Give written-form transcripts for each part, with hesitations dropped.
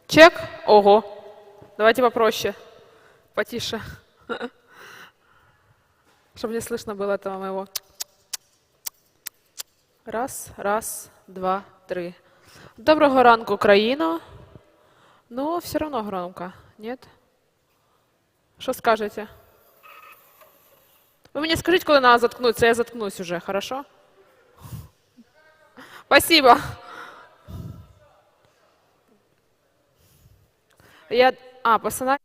Чек? Ого. Давайте попроще. Потише. Чтобы не слышно было этого моего. Раз, раз, два, три. Доброго ранку, Україно. Ну, все равно громко. Нет? Что скажете? Вы мне скажите, куда надо заткнуться, я заткнусь уже, хорошо? Спасибо. Пацана.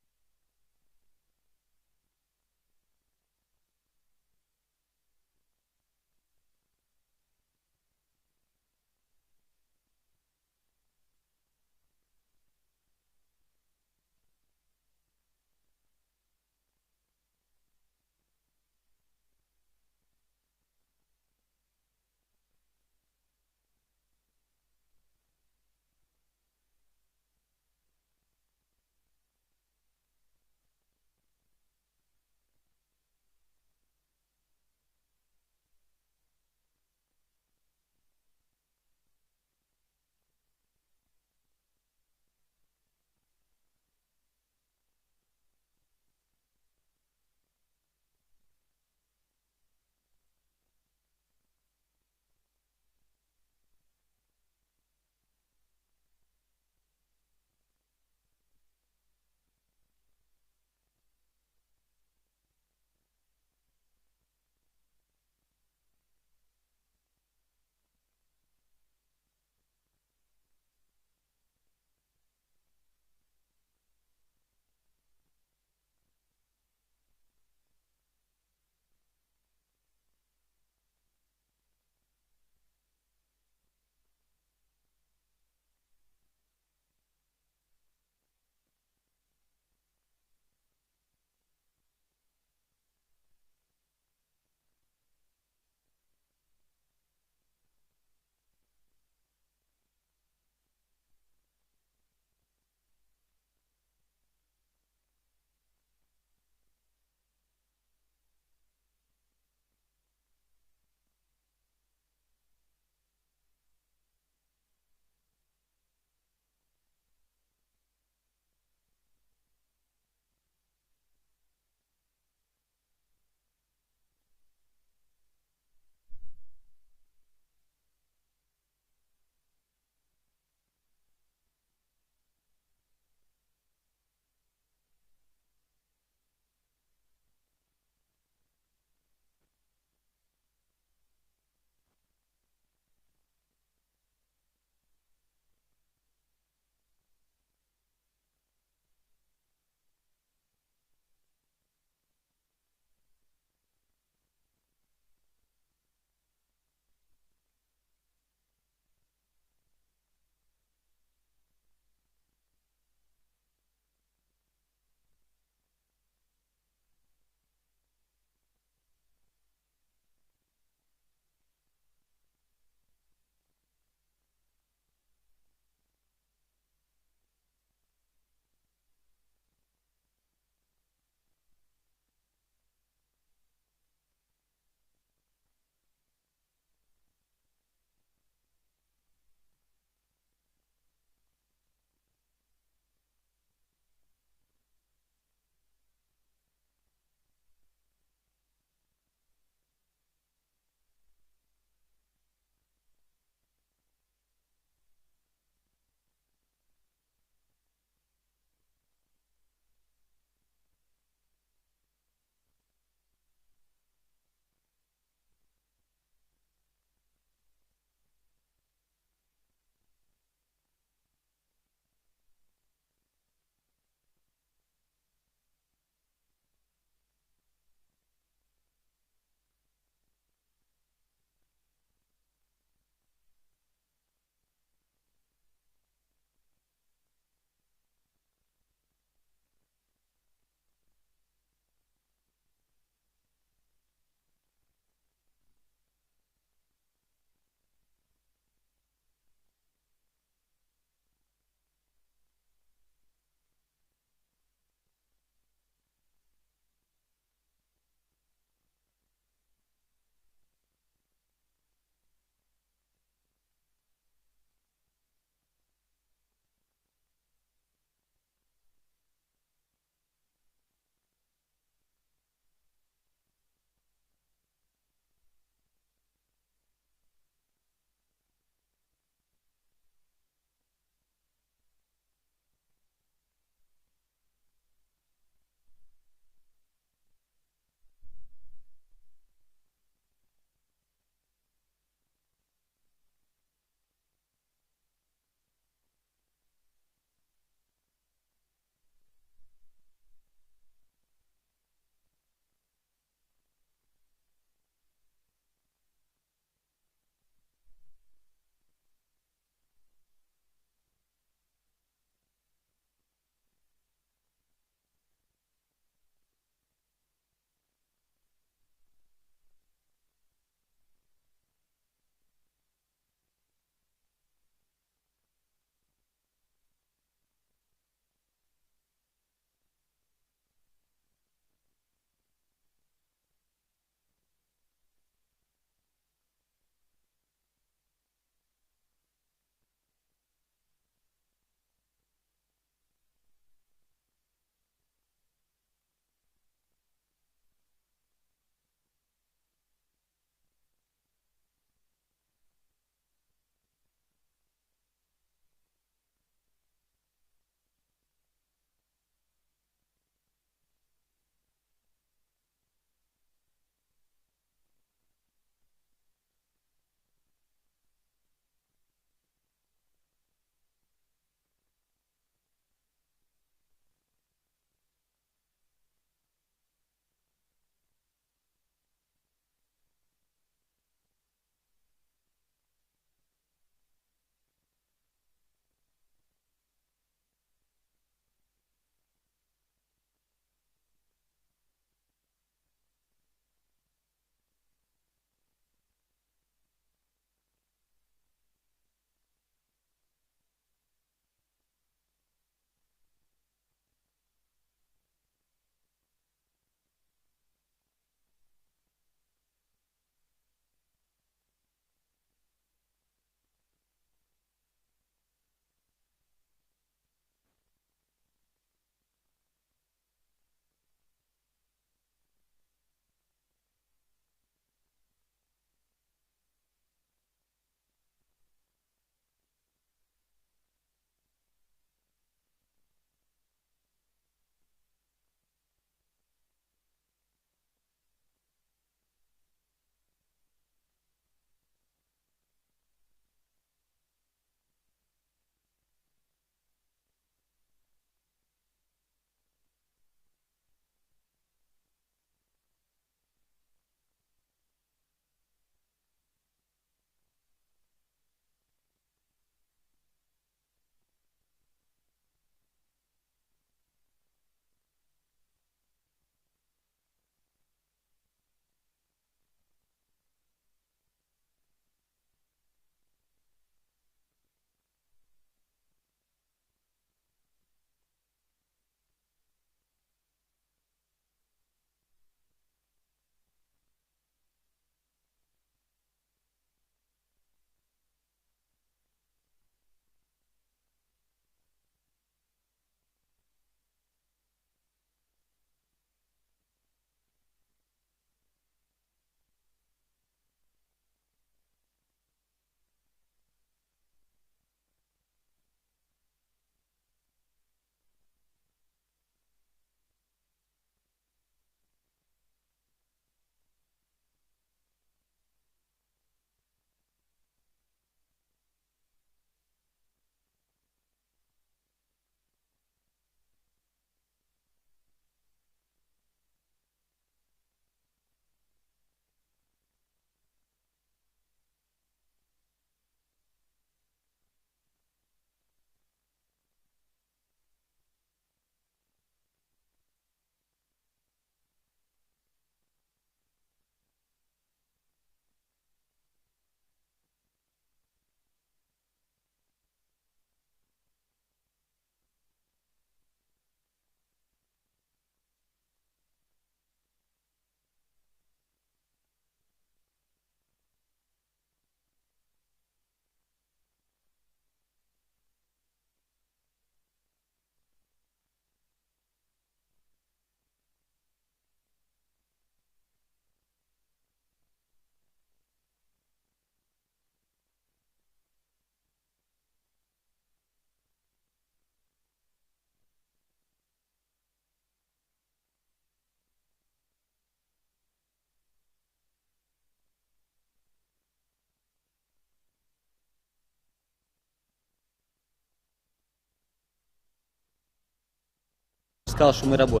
сказал, что мы работаем.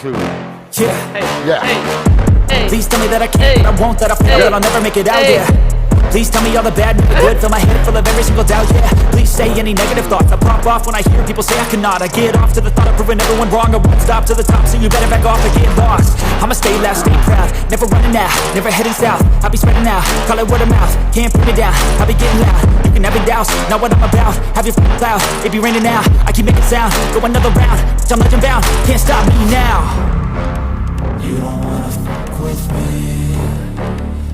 too. Yeah. Hey. Please tell me that I can't, but I won't, that I fail, that I'll never make it out, yeah. Please tell me all the bad, the good, fill my head full of every single doubt, yeah. Please say any negative thoughts, I pop off when I hear people say I cannot. I get off to the thought of proving everyone wrong, I won't stop to the top, so you better back off and get lost. I'ma stay loud, stay proud, never running out, never heading south. I'll be spreading out, call it word of mouth, can't put me down, I'll be getting loud. You can have it douse, not what I'm about, have your f***ing cloud, it be raining now, I keep making sound, go another round, I'm legend bound, can't stop me now. You don't wanna fuck with me,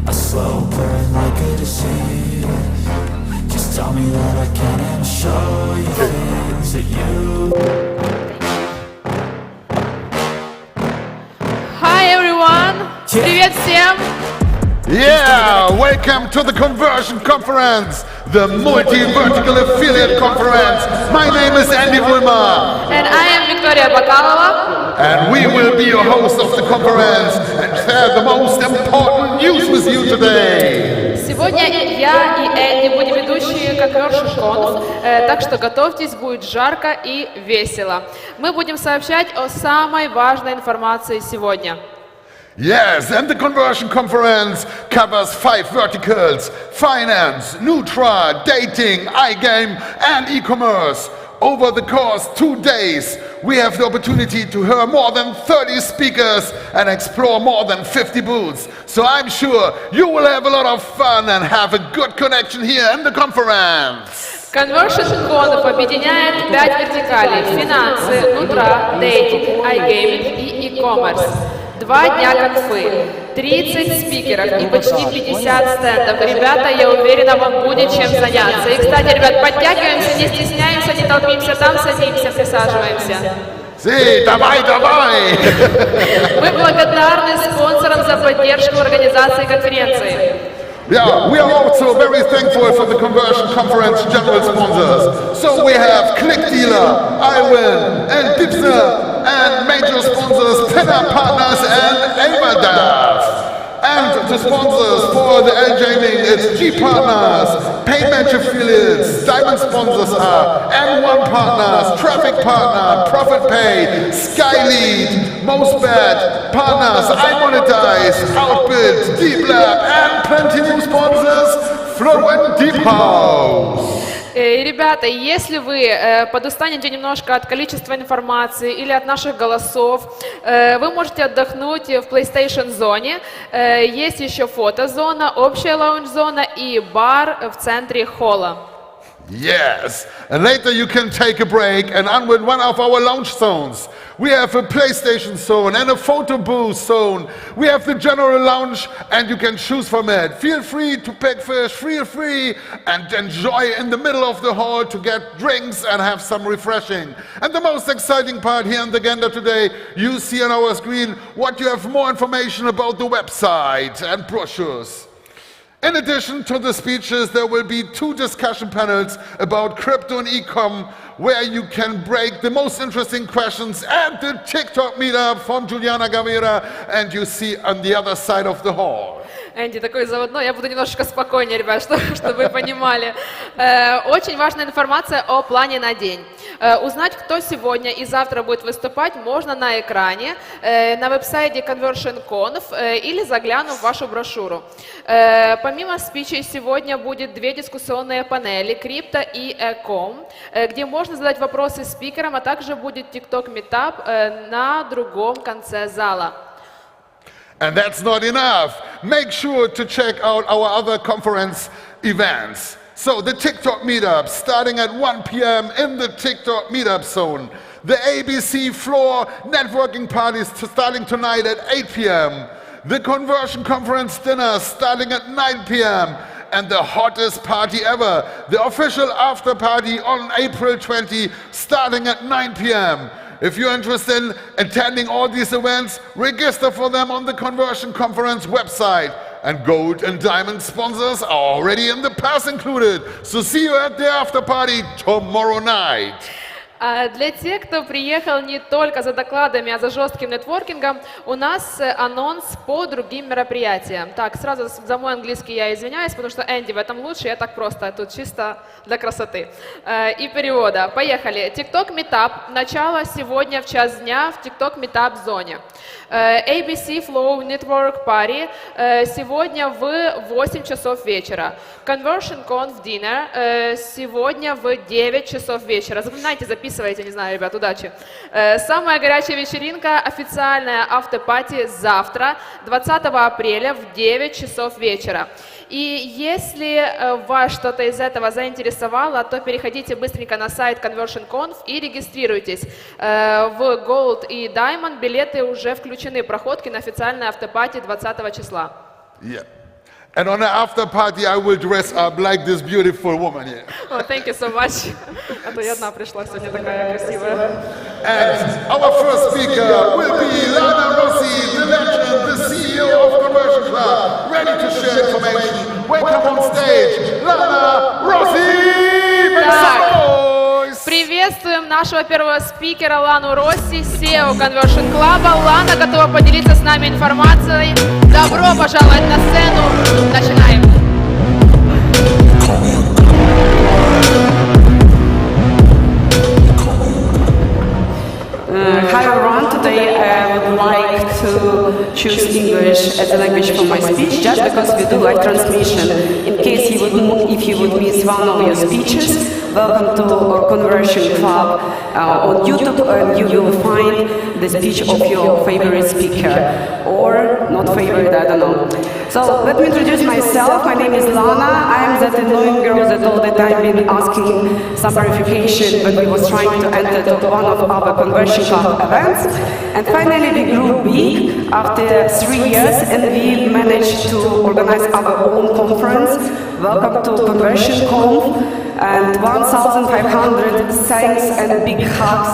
a slow burn like a disease. Just tell me that I can and I'll show you things that you. Hi everyone! Привет всем! Yeah, welcome to the Conversion Conference, the multi-vertical affiliate conference. My name is Andy Wilmer. And I am Victoria Bakalova. And we will be your host of the conference and share the most important news with you today. Сегодня я и Энди будем ведущие Conversion Conf, так что готовьтесь, будет жарко и весело. Мы будем сообщать о самой важной информации сегодня. Yes, and the Conversion Conference covers 5 verticals: finance, Nutra, dating, iGame and e-commerce. Over the course 2 days, we have the opportunity to hear more than 30 speakers and explore more than 50 booths. So I'm sure you will have a lot of fun and have a good connection here in the conference. Conversion Conf объединяет 5 вертикалей: финансы, нутра, дейтинг, iGaming и e-commerce. 2 дня конфы, 30 спикеров и почти 50 стендов. Ребята, я уверена, вам будет чем заняться. И, кстати, ребят, подтягиваемся, не стесняемся, не толпимся, там садимся, присаживаемся. Давай, давай! Мы благодарны спонсорам за поддержку организации конференции. Yeah, we are also very thankful for the Conversion Conference general sponsors. So we have Click Dealer, iWin, and Dipster, and major sponsors, Pinner Partners, and Avadav. And the sponsors for the Ejim, it's G Partners, Paymatch Affiliates, Diamond sponsors are M1 Partners, Traffic Partner, Profit Pay, Skylead, MostBet, Partners, iMonetize, Outbid, Deep Lab, and plenty new sponsors, Flow and Deep House. И, ребята, если вы подустанете немножко от количества информации или от наших голосов, вы можете отдохнуть в PlayStation зоне. Есть еще фотозона, общая лаунж-зона и бар в центре холла. Yes, and later you can take a break and unwind one of our lounge zones. We have a PlayStation zone and a photo booth zone. We have the general lounge and you can choose from it. Feel free to pick fish, feel free and enjoy in the middle of the hall to get drinks and have some refreshing. And the most exciting part here on the agenda today, you see on our screen what you have more information about the website and brochures. In addition to the speeches, there will be 2 discussion panels about crypto and Ecom, where you can break the most interesting questions at the TikTok meetup from Juliana Gavira, and you see on the other side of the hall. Энди такой заводной, я буду немножечко спокойнее, ребят, чтобы вы понимали. Очень важная информация о плане на день. Узнать, кто сегодня и завтра будет выступать, можно на экране, на веб-сайте Conversion Conf или заглянув в вашу брошюру. Помимо спичей сегодня будет 2 дискуссионные панели «Крипто» и «Ecom», где можно задать вопросы спикерам, а также будет TikTok Meetup на другом конце зала. And that's not enough. Make sure to check out our other conference events. So the TikTok meetup starting at 1 p.m. in the TikTok meetup zone. The ABC floor networking parties starting tonight at 8 p.m. The conversion conference dinner starting at 9 p.m. And the hottest party ever, the official after party on April 20 starting at 9 p.m. If you're interested in attending all these events, register for them on the Conversion Conference website. And gold and diamond sponsors are already in the pass included. So see you at the after party tomorrow night. Для тех, кто приехал не только за докладами, а за жестким нетворкингом, у нас анонс по другим мероприятиям. Так, сразу за мой английский я извиняюсь, потому что Энди в этом лучше, я так просто, тут чисто для красоты. И перевода. Поехали. TikTok Meetup. Начало сегодня в час дня в TikTok Meetup зоне. ABC Flow Network Party сегодня в 8 часов вечера. Conversion Conf Dinner сегодня в 9 часов вечера. Запоминайте, записывайте, не знаю, ребят, удачи. Самая горячая вечеринка, официальная автопати завтра, 20 апреля в 9 часов вечера. И если вас что-то из этого заинтересовало, то переходите быстренько на сайт Conversion Conf и регистрируйтесь. В Gold и Diamond билеты уже включены, проходки на официальной автопати 20 числа. Yeah. And on the after party, I will dress up like this beautiful woman here. Oh, thank you so much. А то я одна пришла сегодня такая красивая. And our first speaker will be Lana Rossi, the legend, the CEO of Conversion Club, ready to share information. Welcome on stage, Lana Rossi! Make some noise! Приветствуем нашего первого спикера Лану Росси, CEO Conversion Club. Лана готова поделиться с нами информацией. Добро пожаловать на сцену. Начинаем. Hi everyone, today I would like to choose English as a language language for my speech, just because we do live transmission. In case if you would miss one of your speeches, welcome to our Conversion Club on YouTube, and you will find the speech of your favorite speaker, or not favorite, I don't know. So let me introduce myself. My name is Lana. I am that annoying girl that all the time been asking some verification when we was trying to enter to one of our Conversion Club events. And finally we grew big after 3 years, and we managed to organize our own conference. Welcome to Conversion Conf, and 1,500 thanks and big hugs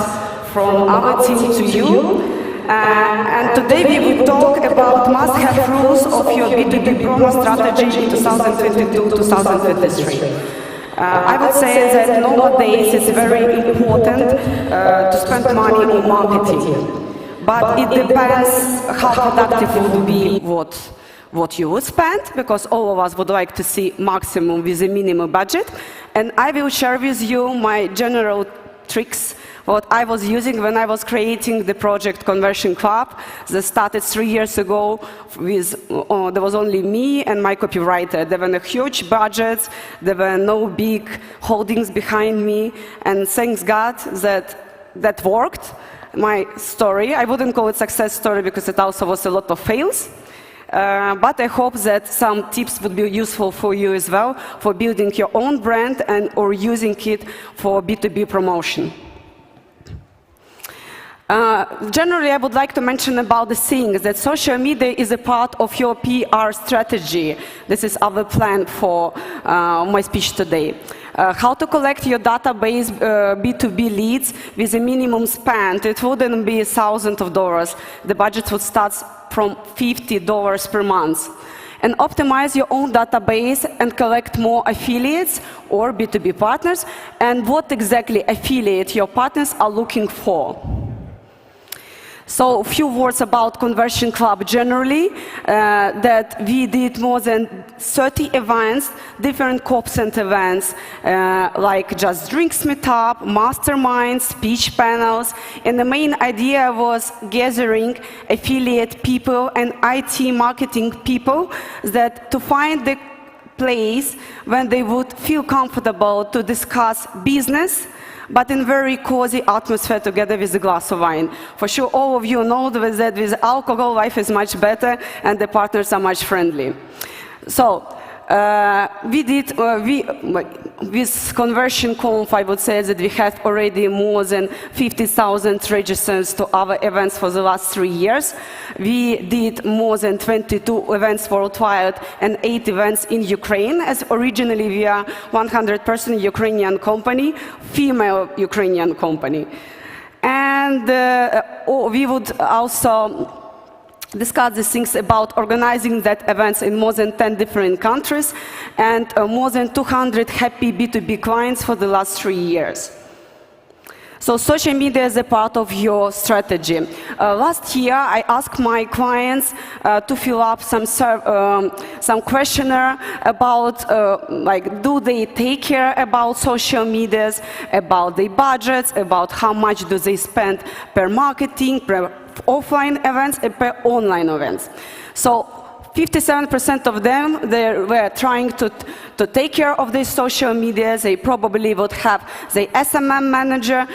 from our team to you. And today we will talk about must-have rules of your B2B promo strategy in 2022-2023. I would say that nowadays it's very important to spend money on marketing, but it depends how productive would be what you would spend, because all of us would like to see maximum with a minimum budget. And I will share with you my general tricks, what I was using when I was creating the project Conversion Club that started 3 years ago. There was only me and my copywriter. There were no huge budgets, there were no big holdings behind me, and thanks God that worked. My story, I wouldn't call it success story because it also was a lot of fails. But I hope that some tips would be useful for you as well for building your own brand or using it for B2B promotion. Generally, I would like to mention about the things that social media is a part of your PR strategy. This is our plan for my speech today. How to collect your database B2B leads with a minimum spend. It wouldn't be thousands of dollars. The budget would start from $50 per month. And optimize your own database and collect more affiliates or B2B partners, and what exactly affiliate your partners are looking for. So a few words about Conversion Club generally, that we did more than 30 events, different corps and events, like Just Drinks Meetup, Masterminds, speech panels, and the main idea was gathering affiliate people and IT marketing people to find the place when they would feel comfortable to discuss business, but in very cozy atmosphere together with a glass of wine. For sure, all of you know that with alcohol, life is much better and the partners are much friendly. So, with Conversion Conf, I would say that we have already more than 50,000 registers to our events for the last 3 years. We did more than 22 events worldwide and 8 events in Ukraine, as originally we are 100% Ukrainian company, female Ukrainian company. And we would also discuss these things about organizing that events in more than 10 different countries, and more than 200 happy B2B clients for the last 3 years. So social media is a part of your strategy. Last year, I asked my clients to fill up some questionnaire about, do they take care about social medias, about their budgets, about how much do they spend per marketing, per offline events, and per online events. So 57% of them, they were trying to take care of their social media. They probably would have the SMM manager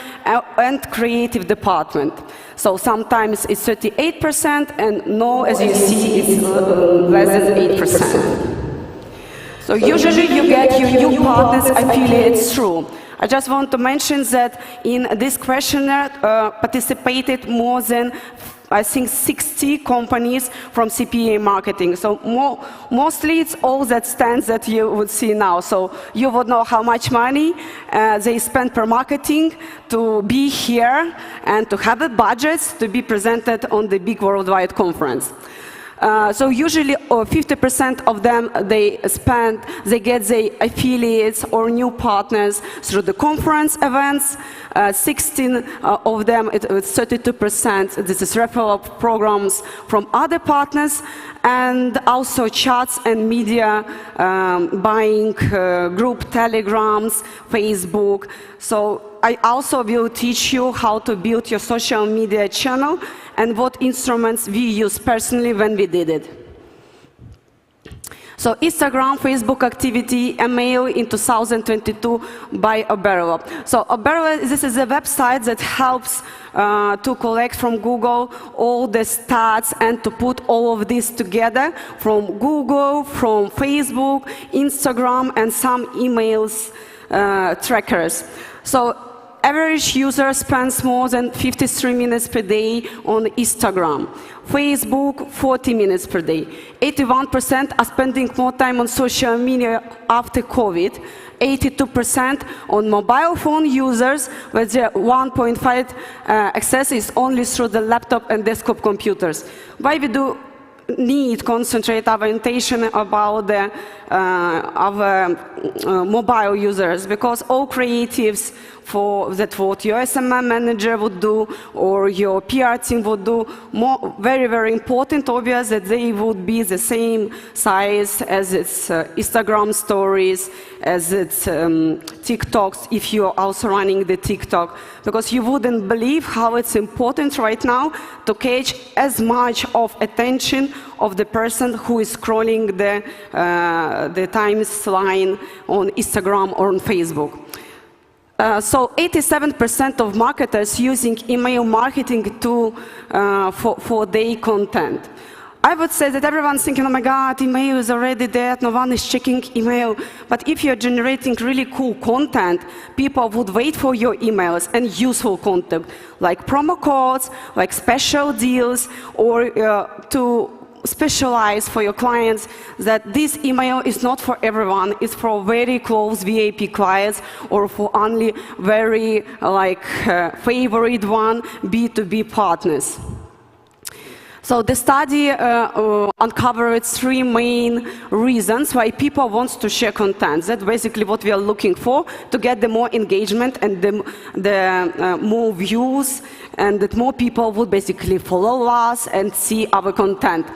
and creative department. So sometimes it's 38%, and no, as you see, it's less than 8%. So usually you get your new partners affiliates through. I just want to mention that in this questionnaire participated more than, I think, 60 companies from CPA marketing. So mostly it's all that stands that you would see now. So you would know how much money they spend per marketing to be here and to have the budgets to be presented on the big worldwide conference. So usually 50% of them, they get the affiliates or new partners through the conference events. 16 of them, it's 32%, this is referral programs from other partners, and also chats and media buying, group telegrams, Facebook. So I also will teach you how to build your social media channel and what instruments we use personally when we did it. So Instagram, Facebook activity, email in 2022 by Belov. So Belov, this is a website that helps to collect from Google all the stats and to put all of this together from Google, from Facebook, Instagram, and some emails trackers. So average user spends more than 53 minutes per day on Instagram. Facebook, 40 minutes per day. 81% are spending more time on social media after COVID. 82% on mobile phone users, where their 1.5 access is only through the laptop and desktop computers. Why we do need concentrate our attention about the our mobile users? Because all creatives for that what your SMM manager would do or your PR team would do, very, very important, obvious that they would be the same size as its Instagram stories, as its TikToks, if you're also running the TikTok. Because you wouldn't believe how it's important right now to catch as much of attention of the person who is scrolling the timeline on Instagram or on Facebook. So 87% of marketers using email marketing to, for their content. I would say that everyone's thinking, oh my God, email is already there, no one is checking email. But if you're generating really cool content, people would wait for your emails and useful content, like promo codes, like special deals, or to specialize for your clients that this email is not for everyone, it's for very close VIP clients or for only very favorite one B2B partners. So the study uncovered 3 main reasons why people want to share content. That's basically what we are looking for, to get the more engagement and the more views, and that more people would basically follow us and see our content.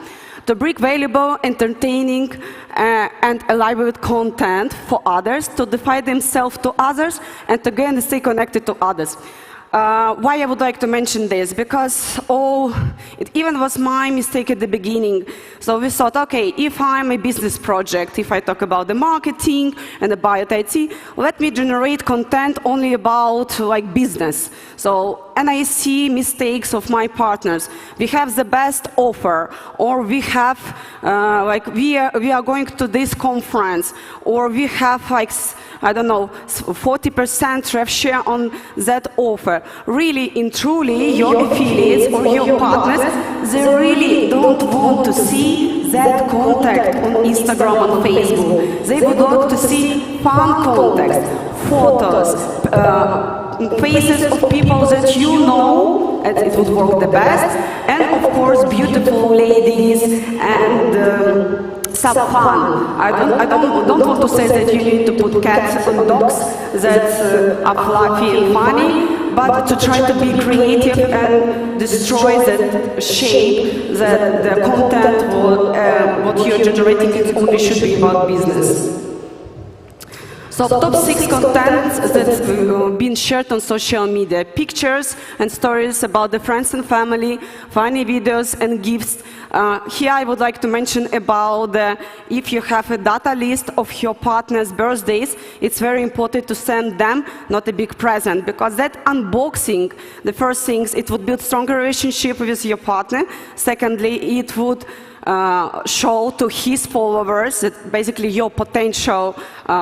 To bring valuable, entertaining, and elaborate content for others, to define themselves to others, and to again stay connected to others. Why I would like to mention this? Because it even was my mistake at the beginning. So we thought, okay, if I'm a business project, if I talk about the marketing and about IT, let me generate content only about business. So, and I see mistakes of my partners. We have the best offer, or we have, we are going to this conference, or we have I don't know, 40% rev share on that offer. Really and truly, your affiliates or your partners, they really don't want to see that contact on Instagram and Facebook. They would like to see fun context, photos, faces of people that you know, and it would work the best, and of course beautiful ladies and some fun. I don't want to say that you need to put cats and dogs that are fluffy and funny, but to try to be creative and destroy that shape that the content what you're generating it only should be about business. So top 6 contents that's been shared on social media: pictures and stories about the friends and family, funny videos and gifts. Here I would like to mention about if you have a data list of your partner's birthdays, it's very important to send them not a big present, because that unboxing, the first things, it would build stronger relationship with your partner. Secondly, it would show to his followers, that basically your potential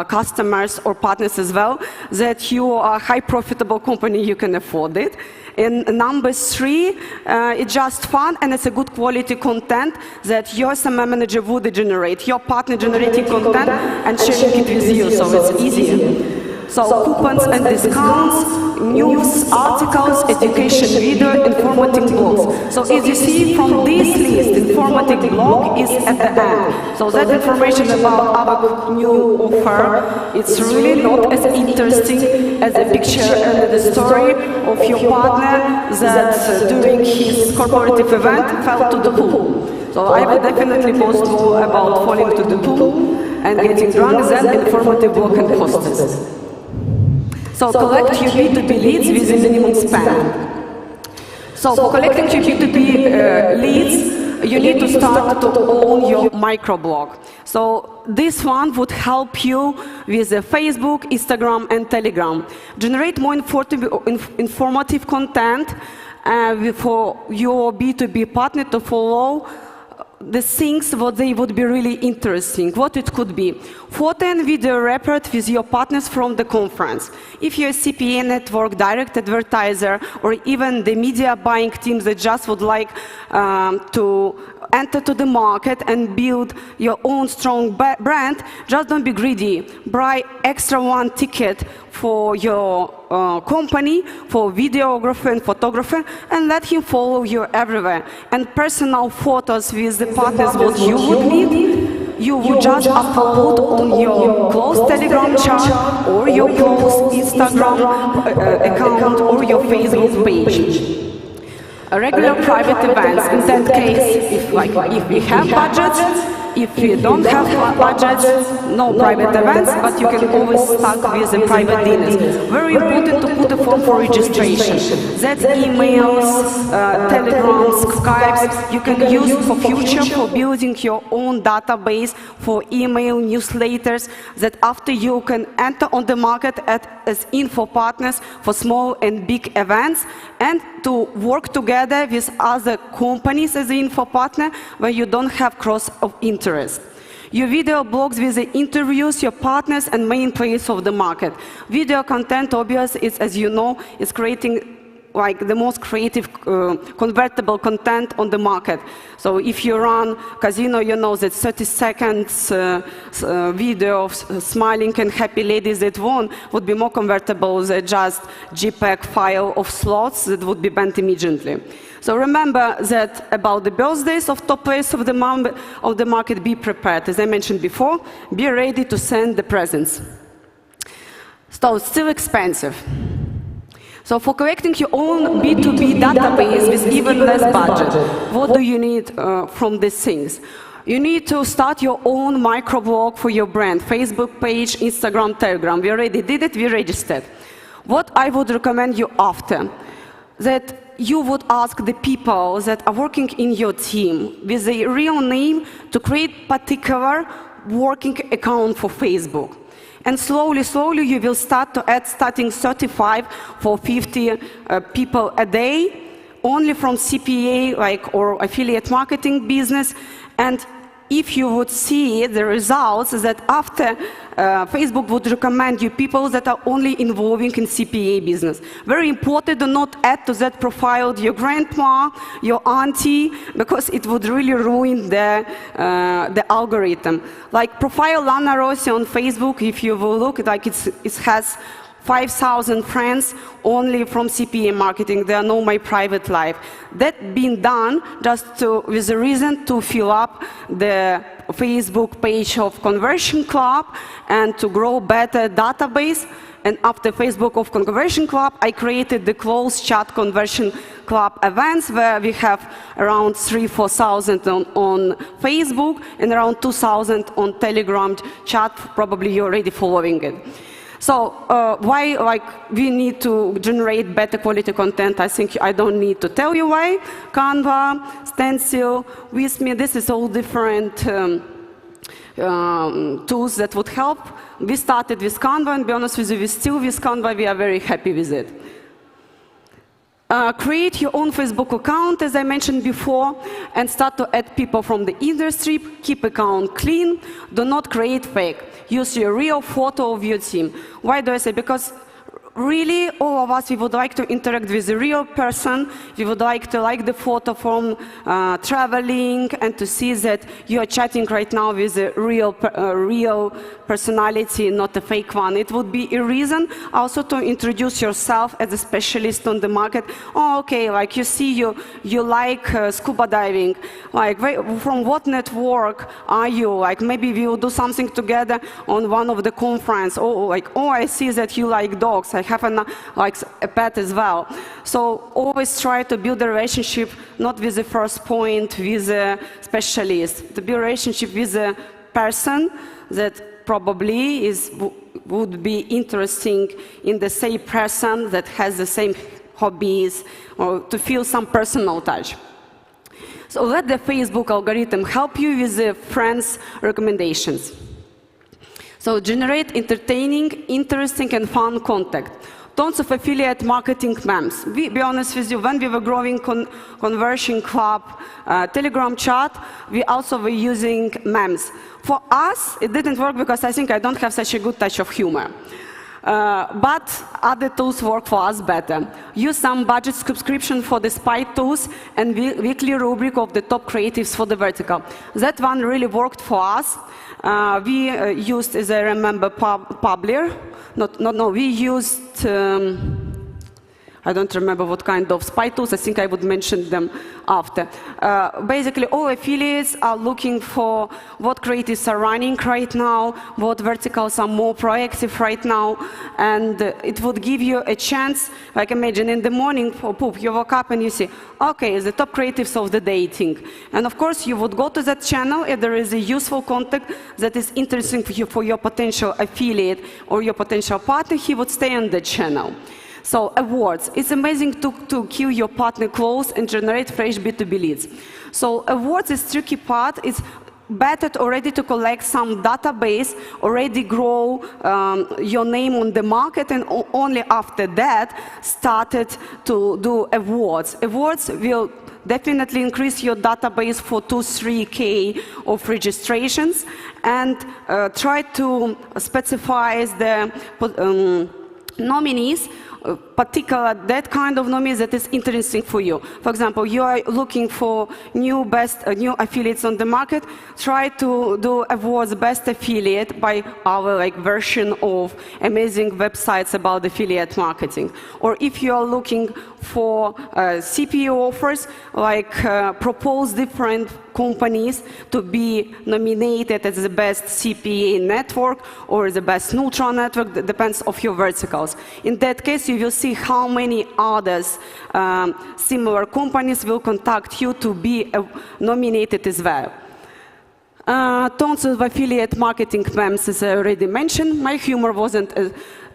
customers or partners as well, that you are a high profitable company, you can afford it. And number 3, it's just fun and it's a good quality content that your SMM manager would generate, your partner generating content and sharing it with you, so it's easier. So coupons and discounts, news, articles, education video, informative blogs. So as you see from this list, informative blog is at the end. So that information about our new offer, it's really not as interesting as a picture and the story of your partner that during his corporative event fell to the pool. So I would definitely post more about falling to the pool and getting drunk than informative blog and posters. So collect your B2B leads with a minimum spend. So for collecting your B2B leads, you need to start to own your microblog. So this one would help you with Facebook, Instagram, and Telegram. Generate more informative content for your B2B partner to follow the things what they would be really interesting, what it could be. Photo and video report with your partners from the conference. If you're a CPA network, direct advertiser, or even the media buying teams that just would like to enter to the market and build your own strong brand, just don't be greedy. Buy extra one ticket for your company, for videographer and photographer, and let him follow you everywhere. And personal photos with the partners what you would need, you would just upload on your closed Telegram chat or your closed Instagram account or your Facebook page. Regular private events. In that case, if we have budgets, if you don't have budgets, no private events, but you can always start with a private dinners. Very important to put a form for registration. That's emails, telegrams, Skypes. You can use for future for building your own database for email newsletters that after you can enter on the market as info partners for small and big events, and to work together with other companies as an info partner where you don't have cross of interest. Your video blogs with the interviews, your partners, and main players of the market. Video content, obvious, is, as you know, is creating like the most creative convertible content on the market. So if you run casino, you know that 30 seconds video of smiling and happy ladies that won would be more convertible than just JPEG file of slots that would be banned immediately. So remember that about the birthdays of top players of the market, be prepared. As I mentioned before, be ready to send the presents. So it's still expensive. So for collecting your own B2B database with even less budget, what do you need from these things? You need to start your own microblog for your brand, Facebook page, Instagram, Telegram. We already did it, we registered. What I would recommend you after, that you would ask the people that are working in your team with a real name to create particular working account for Facebook. And slowly, slowly, you will start to add starting 35 for 50 people a day, only from CPA or affiliate marketing business. And if you would see the results that after Facebook would recommend you people that are only involving in CPA business. Very important to not add to that profile your grandma, your auntie, because it would really ruin the algorithm. Like profile Lana Rossi on Facebook, if you will look, like it has 5,000 friends only from CPA marketing. They know my private life. That being done just with a reason to fill up the Facebook page of Conversion Club and to grow better database. And after Facebook of Conversion Club, I created the closed chat Conversion Club events where we have around 3,000–4,000 on Facebook and around 2,000 on Telegram chat. Probably you're already following it. So why we need to generate better quality content? I think I don't need to tell you why. Canva, Stencil, With.me, this is all different tools that would help. We started with Canva, and to be honest with you, we still with Canva, we are very happy with it. Create your own Facebook account, as I mentioned before, and start to add people from the industry. Keep account clean. Do not create fake. Use your real photo of your team. Why do I say? Because really, all of us, we would like to interact with a real person. We would like to like the photo from traveling and to see that you are chatting right now with a real personality, not a fake one. It would be a reason also to introduce yourself as a specialist on the market. Oh, okay, like you see, you like scuba diving. Like, from what network are you? Like, maybe we will do something together on one of the conference. Oh, like, oh, I see that you like dogs. I have a pet as well. So always try to build a relationship, not with the first point with a specialist, to build a relationship with a person that probably would be interesting in the same person that has the same hobbies, or to feel some personal touch. So let the Facebook algorithm help you with the friends' recommendations. So generate entertaining, interesting, and fun content. Tons of affiliate marketing memes. Be honest with you, when we were growing Conversion Club Telegram chat, we also were using memes. For us, it didn't work because I think I don't have such a good touch of humor. But other tools work for us better. Use some budget subscription for the spy tools and weekly rubric of the top creatives for the vertical. That one really worked for us. We used, as I remember, Publier. We used, I don't remember what kind of spy tools. I think I would mention them after. Basically, all affiliates are looking for what creatives are running right now, what verticals are more proactive right now, and it would give you a chance, like imagine in the morning, you woke up and you see, okay, the top creatives of the dating. And of course, you would go to that channel if there is a useful content that is interesting for your potential affiliate or your potential partner, he would stay on the channel. So awards, it's amazing to keep your partner close and generate fresh B2B leads. So awards is tricky part. It's better already to collect some database, already grow your name on the market, and only after that started to do awards. Awards will definitely increase your database for 2-3K of registrations, and try to specify the nominees, particular that kind of nominees that is interesting for you. For example, you are looking for new affiliates on the market. Try to do awards best affiliate by our version of amazing websites about affiliate marketing. Or if you are looking for CPO offers, propose different companies to be nominated as the best CPA network or the best neutral network. That depends on your verticals. In that case, you will see how many others similar companies will contact you to be nominated as well. Tons of affiliate marketing memes, as I already mentioned. My humor wasn't,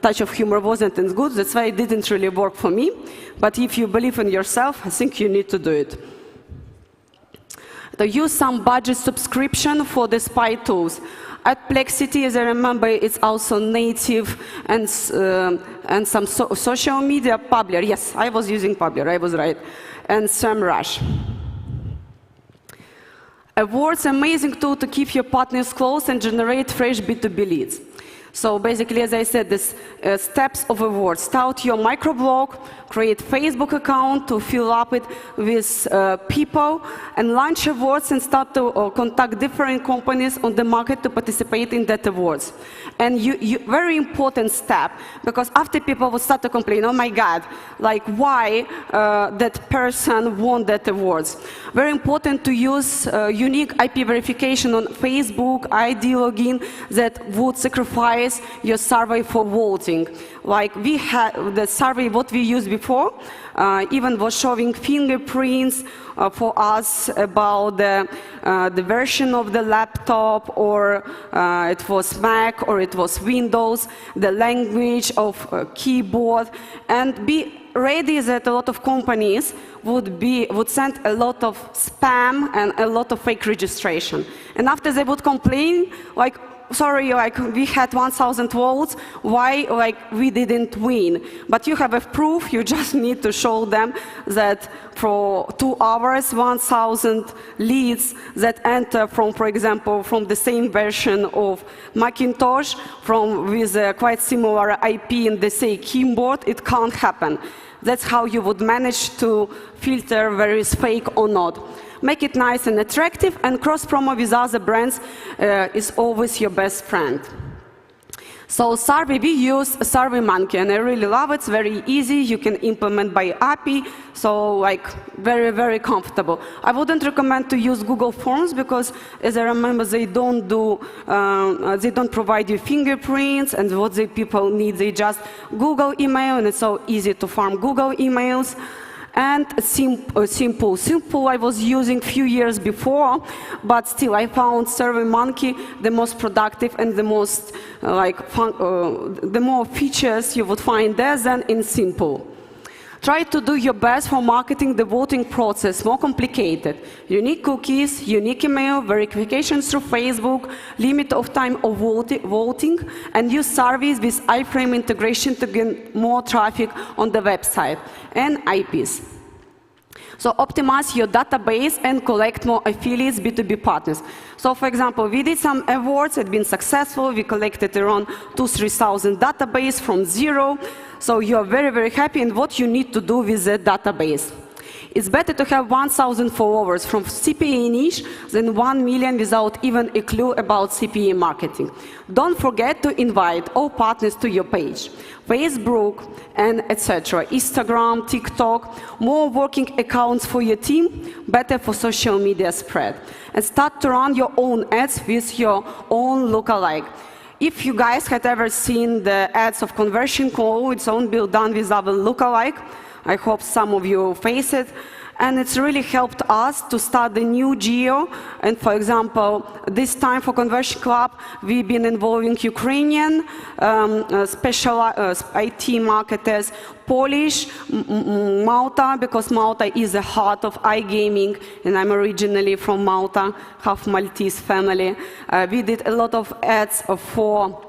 touch of humor wasn't as good. That's why it didn't really work for me. But if you believe in yourself, I think you need to do it. To use some budget subscription for the spy tools. At Plexity, as I remember, it's also native and some social media. Publier, yes, I was using Publier, I was right. And SEMrush. Awards, amazing tool to keep your partners close and generate fresh B2B leads. So basically, as I said, this steps of awards. Start your microblog, create Facebook account to fill up it with people, and launch awards and start to contact different companies on the market to participate in that awards. And very important step, because after people will start to complain, oh my God, why that person won that awards. Very important to use unique IP verification on Facebook, ID login that would sacrifice your survey for voting. We had the survey what we used before, even was showing fingerprints for us about the version of the laptop, or it was Mac, or it was Windows, the language of keyboard, and be ready that a lot of companies would send a lot of spam and a lot of fake registration. And after they would complain, sorry, we had 1,000 votes, why we didn't win? But you have a proof, you just need to show them that for 2 hours, 1,000 leads that enter from, for example, from the same version of Macintosh, with a quite similar IP in the same keyboard, it can't happen. That's how you would manage to filter whether it's fake or not. Make it nice and attractive, and cross-promo with other brands is always your best friend. So survey, we use SurveyMonkey, and I really love it. It's very easy. You can implement by API, so very, very comfortable. I wouldn't recommend to use Google Forms because, as I remember, they don't provide you fingerprints, and what the people need, they just Google email, and it's so easy to farm Google emails. And Simple I was using a few years before, but still I found SurveyMonkey the most productive and the most the more features you would find there than in Simple. Try to do your best for marketing the voting process more complicated. Unique cookies, unique email, verifications through Facebook, limit of time of voting, and use surveys with iframe integration to get more traffic on the website, and IPs. So optimize your database and collect more affiliates, B2B partners. So for example, we did some awards, it's been successful. We collected around 2,000–3,000 database from zero. So you're very, very happy in what you need to do with the database. It's better to have 1,000 followers from CPA niche than 1 million without even a clue about CPA marketing. Don't forget to invite all partners to your page. Facebook and etc. Instagram, TikTok, more working accounts for your team, better for social media spread. And start to run your own ads with your own lookalike. If you guys had ever seen the ads of Conversion Call, it's all built done with our lookalike. I hope some of you face it. And it's really helped us to start the new geo. And for example, this time for Conversion Club, we've been involving Ukrainian special IT marketers, Polish, Malta, because Malta is the heart of iGaming, and I'm originally from Malta, half Maltese family. We did a lot of ads for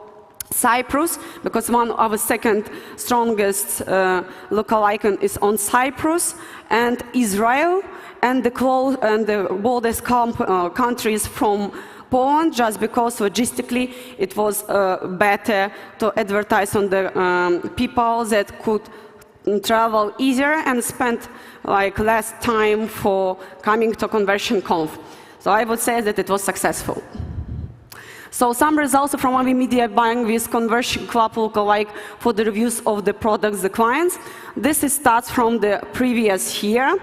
Cyprus, because one of our second strongest local icon is on Cyprus, and Israel, and the boldest countries from Poland, just because logistically it was better to advertise on the people that could travel easier and spend like less time for coming to Conversion Conf. So I would say that it was successful. So some results from our media buying with Conversion Club lookalike for the reviews of the products, the clients. This is stats from the previous year.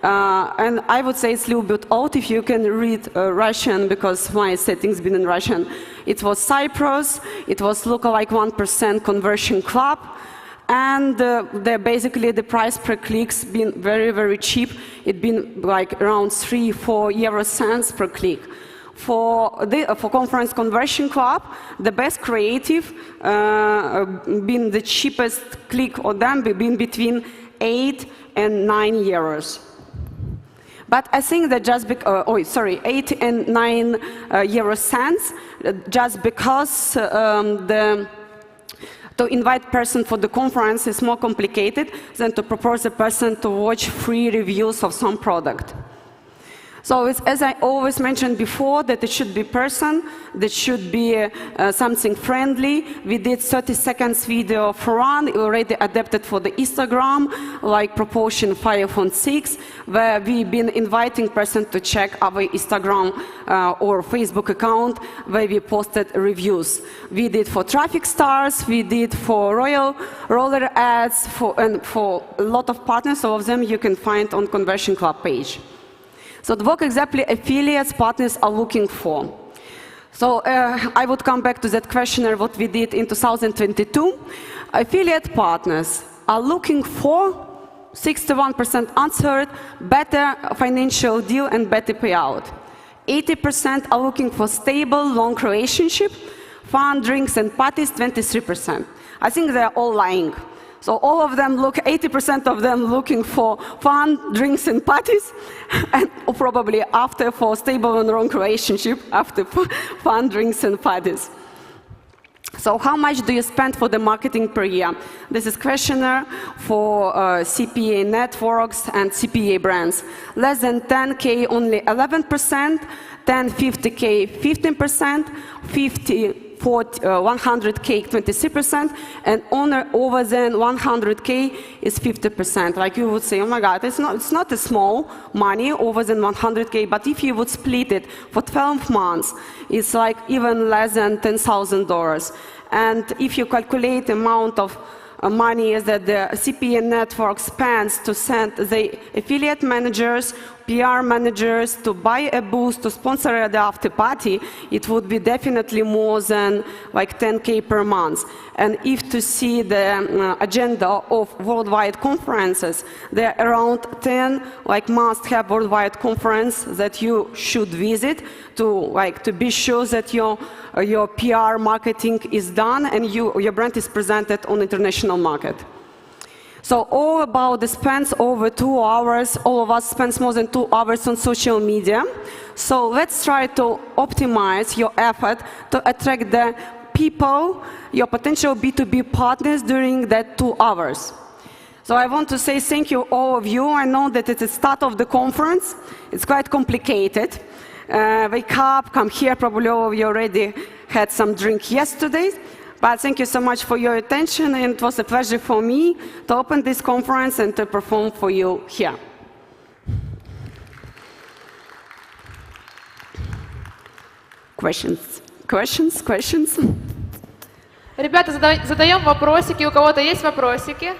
And I would say it's a little bit old if you can read Russian, because my settings been in Russian. It was Cyprus, it was lookalike 1% Conversion Club, and basically the price per click's been very, very cheap. It's been like around 3–4 euro cents per click. For Conference Conversion Club, the best creative been the cheapest click on them, been between 8 and 9 euros. But I think that just 8 and 9 euro cents, just because to invite person for the conference is more complicated than to propose a person to watch free reviews of some product. So it's, as I always mentioned before, that it should be person, that should be something friendly. We did 30 seconds video for run, already adapted for the Instagram, like proportion 5:6, where we've been inviting person to check our Instagram or Facebook account, where we posted reviews. We did for traffic stars, we did for roller ads, and for a lot of partners. All of them you can find on Conversion Club page. So what exactly affiliates partners are looking for? So I would come back to that questionnaire what we did in 2022. Affiliate partners are looking for, 61% answered, better financial deal and better payout. 80% are looking for stable, long relationship. Fun, drinks and parties, 23%. I think they're all lying. So all of them 80% of them looking for fun, drinks and parties, and probably after for stable and long relationship, after fun, drinks and parties. So how much do you spend for the marketing per year? This is questionnaire for CPA networks and CPA brands. Less than 10K, only 11%, 10–50K, 15%, 100K, 23%, and over than 100K is 50%. Like you would say, oh my God, it's not a small money, over than 100K, but if you would split it for 12 months, it's like even less than $10,000. And if you calculate the amount of money that the CPA network spends to send the affiliate managers, PR managers to buy a booth, to sponsor the after party, it would be definitely more than like 10K per month. And if to see the agenda of worldwide conferences, there are around 10 like must-have worldwide conference that you should visit to be sure that your PR marketing is done and your brand is presented on international market. So all about the spends over 2 hours. All of us spends more than 2 hours on social media. So let's try to optimize your effort to attract the people, your potential B2B partners during that 2 hours. So I want to say thank you all of you. I know that it's the start of the conference. It's quite complicated. Wake up, come here. Probably all of you already had some drink yesterday. But thank you so much for your attention, and it was a pleasure for me to open this conference and to perform for you here. Questions? Questions? Questions? Ребята, задаем вопросики. У кого-то есть вопросики?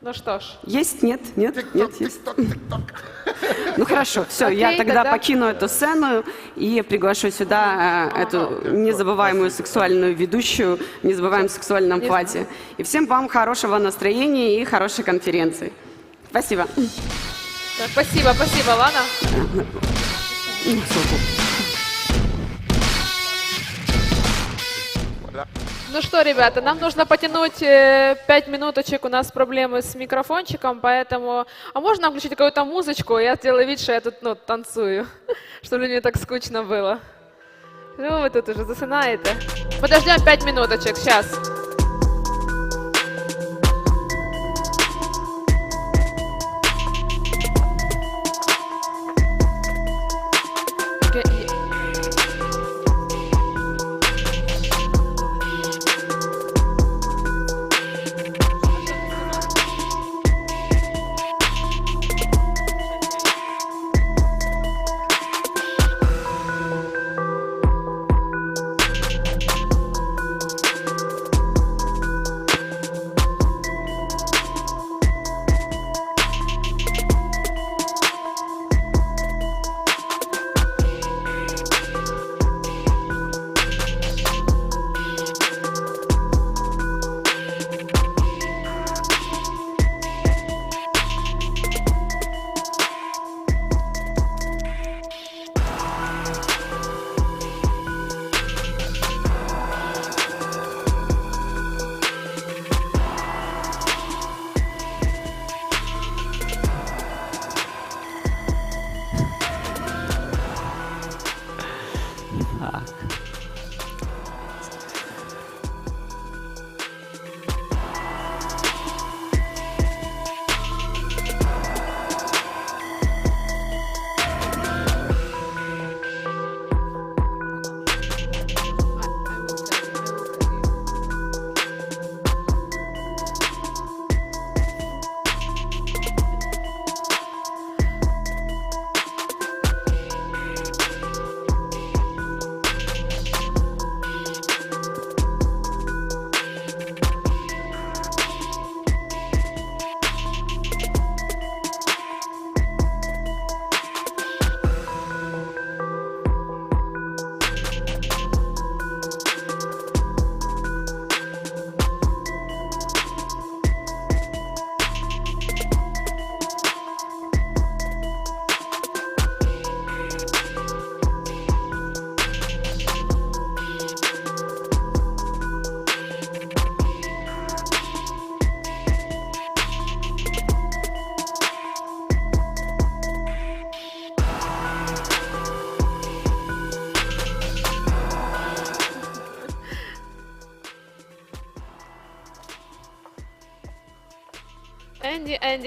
Ну что ж. Есть? Нет? Нет? Нет? Есть? Ну хорошо, все, Окей, я тогда тогда покину эту сцену и приглашу сюда эту незабываемую сексуальную ведущую в незабываемом сексуальном платье. И всем вам хорошего настроения и хорошей конференции. Спасибо. Так, спасибо, спасибо, Лана. Ну что, ребята, нам нужно потянуть 5 минуточек, у нас проблемы с микрофончиком, поэтому... А можно нам включить какую-то музычку? Я сделаю вид, что я тут танцую, чтобы мне так скучно было. Ну, вы тут уже засынаете. Подождем 5 минуточек, сейчас.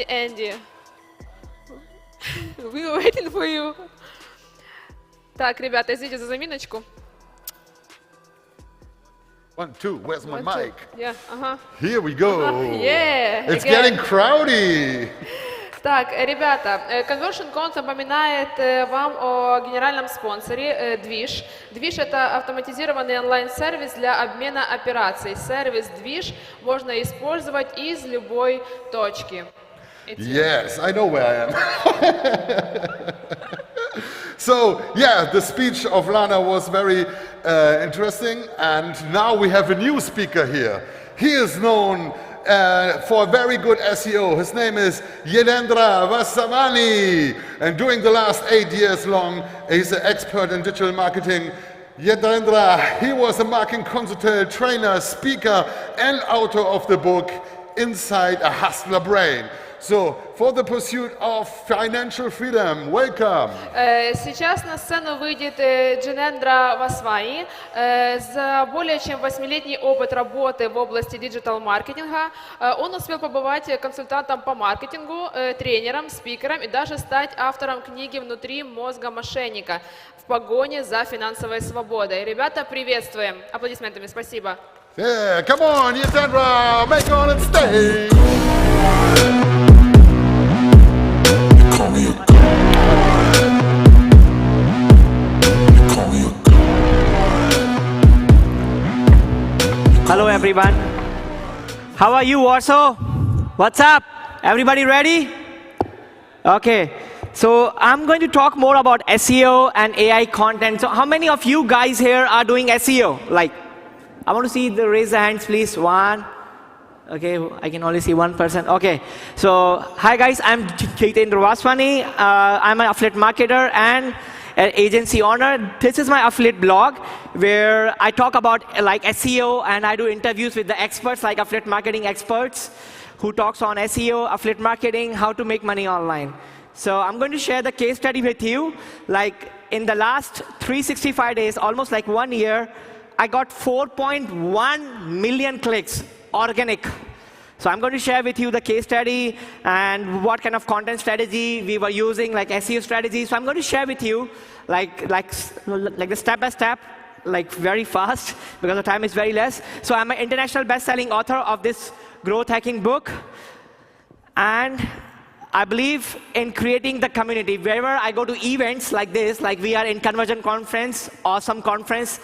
Andy. We were waiting for you. Так, ребята, извините за заминочку. 1, 2, where's my mic? Yeah, Here we go. Yeah, It's again. getting crowdy. Так, ребята, Conversion Conf напоминает вам о генеральном спонсоре Движ. Движ — это автоматизированный онлайн-сервис для обмена операций. Сервис Движ можно использовать из любой точки. Yes, I know where I am. So, yeah, the speech of Lana was very interesting, and now we have a new speaker here. He is known for a very good SEO. His name is Jitendra Vaswani, and during the last 8 years long, he's an expert in digital marketing Jitendra, he was a marketing consultant, trainer, speaker, and author of the book Inside a Hustler Brain. So, for the pursuit of financial freedom, welcome. Сейчас на сцену выйдет Jitendra Vaswani. За более чем 8-летний опыт работы в области диджитал-маркетинга он успел побывать консультантом по маркетингу, тренером, спикером и даже стать автором книги «Внутри мозга мошенника. В погоне за финансовой свободой». Ребята, приветствуем. Аплодисментами, спасибо. Yeah, come on, Jitendra, make on and stay. Hello everyone. How are you, Warsaw? What's up? Everybody ready? Okay. So I'm going to talk more about SEO and AI content. So how many of you guys here are doing SEO? Like, I want to see the raise the hands, please. One. Okay, I can only see one person. Okay. So hi guys, I'm Jitendra Vaswani. I'm an affiliate marketer and an agency owner. This is my affiliate blog where I talk about like SEO and I do interviews with the experts, like affiliate marketing experts who talks on SEO, affiliate marketing, how to make money online. So I'm going to share the case study with you. Like in the last 365 days, almost like 1 year, I got 4.1 million clicks, organic. So I'm going to share with you the case study and what kind of content strategy we were using, like SEO strategy. So I'm going to share with you like the step by step, like very fast because the time is very less. So I'm an international best-selling author of this growth hacking book. And I believe in creating the community. Wherever I go to events like this, like we are in Conversion Conference, awesome conference.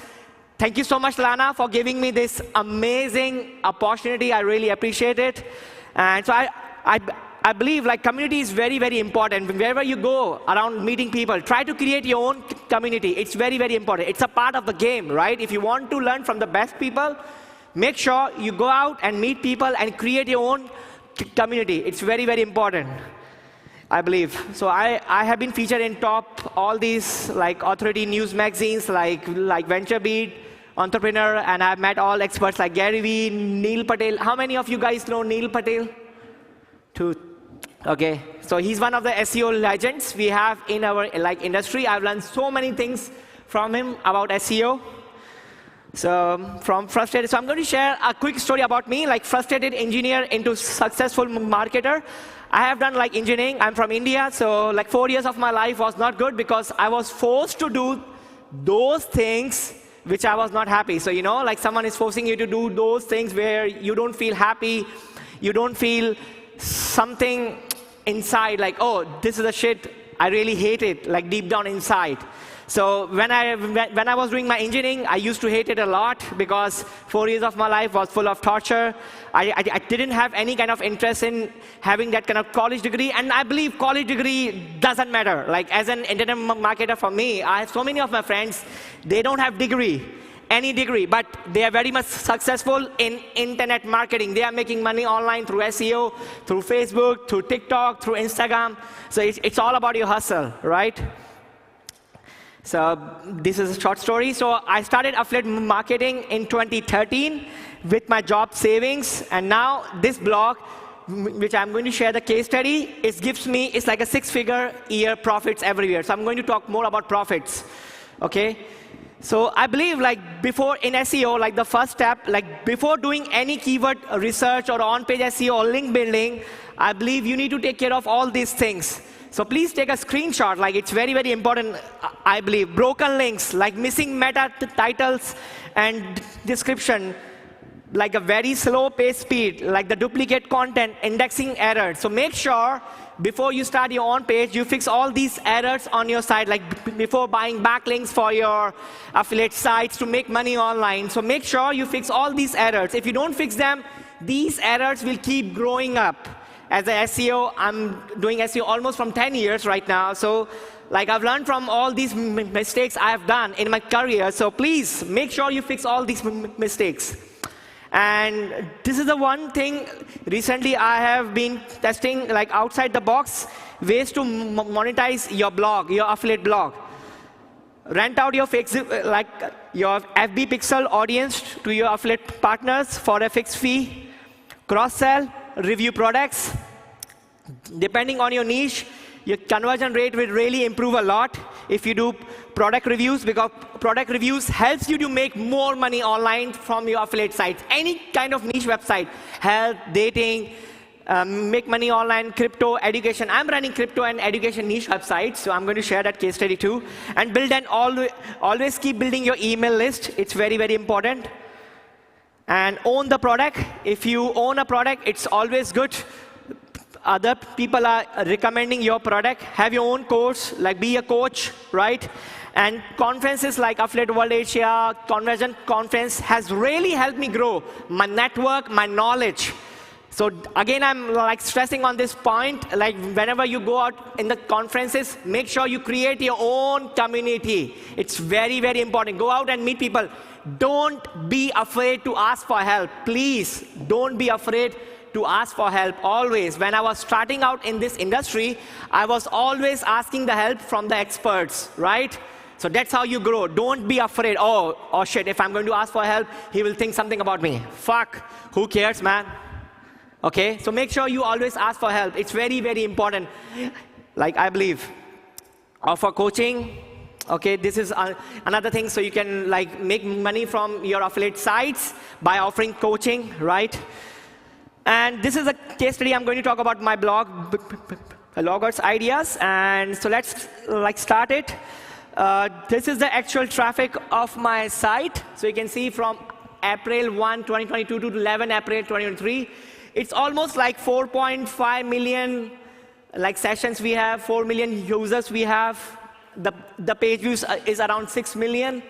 Thank you so much, Lana, for giving me this amazing opportunity. I really appreciate it. And so I believe like community is very, very important. Wherever you go around meeting people, try to create your own community. It's very, very important. It's a part of the game, right? If you want to learn from the best people, make sure you go out and meet people and create your own community. It's very, very important, I believe. So I have been featured in top all these like authority news magazines like VentureBeat, Entrepreneur, and I've met all experts like Gary Vee, Neil Patel. How many of you guys know Neil Patel? Two. Okay, so he's one of the SEO legends we have in our like industry. I've learned so many things from him about SEO. So from frustrated, so I'm going to share a quick story about me, like frustrated engineer into successful marketer. I have done like engineering. I'm from India, so like 4 years of my life was not good because I was forced to do those things which I was not happy. So you know, like someone is forcing you to do those things where you don't feel happy, you don't feel something inside like, oh, this is the shit, I really hate it, like deep down inside. So when I was doing my engineering, I used to hate it a lot because 4 years of my life was full of torture. I didn't have any kind of interest in having that kind of college degree. And I believe college degree doesn't matter. Like as an internet marketer for me, I have so many of my friends, they don't have any degree, but they are very much successful in internet marketing. They are making money online through SEO, through Facebook, through TikTok, through Instagram. So it's all about your hustle, right? So this is a short story. So I started affiliate marketing in 2013 with my job savings. And now this blog, which I'm going to share the case study, it's like a 6-figure year profits every year. So I'm going to talk more about profits, okay? So I believe like before in SEO, like the first step, like before doing any keyword research or on-page SEO or link building, I believe you need to take care of all these things. So please take a screenshot, like it's very, very important, I believe. Broken links, like missing meta titles and description, like a very slow pace speed, like the duplicate content, indexing errors. So make sure before you start your own page, you fix all these errors on your site, like before buying backlinks for your affiliate sites to make money online. So make sure you fix all these errors. If you don't fix them, these errors will keep growing up. As an SEO, I'm doing SEO almost from 10 years right now. So like I've learned from all these mistakes I've done in my career. So please make sure you fix all these mistakes. And this is the one thing recently I have been testing, like outside the box, ways to monetize your blog, your affiliate blog. rent out your like your FB pixel audience to your affiliate partners for a fixed fee, cross-sell, review products. Depending on your niche, your conversion rate will really improve a lot if you do product reviews, because product reviews helps you to make more money online from your affiliate sites. Any kind of niche website, health, dating, make money online, crypto, education. I'm running crypto and education niche websites, so I'm going to share that case study too. And build and always keep building your email list. It's very, very important. And own the product. If you own a product, it's always good. Other people are recommending your product. Have your own course, like be a coach, right? And conferences like Affiliate World Asia, Conversion Conference has really helped me grow my network, my knowledge. So again, I'm like stressing on this point, like whenever you go out in the conferences, make sure you create your own community. It's very, very important. Go out and meet people. Don't be afraid to ask for help. Please, don't be afraid to ask for help always. When I was starting out in this industry, I was always asking the help from the experts, right? So that's how you grow. Don't be afraid. Oh shit, if I'm going to ask for help, he will think something about me. Fuck, who cares, man? Okay, so make sure you always ask for help. It's very, very important. Like I believe, offer coaching. Okay, this is another thing, so you can like make money from your affiliate sites by offering coaching, right? And this is a case study. I'm going to talk about my blog, bloggers ideas. And so let's like start it. This is the actual traffic of my site. So you can see from April 1, 2022 to 11 April 2023. It's almost like 4.5 million like sessions we have, 4 million users we have. The page views is around 6 million.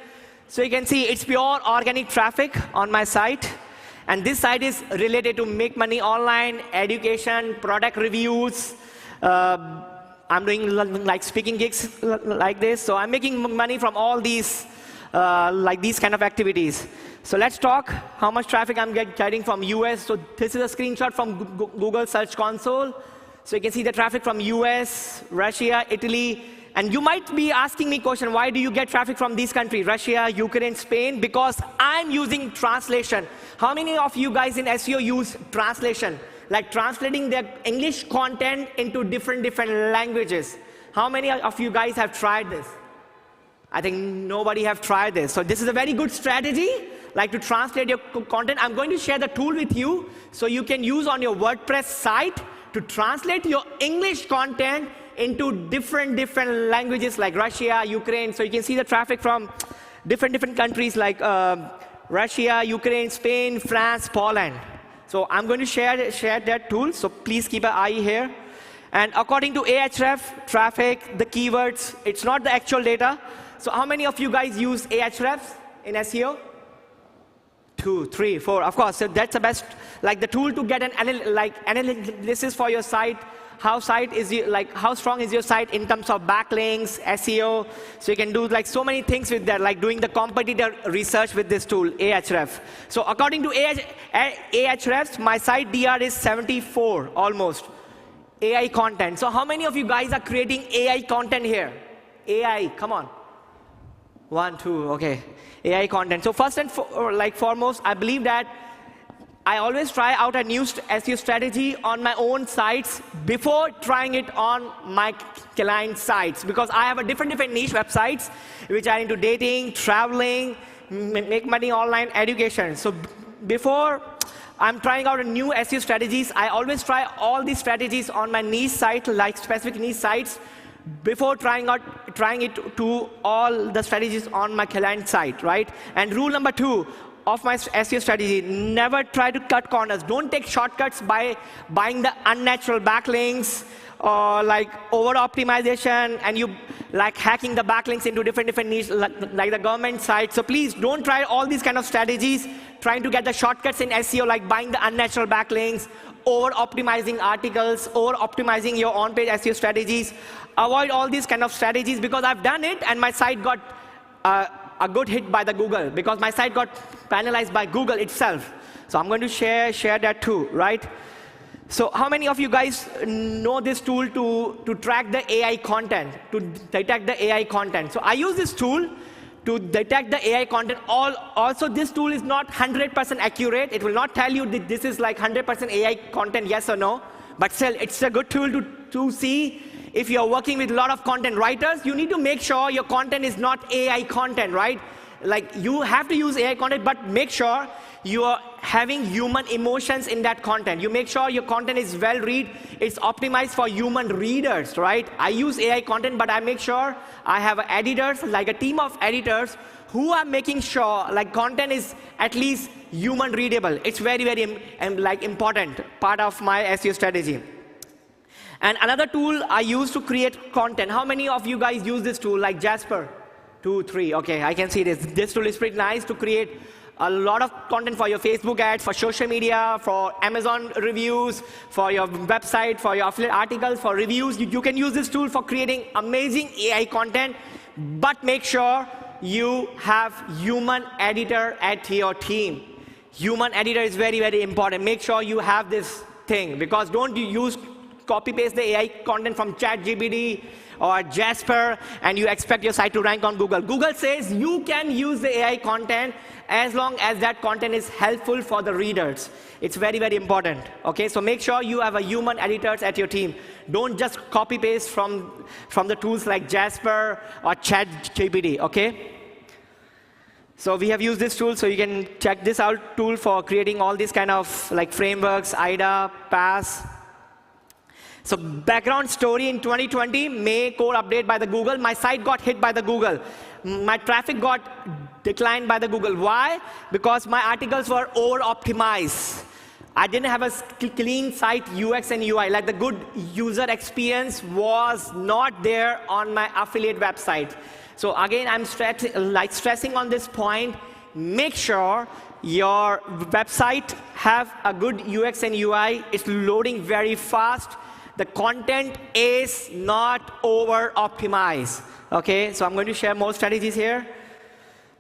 So you can see it's pure organic traffic on my site. And this site is related to make money online, education, product reviews. I'm doing like speaking gigs like this. So I'm making money from all these, like these kind of activities. So let's talk how much traffic I'm getting from US. So this is a screenshot from Google Search Console. So you can see the traffic from US, Russia, Italy. And you might be asking me question, why do you get traffic from these countries, Russia, Ukraine, Spain? Because I'm using translation. How many of you guys in SEO use translation? Like translating their English content into different languages. How many of you guys have tried this? I think nobody have tried this. So this is a very good strategy, like to translate your content. I'm going to share the tool with you so you can use on your WordPress site to translate your English content into different languages like Russia, Ukraine. So you can see the traffic from different countries like Russia, Ukraine, Spain, France, Poland. So I'm going to share that tool. So please keep an eye here. And according to Ahrefs, traffic, the keywords, it's not the actual data. So how many of you guys use Ahrefs in SEO? 2, 3, 4. Of course, so that's the best, like the tool to get an analysis for your site. How strong is your site in terms of backlinks, SEO? So you can do like so many things with that, like doing the competitor research with this tool, Ahrefs. So according to Ahrefs, my site DR is 74 almost. AI content. So how many of you guys are creating AI content here? AI, come on. 1, 2, okay. AI content. So first and foremost, I believe that I always try out a new SEO strategy on my own sites before trying it on my client sites, because I have a different niche websites which are into dating, traveling, make money online, education. So before I'm trying out a new SEO strategies, I always try all these strategies on my niche site, like specific niche sites, before trying it to all the strategies on my client site, right? And rule number 2 of my SEO strategy, never try to cut corners. Don't take shortcuts by buying the unnatural backlinks or like over optimization and you like hacking the backlinks into different niches like the government site. So please don't try all these kind of strategies, trying to get the shortcuts in SEO like buying the unnatural backlinks, over optimizing articles, over optimizing your on-page SEO strategies. Avoid all these kind of strategies, because I've done it and my site got a good hit by the Google, because my site got penalized by Google itself. So I'm going to share that too, right? So how many of you guys know this tool to track the AI content, to detect the AI content? So I use this tool to detect the AI content. Also, this tool is not 100% accurate. It will not tell you that this is like 100% AI content, yes or no. But still, it's a good tool to see if you're working with a lot of content writers. You need to make sure your content is not AI content, right? Like, you have to use AI content, but make sure you are having human emotions in that content. You make sure your content is well read. It's optimized for human readers, right? I use AI content, but I make sure I have editors, like a team of editors, who are making sure like content is at least human readable. It's very, very important part of my SEO strategy. And another tool I use to create content. How many of you guys use this tool, like Jasper? 2, 3. Okay, I can see this. This tool is pretty nice to create a lot of content for your Facebook ads, for social media, for Amazon reviews, for your website, for your affiliate articles, for reviews. You can use this tool for creating amazing AI content, but make sure you have human editor at your team. Human editor is very, very important. Make sure you have this thing, because don't use copy-paste the AI content from ChatGPT or Jasper and you expect your site to rank on Google. Google says you can use the AI content as long as that content is helpful for the readers. It's very, very important. Okay, so make sure you have a human editors at your team. Don't just copy-paste from the tools like Jasper or ChatGPT, okay? So we have used this tool, so you can check this out tool for creating all these kind of like frameworks, IDA, PAS. So background story in 2020, May core update by the Google. My site got hit by the Google. My traffic got declined by the Google. Why? Because my articles were over-optimized. I didn't have a clean site UX and UI. Like the good user experience was not there on my affiliate website. So again, I'm stressing on this point. Make sure your website have a good UX and UI. It's loading very fast. The content is not over-optimized. Okay, so I'm going to share more strategies here.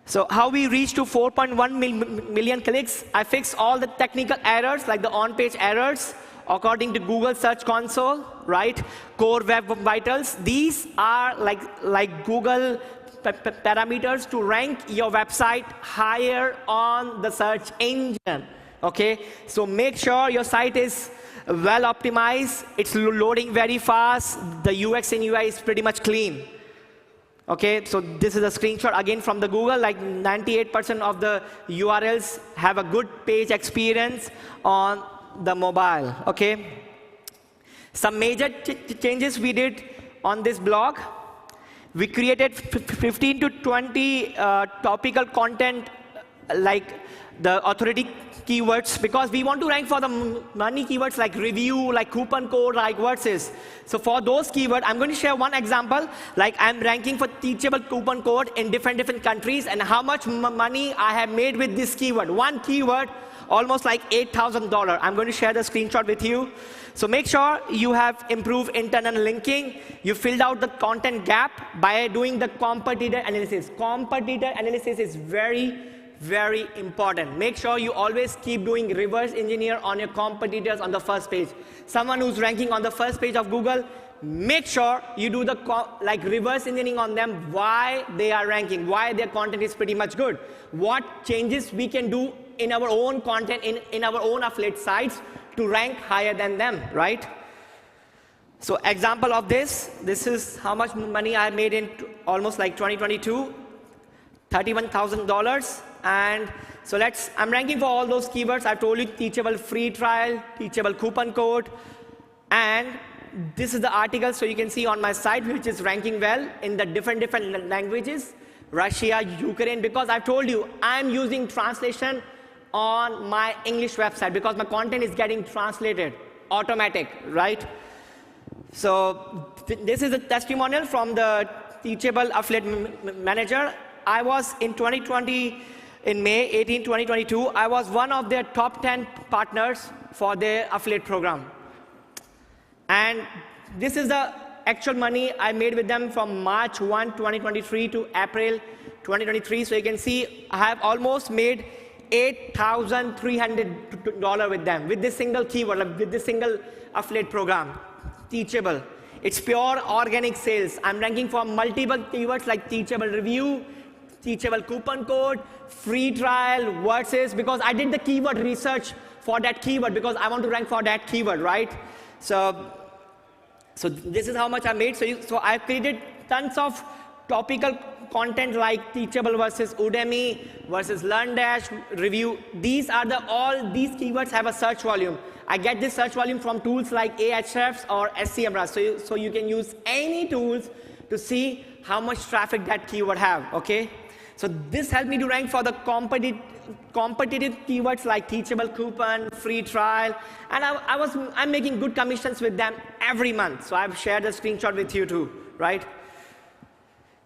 So how we reach to 4.1 million clicks, I fixed all the technical errors, like the on-page errors, according to Google Search Console, right? Core Web Vitals. These are like Google parameters to rank your website higher on the search engine. Okay, so make sure your site is well optimized, it's loading very fast, the UX and UI is pretty much clean. Okay, so this is a screenshot again from the Google, like 98% of the URLs have a good page experience on the mobile, okay? Some major changes we did on this blog. We created 15 to 20 topical content, like the authority keywords, because we want to rank for the money keywords like review, like coupon code, like versus. So for those keywords, I'm going to share one example. Like I'm ranking for teachable coupon code in different countries, and how much money I have made with this keyword. One keyword, almost like $8,000. I'm going to share the screenshot with you. So make sure you have improved internal linking. You filled out the content gap by doing the competitor analysis. Competitor analysis is very, very important. Make sure you always keep doing reverse engineer on your competitors on the first page. Someone who's ranking on the first page of Google, make sure you do the reverse engineering on them, why they are ranking, why their content is pretty much good, what changes we can do in our own content, in our own affiliate sites to rank higher than them, right? So example of this is how much money I made in almost like 2022, $31,000. And so I'm ranking for all those keywords. I've told you teachable free trial, teachable coupon code, and this is the article, so you can see on my site, which is ranking well in the different languages, Russia, Ukraine, because I've told you, I'm using translation on my English website because my content is getting translated, automatic, right? So this is a testimonial from the Teachable Affiliate Manager. I was in 2020, in May 18, 2022, I was one of their top 10 partners for their affiliate program. And this is the actual money I made with them from March 1, 2023 to April 2023. So you can see I have almost made $8,300 $2 with them, with this single keyword, like with this single affiliate program. Teachable. It's pure organic sales. I'm ranking for multiple keywords like teachable review, teachable coupon code, free trial, versus, because I did the keyword research for that keyword because I want to rank for that keyword, right? So this is how much I made. So I created tons of topical content like teachable versus Udemy versus LearnDash review. These are all these keywords have a search volume. I get this search volume from tools like Ahrefs or SEMrush. So you can use any tools to see how much traffic that keyword have, okay? So this helped me to rank for the competitive keywords like teachable coupon, free trial, and I'm making good commissions with them every month. So I've shared a screenshot with you too, right?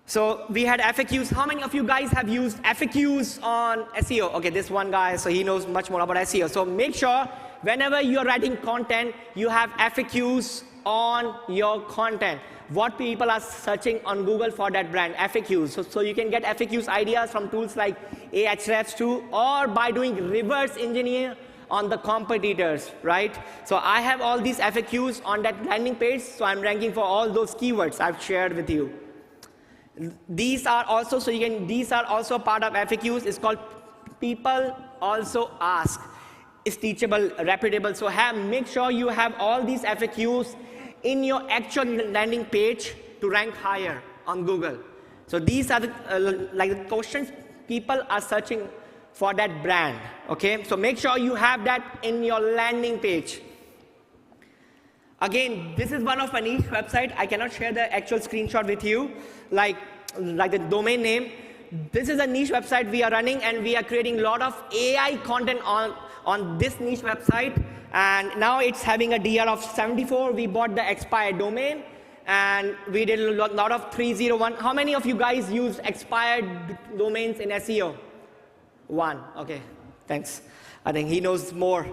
So we had FAQs. How many of you guys have used FAQs on SEO? Okay, this one guy, so he knows much more about SEO. So make sure whenever you're writing content, you have FAQs on your content. What people are searching on Google for that brand, FAQs. So you can get FAQs ideas from tools like Ahrefs too, or by doing reverse engineer on the competitors, right? So I have all these FAQs on that landing page, so I'm ranking for all those keywords I've shared with you. These are also, these are also part of FAQs. It's called people also ask. It's teachable, reputable. So make sure you have all these FAQs in your actual landing page to rank higher on Google. So these are like the questions people are searching for that brand, okay? So make sure you have that in your landing page. Again, this is one of my niche website. I cannot share the actual screenshot with you, like the domain name. This is a niche website we are running, and we are creating a lot of AI content on this niche website. And now it's having a DR of 74. We bought the expired domain, and we did a lot of 301. How many of you guys use expired domains in SEO? One, okay, thanks. I think he knows more.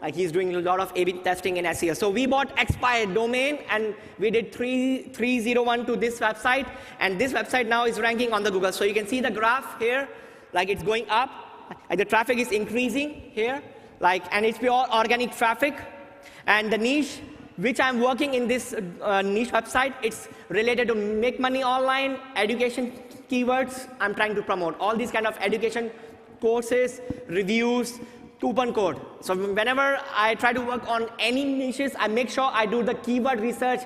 Like he's doing a lot of A/B testing in SEO. So we bought expired domain, and we did 301 to this website, and this website now is ranking on the Google. So you can see the graph here, like it's going up, like the traffic is increasing here, and it's pure organic traffic. And the niche which I'm working in this niche website, it's related to make money online, education keywords. I'm trying to promote all these kind of education courses, reviews, coupon code. So whenever I try to work on any niches, I make sure I do the keyword research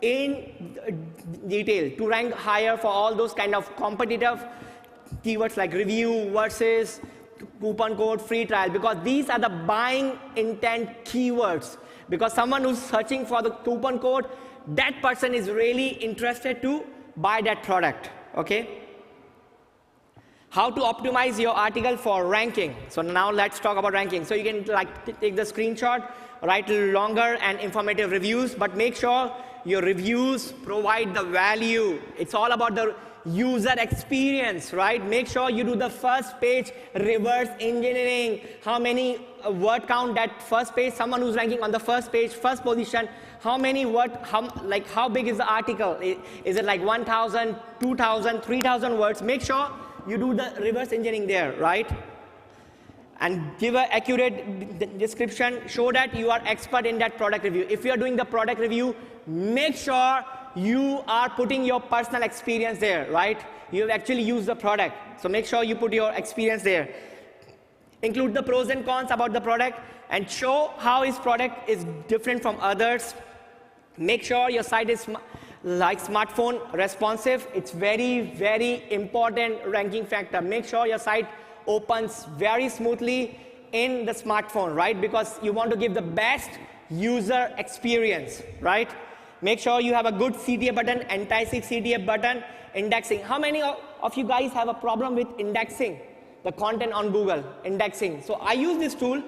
in detail to rank higher for all those kind of competitive keywords like review versus coupon code, free trial, because these are the buying intent keywords. Because someone who's searching for the coupon code, that person is really interested to buy that product, okay? How to optimize your article for ranking. So now let's talk about ranking. So you can take the screenshot, write longer and informative reviews, but make sure your reviews provide the value. It's all about the user experience, right? Make sure you do the first page reverse engineering. How many word count that first page, someone who's ranking on the first page, first position, how many word, how big is the article? Is it like 1,000, 2,000, 3,000 words? Make sure you do the reverse engineering there, right? And give an accurate description. Show that you are expert in that product review. If you are doing the product review, make sure you are putting your personal experience there, right? You actually use the product. So make sure you put your experience there. Include the pros and cons about the product and show how his product is different from others. Make sure your site is like smartphone responsive. It's very, very important ranking factor. Make sure your site opens very smoothly in the smartphone, right? Because you want to give the best user experience, right? Make sure you have a good CTA button, anti-seek CTA button, indexing. How many of you guys have a problem with indexing the content on Google, indexing? So I use this tool,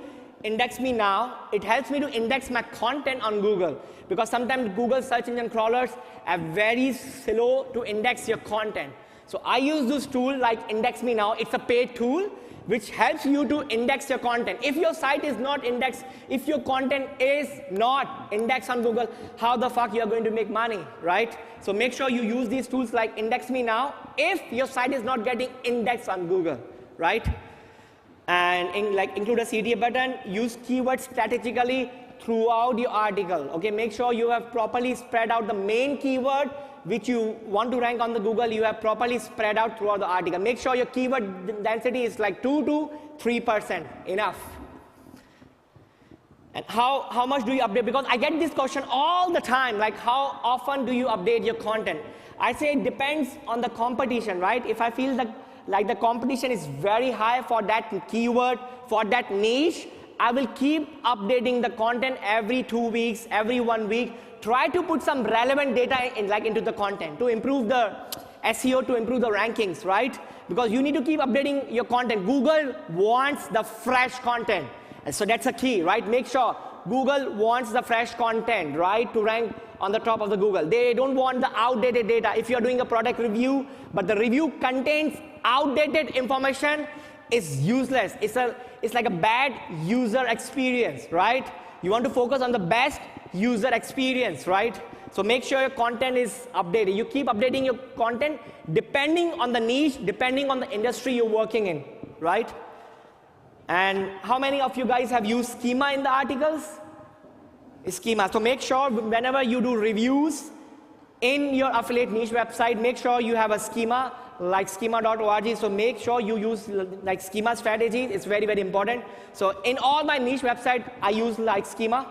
Index Me Now. It helps me to index my content on Google, because sometimes Google search engine crawlers are very slow to index your content. So I use this tool like Index Me Now. It's a paid tool which helps you to index your content. If your site is not indexed, if your content is not indexed on Google, how the fuck you are going to make money, right? So make sure you use these tools like Index Me Now if your site is not getting indexed on Google, right? and include a CTA button. Use keywords strategically throughout your article. Okay, make sure you have properly spread out the main keyword which you want to rank on the Google. You have properly spread out throughout the article. Make sure your keyword density is like 2 to 3%, enough. And how much do you update? Because I get this question all the time, like how often do you update your content? I say it depends on the competition, right? If I feel that like the competition is very high for that keyword, for that niche, I will keep updating the content every 2 weeks, every 1 week. Try to put some relevant data into the content to improve the SEO, to improve the rankings, right? Because you need to keep updating your content. Google wants the fresh content. And so that's a key, right? Make sure Google wants the fresh content, right? To rank on the top of the Google. They don't want the outdated data. If you're doing a product review, but the review contains outdated information, is useless. It's like a bad user experience, right? You want to focus on the best user experience, right? So make sure your content is updated. You keep updating your content depending on the niche, depending on the industry you're working in, right? And how many of you guys have used schema in the articles? Schema. So make sure whenever you do reviews in your affiliate niche website, make sure you have a schema like schema.org. So make sure you use like schema strategies. It's very, very important. So in all my niche website, I use like schema.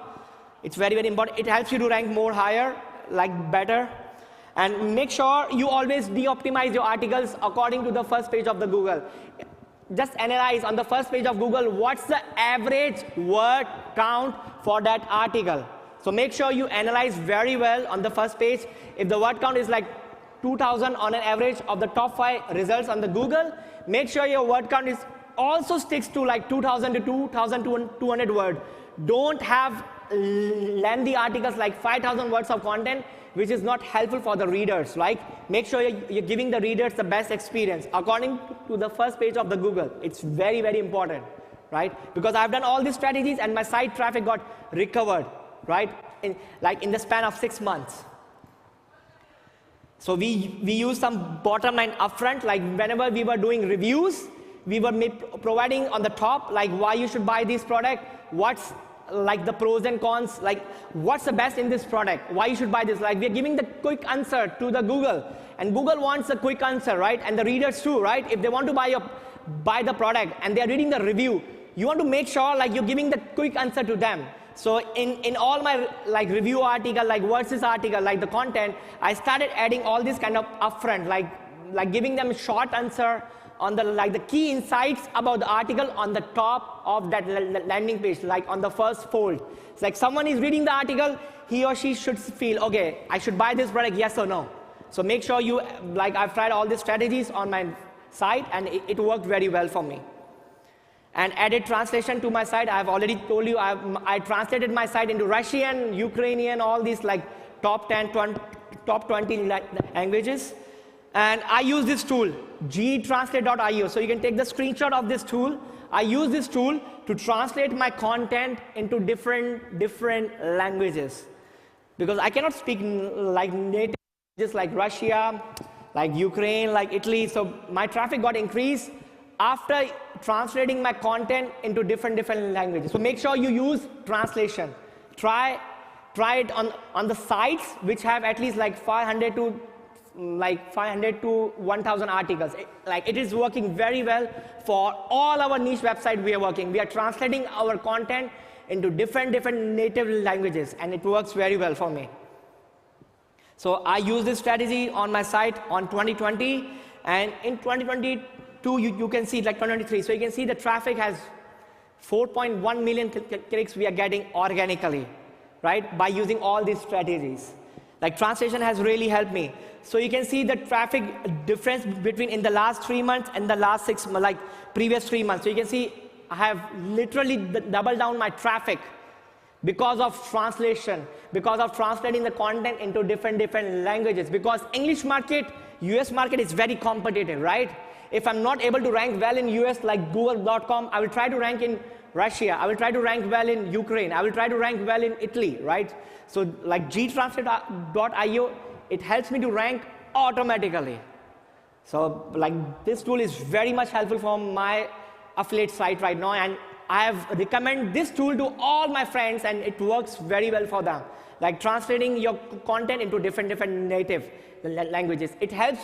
It's very, very important. It helps you to rank more higher, like better. And make sure you always de-optimize your articles according to the first page of the Google. Just analyze on the first page of Google, what's the average word count for that article. So make sure you analyze very well on the first page. If the word count is like 2,000 on an average of the top 5 results on the Google, make sure your word count is also sticks to like 2,000 to 2,200 words. Don't have lengthy articles like 5,000 words of content, which is not helpful for the readers. Like, make sure you're giving the readers the best experience according to the first page of the Google. It's very, very important, right? Because I've done all these strategies and my site traffic got recovered, right? In the span of 6 months. So we use some bottom line upfront, like whenever we were doing reviews, we were providing on the top, like why you should buy this product, what's like the pros and cons, like what's the best in this product, why you should buy this. Like we're giving the quick answer to the Google, and Google wants a quick answer, right? And the readers too, right? If they want to buy the product and they're reading the review, you want to make sure like you're giving the quick answer to them. So in all my like review article, like versus article, like the content, I started adding all this kind of upfront, like giving them a short answer on the key insights about the article on the top of that landing page, like on the first fold. It's like someone is reading the article, he or she should feel, okay, I should buy this product, yes or no. So make sure you, like I've tried all these strategies on my site and it worked very well for me. And added translation to my site. I've already told you, I translated my site into Russian, Ukrainian, all these like top 20 languages. And I use this tool, gtranslate.io. So you can take the screenshot of this tool. I use this tool to translate my content into different languages. Because I cannot speak like native languages like Russia, like Ukraine, like Italy. So my traffic got increased after translating my content into different languages. So make sure you use translation. Try it on the sites which have at least like 500 to 1,000 articles. It is working very well for all our niche website we are working. We are translating our content into different native languages, and it works very well for me. So I use this strategy on my site on 2020, and in 2022 you can see like 2023. So you can see the traffic has 4.1 million clicks we are getting organically, right? By using all these strategies. Like translation has really helped me. So you can see the traffic difference between in the last 3 months and the last 6 months, like previous 3 months. So you can see I have literally doubled down my traffic because of translation, because of translating the content into different languages. Because English market, US market is very competitive, right? If I'm not able to rank well in US like google.com, I will try to rank in Russia, I will try to rank well in Ukraine, I will try to rank well in Italy, right? So like gtranslate.io, it helps me to rank automatically. So like this tool is very much helpful for my affiliate site right now, and I have recommended this tool to all my friends, and it works very well for them. Like translating your content into different native languages. It helps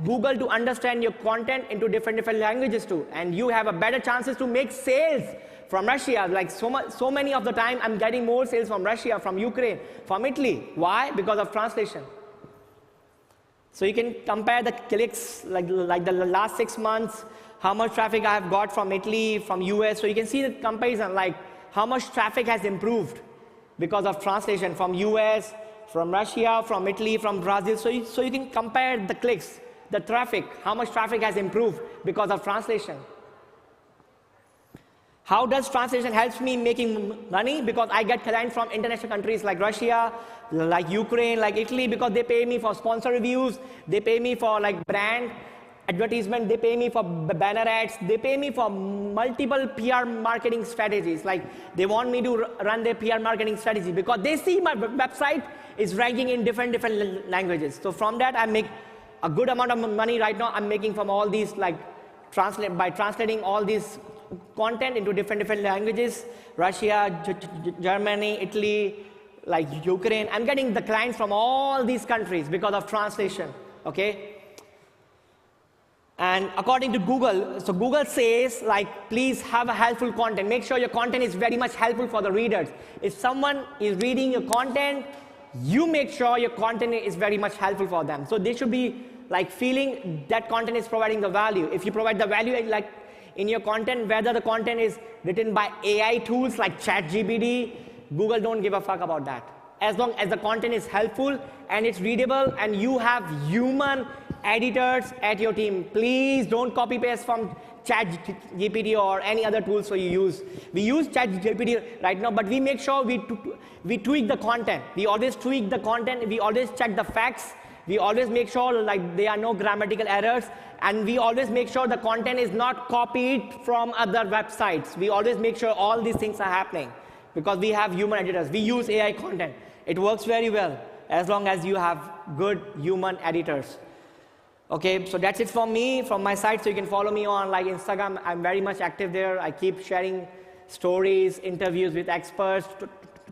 Google to understand your content into different languages too, and you have a better chances to make sales from Russia. Like so many of the time, I'm getting more sales from Russia, from Ukraine, from Italy. Why? Because of translation. So you can compare the clicks, like the last 6 months, how much traffic I have got from Italy, from US. So you can see the comparison, like how much traffic has improved because of translation from US, from Russia, from Italy, from Brazil. So you can compare the clicks, the traffic, how much traffic has improved because of translation. How does translation help me making money? Because I get clients from international countries like Russia, like Ukraine, like Italy, because they pay me for sponsor reviews, they pay me for like brand advertisement, they pay me for banner ads, they pay me for multiple PR marketing strategies. Like they want me to run their PR marketing strategy because they see my website is ranking in different languages. So from that, I make a good amount of money right now. I'm making from all these, like by translating all these content into different languages, Russia, Germany, Italy, like Ukraine. I'm getting the clients from all these countries because of translation, okay? And according to Google, so Google says, like, please have a helpful content. Make sure your content is very much helpful for the readers. If someone is reading your content, you make sure your content is very much helpful for them. So they should be like feeling that content is providing the value. If you provide the value, like in your content, whether the content is written by AI tools like ChatGPT, Google don't give a fuck about that. As long as the content is helpful and it's readable and you have human editors at your team, please don't copy paste from ChatGPT or any other tools you use. We use ChatGPT right now, but we make sure we tweak the content. We always tweak the content. We always check the facts. We always make sure like there are no grammatical errors, and we always make sure the content is not copied from other websites. We always make sure all these things are happening because we have human editors. We use AI content. It works very well as long as you have good human editors. Okay, so that's it from me, from my side. So you can follow me on like Instagram. I'm very much active there. I keep sharing stories, interviews with experts,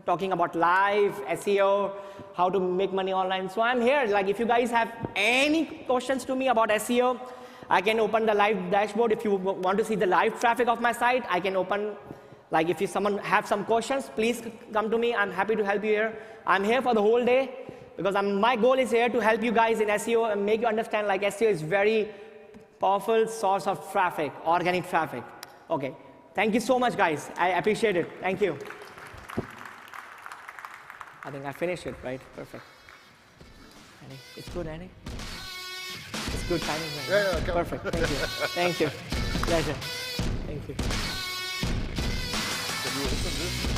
talking about live SEO, how to make money online. So I'm here. Like if you guys have any questions to me about SEO, I can open the live dashboard. If you want to see the live traffic of my site, I can open. Like if someone have some questions, please come to me. I'm happy to help you here. I'm here for the whole day because my goal is here to help you guys in SEO and make you understand like SEO is very powerful source of traffic, organic traffic. Okay, thank you so much guys. I appreciate it. Thank you. I think I finished it, right? Perfect. Andy, it's good, Andy? It's good timing. Yeah, perfect. Thank you. Thank you. Pleasure. Thank you. Can you open this?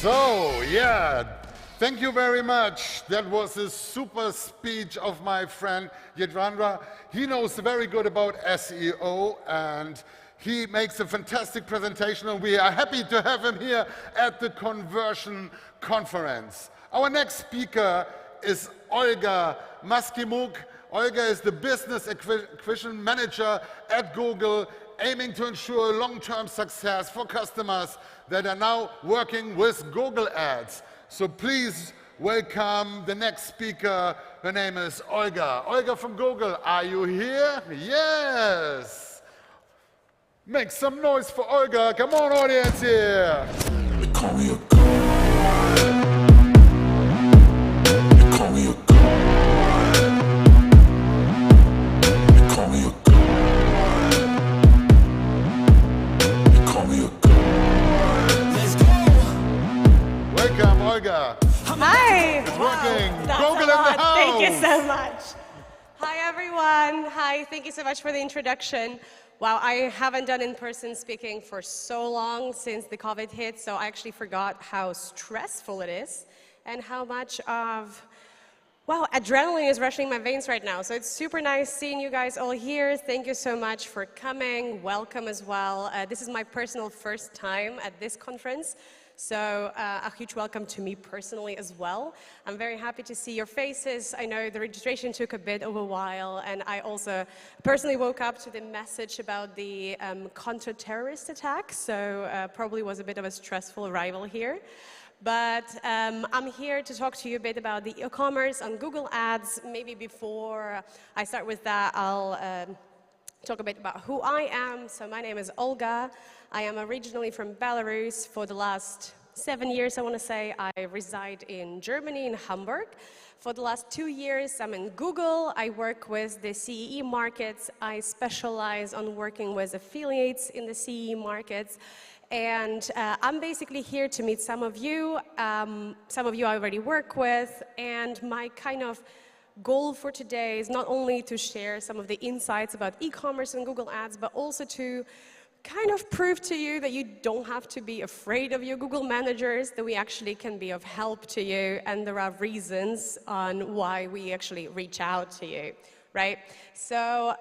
So, yeah, thank you very much. That was a super speech of my friend Jitendra. He knows very good about SEO, and He makes a fantastic presentation, and we are happy to have him here at the Conversion Conference. Our next speaker is Olga Maksimuk. Olga is the Business Acquisition Manager at Google, aiming to ensure long-term success for customers that are now working with Google Ads. So please welcome the next speaker. Her name is Olga. Olga from Google, are you here? Yes! Make some noise for Olga. Come on, audience here. They call me a god. They call me a god. They call me a god. They call me a god. Let's go. Welcome, Olga. Hi. It's working. That's Google in a the lot. house. Thank you so much. Hi, everyone. Hi, thank you so much for the introduction. Wow, I haven't done in-person speaking for so long since the COVID hit, so I actually forgot how stressful it is and how much of, wow, adrenaline is rushing my veins right now. So it's super nice seeing you guys all here. Thank you so much for coming. Welcome as well. This is my personal first time at this conference. So a huge welcome to me personally as well. I'm very happy to see your faces. I know the registration took a bit of a while, and I also personally woke up to the message about the counter-terrorist attack, so probably was a bit of a stressful arrival here. But I'm here to talk to you a bit about the e-commerce on Google Ads. Maybe before I start with that, I'll talk a bit about who I am. So my name is Olga. I am originally from Belarus. For the last 7 years, I want to say, I reside in Germany, in Hamburg. For the last 2 years, I'm in Google. I work with the CEE markets. I specialize on working with affiliates in the CEE markets. And I'm basically here to meet some of you. Some of you I already work with. And my kind of goal for today is not only to share some of the insights about e-commerce and Google Ads, but also to kind of prove to you that you don't have to be afraid of your Google managers, that we actually can be of help to you, and there are reasons on why we actually reach out to you, right? So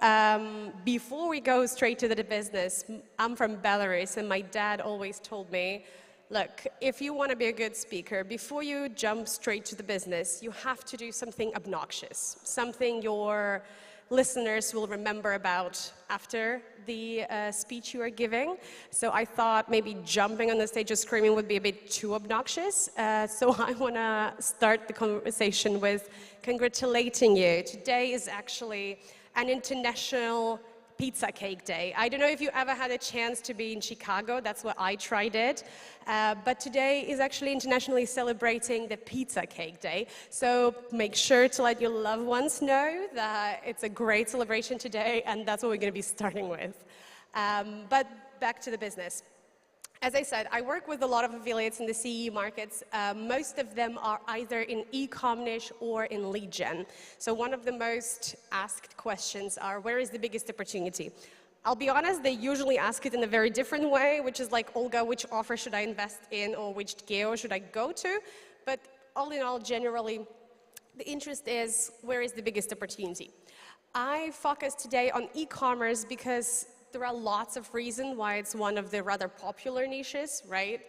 before we go straight to the business, I'm from Belarus, and my dad always told me, look, if you want to be a good speaker, before you jump straight to the business, you have to do something obnoxious, something your listeners will remember about after the speech you are giving. So I thought maybe jumping on the stage or screaming would be a bit too obnoxious. So I want to start the conversation with congratulating you. Today is actually an international pizza cake day. I don't know if you ever had a chance to be in Chicago. That's what I tried it. But today is actually internationally celebrating the pizza cake day. So make sure to let your loved ones know that it's a great celebration today, and that's what we're going to be starting with. But back to the business. As I said, I work with a lot of affiliates in the CE markets. Most of them are either in e-com niche or in lead gen. So one of the most asked questions are, where is the biggest opportunity? I'll be honest, they usually ask it in a very different way, which is like, Olga, which offer should I invest in, or which geo should I go to? But all in all, generally, the interest is, where is the biggest opportunity? I focus today on e-commerce because there are lots of reasons why it's one of the rather popular niches, right?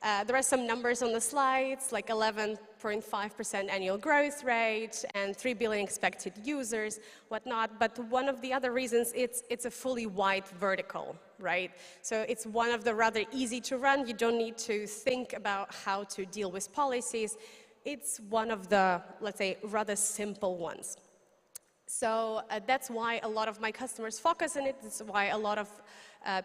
There are some numbers on the slides, like 11.5% annual growth rate and 3 billion expected users, whatnot. But one of the other reasons, it's a fully white vertical, right? So it's one of the rather easy to run. You don't need to think about how to deal with policies. It's one of the, let's say, rather simple ones. So that's why a lot of my customers focus on it. That's why a lot of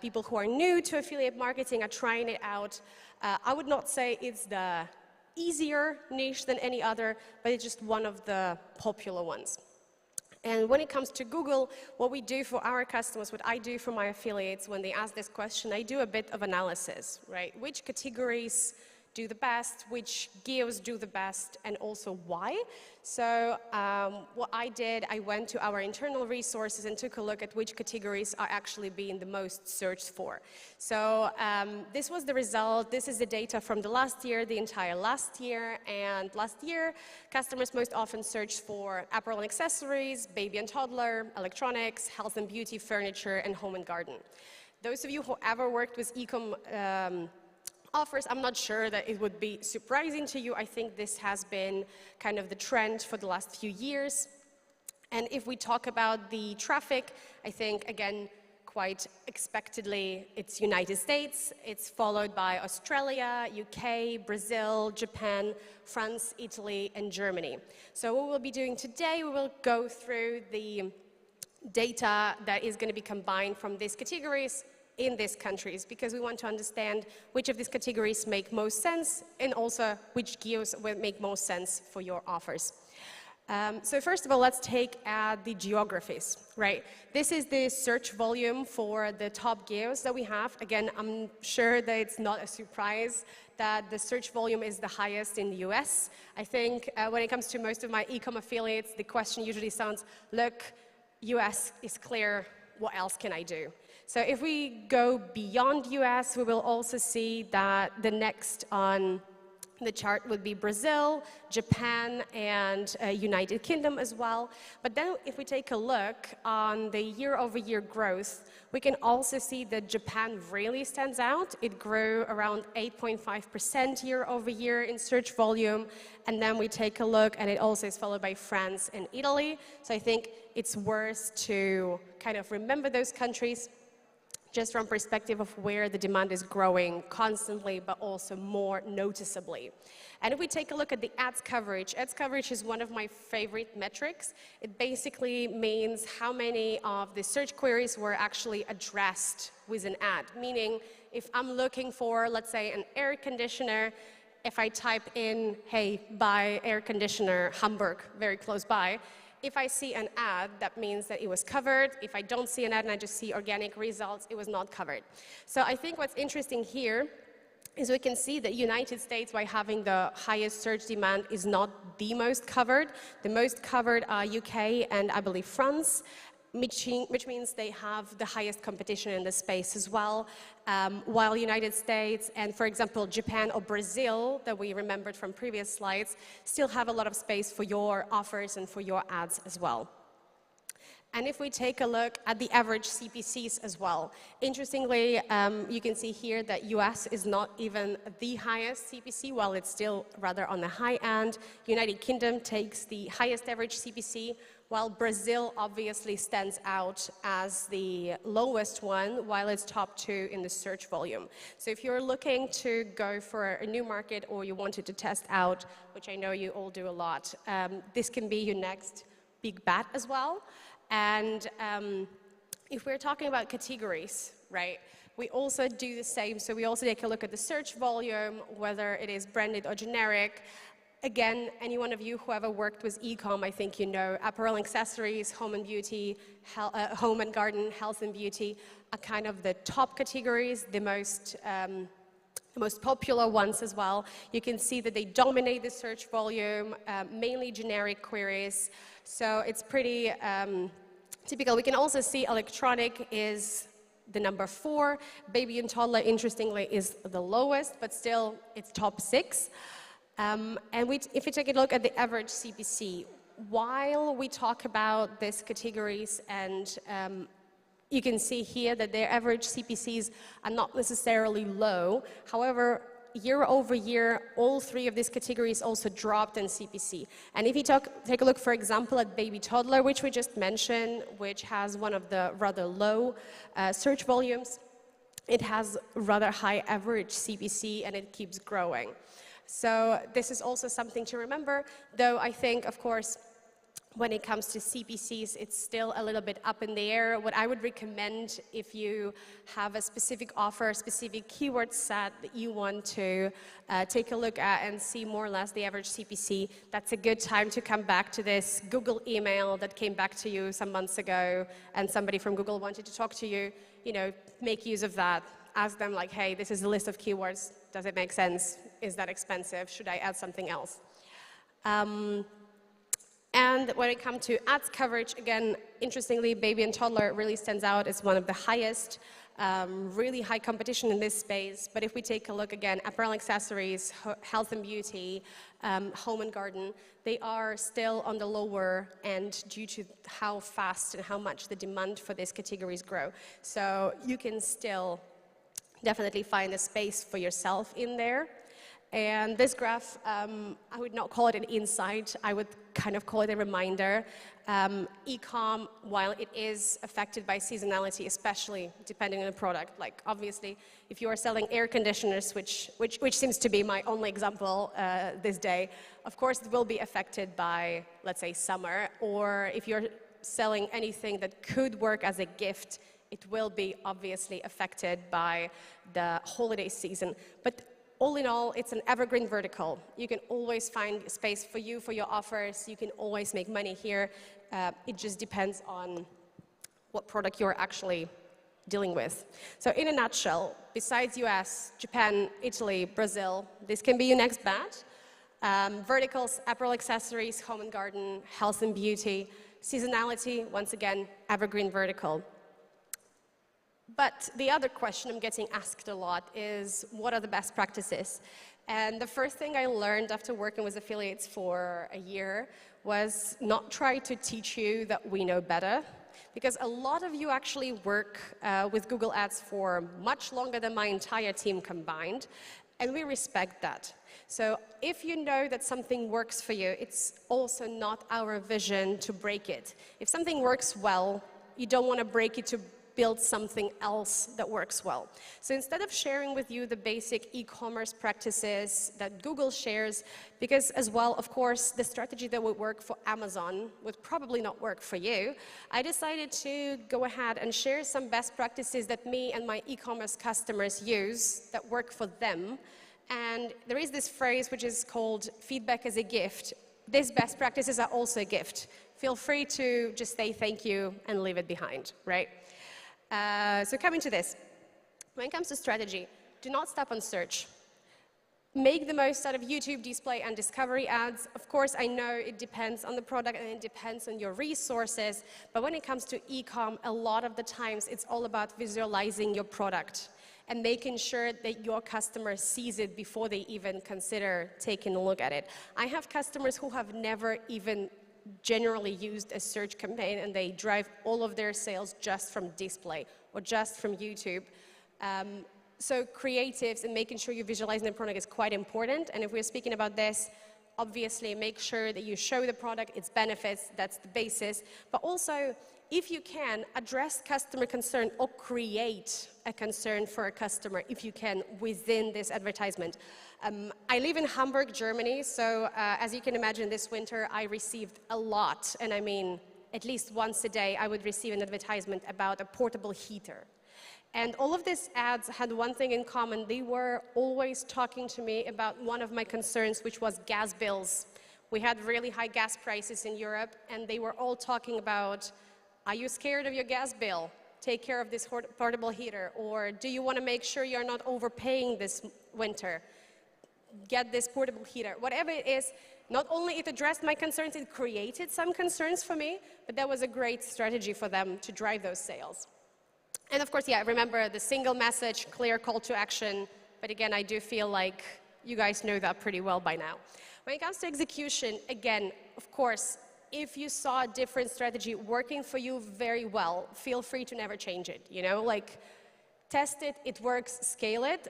people who are new to affiliate marketing are trying it out. I would not say it's the easier niche than any other, but it's just one of the popular ones. And when it comes to Google, what we do for our customers, what I do for my affiliates when they ask this question, I do a bit of analysis, right? Which categories do the best, which geos do the best, and also why. So what I did, I went to our internal resources and took a look at which categories are actually being the most searched for. So this was the result. This is the data from the last year, the entire last year. And last year, customers most often searched for apparel and accessories, baby and toddler, electronics, health and beauty, furniture, and home and garden. Those of you who ever worked with Ecom offers, I'm not sure that it would be surprising to you. I think this has been kind of the trend for the last few years. And if we talk about the traffic, I think, again, quite expectedly, it's United States. It's followed by Australia, UK, Brazil, Japan, France, Italy, and Germany. So what we'll be doing today, we will go through the data that is going to be combined from these categories in these countries, because we want to understand which of these categories make most sense and also which geos will make most sense for your offers. So first of all, let's take the geographies, right? This is the search volume for the top geos that we have. Again, I'm sure that it's not a surprise that the search volume is the highest in the US. I think when it comes to most of my Ecom affiliates, the question usually sounds, look, US is clear, what else can I do? So if we go beyond US, we will also see that the next on the chart would be Brazil, Japan, and United Kingdom as well. But then if we take a look on the year-over-year growth, we can also see that Japan really stands out. It grew around 8.5% year-over-year in search volume. And then we take a look, and it also is followed by France and Italy. So I think it's worth to kind of remember those countries just from perspective of where the demand is growing constantly, but also more noticeably. And if we take a look at the ads coverage is one of my favorite metrics. It basically means how many of the search queries were actually addressed with an ad. Meaning, if I'm looking for, let's say, an air conditioner, if I type in, hey, buy air conditioner, Hamburg, very close by, if I see an ad, that means that it was covered. If I don't see an ad and I just see organic results, it was not covered. So I think what's interesting here is we can see that United States, by having the highest search demand, is not the most covered. The most covered are UK and I believe France, which means they have the highest competition in the space as well, while United States and, for example, Japan or Brazil, that we remembered from previous slides, still have a lot of space for your offers and for your ads as well. And if we take a look at the average CPCs as well, interestingly, you can see here that US is not even the highest CPC, while it's still rather on the high end. United Kingdom takes the highest average CPC, while Brazil obviously stands out as the lowest one, while it's top 2 in the search volume. So if you're looking to go for a new market or you wanted to test out, which I know you all do a lot, this can be your next big bet as well. And if we're talking about categories, right, we also do the same. So we also take a look at the search volume, whether it is branded or generic. Again, any one of you who ever worked with Ecom, I think you know apparel and accessories, home and beauty, home and garden, health and beauty are kind of the top categories, the most popular ones as well. You can see that they dominate the search volume, mainly generic queries. So it's pretty typical. We can also see electronic is the number 4. Baby and toddler, interestingly, is the lowest, but still it's top 6. And if we take a look at the average CPC, while we talk about these categories, and you can see here that their average CPCs are not necessarily low. However, year over year, all 3 of these categories also dropped in CPC. And if you take a look, for example, at baby toddler, which we just mentioned, which has one of the rather low search volumes, it has rather high average CPC and it keeps growing. So this is also something to remember, though I think, of course, when it comes to CPCs, it's still a little bit up in the air. What I would recommend, if you have a specific offer, a specific keyword set that you want to take a look at and see more or less the average CPC, that's a good time to come back to this Google email that came back to you some months ago, and somebody from Google wanted to talk to you. You know, make use of that. Ask them like, hey, this is a list of keywords. Does it make sense? Is that expensive? Should I add something else? And when it comes to ads coverage, again, interestingly, baby and toddler really stands out as one of the highest really high competition in this space. But if we take a look again, apparel accessories, health and beauty, home and garden, they are still on the lower end due to how fast and how much the demand for these categories grow. So you can still definitely find a space for yourself in there. And this graph, I would not call it an insight, I would kind of call it a reminder. Ecom, while it is affected by seasonality, especially depending on the product, like obviously if you are selling air conditioners, which seems to be my only example this day, of course it will be affected by, let's say, summer, or if you're selling anything that could work as a gift, it will be obviously affected by the holiday season. But all in all, it's an evergreen vertical. You can always find space for you, for your offers. You can always make money here. It just depends on what product you're actually dealing with. So in a nutshell, besides US, Japan, Italy, Brazil, this can be your next bet. Verticals, apparel accessories, home and garden, health and beauty. Seasonality, once again, evergreen vertical. But the other question I'm getting asked a lot is, what are the best practices? And the first thing I learned after working with affiliates for a year was not try to teach you that we know better, because a lot of you actually work with Google Ads for much longer than my entire team combined, and we respect that. So if you know that something works for you, it's also not our vision to break it. If something works well, you don't want to break it to build something else that works well. So instead of sharing with you the basic e-commerce practices that Google shares, because as well, of course, the strategy that would work for Amazon would probably not work for you, I decided to go ahead and share some best practices that me and my e-commerce customers use that work for them. And there is this phrase which is called feedback as a gift. These best practices are also a gift. Feel free to just say thank you and leave it behind, right? So coming to this, when it comes to strategy, do not stop on search. Make the most out of YouTube display and discovery ads. Of course, I know it depends on the product and it depends on your resources, but when it comes to e-com, a lot of the times it's all about visualizing your product and making sure that your customer sees it before they even consider taking a look at it. I have customers who have never even generally used a search campaign, and they drive all of their sales just from display or just from YouTube. So creatives and making sure you visualize the product is quite important. And if we're speaking about this, obviously make sure that you show the product, its benefits, that's the basis. But also, if you can, address customer concern or create a concern for a customer if you can within this advertisement. I live in Hamburg, Germany, so as you can imagine, this winter I received a lot, and I mean at least once a day I would receive an advertisement about a portable heater. And all of these ads had one thing in common. They were always talking to me about one of my concerns, which was gas bills. We had really high gas prices in Europe, and they were all talking about, are you scared of your gas bill? Take care of this portable heater. Or do you want to make sure you're not overpaying this winter? Get this portable heater. Whatever it is, not only it addressed my concerns, it created some concerns for me, but that was a great strategy for them to drive those sales. And of course, yeah, remember the single message, clear call to action. But again, I do feel like you guys know that pretty well by now. When it comes to execution, again, of course, if you saw a different strategy working for you very well, feel free to never change it, you know, like test it, it works, scale it.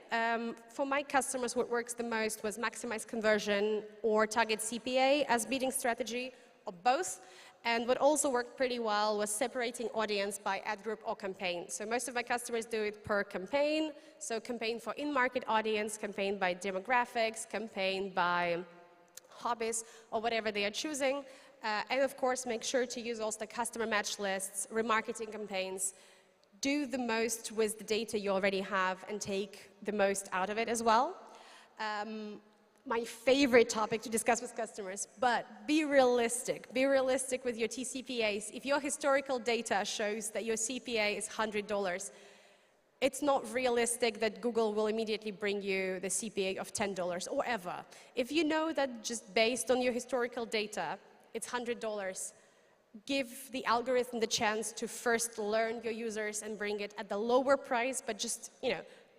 For my customers, what works the most was maximize conversion or target CPA as bidding strategy, or both. And what also worked pretty well was separating audience by ad group or campaign. So most of my customers do it per campaign. So campaign for in-market audience, campaign by demographics, campaign by hobbies, or whatever they are choosing. And of course, make sure to use also the customer match lists, remarketing campaigns. Do the most with the data you already have and take the most out of it as well. My favorite topic to discuss with customers, but be realistic. Be realistic with your TCPAs. If your historical data shows that your CPA is $100, it's not realistic that Google will immediately bring you the CPA of $10 or ever. If you know that just based on your historical data, it's $100, give the algorithm the chance to first learn your users and bring it at the lower price, but just,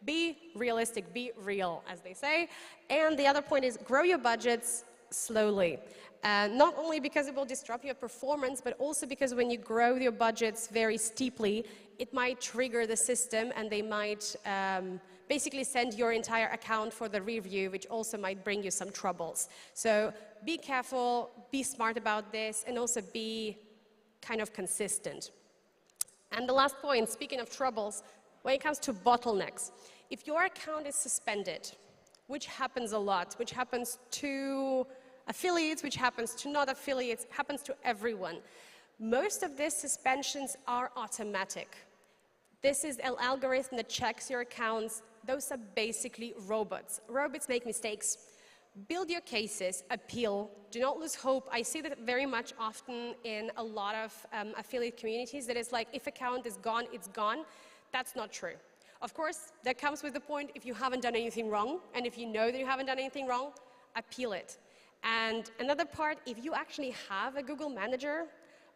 be realistic, be real, as they say. And the other point is grow your budgets slowly. Not only because it will disrupt your performance, but also because when you grow your budgets very steeply, it might trigger the system and they might basically send your entire account for the review, which also might bring you some troubles. So be careful, be smart about this, and also be kind of consistent. And the last point, speaking of troubles, when it comes to bottlenecks, if your account is suspended, which happens a lot, which happens to affiliates, which happens to not affiliates, happens to everyone. Most of these suspensions are automatic. This is an algorithm that checks your accounts. Those are basically robots. Robots make mistakes. Build your cases, appeal, do not lose hope. I see that very much often in a lot of affiliate communities, that it's like, if account is gone, it's gone. That's not true. Of course, that comes with the point, if you haven't done anything wrong, and if you know that you haven't done anything wrong, appeal it. And another part, if you actually have a Google Manager,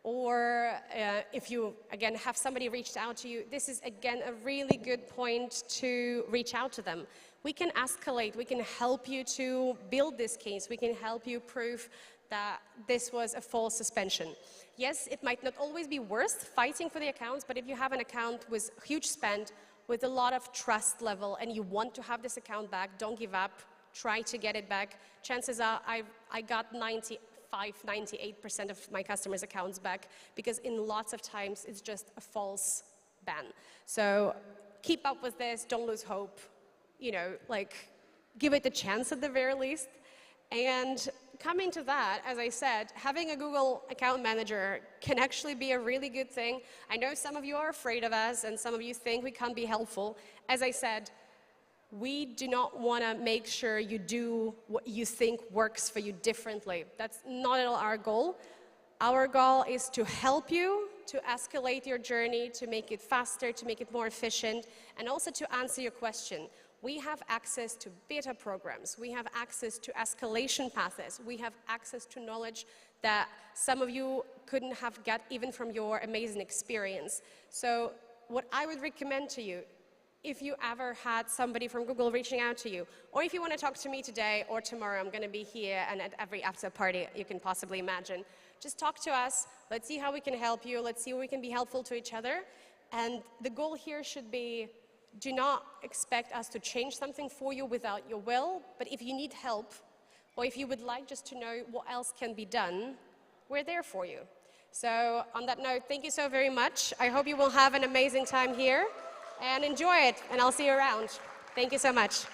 or if you, again, have somebody reached out to you, this is, again, a really good point to reach out to them. We can escalate, we can help you to build this case, we can help you prove that this was a false suspension. Yes, it might not always be worth fighting for the accounts, but if you have an account with huge spend, with a lot of trust level, and you want to have this account back, don't give up, try to get it back. Chances are I got 98% of my customers' accounts back, because in lots of times it's just a false ban. So keep up with this, don't lose hope, give it a chance at the very least. And coming to that, as I said, having a Google account manager can actually be a really good thing. I know some of you are afraid of us, and some of you think we can't be helpful. As I said, we do not want to make sure you do what you think works for you differently. That's not at all our goal. Our goal is to help you, to escalate your journey, to make it faster, to make it more efficient, and also to answer your question. We have access to beta programs. We have access to escalation paths. We have access to knowledge that some of you couldn't have got even from your amazing experience. So what I would recommend to you, if you ever had somebody from Google reaching out to you, or if you want to talk to me today or tomorrow, I'm going to be here and at every after party you can possibly imagine. Just talk to us. Let's see how we can help you. Let's see how we can be helpful to each other. And the goal here should be, do not expect us to change something for you without your will, but if you need help, or if you would like just to know what else can be done, we're there for you. So on that note, thank you so very much. I hope you will have an amazing time here, and enjoy it, and I'll see you around. Thank you so much.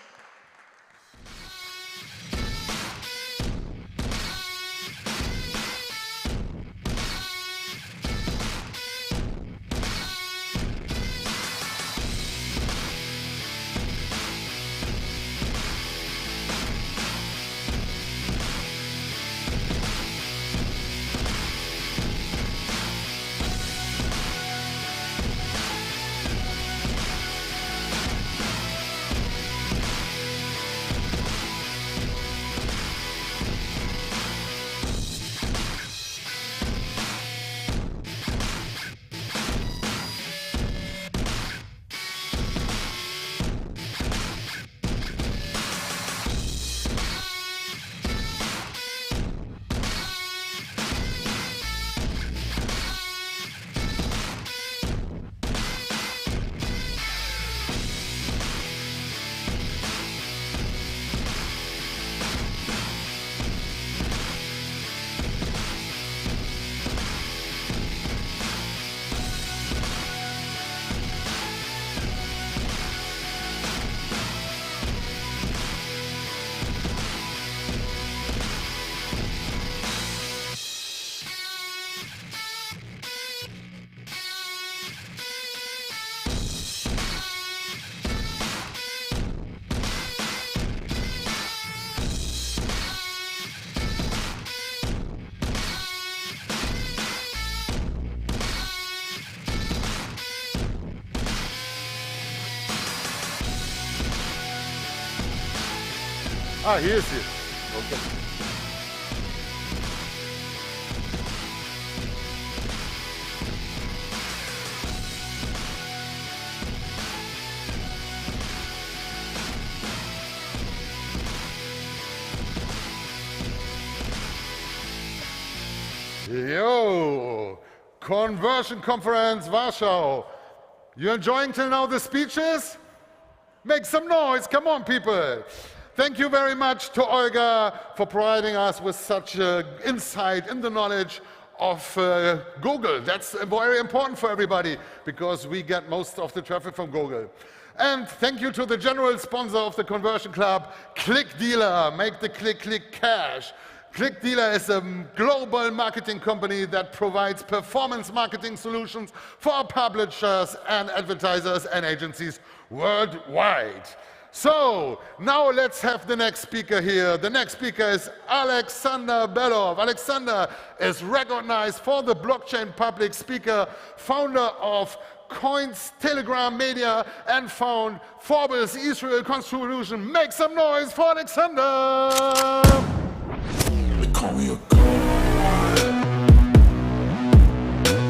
Ah, hier ist sie. Okay. Yo, Conversion Conference Warsaw. You enjoying till now the speeches? Make some noise, come on people. Thank you very much to Olga for providing us with such insight in the knowledge of Google. That's very important for everybody because we get most of the traffic from Google. And thank you to the general sponsor of the Conversion Club, ClickDealer. Make the click cash. ClickDealer is a global marketing company that provides performance marketing solutions for publishers and advertisers and agencies worldwide. So, now let's have the next speaker here. The next speaker is Alexander Belov. Alexander is recognized for the blockchain public speaker, founder of Coins, Telegram Media, and found Forbes Israel Constitution. Make some noise for Alexander! They call me a god.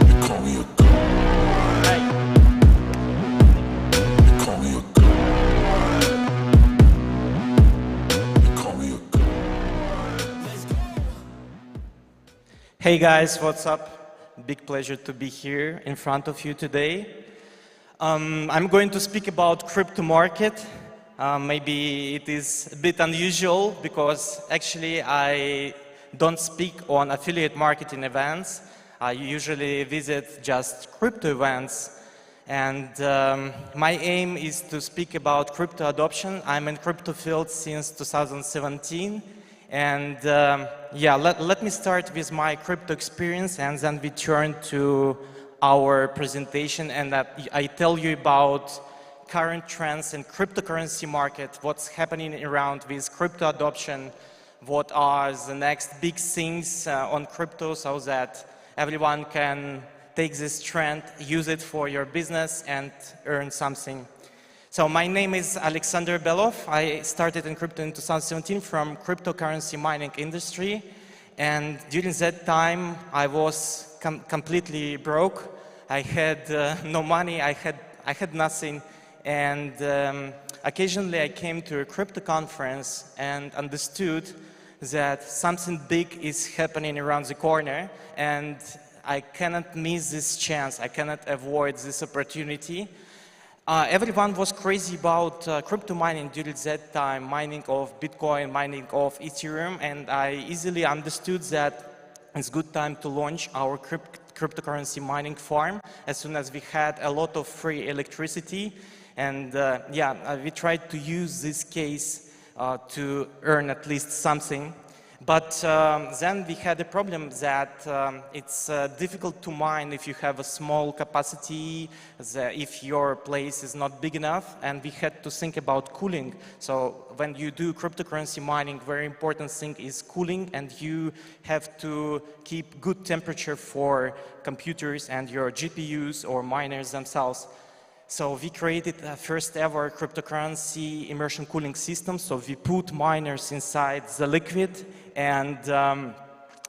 They call me a god. They call me a god. They call me a god. Let's go. Hey guys, what's up? Big pleasure to be here in front of you today. I'm going to speak about crypto market. Maybe it is a bit unusual because actually I don't speak on affiliate marketing events. I usually visit just crypto events. And my aim is to speak about crypto adoption. I'm in crypto field since 2017. And yeah, let me start with my crypto experience and then we turn to our presentation and I tell you about current trends in cryptocurrency market, what's happening around with crypto adoption, what are the next big things on crypto so that everyone can take this trend, use it for your business and earn something. So my name is Alexander Belov. I started in crypto in 2017 from cryptocurrency mining industry. And during that time, I was completely broke. I had no money, I had nothing. And occasionally I came to a crypto conference and understood that something big is happening around the corner. And I cannot miss this chance. I cannot avoid this opportunity. Everyone was crazy about crypto mining during that time, mining of Bitcoin, mining of Ethereum, and I easily understood that it's a good time to launch our cryptocurrency mining farm as soon as we had a lot of free electricity. And yeah, we tried to use this case to earn at least something. But then we had a problem that it's difficult to mine if you have a small capacity, if your place is not big enough, and we had to think about cooling. So when you do cryptocurrency mining, very important thing is cooling, and you have to keep good temperature for computers and your GPUs or miners themselves. So we created the first ever cryptocurrency immersion cooling system. So we put miners inside the liquid and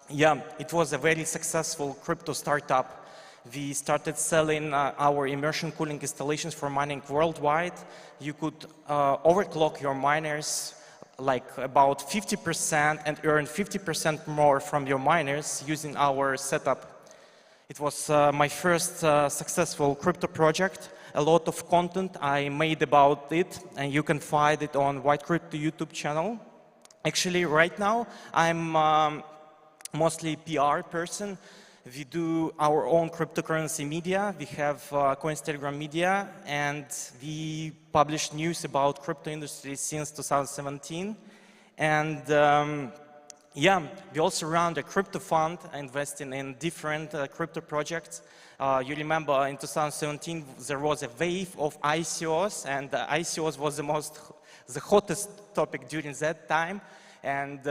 yeah, it was a very successful crypto startup. We started selling our immersion cooling installations for mining worldwide. You could overclock your miners like about 50% and earn 50% more from your miners using our setup. It was my first successful crypto project. A lot of content I made about it, and you can find it on White Crypto YouTube channel. Actually, right now, I'm mostly PR person. We do our own cryptocurrency media. We have Coins Telegram Media, and we publish news about crypto industry since 2017. And yeah, we also run a crypto fund investing in different crypto projects. You remember in 2017 there was a wave of ICOs, and ICOs was the hottest topic during that time. And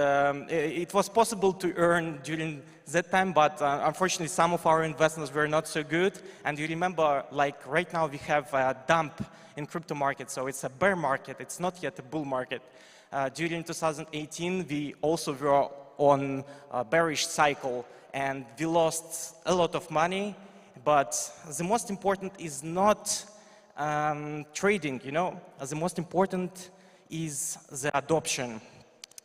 it was possible to earn during that time, but unfortunately some of our investments were not so good. And you remember, like right now we have a dump in crypto market, so it's a bear market, it's not yet a bull market. During 2018, we also were on a bearish cycle and we lost a lot of money. But the most important is not trading, you know. The most important is the adoption.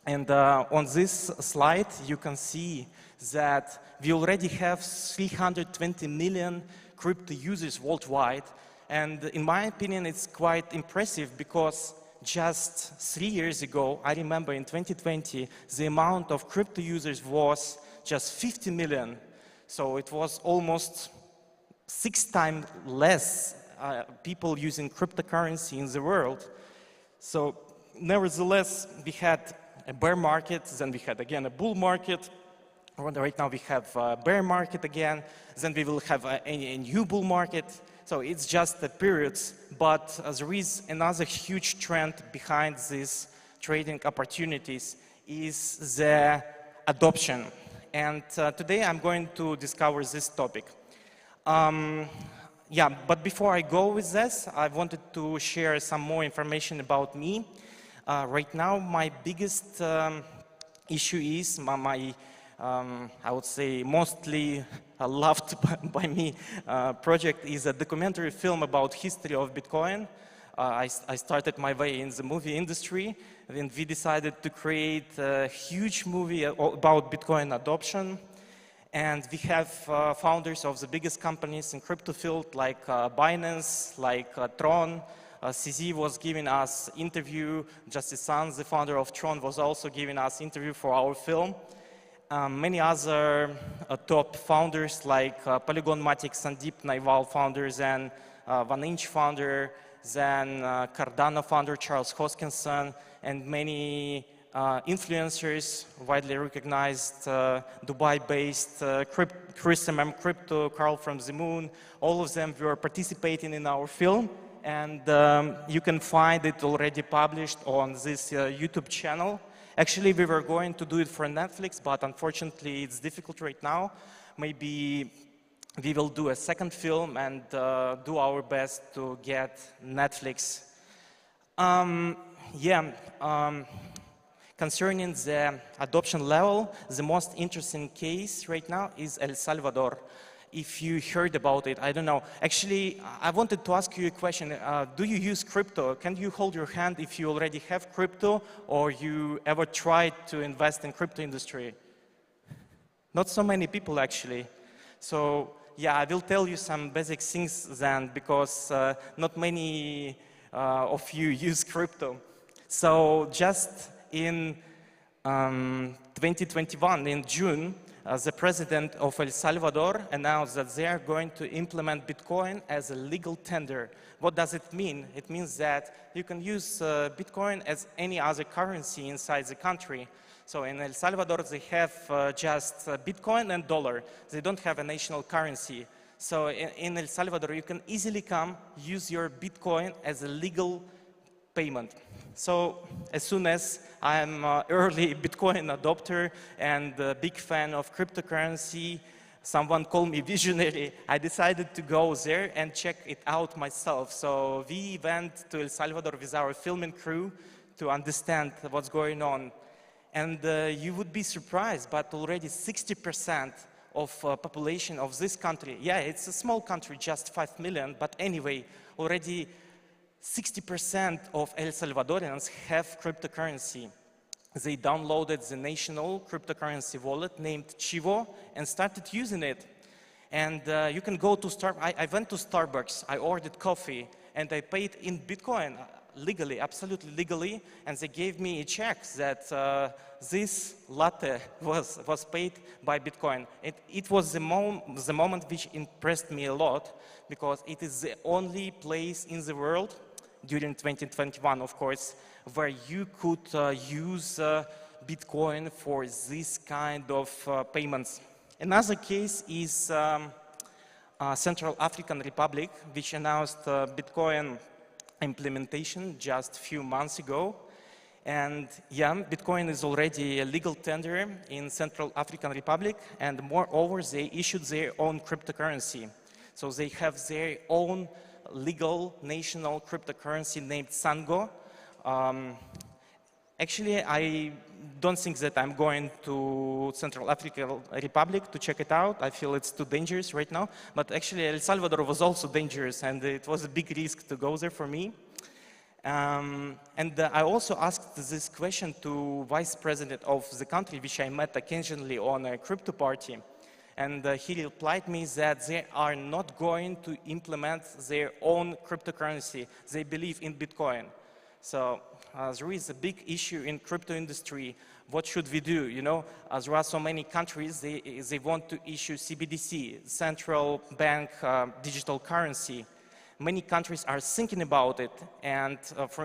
And on this slide, you can see that we already have 320 million crypto users worldwide. And in my opinion, it's quite impressive because just 3 years ago, I remember in 2020, the amount of crypto users was just 50 million. So it was almost 6 times less people using cryptocurrency in the world. So nevertheless, we had a bear market, then we had again a bull market. Right now we have a bear market again, then we will have a new bull market. So it's just the periods, but there is another huge trend behind these trading opportunities is the adoption. And today I'm going to discover this topic. Yeah, but before I go with this, I wanted to share some more information about me. Right now, my biggest issue is I would say mostly loved by me project is a documentary film about history of Bitcoin. I started my way in the movie industry, then we decided to create a huge movie about Bitcoin adoption. And we have founders of the biggest companies in crypto field like Binance, like Tron. CZ was giving us interview. Justice Sans, the founder of Tron, was also giving us interview for our film. Many other top founders like Polygon-Matic, Sandeep Naiwal founders, and OneInch founder, then Cardano founder Charles Hoskinson, and many influencers, widely recognized, Dubai-based, Chris MM Crypto, Carl from the Moon, all of them were participating in our film. And you can find it already published on this YouTube channel. Actually, we were going to do it for Netflix, but unfortunately, it's difficult right now. Maybe we will do a second film and do our best to get Netflix. Concerning the adoption level, the most interesting case right now is El Salvador. If you heard about it, I don't know. Actually, I wanted to ask you a question. Do you use crypto? Can you hold your hand if you already have crypto or you ever tried to invest in crypto industry? Not so many people, actually. So, yeah, I will tell you some basic things then because not many of you use crypto. So, just in 2021, in June, the president of El Salvador announced that they are going to implement Bitcoin as a legal tender. What does it mean? It means that you can use Bitcoin as any other currency inside the country. So in El Salvador, they have just Bitcoin and dollar. They don't have a national currency. So in El Salvador, you can easily come use your Bitcoin as a legal payment. So as soon as I'm an early Bitcoin adopter and a big fan of cryptocurrency, someone called me visionary, I decided to go there and check it out myself. So we went to El Salvador with our filming crew to understand what's going on. And you would be surprised, but already 60% of population of this country, yeah, it's a small country, just 5 million, but anyway, already 60% of El Salvadorians have cryptocurrency. They downloaded the national cryptocurrency wallet named Chivo and started using it. And you can go to Starbucks. I went to Starbucks, I ordered coffee, and I paid in Bitcoin legally, absolutely legally, and they gave me a check that this latte was paid by Bitcoin. It was the moment which impressed me a lot because it is the only place in the world during 2021, of course, where you could use Bitcoin for this kind of payments. Another case is Central African Republic, which announced Bitcoin implementation just a few months ago. And yeah, Bitcoin is already a legal tender in Central African Republic, and moreover, they issued their own cryptocurrency. So they have their own legal national cryptocurrency named Sango. Actually, I don't think that I'm going to Central African Republic to check it out. I feel it's too dangerous right now. But actually, El Salvador was also dangerous, and it was a big risk to go there for me. And I also asked this question to vice president of the country, which I met occasionally on a crypto party. And he replied me that they are not going to implement their own cryptocurrency. They believe in Bitcoin. So there is a big issue in crypto industry. What should we do? You know, there are so many countries, they want to issue CBDC, central bank digital currency. Many countries are thinking about it, and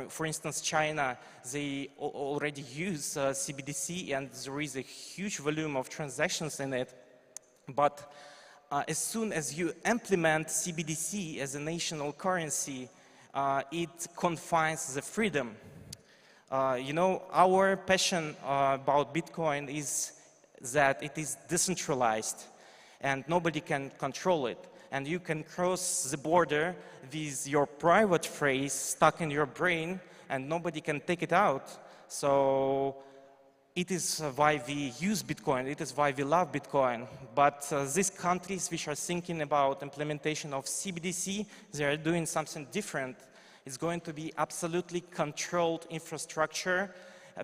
for instance, China, they already use CBDC, and there is a huge volume of transactions in it. But as soon as you implement CBDC as a national currency, it confines the freedom. You know, our passion about Bitcoin is that it is decentralized and nobody can control it. And you can cross the border with your private phrase stuck in your brain and nobody can take it out. So it is why we use Bitcoin, it is why we love Bitcoin. But these countries which are thinking about implementation of CBDC, they are doing something different. It's going to be absolutely controlled infrastructure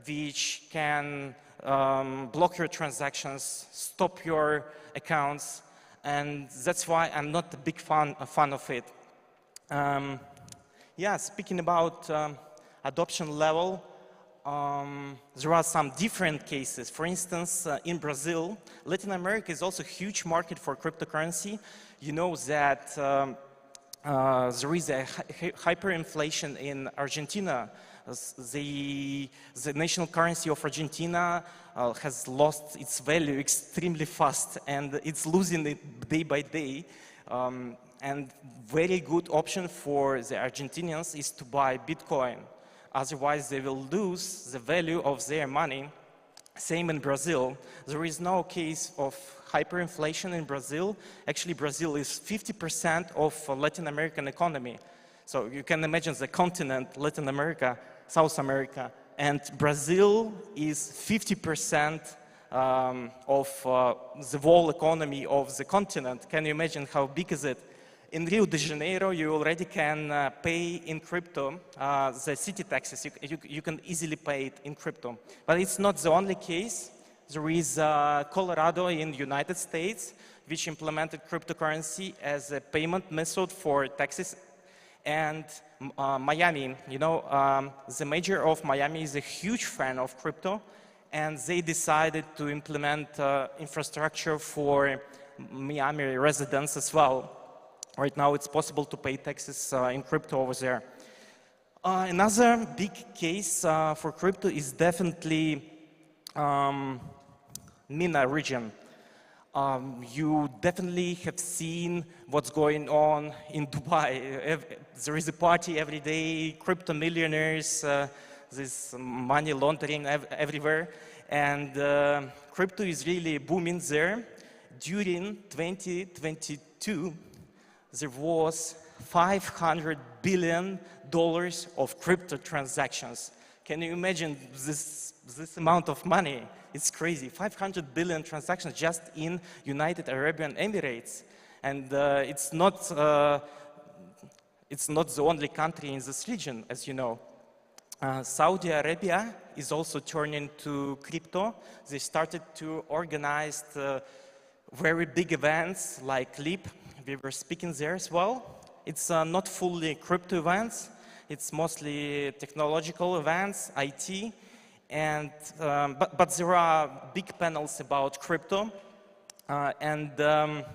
which can block your transactions, stop your accounts, and that's why I'm not a big fan of it. Yeah, speaking about adoption level, there are some different cases. For instance, in Brazil, Latin America is also a huge market for cryptocurrency. You know that there is a hyperinflation in Argentina. The national currency of Argentina has lost its value extremely fast, and it's losing it day by day. And very good option for the Argentinians is to buy Bitcoin. Otherwise, they will lose the value of their money. Same in Brazil. There is no case of hyperinflation in Brazil. Actually, Brazil is 50% of Latin American economy. So you can imagine the continent, Latin America, South America, and Brazil is 50% of the whole economy of the continent. Can you imagine how big is it? In Rio de Janeiro, you already can pay in crypto the city taxes. You can easily pay it in crypto. But it's not the only case. There is Colorado in the United States, which implemented cryptocurrency as a payment method for taxes. And Miami, you know, the mayor of Miami is a huge fan of crypto, and they decided to implement infrastructure for Miami residents as well. Right now, it's possible to pay taxes in crypto over there. Another big case for crypto is definitely MENA region. You definitely have seen what's going on in Dubai. There is a party every day, crypto millionaires, this money laundering everywhere. And crypto is really booming there. During 2022, there was $500 billion of crypto transactions. Can you imagine this amount of money? It's crazy. 500 billion transactions just in United Arab Emirates. And it's not the only country in this region, as you know. Saudi Arabia is also turning to crypto. They started to organize very big events like LEAP. We were speaking there as well. It's not fully crypto events. It's mostly technological events, IT. And, but there are big panels about crypto. The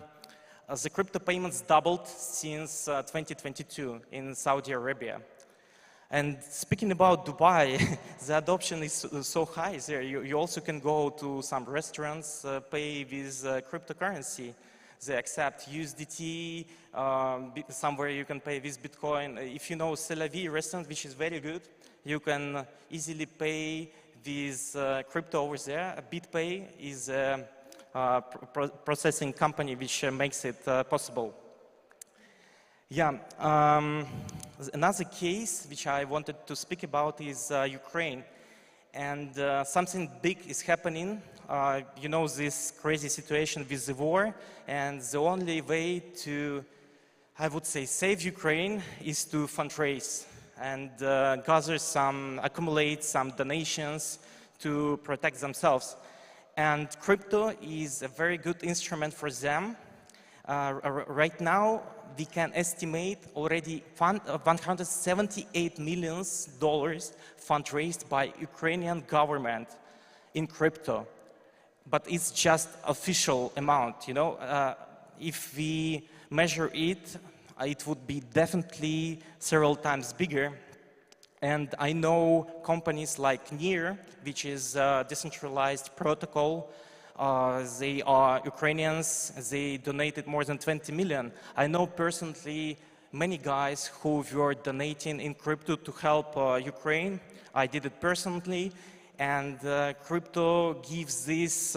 crypto payments doubled since 2022 in Saudi Arabia. And speaking about Dubai, the adoption is so high there. You also can go to some restaurants, pay with cryptocurrency. They accept USDT, somewhere you can pay with Bitcoin. If you know Tel Aviv restaurant, which is very good, you can easily pay with crypto over there. BitPay is a processing company which makes it possible. Yeah, another case which I wanted to speak about is Ukraine. And something big is happening. You know, this crazy situation with the war, and the only way to, I would say, save Ukraine is to fundraise. and accumulate some donations to protect themselves. And crypto is a very good instrument for them. Right now, we can estimate already $178 million fundraised by Ukrainian government in crypto. But it's just official amount, you know. If we measure it, it would be definitely several times bigger. And I know companies like NIR, which is a decentralized protocol. They are Ukrainians. They donated more than 20 million. I know personally many guys who were donating in crypto to help Ukraine. I did it personally. And crypto gives this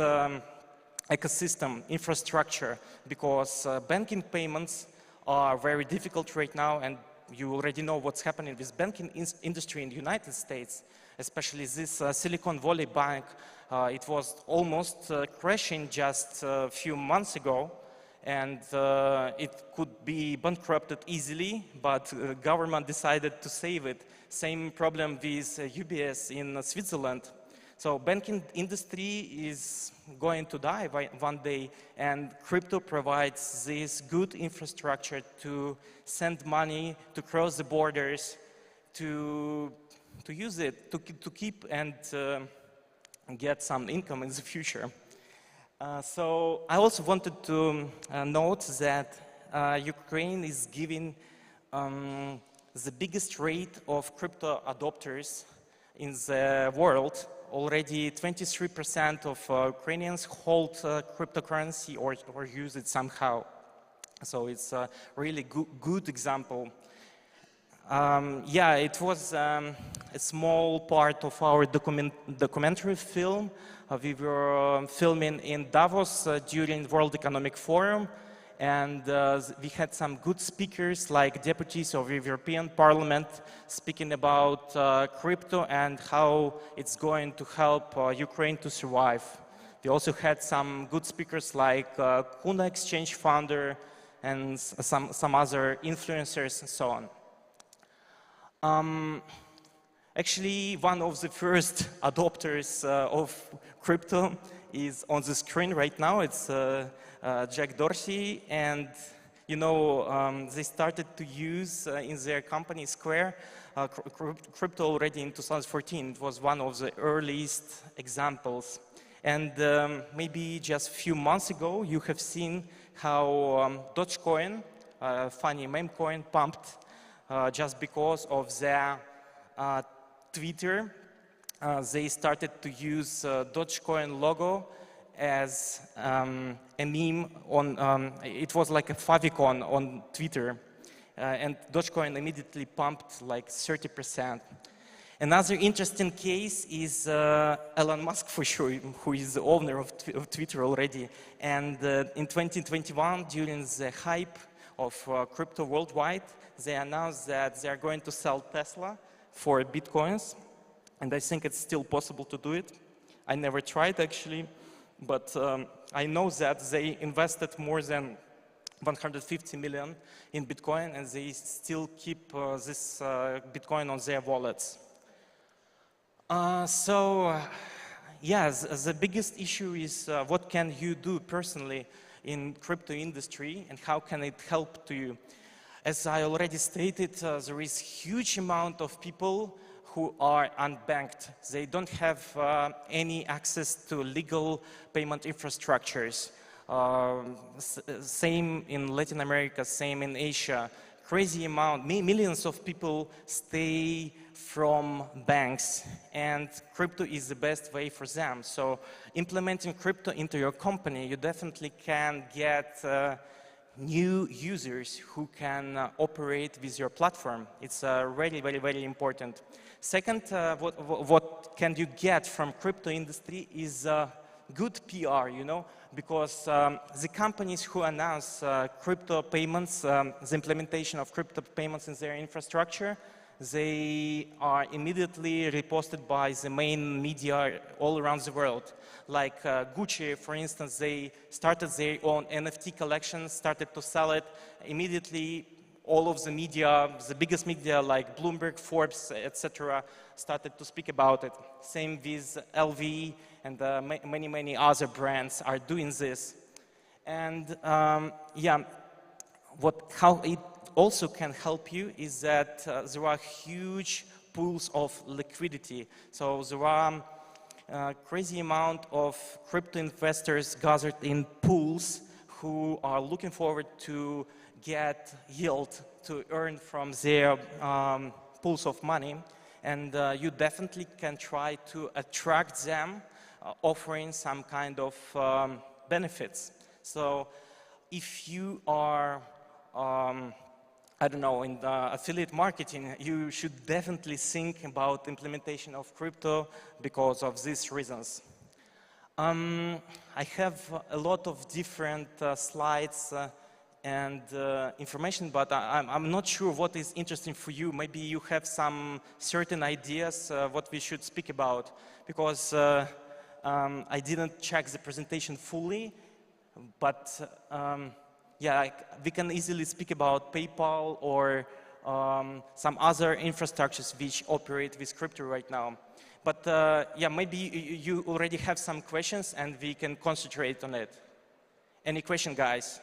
ecosystem infrastructure, because banking payments are very difficult right now, and you already know what's happening with banking industry in the United States, especially this Silicon Valley Bank. It was almost crashing just a few months ago, and it could be bankrupted easily, but government decided to save it. Same problem with UBS in Switzerland. So banking industry is going to die one day, and crypto provides this good infrastructure to send money, to cross the borders, to use it, to keep and get some income in the future. So I also wanted to note that Ukraine is giving the biggest rate of crypto adopters in the world. Already 23% of Ukrainians hold cryptocurrency or use it somehow. So it's a really good example. Yeah, it was a small part of our documentary film. We were filming in Davos during World Economic Forum, and we had some good speakers like deputies of the European Parliament speaking about crypto and how it's going to help Ukraine to survive. We also had some good speakers like Kuna exchange founder and some other influencers and so on. Actually, one of the first adopters of crypto is on the screen right now. It's Jack Dorsey, and you know, they started to use in their company Square crypto already in 2014. It was one of the earliest examples. And maybe just a few months ago, you have seen how Dogecoin, funny meme coin, pumped just because of their Twitter. They started to use Dogecoin logo as a meme on, it was like a favicon on Twitter, and Dogecoin immediately pumped like 30%. Another interesting case is Elon Musk, for sure, who is the owner of Twitter already. And in 2021, during the hype of crypto worldwide, they announced that they are going to sell Tesla for Bitcoins. And I think it's still possible to do it. I never tried, actually. But I know that they invested more than 150 million in Bitcoin, and they still keep this Bitcoin on their wallets. Yes, the biggest issue is what can you do personally in crypto industry, and how can it help to you? As I already stated, there is huge amount of people who are unbanked. They don't have any access to legal payment infrastructures. Same in Latin America, same in Asia. Crazy amount, millions of people stay from banks, and crypto is the best way for them. So implementing crypto into your company, you definitely can get new users who can operate with your platform. It's really very important. Second, what can you get from crypto industry is good PR, you know, because the companies who announce crypto payments, the implementation of crypto payments in their infrastructure, they are immediately reposted by the main media all around the world. Like Gucci, for instance, they started their own NFT collection, started to sell it. Immediately all of the media, the biggest media like Bloomberg, Forbes, etc., started to speak about it. Same with LV and many other brands are doing this. And yeah, how it also can help you is that there are huge pools of liquidity. So there are crazy amount of crypto investors gathered in pools who are looking forward to get yield to earn from their pools of money. And you definitely can try to attract them, offering some kind of benefits. So if you are, I don't know, in affiliate marketing, you should definitely think about implementation of crypto because of these reasons. I have a lot of different slides and information, but I'm not sure what is interesting for you. Maybe you have some certain ideas what we should speak about, because I didn't check the presentation fully, but yeah, we can easily speak about PayPal or some other infrastructures which operate with crypto right now. But yeah, maybe you already have some questions and we can concentrate on it. Any question, guys?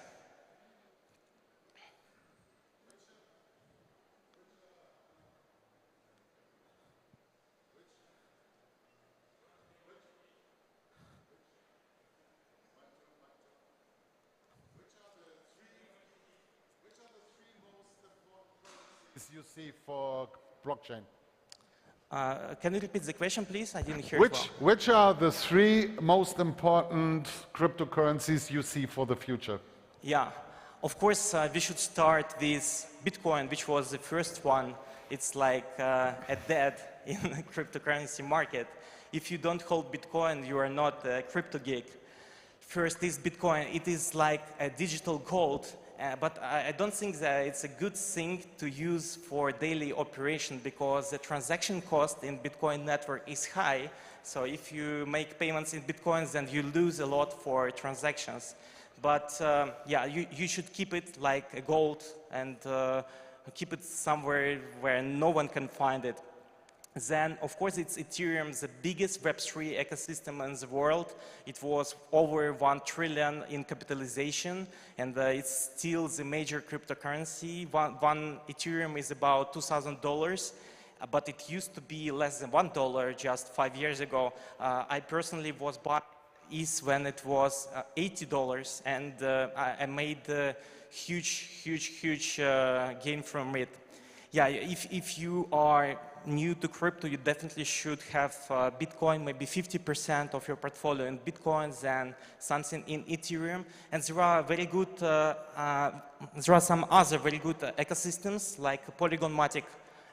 You see for blockchain? Can you repeat the question, please? I didn't hear it well. Which are the three most important cryptocurrencies you see for the future? Yeah, of course, we should start with Bitcoin, which was the first one. It's like a dead in the cryptocurrency market. If you don't hold Bitcoin, you are not a crypto geek. First is Bitcoin. It is like a digital gold. But I don't think that it's a good thing to use for daily operation, because the transaction cost in Bitcoin network is high. So if you make payments in Bitcoins, then you lose a lot for transactions. But yeah, you should keep it like a gold and keep it somewhere where no one can find it. Then, of course, it's Ethereum, the biggest Web3 ecosystem in the world. It was over 1 trillion in capitalization, and it's still the major cryptocurrency. One Ethereum is about $2,000, but it used to be less than $1 just 5 years ago. I personally was bought ETH when it was $80, and I made a huge gain from it. Yeah, if you are new to crypto, you definitely should have Bitcoin, maybe 50% of your portfolio in Bitcoins and something in Ethereum. And there are very good, there are some other very good ecosystems like Polygon-matic,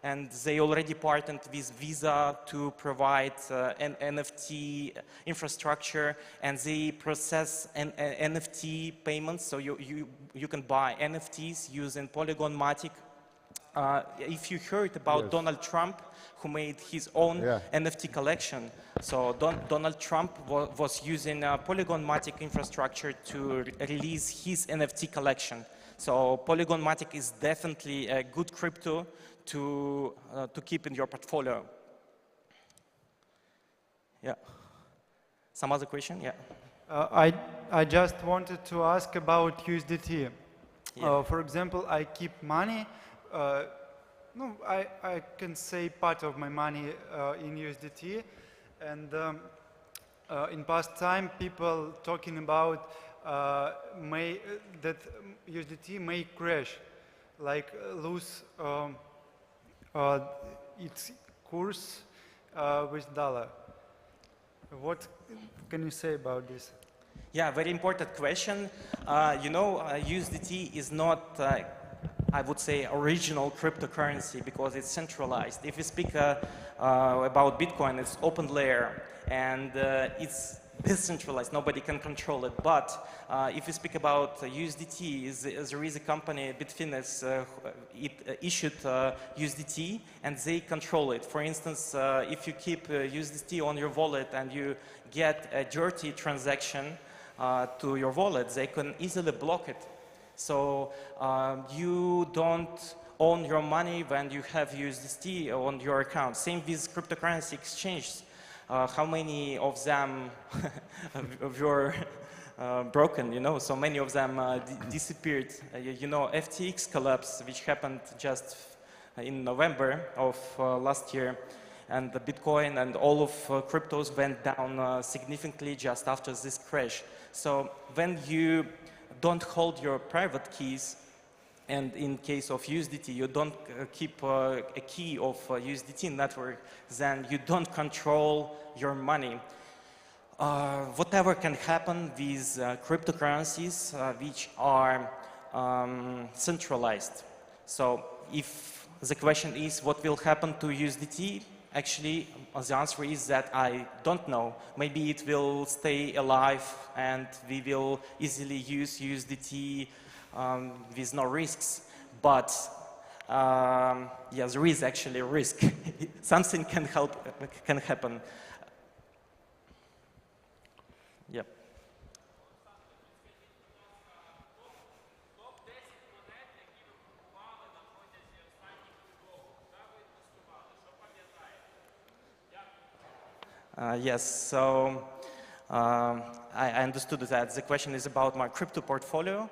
and they already partnered with Visa to provide an NFT infrastructure, and they process NFT payments, so you can buy NFTs using Polygon-matic. If you heard about Yes. Donald Trump, who made his own NFT collection, so Donald Trump was using Polygon-matic infrastructure to release his NFT collection. So Polygon-matic is definitely a good crypto to keep in your portfolio. Yeah. Some other question? Yeah. I just wanted to ask about USDT. Yeah. For example, I keep money. No, I can say part of my money in USDT, and in past time people talking about that USDT may crash, like lose its course with dollar. What can you say about this? Yeah, very important question. You know, USDT is not I would say original cryptocurrency because it's centralized. If we speak about Bitcoin, it's open layer and it's decentralized. Nobody can control it. But if we speak about USDT, there is a company, Bitfinex, it issued USDT and they control it. For instance, if you keep USDT on your wallet and you get a dirty transaction to your wallet, they can easily block it. So you don't own your money when you have USDT on your account. Same with cryptocurrency exchanges. How many of them were broken, you know? So many of them disappeared. You know, FTX collapse, which happened just in November of last year, and the Bitcoin and all of cryptos went down significantly just after this crash. So when you don't hold your private keys, and in case of USDT, you don't keep a key of USDT network, then you don't control your money. Whatever can happen with cryptocurrencies which are centralized. So if the question is what will happen to USDT, actually the answer is that I don't know. Maybe it will stay alive and we will easily use USDT with no risks, but yeah, there is actually a risk. Something can happen. Yeah. Yes, so I understood that the question is about my crypto portfolio.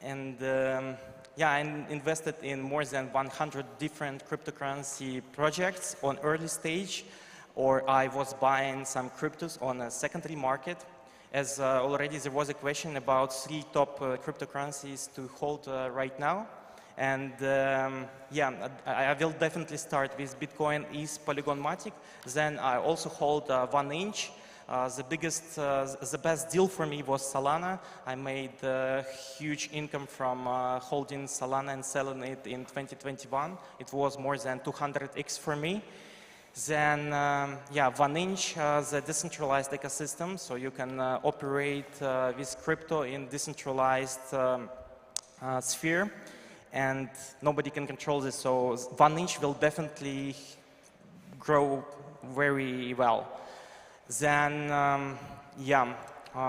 And yeah, I invested in more than 100 different cryptocurrency projects on early stage, or I was buying some cryptos on a secondary market. As already there was a question about 3 top cryptocurrencies to hold right now. And yeah, I will definitely start with Bitcoin, ETH, Polygon Matic. Then I also hold 1inch. The best deal for me was Solana. I made huge income from holding Solana and selling it in 2021. It was more than 200x for me. Then, yeah, 1inch, the decentralized ecosystem, so you can operate with crypto in decentralized sphere, and nobody can control this. So 1inch will definitely grow very well. Then, yeah,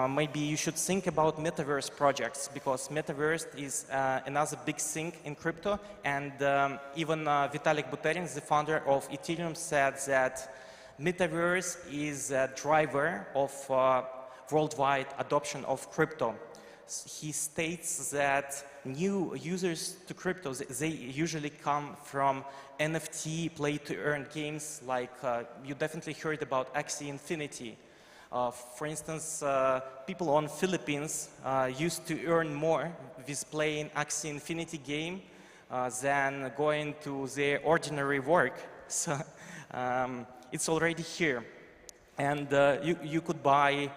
maybe you should think about metaverse projects, because metaverse is another big thing in crypto. And even Vitalik Buterin, the founder of Ethereum, said that metaverse is a driver of worldwide adoption of crypto. He states that new users to crypto, they usually come from NFT play-to-earn games, like you definitely heard about Axie Infinity. For instance, people on Philippines used to earn more with playing Axie Infinity game than going to their ordinary work. So it's already here. And you could buy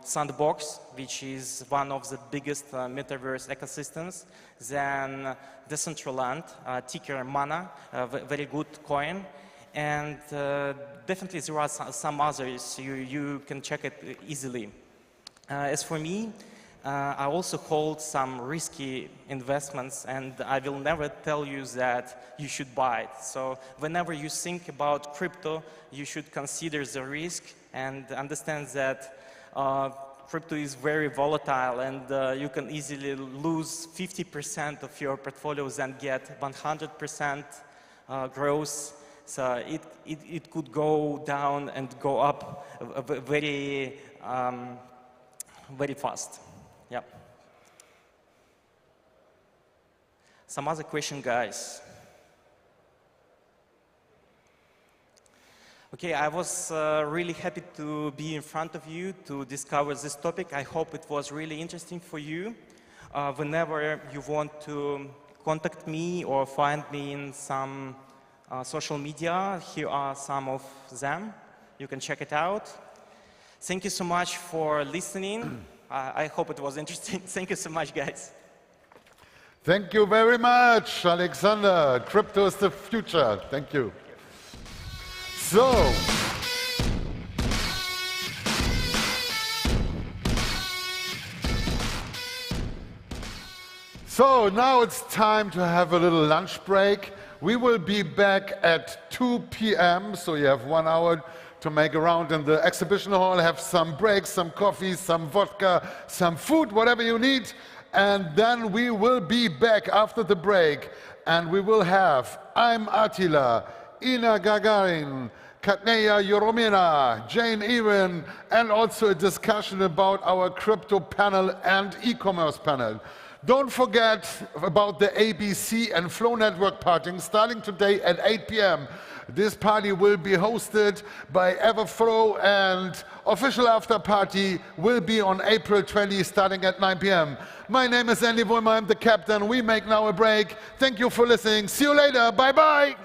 Sandbox, which is one of the biggest metaverse ecosystems, then Decentraland, ticker Mana, very good coin, and definitely there are some others, you can check it easily. As for me, I also hold some risky investments, and I will never tell you that you should buy it. So whenever you think about crypto, you should consider the risk and understand that crypto is very volatile, and you can easily lose 50% of your portfolios and get 100% growth. So it could go down and go up very, very fast. Yeah. Some other question, guys. Okay, I was really happy to be in front of you to discover this topic. I hope it was really interesting for you. Whenever you want to contact me or find me in some social media, here are some of them. You can check it out. Thank you so much for listening. I hope it was interesting. Thank you so much, guys. Thank you very much, Alexander. Crypto is the future. Thank you. So now it's time to have a little lunch break. We will be back at 2 p.m., so you have 1 hour to make around in the exhibition hall, have some breaks, some coffee, some vodka, some food, whatever you need. And then we will be back after the break, and we will have iAmAttila, Ina Gagarin, Kateryna Yeromina, Jane Ewan, and also a discussion about our crypto panel and e-commerce panel. Don't forget about the ABC and Flow Network partying starting today at 8 p.m. This party will be hosted by Everflow, and official after party will be on April 20 starting at 9 p.m. My name is Andy Wollmer, I'm the captain. We make now a break. Thank you for listening. See you later. Bye-bye.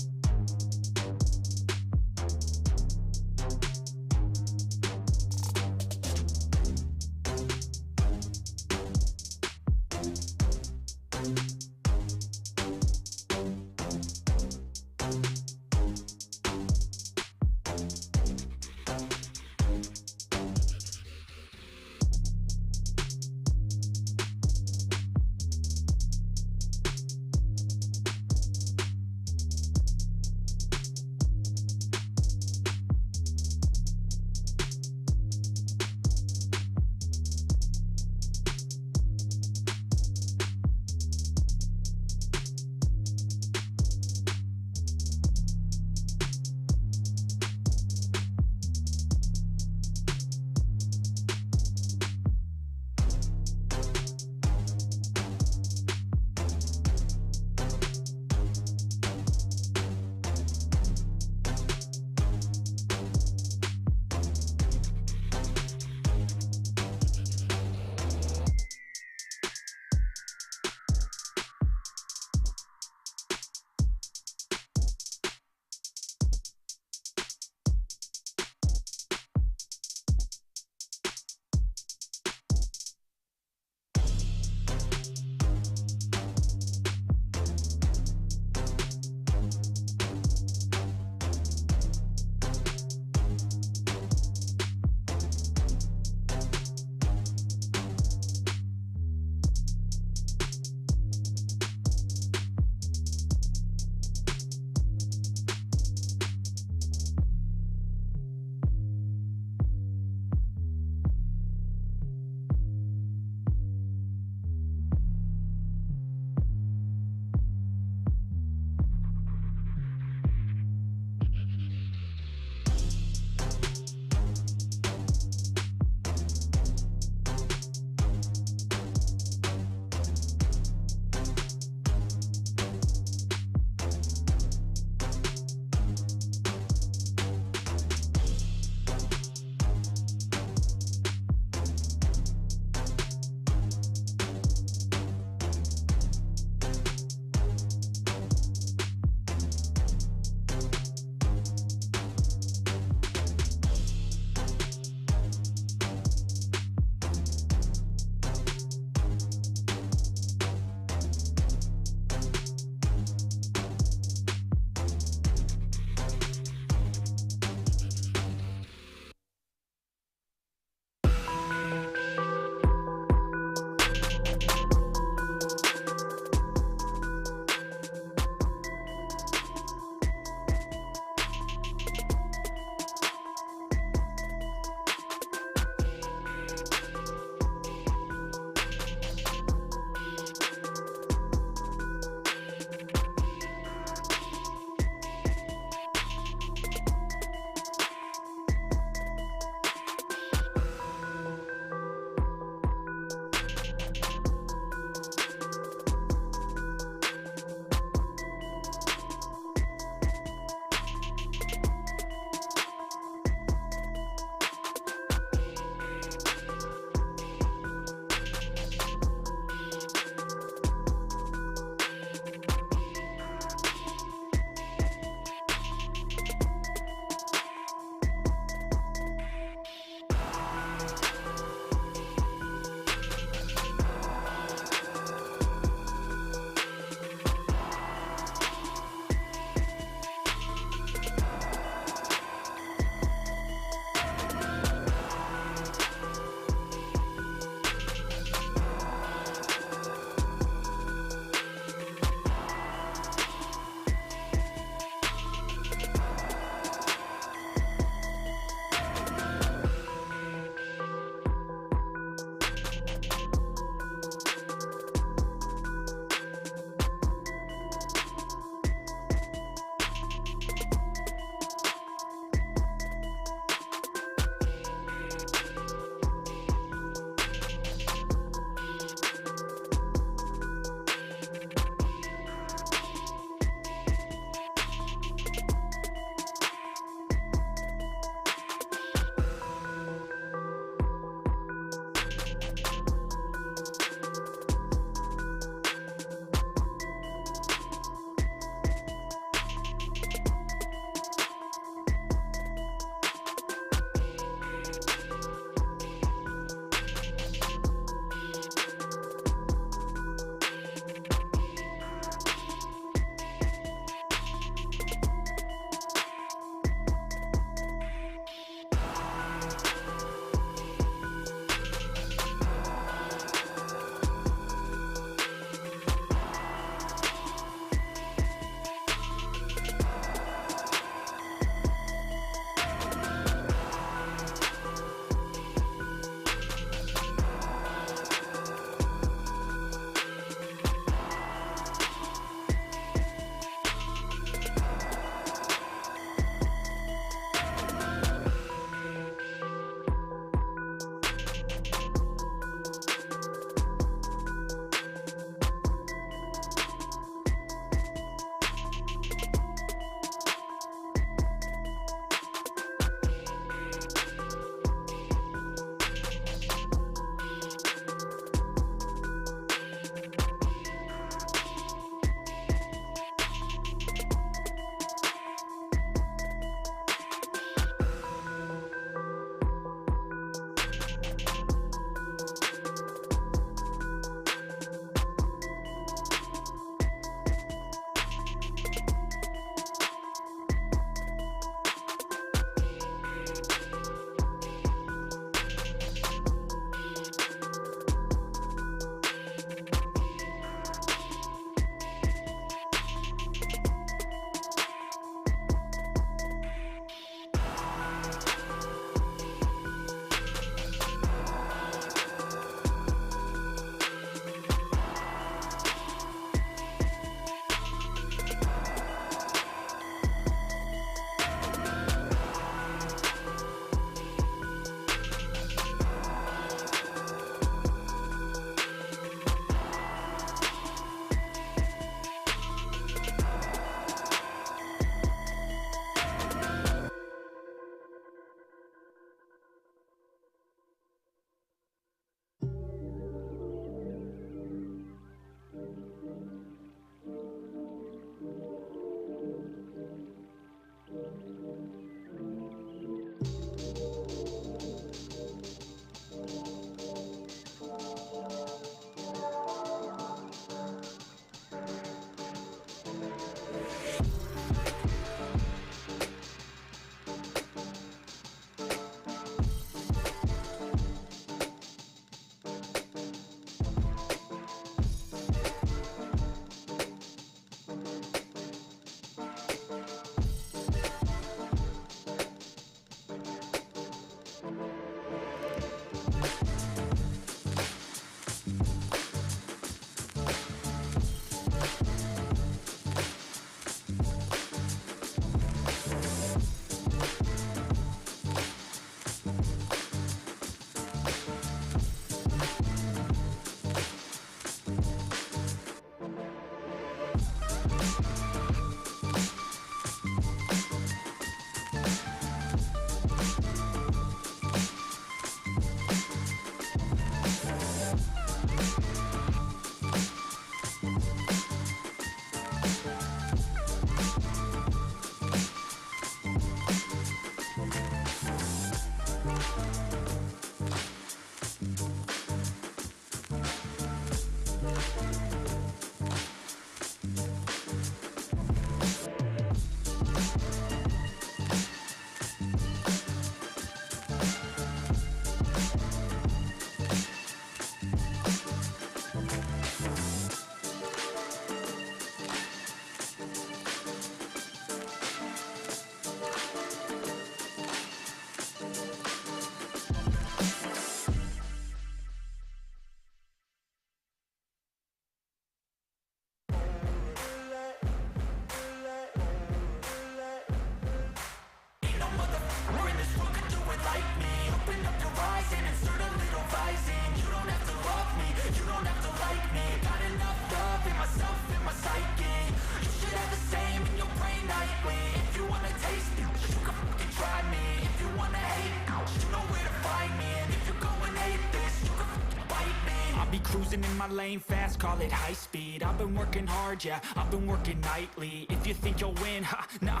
be cruising in my lane fast, call it high speed. I've been working hard, yeah, I've been working nightly. If you think you'll win, ha, nah,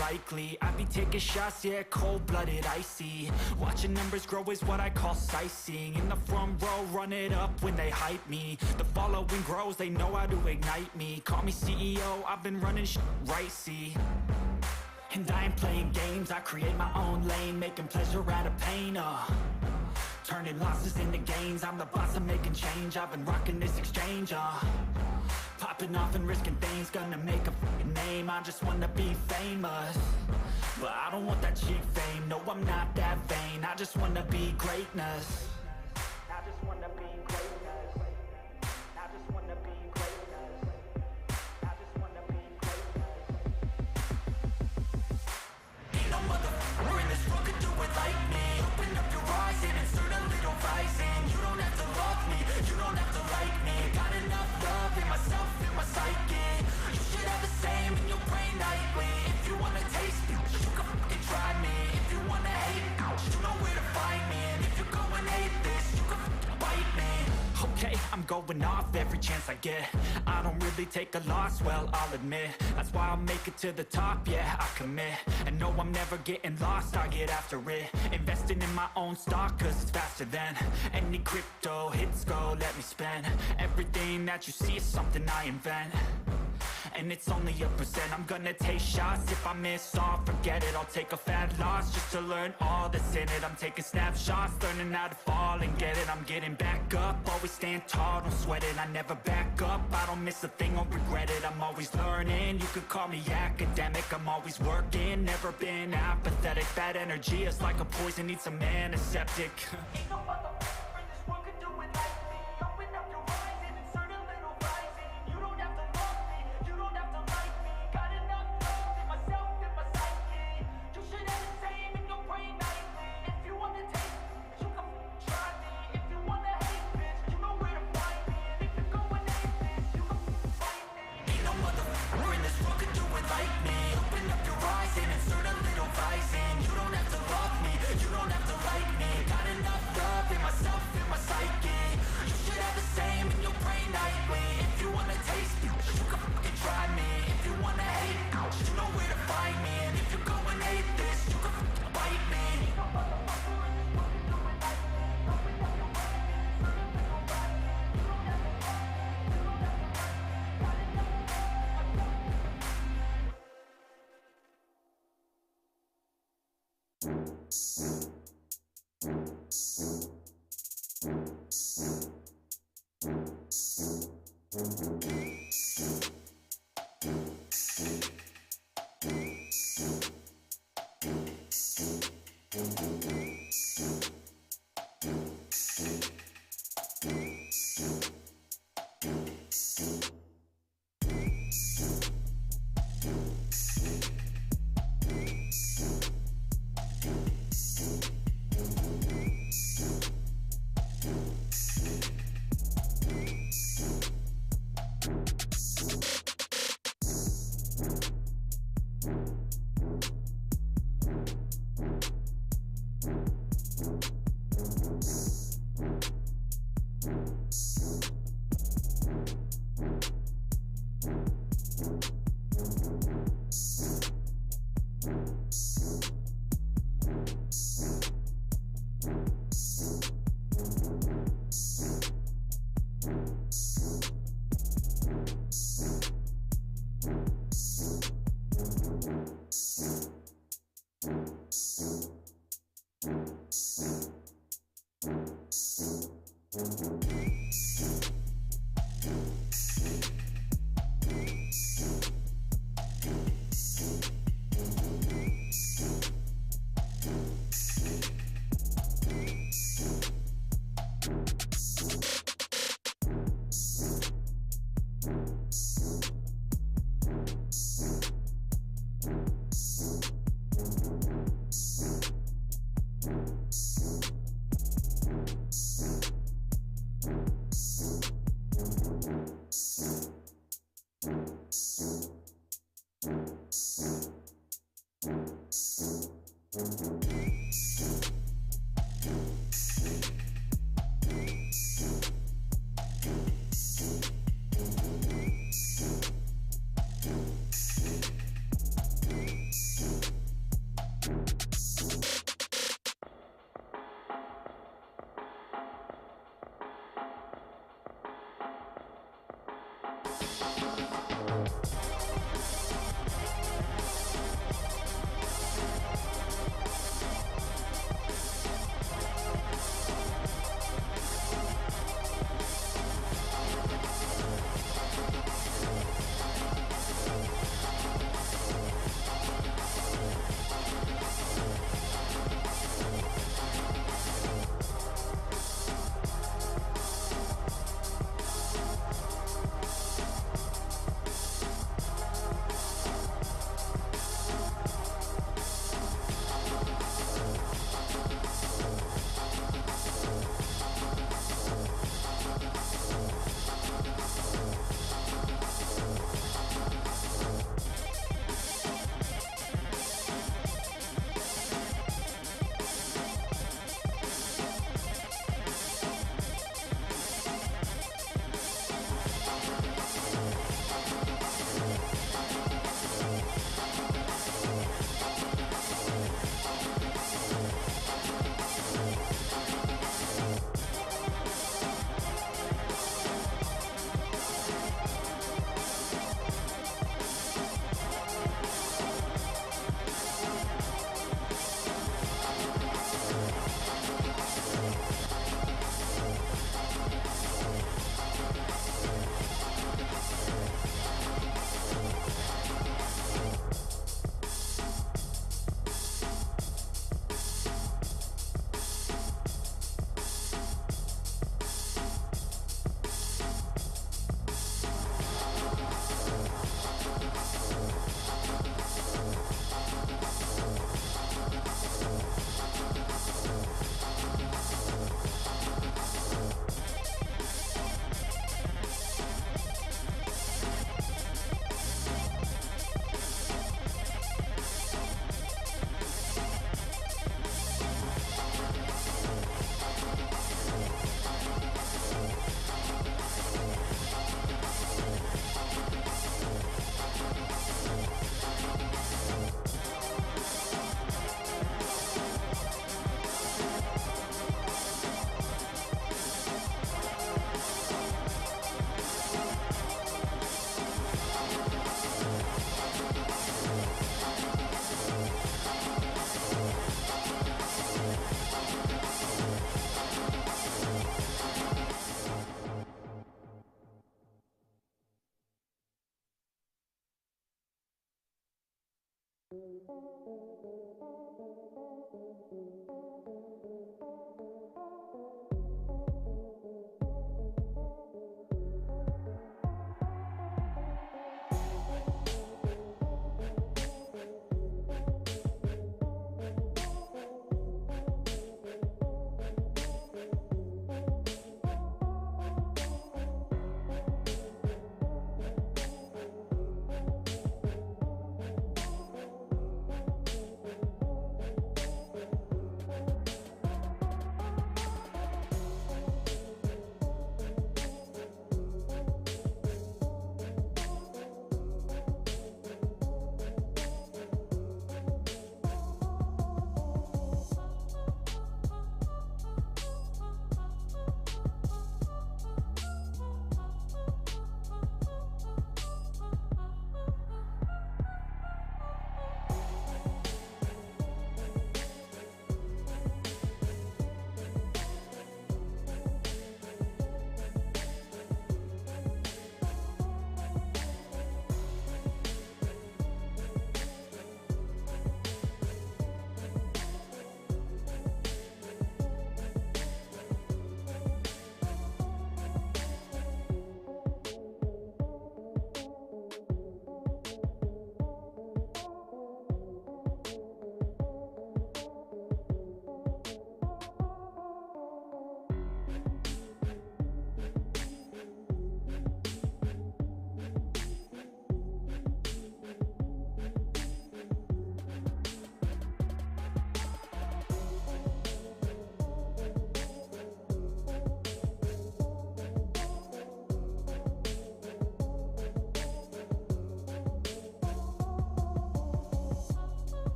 likely. I be taking shots, yeah, cold-blooded, icy. Watching numbers grow is what I call sightseeing. In the front row, run it up when they hype me. The following grows, they know how to ignite me. Call me CEO, I've been running shit right, see. And I ain't playing games, I create my own lane, making pleasure out of pain, turning losses into gains, I'm the boss, I'm making change. I've been rocking this exchange, popping off and risking things, gonna make a f***ing name. I just wanna be famous, but I don't want that cheap fame. No, I'm not that vain, I just wanna be greatness. I just wanna be greatness. I just wanna be greatness. I just wanna be greatness. Ain't no motherfucker in this world could do it like me. Open up your eyes and insert a little rising. You don't have to love me, you don't have to like me. Got enough love in myself, in my psyche. You should have the same in your brain nightly. If you wanna taste me, you can fucking try me. If you wanna hate me, you know where to find me. And if you're going hate this, you can fucking bite me. Okay, I'm going off every chance I get. I don't really take a loss, well, I'll admit. That's why I'll make it to the top, yeah, I commit. And no, I'm never getting lost, I get after it. Investing in my own stock, cause it's faster than any crypto hits go, let me spend. Everything that you see is something I invent. And it's only a percent. I'm gonna take shots. If I miss all, forget it. I'll take a fat loss just to learn all that's in it. I'm taking snapshots, learning how to fall and get it. I'm getting back up, always stand tall, don't sweat it. I never back up, I don't miss a thing or regret it. I'm always learning, you could call me academic. I'm always working, never been apathetic. Bad energy is like a poison, needs some antiseptic. Ain't no motherfucker in this world could do it like me. Open up your eyes and insert a little rising. You don't have to love me, you don't have to like me. Got enough love in myself, in my psyche. You should have the same in your brain nightly. If you wanna taste me, you can try me. If you wanna hate bitch, you know where to find me. And if you're going hate this, you can fight me. Ain't no motherfucker in this world could do it like me. Open up your eyes and insert a little rising. You don't have to love me, you don't have to like me. Got enough love in myself, in my psyche. You should have the same in your brain nightly. If you wanna taste me, you can fucking try me. If you wanna hate me, you know where to find me. And if you're going hate this, you can fucking bite me.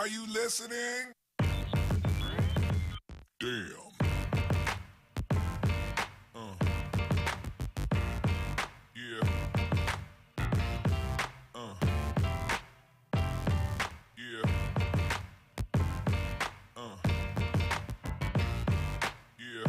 Are you listening? Damn. Yeah. Yeah. Yeah.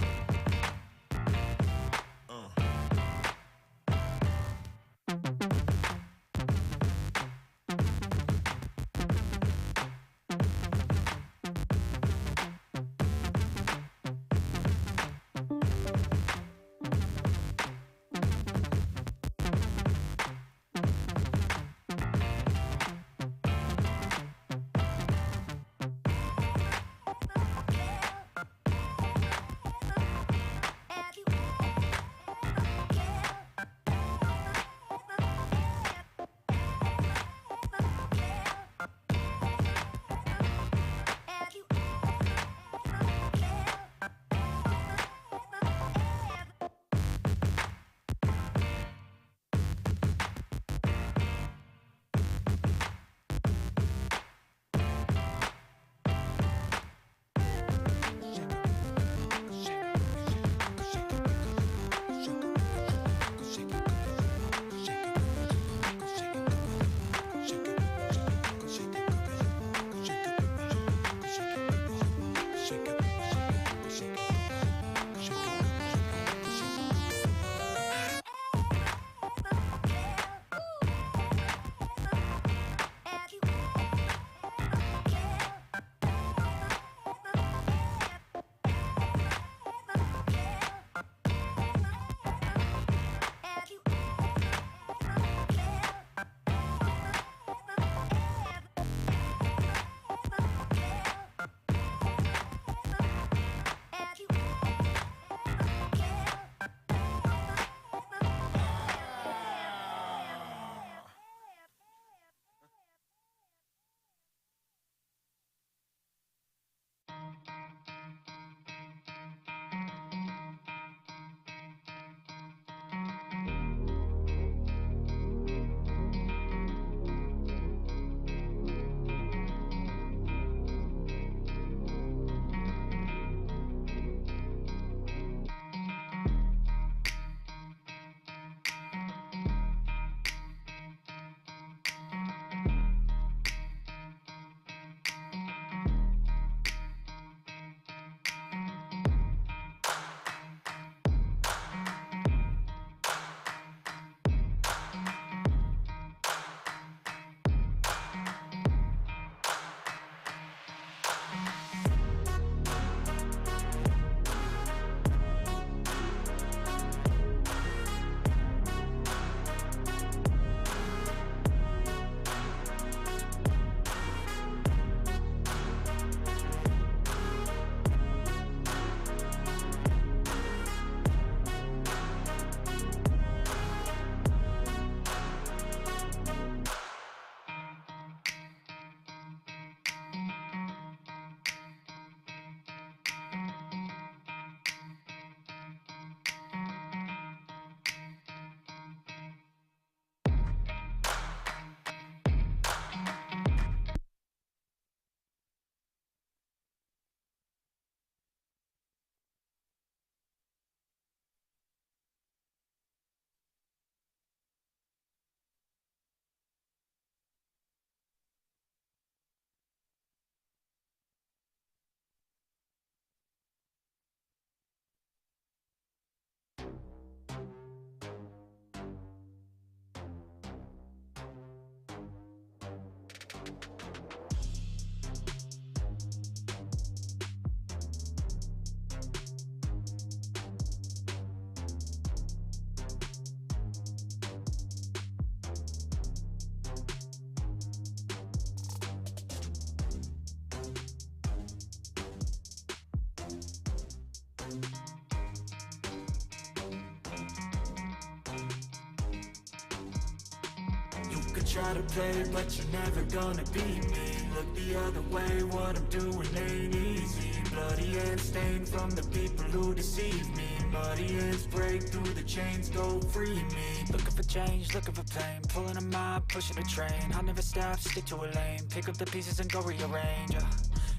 Try to play, but you're never gonna beat me. Look the other way, what I'm doing ain't easy. Bloody and stained from the people who deceive me. Muddy hands break through the chains, go free me. Looking for change, looking for pain. Pulling a mob, pushing a train. I'll never stop, stick to a lane. Pick up the pieces and go rearrange.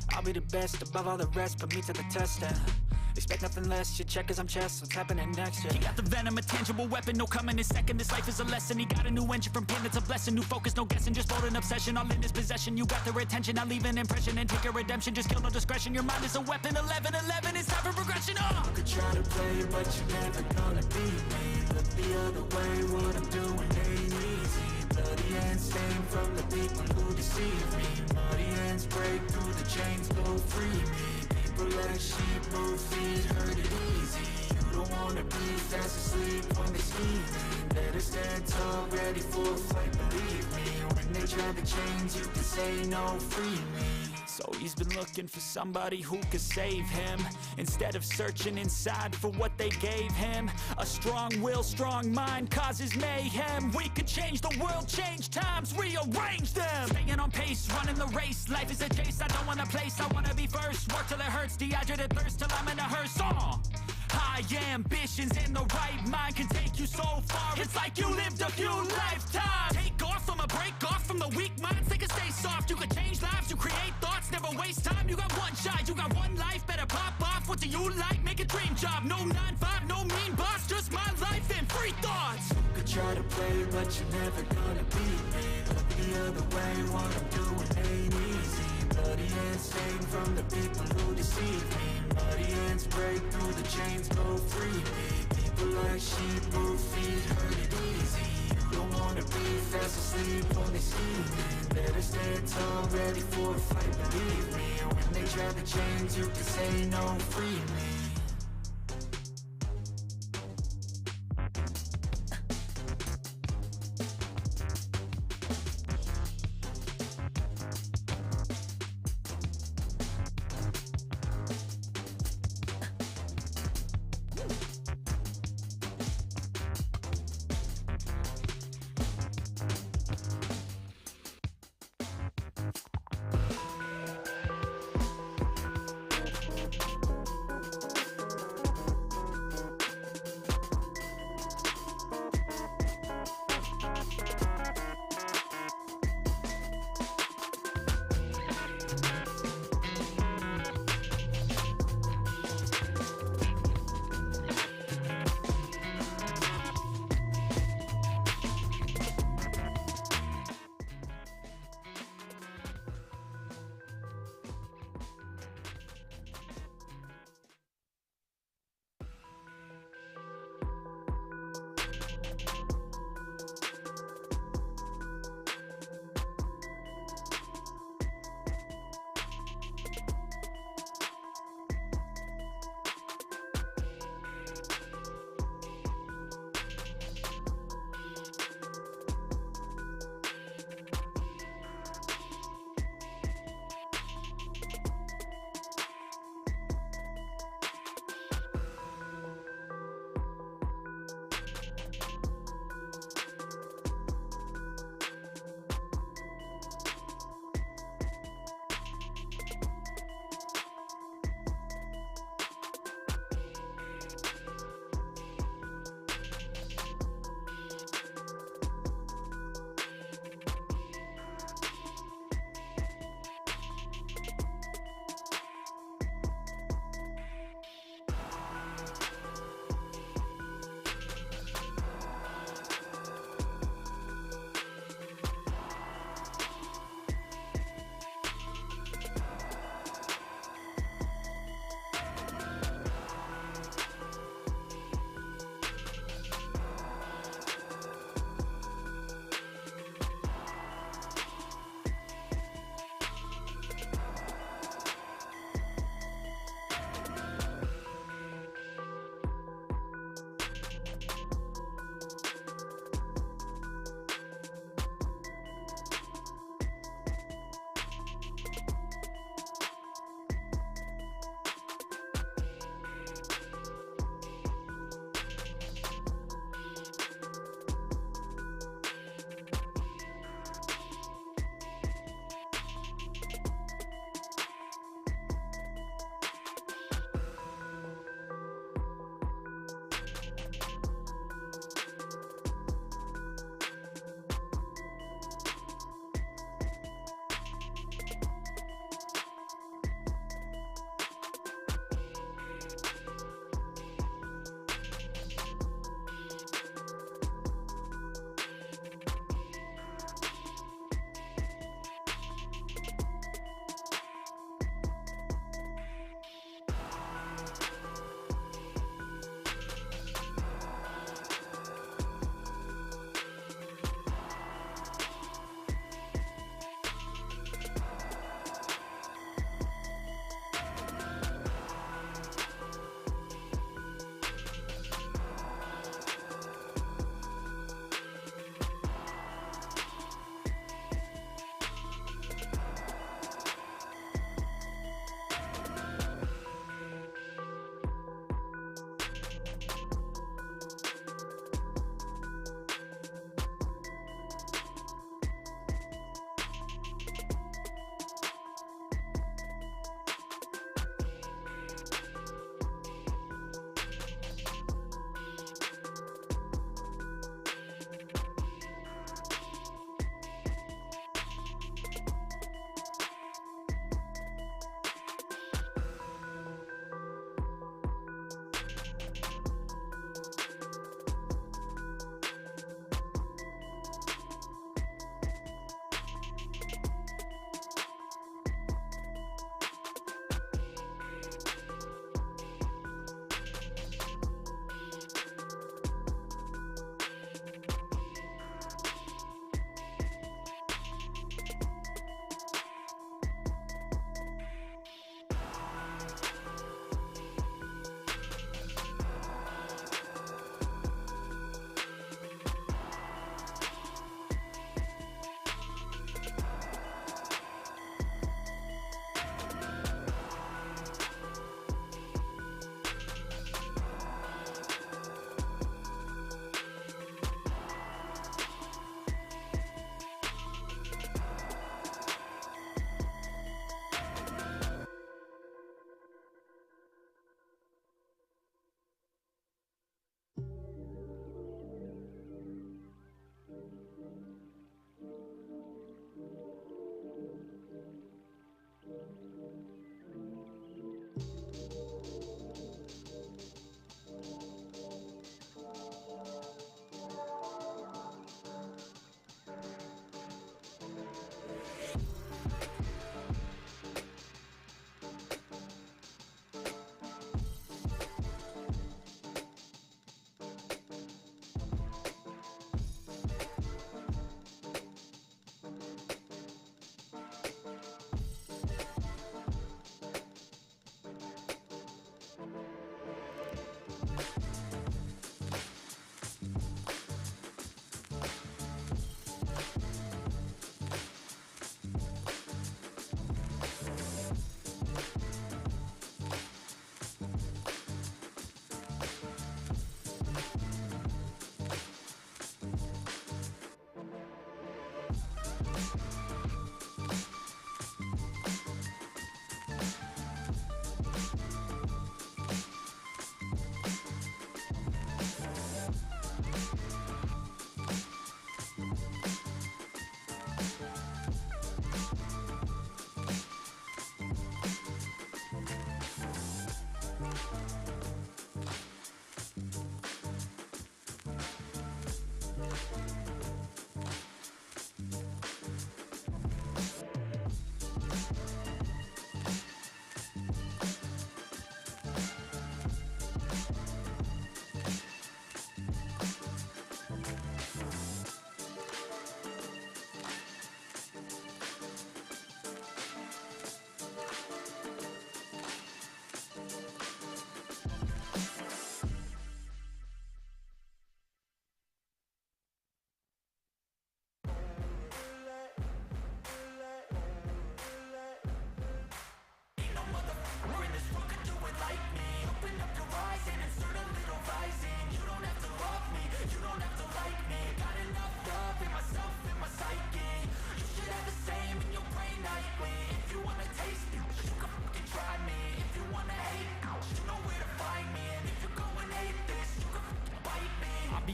I'll be the best above all the rest, put me to the test and expect nothing less. Your check 'cause I'm chess, what's happening next? Yeah. He got the venom, a tangible weapon, no coming in second. This life is a lesson. He got a new engine from pain, it's a blessing. New focus, no guessing, just bold and obsession. All in his possession, you got their attention. I'll leave an impression and take a redemption. Just kill no discretion. Your mind is a weapon. 11-11, it's time for progression. You could try to play, but you're never gonna beat me. Look the other way, what I'm doing ain't easy. Bloody hands stained from the people who deceive me. Muddy hands break through the chains, go free me. People like sheep, move feet, hurt it easy. You don't wanna be fast asleep when they scheming. Better stand tall, ready for a fight, believe me. When they try the chains, you can say no, free me. So he's been looking for somebody who could save him, instead of searching inside for what they gave him. A strong will, strong mind causes mayhem. We could change the world, change times, rearrange them. Staying on pace, running the race. Life is a chase, I don't want a place. I wanna be first, work till it hurts. Dehydrated thirst till I'm in a hearse. High ambitions in the right mind can take you so far. It's like you lived a few lifetimes. Take off from a break off from the weak minds. They can stay soft. You can change lives, you create thoughts, never waste time. You got one shot, you got one life. Better pop off. What do you like? Make a dream job. No 9-5, no mean boss. Just my life and free thoughts. You could try to play, but you're never gonna beat me. Look the other way, what I'm doing ain't easy. Bloody hands stained from the people who deceive me. Muddy hands break through the chains, go free me. People like sheep, move feet, hurt it easy. You don't wanna be fast asleep on they scheming. Better stand tall, ready for a fight, believe me. When they try the chains, you can say no, free me.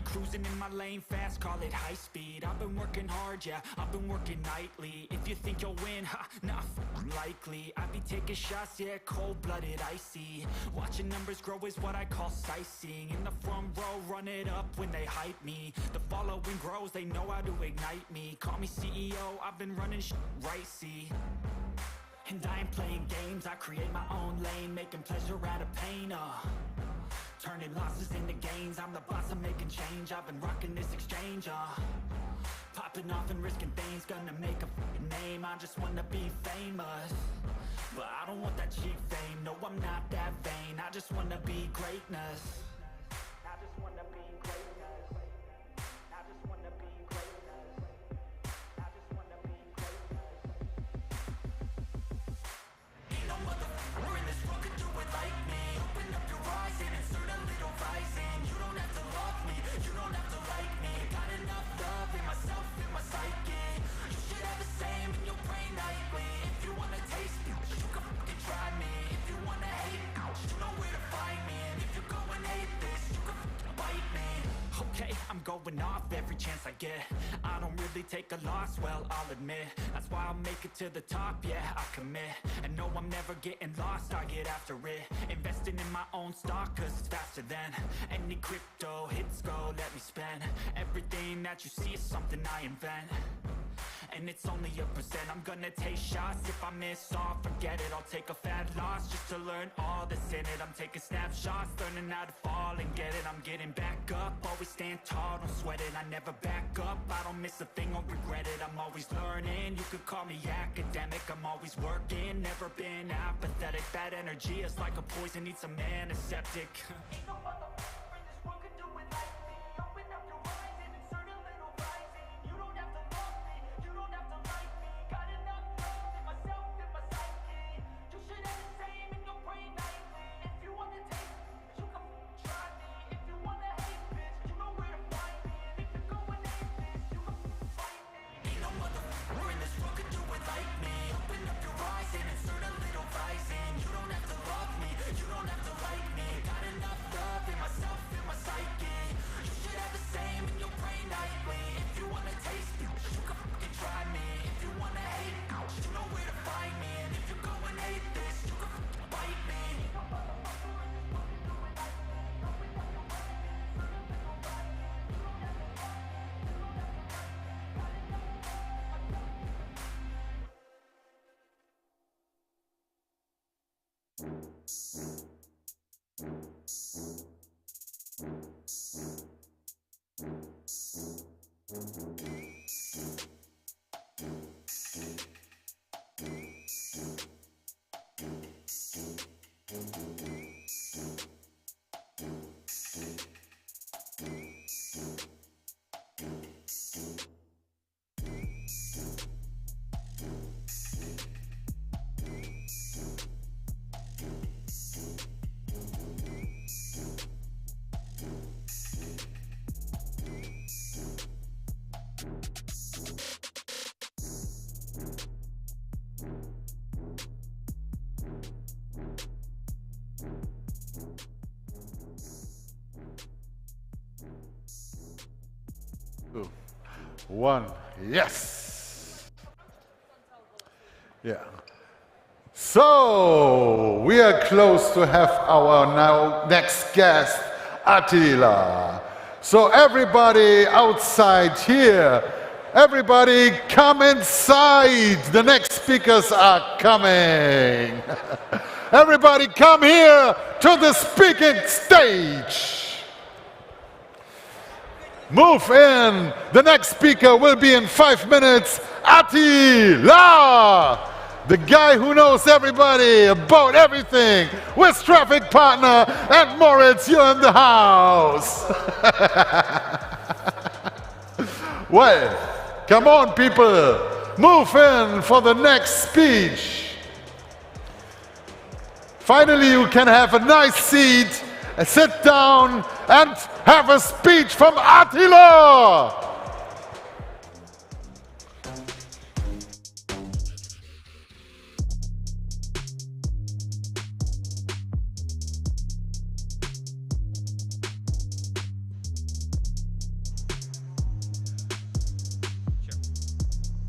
Cruising in my lane fast, call it high speed. I've been working hard, yeah, I've been working nightly. If you think you'll win, ha, not likely. I be taking shots, yeah, cold-blooded, icy. Watching numbers grow is what I call sightseeing. In the front row, run it up when they hype me. The following grows, they know how to ignite me. Call me CEO, I've been running right, see. And I ain't playing games, I create my own lane, making pleasure out of pain, turning losses into gains, I'm the boss, I'm making change. I've been rocking this exchange, popping off and risking things, gonna make a name. I just wanna be famous, but I don't want that cheap fame. No, I'm not that vain, I just wanna be greatness. I just wanna be greatness. I just wanna be greatness. I just wanna be greatness. Ain't no motherfucker in this world could do it like me. Open up your eyes and insert a little rising. You don't have to love me, you don't have to like me. Got enough love in myself, in my psyche. You should have the same in your brain nightly. If you wanna taste me, you can fucking try me. If you wanna hate, you know where to find me. And if you go and hate this, you can fucking bite me. Okay, I'm going off every chance I get. I don't really take a loss, well, I'll admit. That's why I'll make it to the top, yeah, I commit. And no, I'm never getting lost, I get after it. Investing in my own stock, cause it's faster than any crypto hits go, let me spend. Everything that you see is something I invent. And it's only a percent. I'm gonna take shots. If I miss all, forget it. I'll take a fat loss just to learn all that's in it. I'm taking snapshots, learning how to fall and get it. I'm getting back up, always stand tall, don't sweat it. I never back up, I don't miss a thing or regret it. I'm always learning, you could call me academic. I'm always working, never been apathetic. That energy is like a poison, needs some antiseptic. Ain't no motherfucker in this world could do it like me. Open up your eyes and insert a little rising. You don't have to love me, you don't have to like me. Got enough love in myself, in my psyche. You should have the same in your brain nightly. If you wanna taste me, you can try me. If you wanna hate, bitch, you know where to find me. And if you go and hate this, you can fight me. Ain't no motherfucker in this world could do it like me. Open up your eyes and insert a little rising. You don't have to love me, you don't have to like me. Got enough love in myself, in my psyche. You should have the same in your brain nightly. If you wanna taste me, you can fucking try me. If you wanna hate, you know where to find me. And if you go and hate this, you can fucking bite me. 2, 1. Yes. Yeah. So we are close to have our now next guest, Attila. So everybody outside here, everybody come inside. The next speakers are coming. Everybody come here to the speaking stage. Move in. The next speaker will be in 5 minutes. Attila, the guy who knows everybody about everything, with traffic partner, and Moritz, you're in the house. Well, come on, people, move in for the next speech. Finally, you can have a nice seat, sit down, and have a speech from Attila.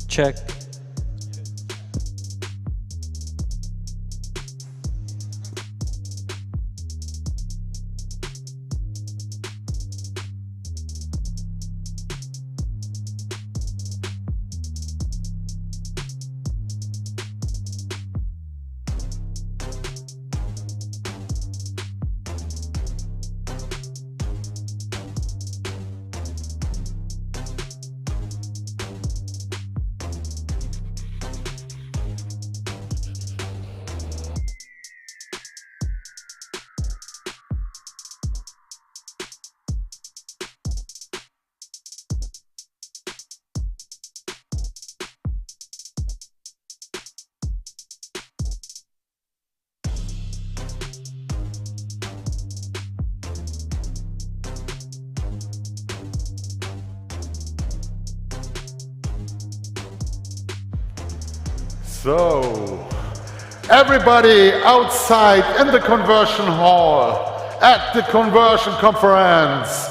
Check. So, everybody outside in the conversion hall, at the conversion conference,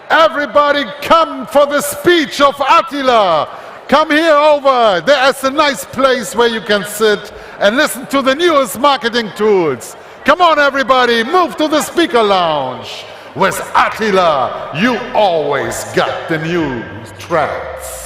everybody come for the speech of Attila. Come here over. There is a nice place where you can sit and listen to the newest marketing tools. Come on, everybody, move to the speaker lounge. With Attila, you always got the new trends.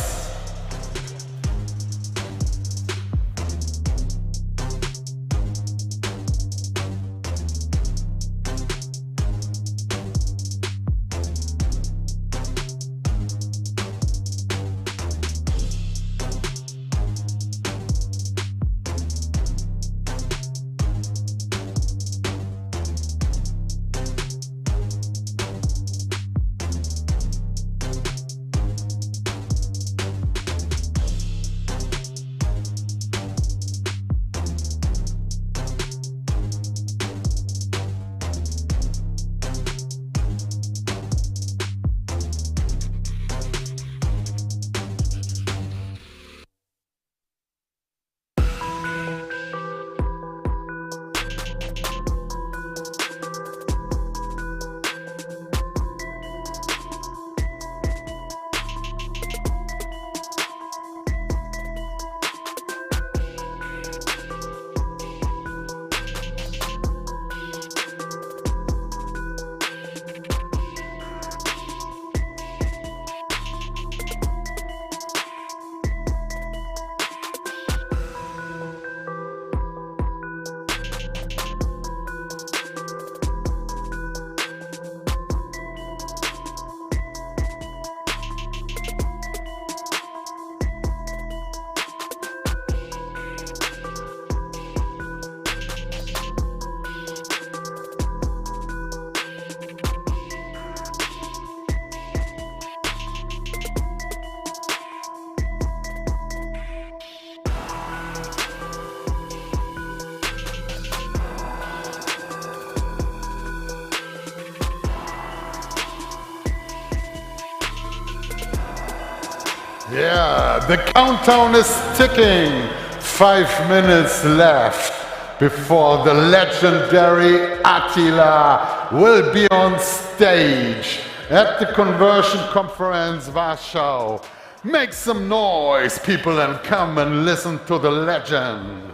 Yeah, the countdown is ticking. 5 minutes left before the legendary Attila will be on stage. at the Conversion Conference Warsaw. Make some noise, people, and come and listen to the legend.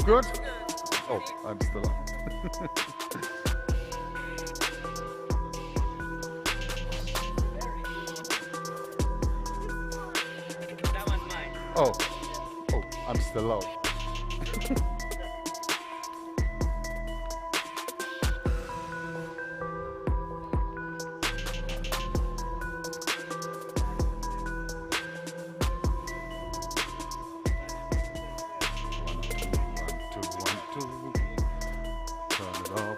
Good? Oh, I'm still on. Oh, I'm still low. Turn it off.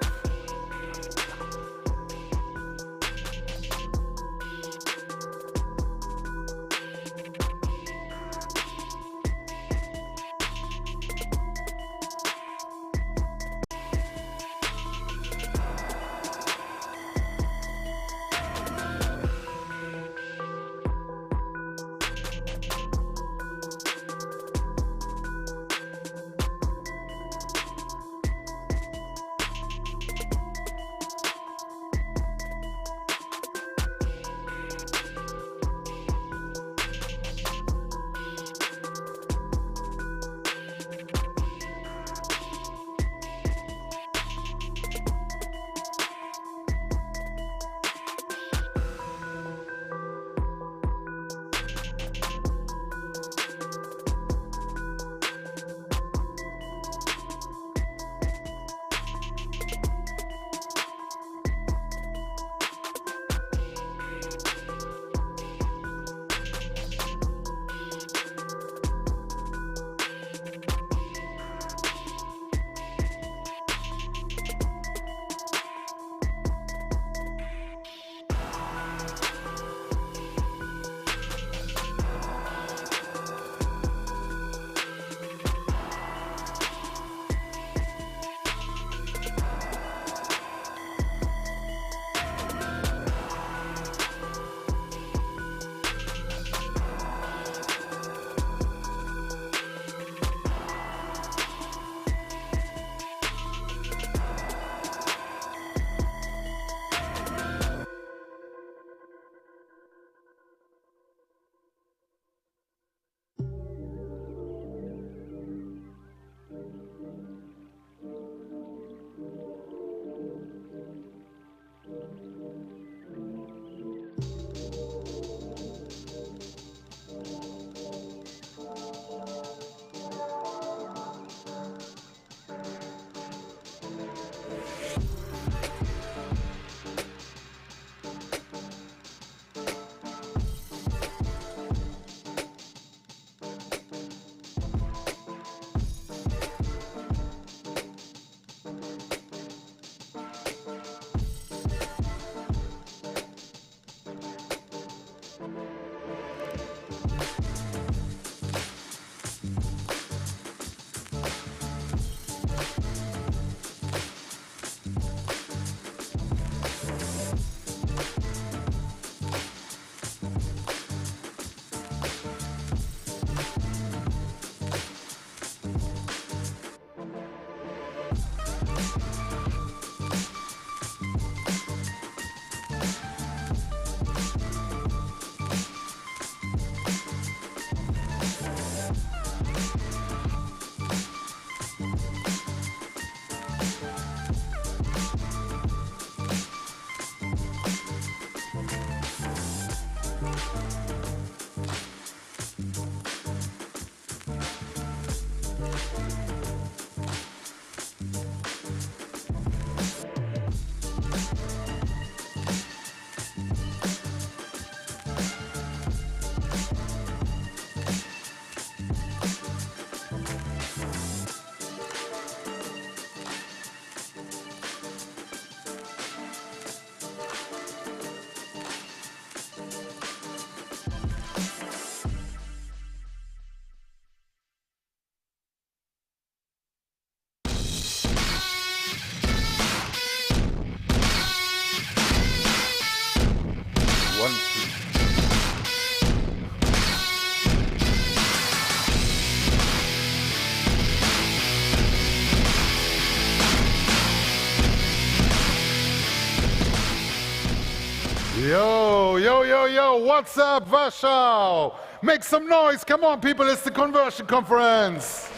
Yo, yo, yo, yo, what's up, Warsaw? Make some noise, come on, people, it's the conversion conference.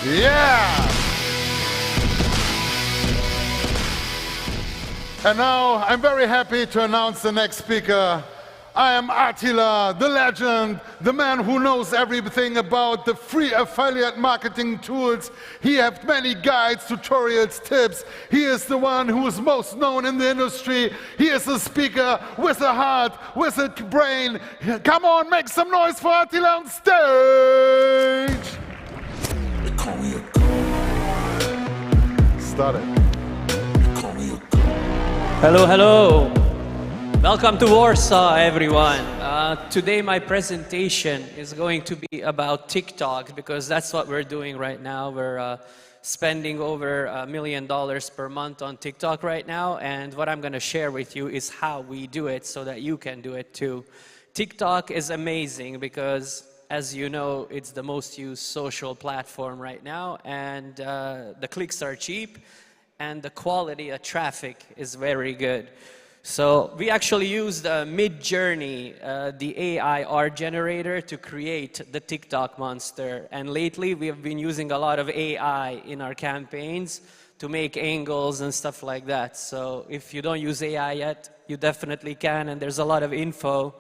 Yeah! And now, I'm very happy to announce the next speaker. iAmAttila, the legend, the man who knows everything about the free affiliate marketing tools. He has many guides, tutorials, tips. He is the one who is most known in the industry. He is a speaker with a heart, with a brain. Come on, make some noise for Attila on stage! Start it. Hello, hello. Welcome to Warsaw, everyone. Today my presentation is going to be about TikTok because that's what we're doing right now. We're spending over $1 million per month on TikTok right now, and what I'm going to share with you is how we do it so that you can do it too. TikTok is amazing because, as you know, it's the most used social platform right now, and the clicks are cheap and the quality of traffic is very good. So we actually used Mid-Journey, the AI art generator, to create the TikTok monster. And lately we have been using a lot of AI in our campaigns to make angles and stuff like that. So if you don't use AI yet, you definitely can. And there's a lot of info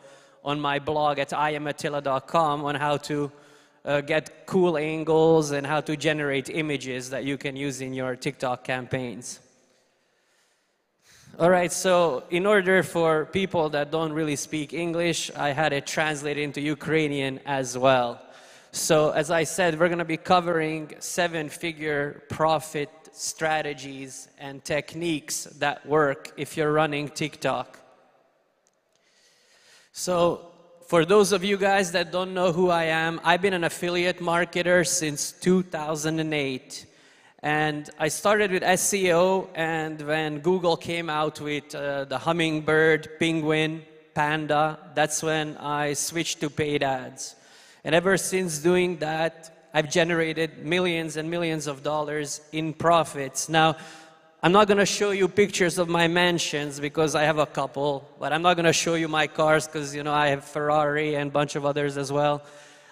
on my blog at iAmAttila.com on how to get cool angles and how to generate images that you can use in your TikTok campaigns. All right, so in order for people that don't really speak English, I had it translated into Ukrainian as well. So as I said, we're going to be covering 7-figure profit strategies and techniques that work if you're running TikTok. So for those of you guys that don't know who I am, I've been an affiliate marketer since 2008. And I started with SEO, and when Google came out with the hummingbird, penguin, panda, that's when I switched to paid ads. And ever since doing that, I've generated millions and millions of dollars in profits. Now, I'm not going to show you pictures of my mansions because I have a couple, but I'm not going to show you my cars because, you know, I have Ferrari and a bunch of others as well.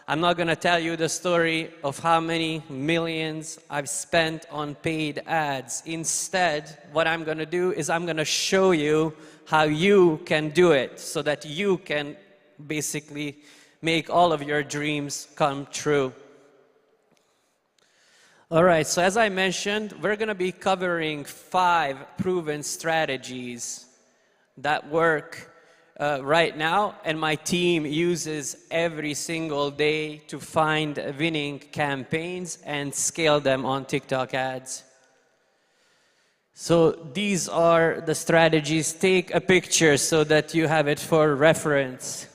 I'm not going to tell you the story of how many millions I've spent on paid ads. Instead, what I'm going to do is I'm going to show you how you can do it so that you can basically make all of your dreams come true. All right, so as I mentioned, we're going to be covering 5 proven strategies that work right now, and my team uses every single day to find winning campaigns and scale them on TikTok ads. So these are the strategies. Take a picture so that you have it for reference.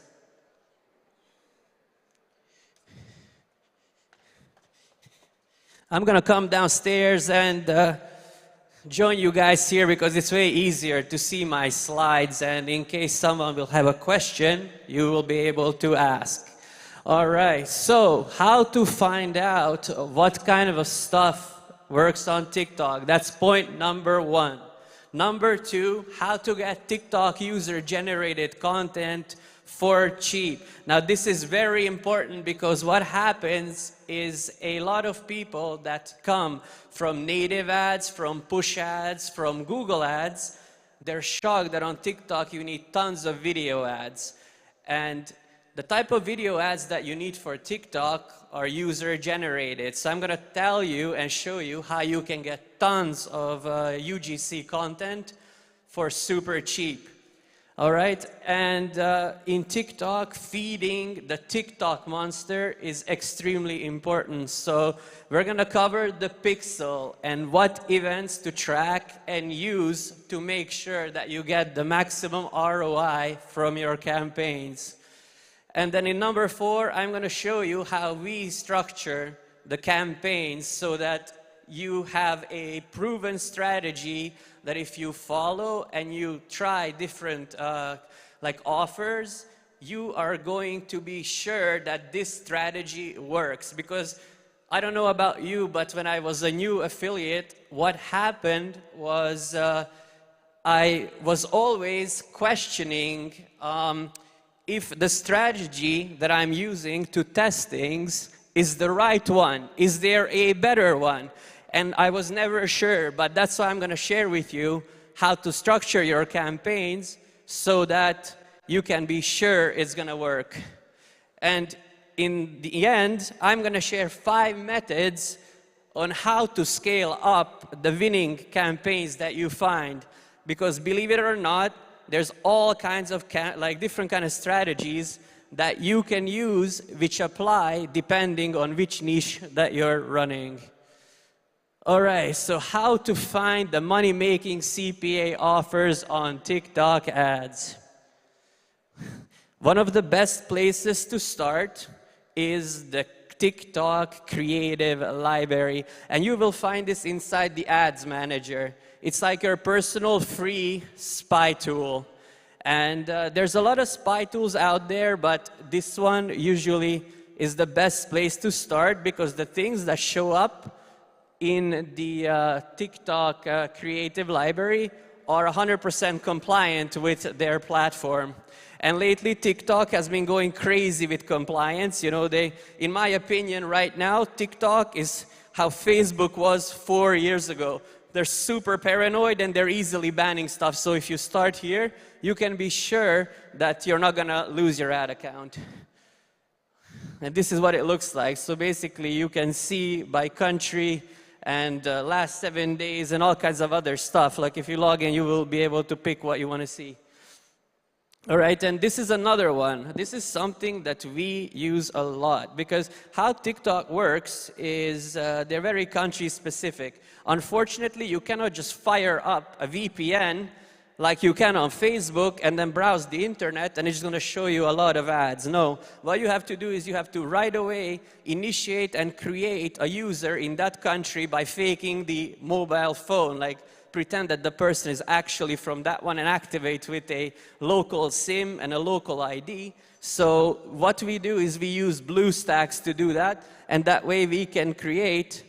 I'm gonna come downstairs and join you guys here because it's way easier to see my slides, and in case someone will have a question, you will be able to ask. All right, so how to find out what kind of stuff works on TikTok? That's point number 1. Number 2, how to get TikTok user-generated content for cheap. Now this is very important because what happens is a lot of people that come from native ads, from push ads, from Google ads, they're shocked that on TikTok you need tons of video ads. And the type of video ads that you need for TikTok are user-generated. So I'm going to tell you and show you how you can get tons of UGC content for super cheap. All right, and in TikTok, feeding the TikTok monster is extremely important. So we're going to cover the pixel and what events to track and use to make sure that you get the maximum ROI from your campaigns. And then in number 4, I'm going to show you how we structure the campaigns so that you have a proven strategy that if you follow and you try different like offers, you are going to be sure that this strategy works. Because I don't know about you, but when I was a new affiliate, what happened was I was always questioning if the strategy that I'm using to test things is the right one. Is there a better one? And I was never sure, but that's why I'm going to share with you how to structure your campaigns so that you can be sure it's going to work. And in the end, I'm going to share 5 methods on how to scale up the winning campaigns that you find. Because believe it or not, there's all kinds of different kind of strategies that you can use which apply depending on which niche that you're running. All right, so how to find the money-making CPA offers on TikTok ads. One of the best places to start is the TikTok Creative Library, and you will find this inside the Ads Manager. It's like your personal free spy tool. And there's a lot of spy tools out there, but this one usually is the best place to start because the things that show up in the TikTok Creative Library are 100% compliant with their platform. And lately, TikTok has been going crazy with compliance. You know, in my opinion, right now, TikTok is how Facebook was 4 years ago. They're super paranoid and they're easily banning stuff. So if you start here, you can be sure that you're not going to lose your ad account. And this is what it looks like. So basically, you can see by country and last 7 days and all kinds of other stuff. Like if you log in, you will be able to pick what you want to see. All right, and this is another one. This is something that we use a lot because how TikTok works is they're very country specific. Unfortunately, you cannot just fire up a VPN like you can on Facebook and then browse the internet and it's going to show you a lot of ads. No, what you have to do is you have to right away initiate and create a user in that country by faking the mobile phone, like pretend that the person is actually from that one and activate with a local SIM and a local ID. So what we do is we use BlueStacks to do that, and that way we can create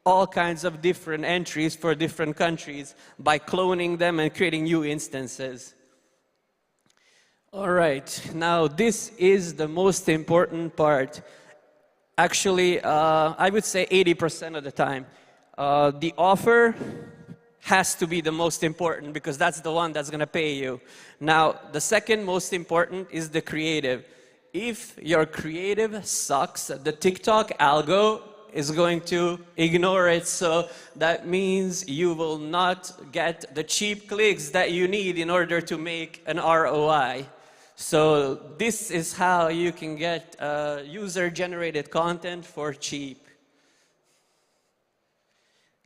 all kinds of different entries for different countries by cloning them and creating new instances. All right, now this is the most important part. Actually, I would say 80% of the time. The offer has to be the most important because that's the one that's going to pay you. Now, the second most important is the creative. If your creative sucks, the TikTok algo is going to ignore it, so that means you will not get the cheap clicks that you need in order to make an ROI. So this is how you can get user-generated content for cheap.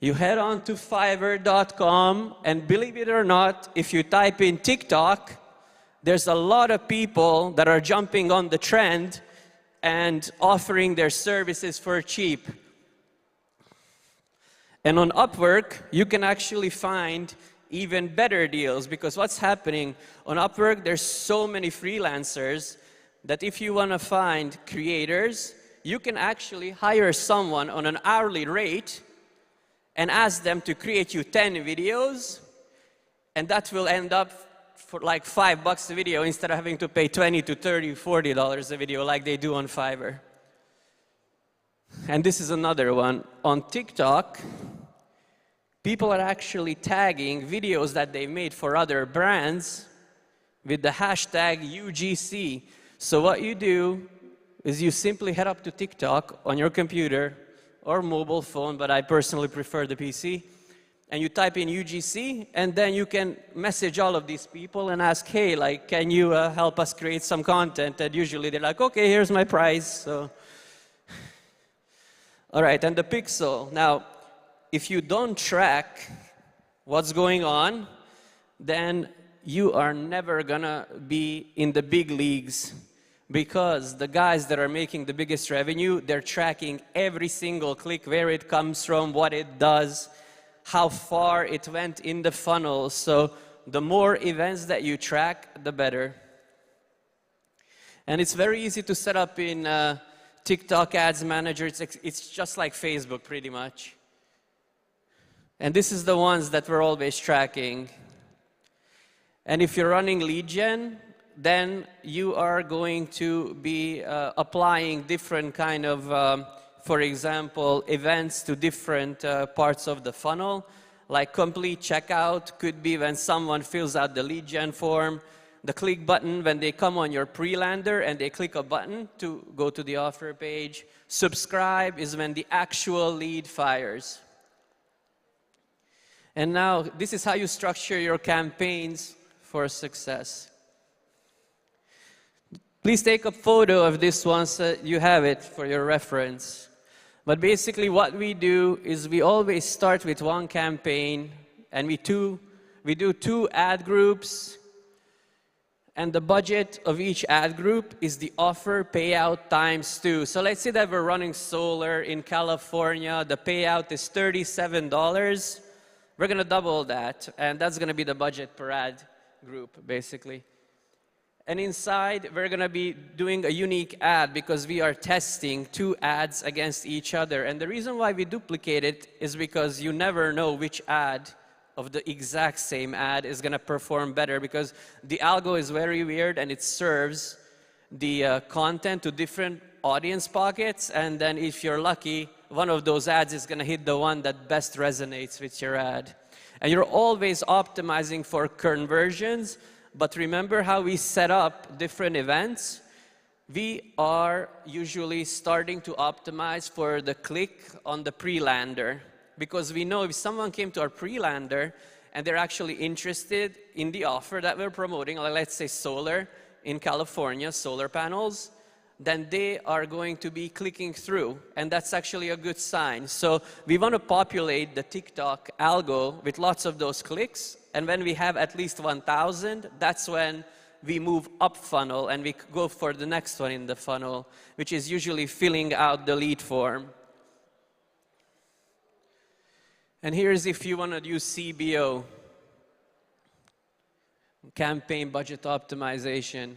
You head on to Fiverr.com, and believe it or not, if you type in TikTok, there's a lot of people that are jumping on the trend and offering their services for cheap. And on Upwork, you can actually find even better deals because what's happening on Upwork, there's so many freelancers that if you want to find creators, you can actually hire someone on an hourly rate and ask them to create you 10 videos, and that will end up for like $5 a video instead of having to pay $20 to $30, $40 a video like they do on Fiverr. And this is another one. On TikTok, people are actually tagging videos that they made for other brands with the hashtag UGC. So what you do is you simply head up to TikTok on your computer or mobile phone, but I personally prefer the PC, and you type in UGC, and then you can message all of these people and ask, hey, like, can you help us create some content? And usually they're like, okay, here's my price. So, all right, and the pixel. Now, if you don't track what's going on, then you are never gonna be in the big leagues. Because the guys that are making the biggest revenue, they're tracking every single click, where it comes from, what it does, how far it went in the funnel. So the more events that you track, the better. And it's very easy to set up in TikTok Ads Manager. It's just like Facebook, pretty much. And this is the ones that we're always tracking. And if you're running lead gen, then you are going to be applying different kind of, for example, events to different parts of the funnel. Like complete checkout could be when someone fills out the lead gen form. The click button when they come on your pre-lander and they click a button to go to the offer page. Subscribe is when the actual lead fires. And now, this is how you structure your campaigns for success. Please take a photo of this one so you have it for your reference. But basically what we do is we always start with one campaign and we do 2 ad groups, and the budget of each ad group is the offer payout times 2. So let's say that we're running solar in California, the payout is $37. We're gonna double that, and that's gonna be the budget per ad group, basically. And inside, we're gonna be doing a unique ad because we are testing 2 ads against each other. And the reason why we duplicate it is because you never know which ad of the exact same ad is gonna perform better, because the algo is very weird and it serves the content to different audience pockets. And then if you're lucky, one of those ads is gonna hit the one that best resonates with your ad. And you're always optimizing for conversions. But remember how we set up different events? We are usually starting to optimize for the click on the pre-lander, because we know if someone came to our pre-lander and they're actually interested in the offer that we're promoting, like let's say solar in California, solar panels, then they are going to be clicking through, and that's actually a good sign. So we want to populate the TikTok algo with lots of those clicks, and when we have at least 1,000, that's when we move up funnel and we go for the next one in the funnel, which is usually filling out the lead form. And here's if you want to use CBO, campaign budget optimization.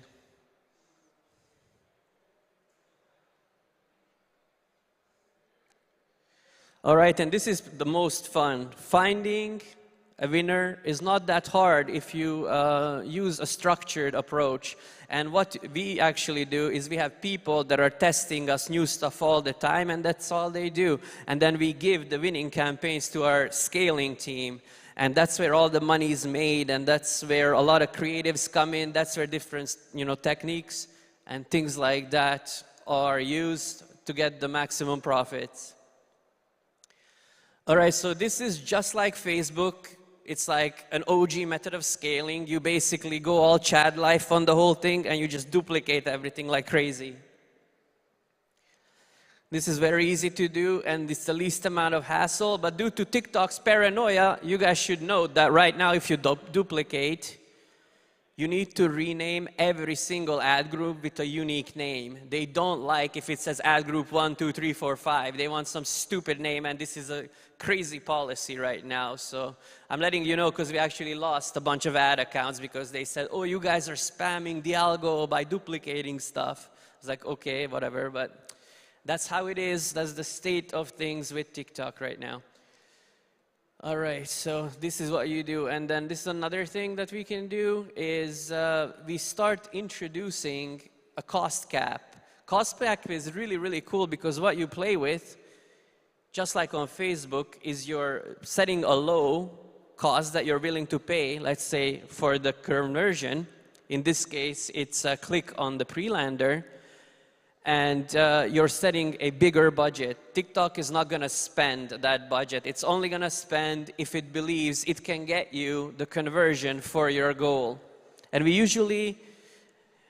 All right, and this is the most fun. Finding a winner is not that hard if you use a structured approach. And what we actually do is we have people that are testing us new stuff all the time, and that's all they do. And then we give the winning campaigns to our scaling team. And that's where all the money is made, and that's where a lot of creatives come in. That's where different techniques and things like that are used to get the maximum profits. All right, so this is just like Facebook. It's like an OG method of scaling. You basically go all Chad life on the whole thing and you just duplicate everything like crazy. This is very easy to do and it's the least amount of hassle, but due to TikTok's paranoia, you guys should know that right now if you duplicate, you need to rename every single ad group with a unique name. They don't like if it says ad group 1, 2, 3, 4, 5. They want some stupid name, and this is a crazy policy right now. So I'm letting you know because we actually lost a bunch of ad accounts because they said, oh, you guys are spamming the algo by duplicating stuff. I was like, okay, whatever, but that's how it is. That's the state of things with TikTok right now. All right, so this is what you do. And then this is another thing that we can do is we start introducing a cost cap. Cost cap is really, really cool because what you play with, just like on Facebook, is you're setting a low cost that you're willing to pay, let's say, for the conversion. In this case, it's a click on the pre-lander. And you're setting a bigger budget. TikTok is not going to spend that budget. It's only going to spend if it believes it can get you the conversion for your goal. And we usually,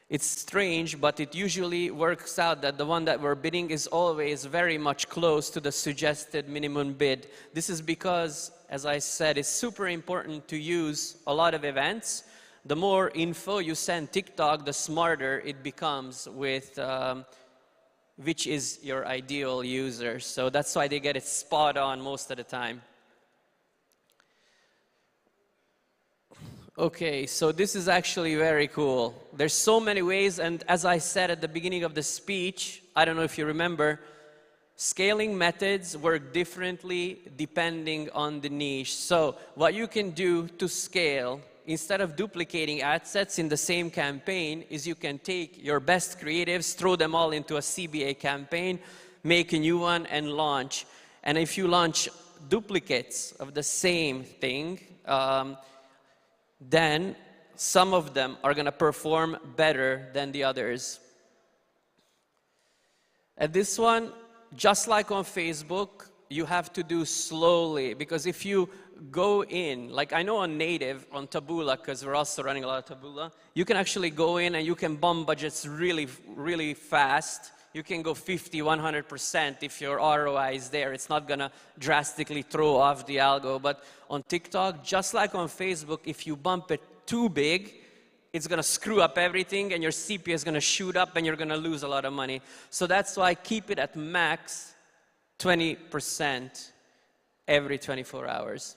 it's strange, but it usually works out that the one that we're bidding is always very much close to the suggested minimum bid. This is because, as I said, it's super important to use a lot of events. The more info you send TikTok, the smarter it becomes with which is your ideal user. So that's why they get it spot on most of the time. Okay, so this is actually very cool. There's so many ways, and as I said at the beginning of the speech, I don't know if you remember, scaling methods work differently depending on the niche. So what you can do to scale instead of duplicating ad sets in the same campaign, is you can take your best creatives, throw them all into a CBA campaign, make a new one, and launch. And if you launch duplicates of the same thing, then some of them are going to perform better than the others. And this one, just like on Facebook, you have to do slowly, because if you go in, like I know on native, on Taboola, because we're also running a lot of Taboola, you can actually go in and you can bump budgets really, really fast. You can go 50, 100% if your ROI is there. It's not going to drastically throw off the algo. But on TikTok, just like on Facebook, if you bump it too big, it's going to screw up everything, and your CPA is going to shoot up, and you're going to lose a lot of money. So that's why I keep it at max 20% every 24 hours.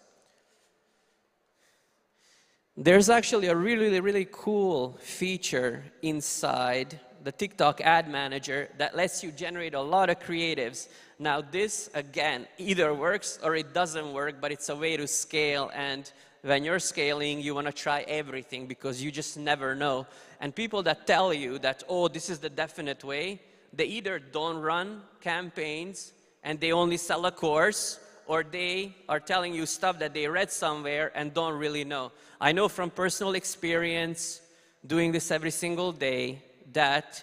There's actually a really, really cool feature inside the TikTok ad manager that lets you generate a lot of creatives. Now this, again, either works or it doesn't work, but it's a way to scale. And when you're scaling, you want to try everything because you just never know. And people that tell you that, oh, this is the definite way, they either don't run campaigns and they only sell a course, or they are telling you stuff that they read somewhere and don't really know. I know from personal experience, doing this every single day, that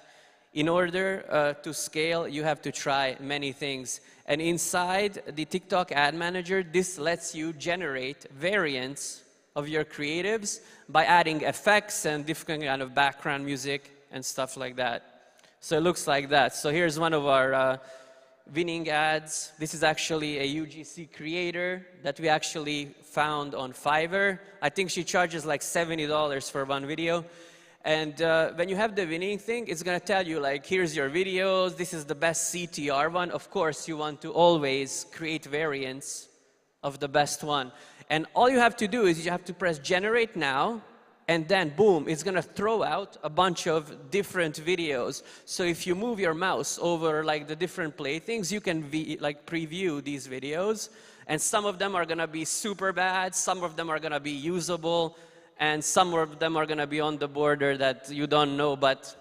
in order to scale, you have to try many things. And inside the TikTok ad manager, this lets you generate variants of your creatives by adding effects and different kind of background music and stuff like that. So it looks like that. So here's one of our winning ads. This is actually a UGC creator that we actually found on Fiverr. I think she charges like $70 for one video. And when you have the winning thing, it's going to tell you, like, here's your videos, this is the best CTR one. Of course, you want to always create variants of the best one. And all you have to do is you have to press generate now, and then boom, it's going to throw out a bunch of different videos. So if you move your mouse over like the different playthings, you can like preview these videos. And some of them are going to be super bad, some of them are going to be usable, and some of them are going to be on the border that you don't know, but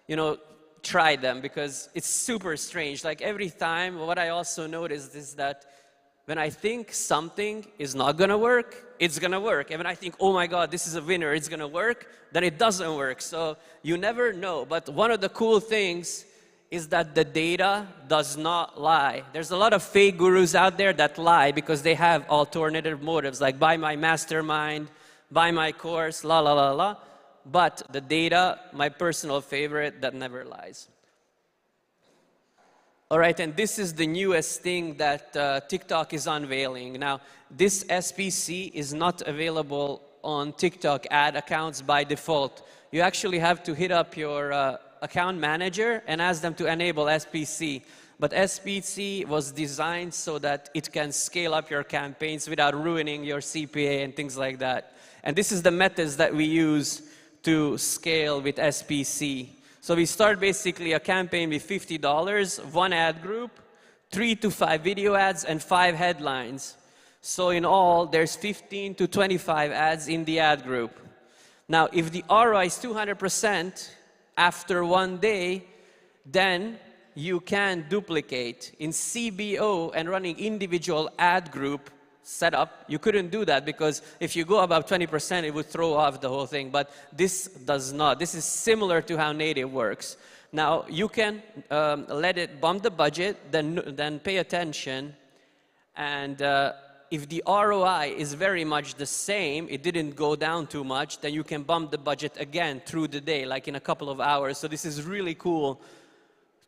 you know, try them because it's super strange. Like every time, what I also noticed is that when I think something is not going to work, it's going to work. And when I think, oh my God, this is a winner, it's going to work, then it doesn't work. So you never know. But one of the cool things is that the data does not lie. There's a lot of fake gurus out there that lie because they have alternative motives, like buy my mastermind, buy my course, la la la la. But the data, my personal favorite, that never lies. All right, and this is the newest thing that TikTok is unveiling. Now, this SPC is not available on TikTok ad accounts by default. You actually have to hit up your account manager and ask them to enable SPC. But SPC was designed so that it can scale up your campaigns without ruining your CPA and things like that. And this is the methods that we use to scale with SPC. So we start basically a campaign with $50, one ad group, 3 to 5 video ads, and 5 headlines. So in all, there's 15 to 25 ads in the ad group. Now, if the ROI is 200% after one day, then you can duplicate. In CBO and running individual ad group setup, you couldn't do that because if you go above 20%, it would throw off the whole thing. But this does not. This is similar to how native works. Now, you can let it bump the budget, then pay attention. And if the ROI is very much the same, it didn't go down too much, then you can bump the budget again through the day, like in a couple of hours. So this is really cool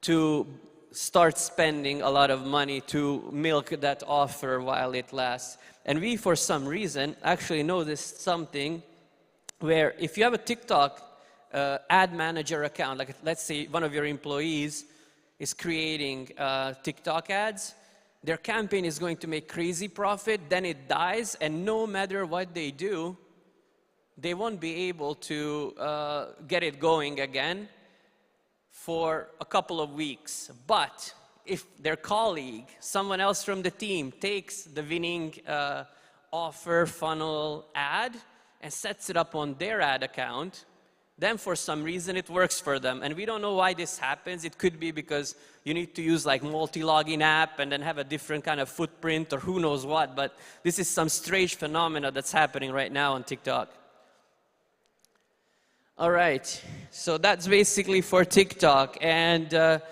to start spending a lot of money to milk that offer while it lasts. And we, for some reason, actually noticed something where if you have a TikTok ad manager account, like let's say one of your employees is creating TikTok ads, their campaign is going to make crazy profit, then it dies, and no matter what they do, they won't be able to get it going again for a couple of weeks. But if their colleague, someone else from the team, takes the winning offer funnel ad and sets it up on their ad account, then for some reason it works for them. And we don't know why this happens. It could be because you need to use like multi-login app and then have a different kind of footprint or who knows what, but this is some strange phenomena that's happening right now on TikTok. All right, so that's basically for TikTok. And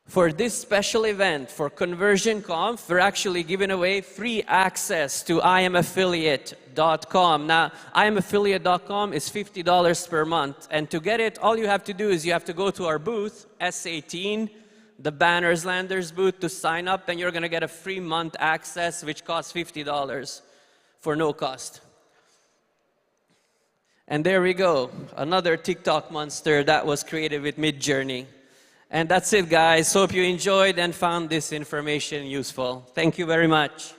for this special event, for Conversion Conf, we're actually giving away free access to iAmAffiliate.com. Now, iAmAffiliate.com is $50 per month. And to get it, all you have to do is you have to go to our booth, S18, the Banners Landers booth, to sign up, and you're going to get a free month access, which costs $50 for no cost. And there we go, another TikTok monster that was created with Midjourney. And that's it, guys. Hope you enjoyed and found this information useful. Thank you very much.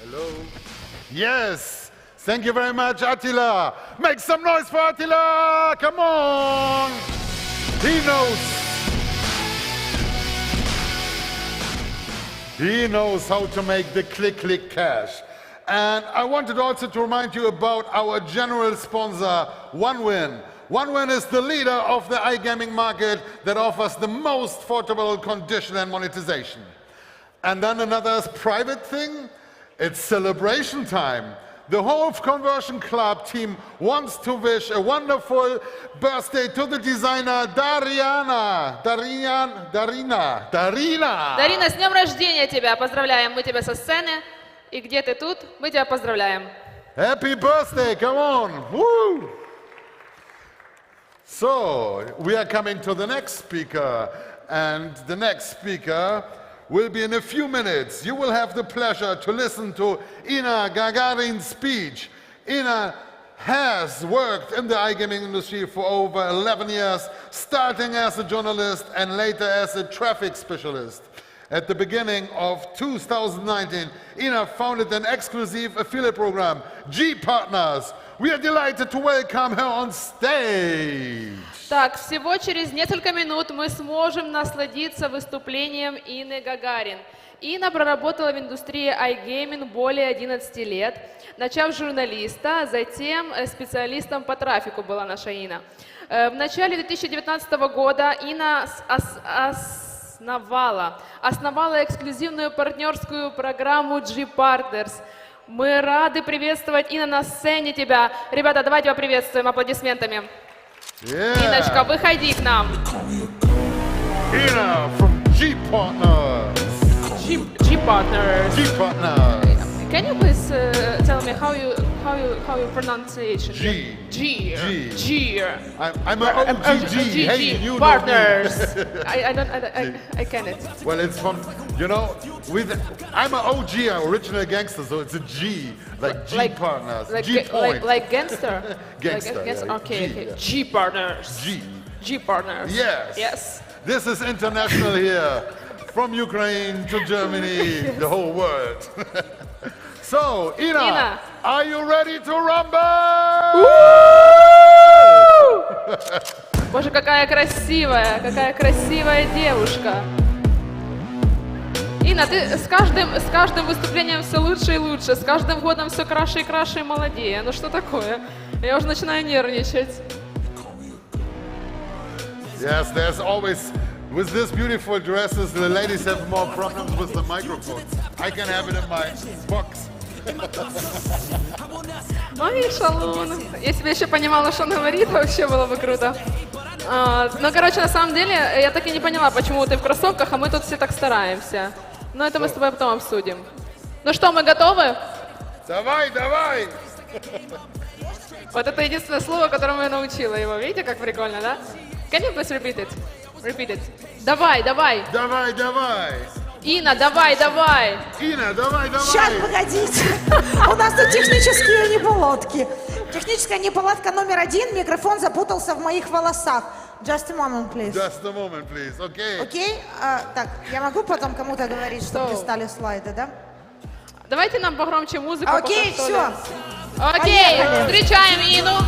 Hello. Yes. Thank you very much, Attila. Make some noise for Attila. Come on. He knows. He knows how to make the click cash. And I wanted also to remind you about our general sponsor, OneWin. OneWin is the leader of the iGaming market that offers the most affordable condition and monetization. And then another private thing, it's celebration time. The whole Conversion Club team wants to wish a wonderful birthday to the designer Darina, Дарина, с днем рождения тебя! Поздравляем мы тебя со сцены. И где ты тут? Мы тебя поздравляем. Happy birthday, come on! Woo! So, we are coming to the next speaker, and the next speaker will be in a few minutes. You will have the pleasure to listen to Ina Gagarin's speech. Ina has worked in the iGaming industry for over 11 years, starting as a journalist and later as a traffic specialist. At the beginning of 2019, Ina founded an exclusive affiliate program, G Partners. We are delighted to welcome her on stage. Так, всего через несколько минут мы сможем насладиться выступлением Ины Гагарин. Ина проработала в индустрии iGaming более 11 лет, начав журналиста, затем специалистом по трафику была наша Ина. В начале 2019 года Ина основала эксклюзивную партнерскую программу G-Partners. Мы рады приветствовать, Ина, на сцене тебя. Ребята, давайте поприветствуем аплодисментами. Иночка, выходи к нам. Ina from G-Partners. G-Partners. G-Partners. Can you please tell me how you pronunciation? G. G. G. G. I'm an OGG. Hey, you Partners. know me. I can't. Well, it's from, you know, I'm an OG, an original gangster, so it's a G, like G Partners, Like, G point. like gangster? Gangster, Like gangster? yeah, Okay, G, okay. yeah. G Partners. G. G Partners. Yes. Yes. This is international here, from Ukraine to Germany, the whole world. So, Ina, are you ready to rumble? Боже, какая красивая девушка. Ина, ты с каждым выступлением все лучше и лучше, с каждым годом все краше и краше и молодее. Ну что такое? Я уже начинаю нервничать. Yes, there's always, with these beautiful dresses, the ladies have more problems with the microphone. I can have it in my box. Ой, шалун. Если бы я еще понимала, что он говорит, вообще было бы круто. Ну, короче, на самом деле, я так и не поняла, почему ты в кроссовках, а мы тут все так стараемся. Но это мы с тобой потом обсудим. Ну что, мы готовы? Давай, давай! Вот это единственное слово, которому я научила его. Видите, как прикольно, да? Can you please repeat it? Repeat it. Давай, давай. Давай, давай. Ина, давай, давай. Ина, давай, давай. Сейчас, погодите. У нас тут технические неполадки. Техническая неполадка номер 1. Микрофон запутался в моих волосах. Just a moment, please. Just a moment, please. Okay. Окей? Так, я могу потом кому-то говорить, чтобы листали слайды, да? Давайте нам погромче музыку. Окей, пока что ли. все. Окей, Поехали. встречаем Ину.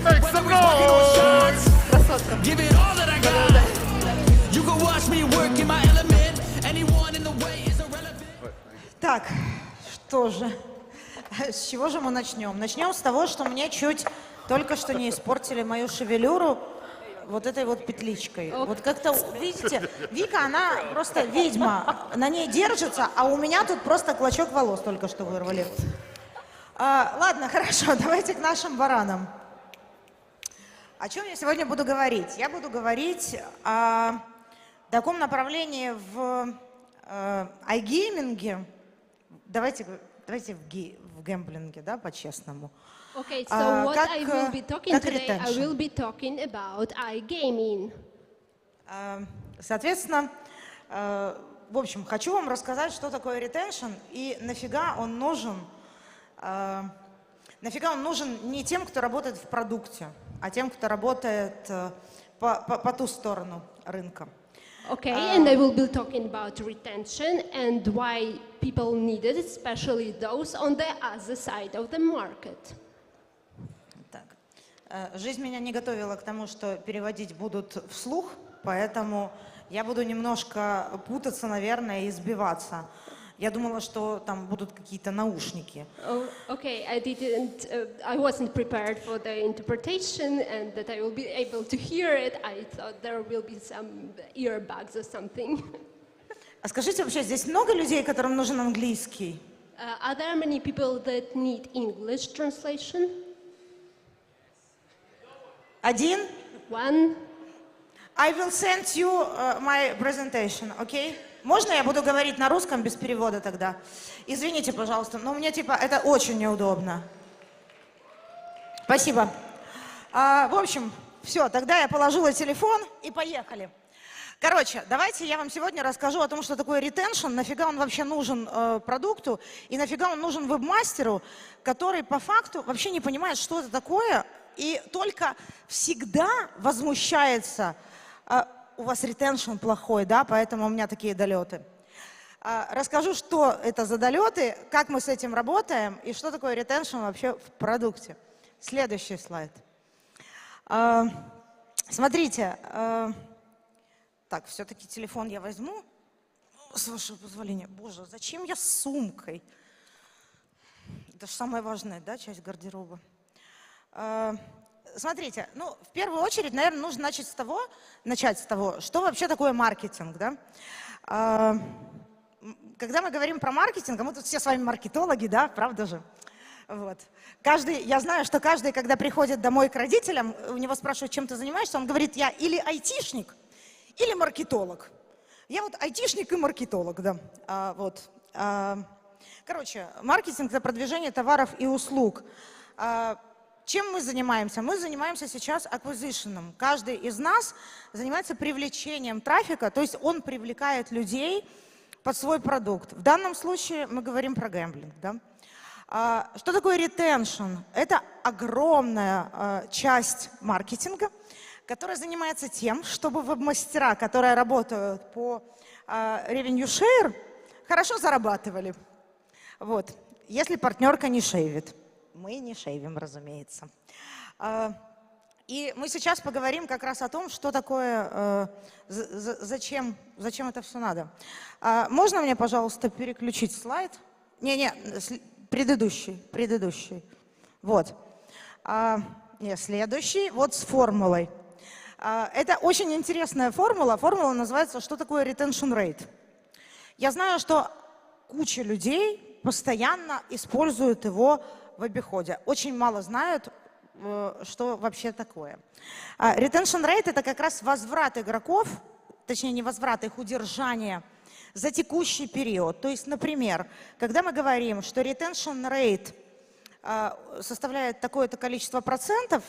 Make some noise! Красотка. Give it all that I got. You can watch me work in my element. Anyone in the way is irrelevant. Так, что же? С чего же мы начнем? Начнем с того, что мне чуть только что не испортили мою шевелюру вот этой вот петличкой. Вот как-то, видите, Вика, она просто ведьма, на ней держится, а у меня тут просто клочок волос только что вырвали. Ладно, хорошо, давайте к нашим баранам. О чем я сегодня буду говорить? Я буду говорить о таком направлении в iGaming. Давайте в гэмблинге, да, по-честному. Okay, so what I will be talking как today, I retention. will be talking about iGaming. Соответственно, в общем, хочу вам рассказать, что такое retention и нафига он нужен. Нафига он нужен не тем, кто работает в продукте, а тем, кто работает по ту сторону рынка. Okay, and I will be talking about retention and why people need it, especially those on the other side of the market. Так. Жизнь меня не готовила к тому, что переводить будут вслух, поэтому я буду немножко путаться, наверное, и сбиваться. Я думала, что там будут какие-то наушники. Oh, okay, I wasn't prepared for the interpretation and that I will be able to hear it. I thought there will be some earbuds or something. А скажите, вообще здесь много людей, которым нужен английский? Are there many people that need English translation? Один? One. I will send you my presentation, okay? Можно я буду говорить на русском без перевода тогда? Извините, пожалуйста, но мне типа это очень неудобно. Спасибо. В общем, все, тогда я положила телефон и поехали. Короче, давайте я вам сегодня расскажу о том, что такое retention, нафига он вообще нужен продукту и нафига он нужен веб-мастеру, который по факту вообще не понимает, что это такое, и только всегда возмущается. У вас retention плохой, да, поэтому у меня такие долеты. Расскажу, что это за долеты, как мы с этим работаем и что такое retention вообще в продукте. Следующий слайд. Смотрите, так, все-таки телефон я возьму, с вашего позволения. Боже, зачем я с сумкой? Это же самая важная, да, часть гардероба. Смотрите, ну, в первую очередь, наверное, нужно начать с того, что вообще такое маркетинг, да? Когда мы говорим про маркетинг, а мы тут все с вами маркетологи, да, правда же? Вот. Я знаю, что каждый, когда приходит домой к родителям, у него спрашивают, чем ты занимаешься, он говорит, я или айтишник, или маркетолог. Я вот айтишник и маркетолог, да. Короче, маркетинг – это продвижение товаров и услуг. Чем мы занимаемся? Мы занимаемся сейчас acquisition. Каждый из нас занимается привлечением трафика, то есть он привлекает людей под свой продукт. В данном случае мы говорим про гэмблинг. Да? Что такое retention? Это огромная часть маркетинга, которая занимается тем, чтобы веб-мастера, которые работают по revenue share, хорошо зарабатывали. Вот. Если партнерка не шейвит. Мы не шейвим, разумеется. И мы сейчас поговорим как раз о том, что такое, зачем это все надо. Можно мне, пожалуйста, переключить слайд? Предыдущий. Вот. Следующий, вот с формулой. Это очень интересная формула. Формула называется «Что такое retention rate?». Я знаю, что куча людей постоянно используют его в обиходе. Очень мало знают, что вообще такое. Retention rate – это как раз возврат игроков, точнее не возврат, их удержание за текущий период. То есть, например, когда мы говорим, что retention rate составляет такое-то количество процентов,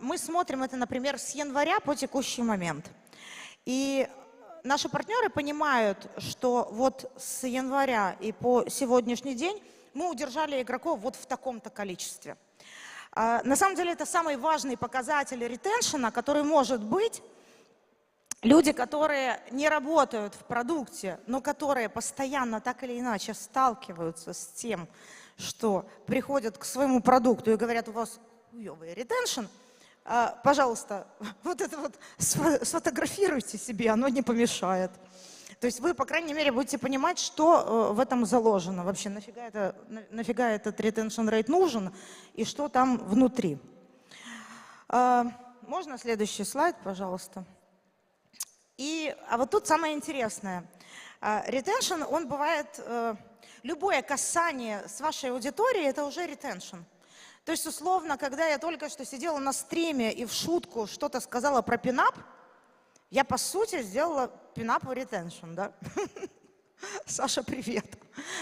мы смотрим это, например, с января по текущий момент. И наши партнеры понимают, что вот с января и по сегодняшний день мы удержали игроков вот в таком-то количестве. На самом деле это самый важный показатель ретеншена, который может быть, Люди, которые не работают в продукте, но которые постоянно так или иначе сталкиваются с тем, что приходят к своему продукту и говорят, у вас хуёвый ретеншн, пожалуйста, вот это вот сфотографируйте себе, оно не помешает. То есть вы, по крайней мере, будете понимать, что в этом заложено. Вообще, нафига этот retention rate нужен и что там внутри. Можно следующий слайд, пожалуйста? А вот тут самое интересное. Retention, он бывает, любое касание с вашей аудиторией, это уже retention. То есть, условно, когда я только что сидела на стриме и в шутку что-то сказала про пинап, я, по сути, сделала пинапу retention, да? Саша, привет.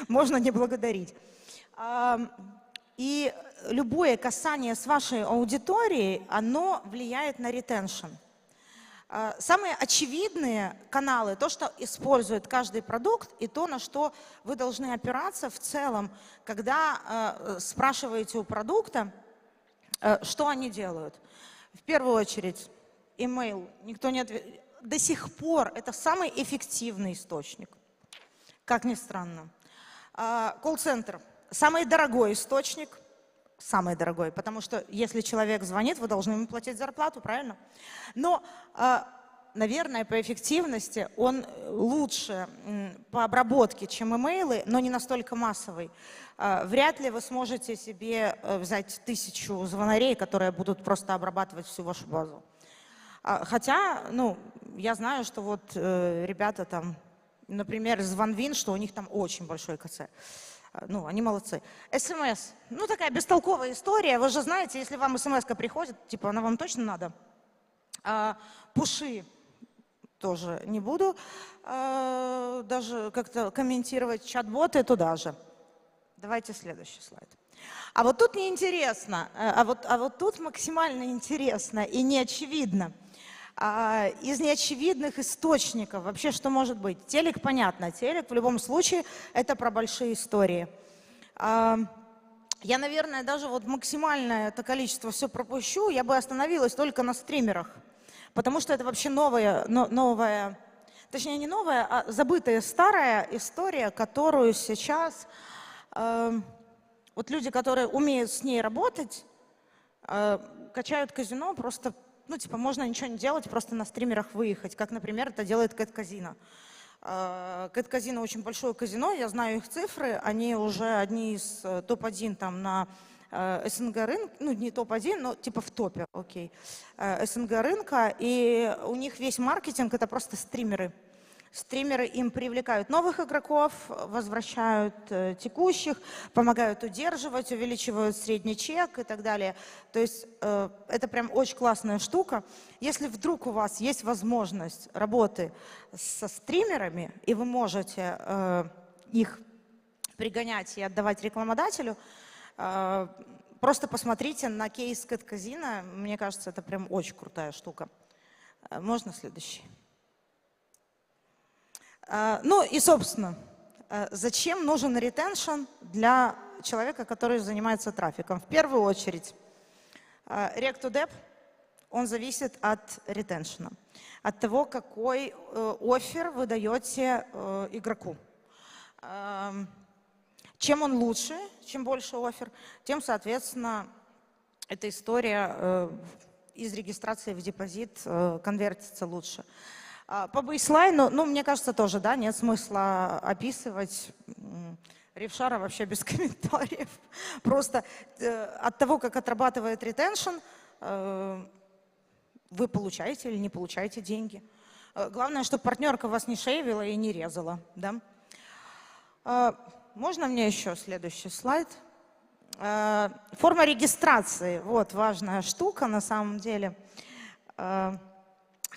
Можно не благодарить. И любое касание с вашей аудиторией, оно влияет на retention. Самые очевидные каналы, то, что использует каждый продукт, и то, на что вы должны опираться в целом, когда спрашиваете у продукта, что они делают. В первую очередь, email. Никто не ответит. До сих пор это самый эффективный источник, как ни странно. Колл-центр. Самый дорогой источник. Самый дорогой, потому что если человек звонит, вы должны ему платить зарплату, правильно? Но, наверное, по эффективности он лучше по обработке, чем имейлы, но не настолько массовый. Вряд ли вы сможете себе взять 1000 звонарей, которые будут просто обрабатывать всю вашу базу. Хотя, ну, я знаю, что вот ребята там, например, из OneWin, что у них там очень большой КЦ. Ну, они молодцы. СМС. Ну, такая бестолковая история. Вы же знаете, если вам СМС-ка приходит, типа, она вам точно надо. Пуши тоже не буду даже как-то комментировать. Чат-боты туда же. Давайте следующий слайд. А вот тут неинтересно, а вот тут максимально интересно и неочевидно. Из неочевидных источников вообще что может быть? Телек, понятно. Телек в любом случае это про большие истории. Я, наверное, даже вот максимальное это количество все пропущу. Я бы остановилась только на стримерах. Потому что это вообще новая, точнее не новая, а забытая старая история, которую сейчас вот люди, которые умеют с ней работать, качают казино просто. Ну, типа, можно ничего не делать, просто на стримерах выехать, как, например, это делает Кэт-казино. Кэт-казино очень большое казино, я знаю их цифры, они уже одни из топ-1 там на СНГ рынке, ну, не топ-1, но типа в топе, окей, СНГ рынка, и у них весь маркетинг — это просто стримеры. Стримеры им привлекают новых игроков, возвращают текущих, помогают удерживать, увеличивают средний чек и так далее. То есть это прям очень классная штука. Если вдруг у вас есть возможность работы со стримерами, и вы можете их пригонять и отдавать рекламодателю, просто посмотрите на кейс Кэт-казино. Мне кажется, это прям очень крутая штука. Можно следующий? Ну и, собственно, зачем нужен ретеншн для человека, который занимается трафиком? В первую очередь, Rec2Dep, он зависит от ретеншна, от того, какой оффер вы даете игроку. Чем он лучше, чем больше оффер, тем, соответственно, эта история из регистрации в депозит конвертится лучше. По бейслайну, ну, мне кажется, тоже, да, нет смысла описывать. Ревшара вообще без комментариев. Просто от того, как отрабатывает ретеншн, вы получаете или не получаете деньги. Главное, чтобы партнерка вас не шейвила и не резала, да. Можно мне еще следующий слайд? Форма регистрации, вот важная штука на самом деле.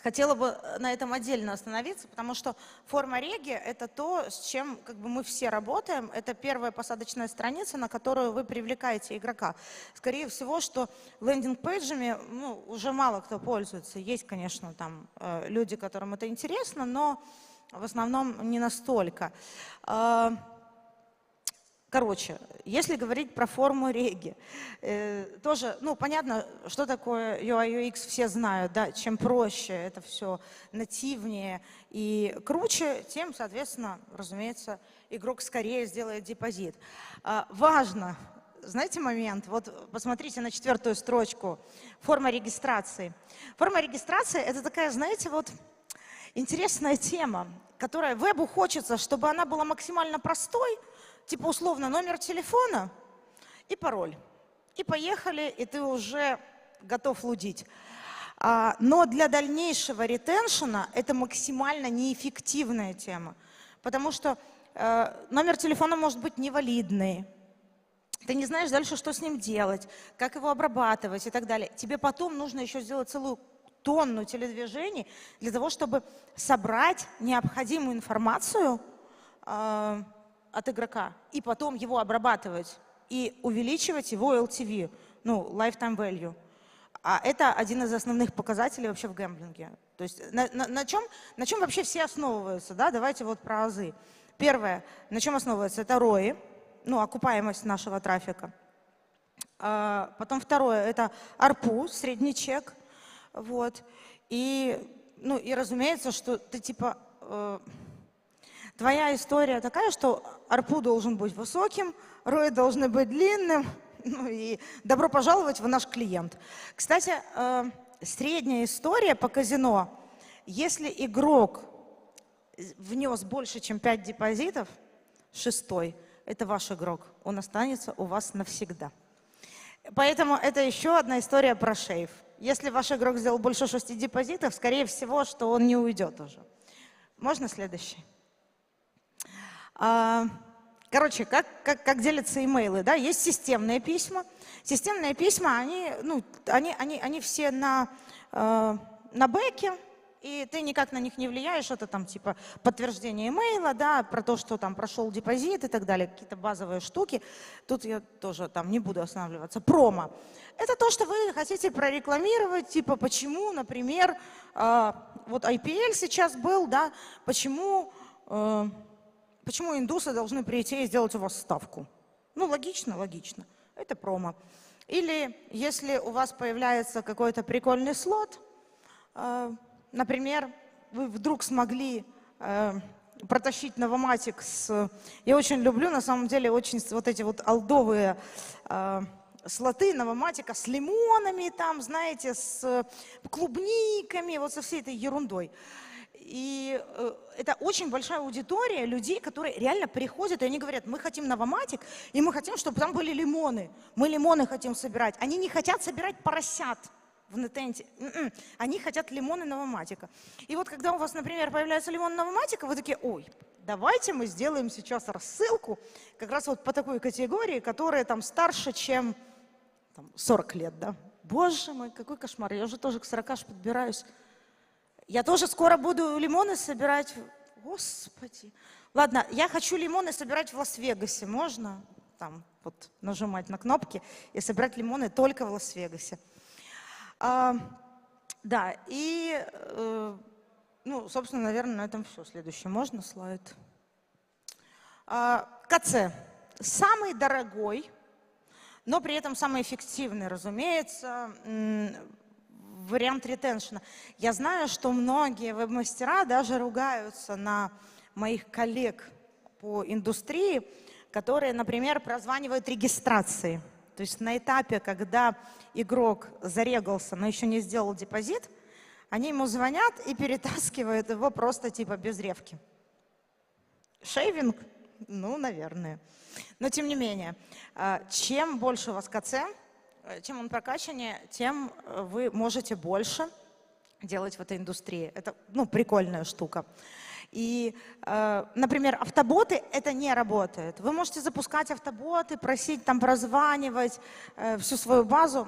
Хотела бы на этом отдельно остановиться, потому что форма реги — это то, с чем как бы мы все работаем. Это первая посадочная страница, на которую вы привлекаете игрока. Скорее всего, что лендинг-пейджами ну, уже мало кто пользуется. Есть, конечно, там люди, которым это интересно, но в основном не настолько. Короче, если говорить про форму реги, тоже, ну, понятно, что такое UI UX, все знают, да, чем проще это все нативнее и круче, тем, соответственно, разумеется, игрок скорее сделает депозит. Важно, знаете момент, вот посмотрите на 4-ю строчку, форма регистрации. Форма регистрации — это такая, знаете, вот интересная тема, которая вебу хочется, чтобы она была максимально простой, типа условно номер телефона и пароль. И поехали, и ты уже готов лудить. Но для дальнейшего ретеншена это максимально неэффективная тема, потому что номер телефона может быть невалидный. Ты не знаешь дальше, что с ним делать, как его обрабатывать и так далее. Тебе потом нужно еще сделать целую тонну телодвижений для того, чтобы собрать необходимую информацию от игрока и потом его обрабатывать и увеличивать его LTV, ну, lifetime value. А это один из основных показателей вообще в гэмблинге. То есть на чем вообще все основываются, да? Давайте вот про азы. Первое, на чем основывается, это ROI, ну, окупаемость нашего трафика. Потом второе, это ARPU, средний чек. Вот. И разумеется, что ты типа... Твоя история такая, что ARPU должен быть высоким, ROI должны быть длинным, ну и добро пожаловать в наш клиент. Кстати, средняя история по казино, если игрок внес больше, чем 5 депозитов, 6-й, это ваш игрок, он останется у вас навсегда. Поэтому это еще одна история про шейв. Если ваш игрок сделал больше 6 депозитов, скорее всего, что он не уйдет уже. Можно следующий? Короче, как делятся имейлы, да? Есть системные письма. Системные письма, они все на бэке, и ты никак на них не влияешь. Это там типа подтверждение имейла, да, про то, что там прошел депозит и так далее, какие-то базовые штуки. Тут я тоже там не буду останавливаться. Промо. Это то, что вы хотите прорекламировать, типа почему, например, вот IPL сейчас был, да, почему индусы должны прийти и сделать у вас ставку? Ну, логично, логично. Это промо. Или если у вас появляется какой-то прикольный слот, например, вы вдруг смогли протащить новоматик с... Я очень люблю, на самом деле, очень вот эти вот олдовые слоты новоматика с лимонами, там, знаете, с клубниками, вот со всей этой ерундой. И это очень большая аудитория людей, которые реально приходят, и они говорят, мы хотим новоматик, и мы хотим, чтобы там были лимоны. Мы лимоны хотим собирать. Они не хотят собирать поросят в нетенте. Они хотят лимоны новоматика. И вот когда у вас, например, появляется лимон новоматика, вы такие, ой, давайте мы сделаем сейчас рассылку как раз вот по такой категории, которая там старше, чем там, 40 лет, да. Боже мой, какой кошмар, я уже тоже к 40 аж подбираюсь. Я тоже скоро буду лимоны собирать. Господи. Ладно, я хочу лимоны собирать в Лас-Вегасе. Можно там вот нажимать на кнопки и собирать лимоны только в Лас-Вегасе. Да, и, собственно, наверное, на этом все. Следующий можно слайд? КЦ. Самый дорогой, но при этом самый эффективный, разумеется, вариант ретеншена. Я знаю, что многие веб-мастера даже ругаются на моих коллег по индустрии, которые, например, прозванивают регистрации. То есть на этапе, когда игрок зарегался, но еще не сделал депозит, они ему звонят и перетаскивают его просто типа без ревки. Шейвинг? Ну, наверное. Но тем не менее, чем больше у вас КЦ, чем он прокачаннее, тем вы можете больше делать в этой индустрии. Это, прикольная штука. И, например, автоботы — это не работает. Вы можете запускать автоботи, просить там прозванивать всю свою базу.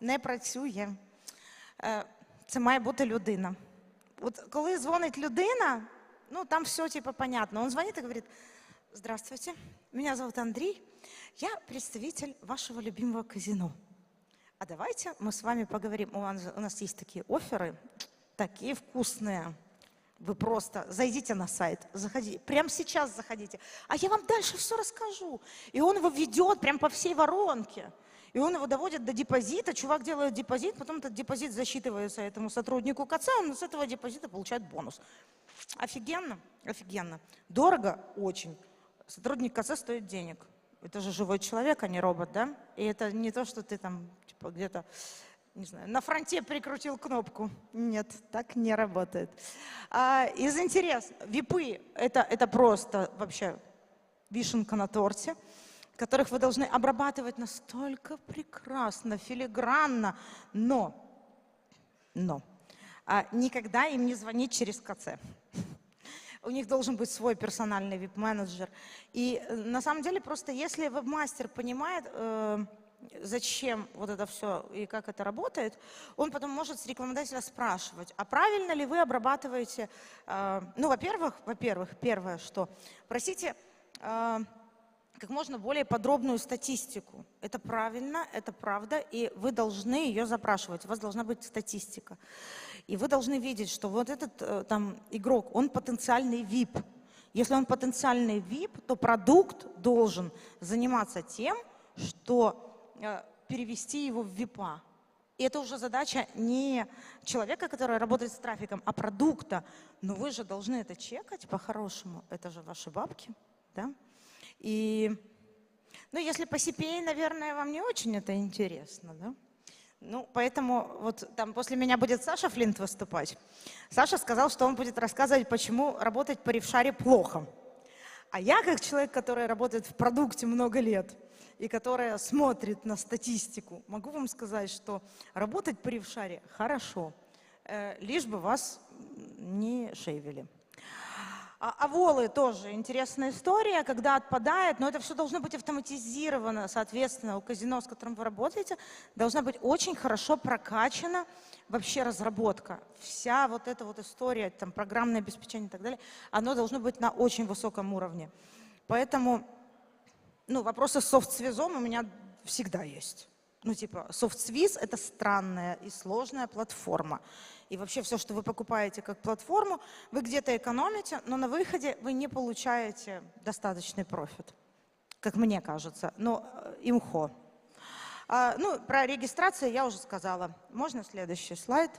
Не працює. Це має бути людина. От коли дзвонить людина, там все типа понятно. Он звонит и говорит: здравствуйте, меня зовут Андрей, я представитель вашего любимого казино. А давайте мы с вами поговорим. У нас есть такие офферы, такие вкусные. Вы просто зайдите на сайт, заходите, прямо сейчас заходите, а я вам дальше все расскажу. И он его ведет прям по всей воронке. И он его доводит до депозита, чувак делает депозит, потом этот депозит засчитывается этому сотруднику КЦ, он с этого депозита получает бонус. Офигенно, офигенно. Дорого очень. Сотрудник КЦ стоит денег. Это же живой человек, а не робот, да? И это не то, что ты там типа где-то, не знаю, на фронте прикрутил кнопку. Нет, так не работает. Из интересного, випы это просто вообще вишенка на торте, которых вы должны обрабатывать настолько прекрасно, филигранно, но никогда им не звонить через КЦ. У них должен быть свой персональный вип-менеджер. И на самом деле просто если веб-мастер понимает, зачем вот это все и как это работает, он потом может с рекламодателя спрашивать, а правильно ли вы обрабатываете, ну, во-первых, первое, что просите как можно более подробную статистику. Это правильно, это правда, и вы должны ее запрашивать. У вас должна быть статистика. И вы должны видеть, что вот этот там игрок, он потенциальный VIP. Если он потенциальный VIP, то продукт должен заниматься тем, что перевести его в VIP. И это уже задача не человека, который работает с трафиком, а продукта. Но вы же должны это чекать по-хорошему. Это же ваши бабки, да? И, ну, если по CPA, наверное, вам не очень это интересно, да? Ну, поэтому вот там после меня будет Саша Флинт выступать. Саша сказал, что он будет рассказывать, почему работать по ревшаре плохо. А я, как человек, который работает в продукте много лет и которая смотрит на статистику, могу вам сказать, что работать по ревшаре хорошо, лишь бы вас не шейвили. А волы тоже интересная история, когда отпадает, но это все должно быть автоматизировано, соответственно, у казино, с которым вы работаете, должна быть очень хорошо прокачана вообще разработка. Вся вот эта вот история, там, программное обеспечение и так далее, оно должно быть на очень высоком уровне. Поэтому, ну, вопросы с софт-свизом у меня всегда есть. Ну, типа, софт-свиз — это странная и сложная платформа. И вообще все, что вы покупаете как платформу, вы где-то экономите, но на выходе вы не получаете достаточный профит, как мне кажется. Но имхо. Ну, про регистрацию я уже сказала. Можно следующий слайд?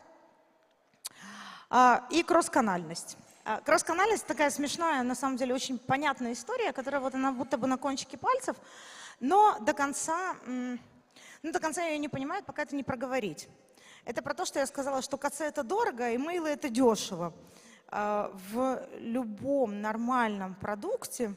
И кросс-канальность. Кросс-канальность такая смешная, на самом деле, очень понятная история, которая вот она будто бы на кончике пальцев, но до конца ее не понимают, пока это не проговорить. Это про то, что я сказала, что КЦ это дорого, имейлы это дешево. В любом нормальном продукте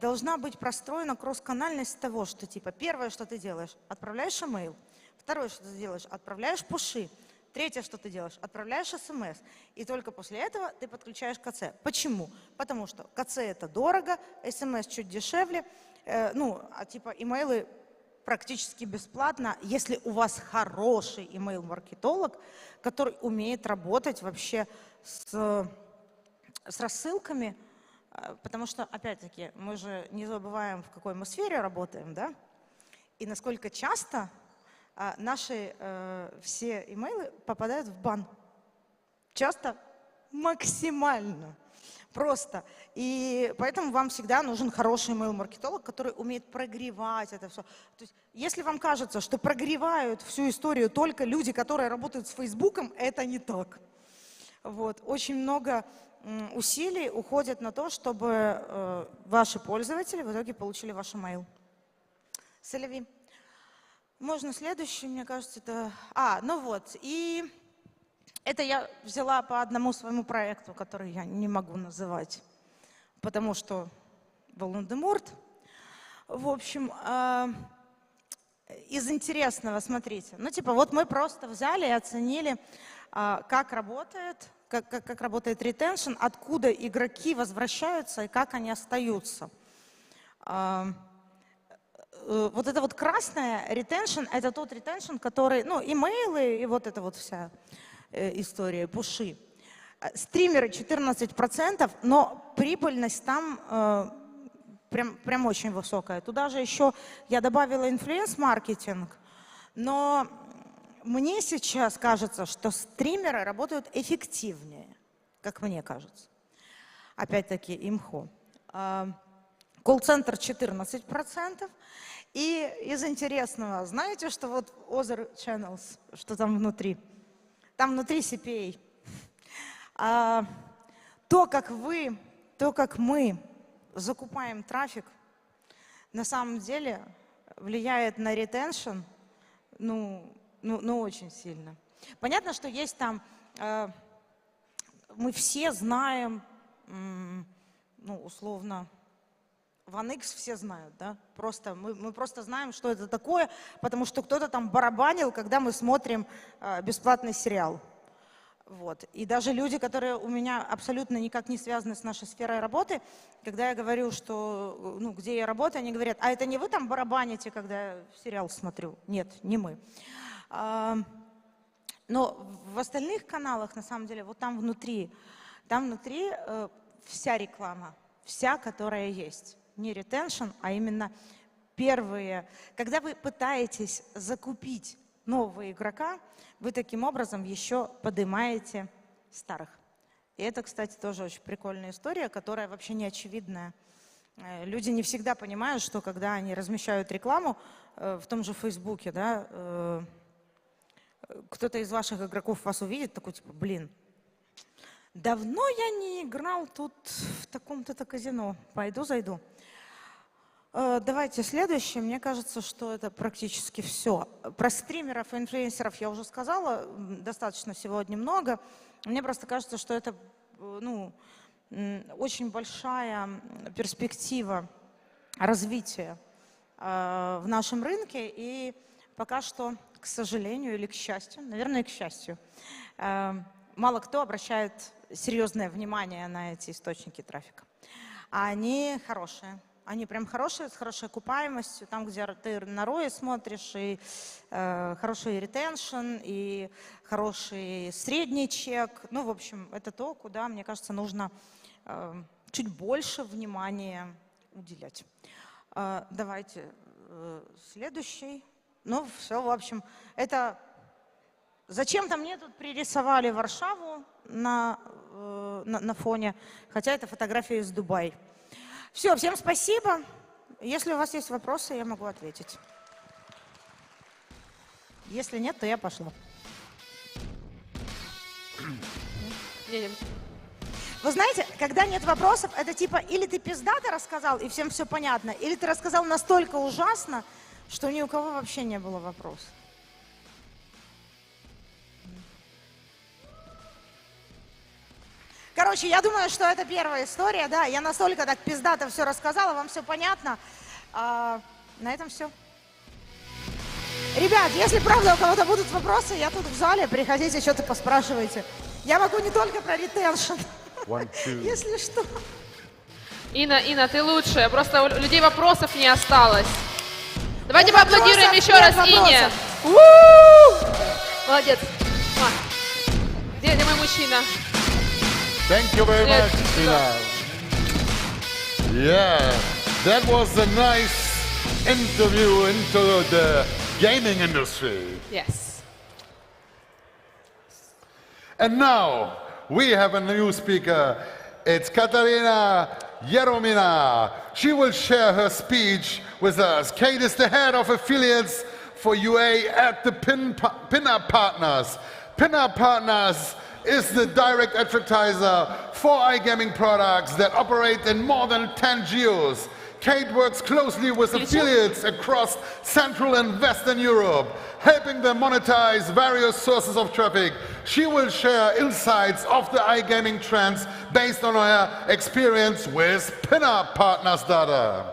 должна быть простроена кросс-канальность того, что типа первое, что ты делаешь, отправляешь имейл, второе, что ты делаешь, отправляешь пуши, третье, что ты делаешь, отправляешь смс, и только после этого ты подключаешь КЦ. Почему? Потому что КЦ это дорого, смс чуть дешевле, ну, а типа имейлы практически бесплатно, если у вас хороший email-маркетолог, который умеет работать вообще с рассылками, потому что, опять-таки, мы же не забываем, в какой мы сфере работаем, да, и насколько часто наши все имейлы попадают в бан. Часто максимально. Просто. И поэтому вам всегда нужен хороший email-маркетолог, который умеет прогревать это все. То есть, если вам кажется, что прогревают всю историю только люди, которые работают с Фейсбуком, это не так. Вот. Очень много усилий уходит на то, чтобы ваши пользователи в итоге получили ваш email. Селеви. Можно следующий, мне кажется, это... ну вот. И... Это я взяла по одному своему проекту, который я не могу называть, потому что Волан-де-Морт. В общем, из интересного, смотрите. Ну, типа, вот мы просто взяли и оценили, как работает ретеншн, откуда игроки возвращаются и как они остаются. Вот это вот красное ретеншн, это тот ретеншн, который, ну, имейлы и вот это вот вся история, пуши. Стримеры 14%, но прибыльность там прям очень высокая. Туда же еще я добавила инфлюенс-маркетинг, но мне сейчас кажется, что стримеры работают эффективнее. как мне кажется. Опять-таки имхо. Колл-центр 14%. И из интересного, знаете, что вот Other Channels, что там внутри? Там внутри CPA. То, как мы закупаем трафик, на самом деле влияет на ретеншн, очень сильно. Понятно, что есть там, мы все знаем, условно, 1x все знают, да? Мы просто знаем, что это такое, потому что кто-то там барабанил, когда мы смотрим бесплатный сериал. Вот. И даже люди, которые у меня абсолютно никак не связаны с нашей сферой работы, когда я говорю, что, где я работаю, они говорят, а это не вы там барабаните, когда я сериал смотрю? Нет, не мы. Но в остальных каналах, на самом деле, вот там внутри вся реклама, вся, которая есть. Не ретеншн, а именно первые. Когда вы пытаетесь закупить нового игрока, вы таким образом еще поднимаете старых. И это, кстати, тоже очень прикольная история, которая вообще не очевидная. Люди не всегда понимают, что когда они размещают рекламу в том же Фейсбуке, да, кто-то из ваших игроков вас увидит, такой типа, блин, давно я не играл тут в таком-то казино, пойду зайду. Давайте следующее. Мне кажется, что это практически все. Про стримеров и инфлюенсеров я уже сказала, достаточно сегодня много. Мне просто кажется, что это очень большая перспектива развития в нашем рынке. И пока что, к сожалению или к счастью, наверное, к счастью, мало кто обращает серьезное внимание на эти источники трафика. А они хорошие. Они прям хорошие, с хорошей окупаемостью, там, где ты на ROI смотришь, и хороший ретеншн, и хороший средний чек. В общем, это то, куда, мне кажется, нужно чуть больше внимания уделять. Давайте следующий. Все, в общем, это... Зачем-то мне тут пририсовали Варшаву на фоне, хотя это фотография из Дубая. Все, всем спасибо. Если у вас есть вопросы, я могу ответить. Если нет, то я пошла. Вы знаете, когда нет вопросов, это типа или ты пиздато рассказал, и всем все понятно, или ты рассказал настолько ужасно, что ни у кого вообще не было вопросов. Короче, я думаю, что это первая история, да, я настолько так пиздато все рассказала, вам все понятно. На этом все. Ребят, если правда у кого-то будут вопросы, я тут в зале, приходите, что-то поспрашивайте. Я могу не только про ретеншн, если что. Инна, ты лучшая, просто у людей вопросов не осталось. Давайте поаплодируем еще раз Инне. Молодец. Где мой мужчина? Thank you very much, Tina. Yeah, that was a nice interview into the gaming industry. Yes. And now we have a new speaker. It's Kateryna Yeromina. She will share her speech with us. Kate is the head of affiliates for UA at the Pinup Partners. Pinup Partners is the direct advertiser for iGaming products that operate in more than 10 geos. Kate works closely with affiliates across Central and Western Europe, helping them monetize various sources of traffic. She will share insights of the iGaming trends based on her experience with Pinup Partners data.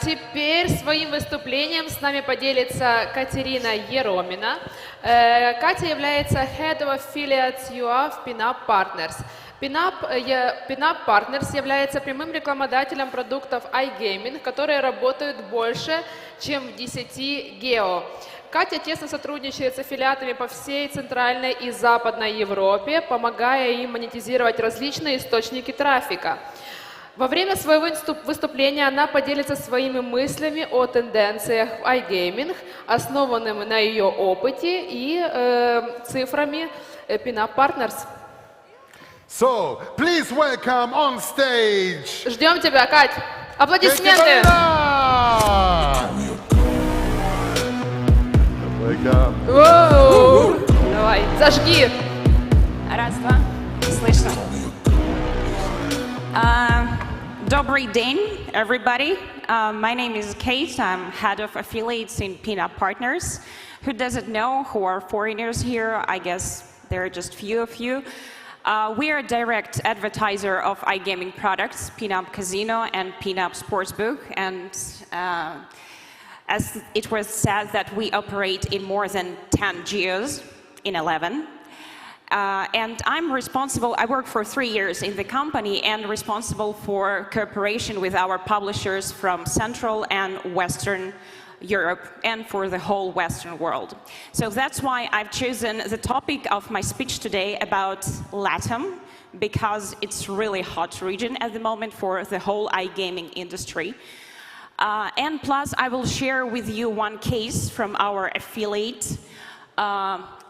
Теперь своим выступлением с нами поделится Катерина Еромина. Катя является Head of Affiliates UA в Pinup Partners. Pinup Partners является прямым рекламодателем продуктов iGaming, которые работают больше, чем в 10 гео. Катя тесно сотрудничает с аффилиатами по всей Центральной и Западной Европе, помогая им монетизировать различные источники трафика. Во время своего выступления она поделится своими мыслями о тенденциях в iGaming, основанными на ее опыте и цифрами Pinup Partners. So, please welcome on stage. Ждем тебя, Кать. Аплодисменты. Welcome. Воу. Давай, зажги. Раз, два. Слышно. Добрый день, everybody. My name is Kate. I'm head of affiliates in Pinup Partners. Who doesn't know who are foreigners here? I guess there are just few of you. We are a direct advertiser of iGaming products, Pinup Casino and Pinup Sportsbook, and as it was said that we operate in more than 10 geos, in 11. And I'm responsible, I worked for 3 years in the company and responsible for cooperation with our publishers from Central and Western Europe and for the whole Western world. So that's why I've chosen the topic of my speech today about LATAM, because it's really hot region at the moment for the whole iGaming industry. And plus, I will share with you one case from our affiliate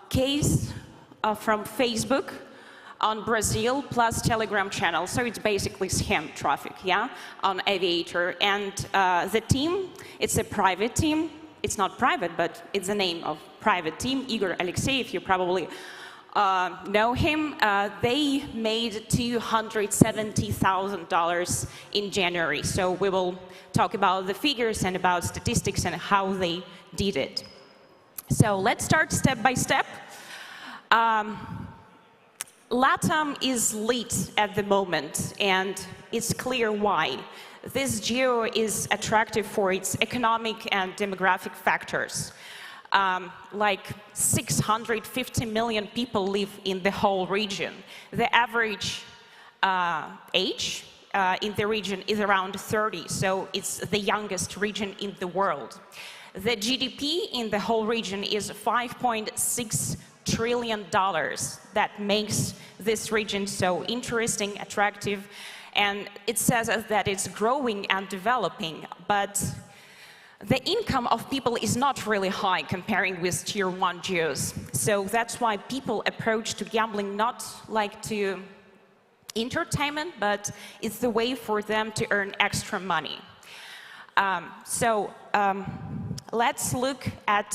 case from Facebook on Brazil plus Telegram channel. So it's basically scam traffic, yeah, on Aviator. And the team, it's a private team. It's not private, but it's the name of private team. Igor Alexeyev, you probably know him. They made $270,000 in January. So we will talk about the figures and about statistics and how they did it. So let's start step by step. LATAM is lit at the moment, and it's clear why. This geo is attractive for its economic and demographic factors. Like 650 million people live in the whole region. The average age in the region is around 30, so it's the youngest region in the world. The GDP in the whole region is $5.6 trillion. That makes this region so interesting, attractive, and it says that it's growing and developing, but the income of people is not really high comparing with tier 1 geos. So that's why people approach to gambling not like to entertainment, but it's the way for them to earn extra money. Let's look at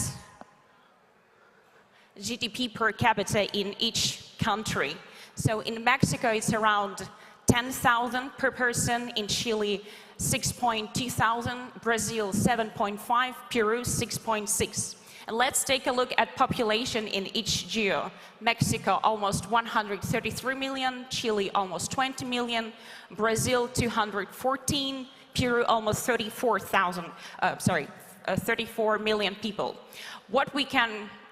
GDP per capita in each country. So in Mexico, it's around 10,000 per person. In Chile, 6,200. Brazil, 7.5. Peru, 6.6. And let's take a look at population in each geo. Mexico, almost 133 million. Chile, almost 20 million. Brazil, 214. Peru, almost 34 million people.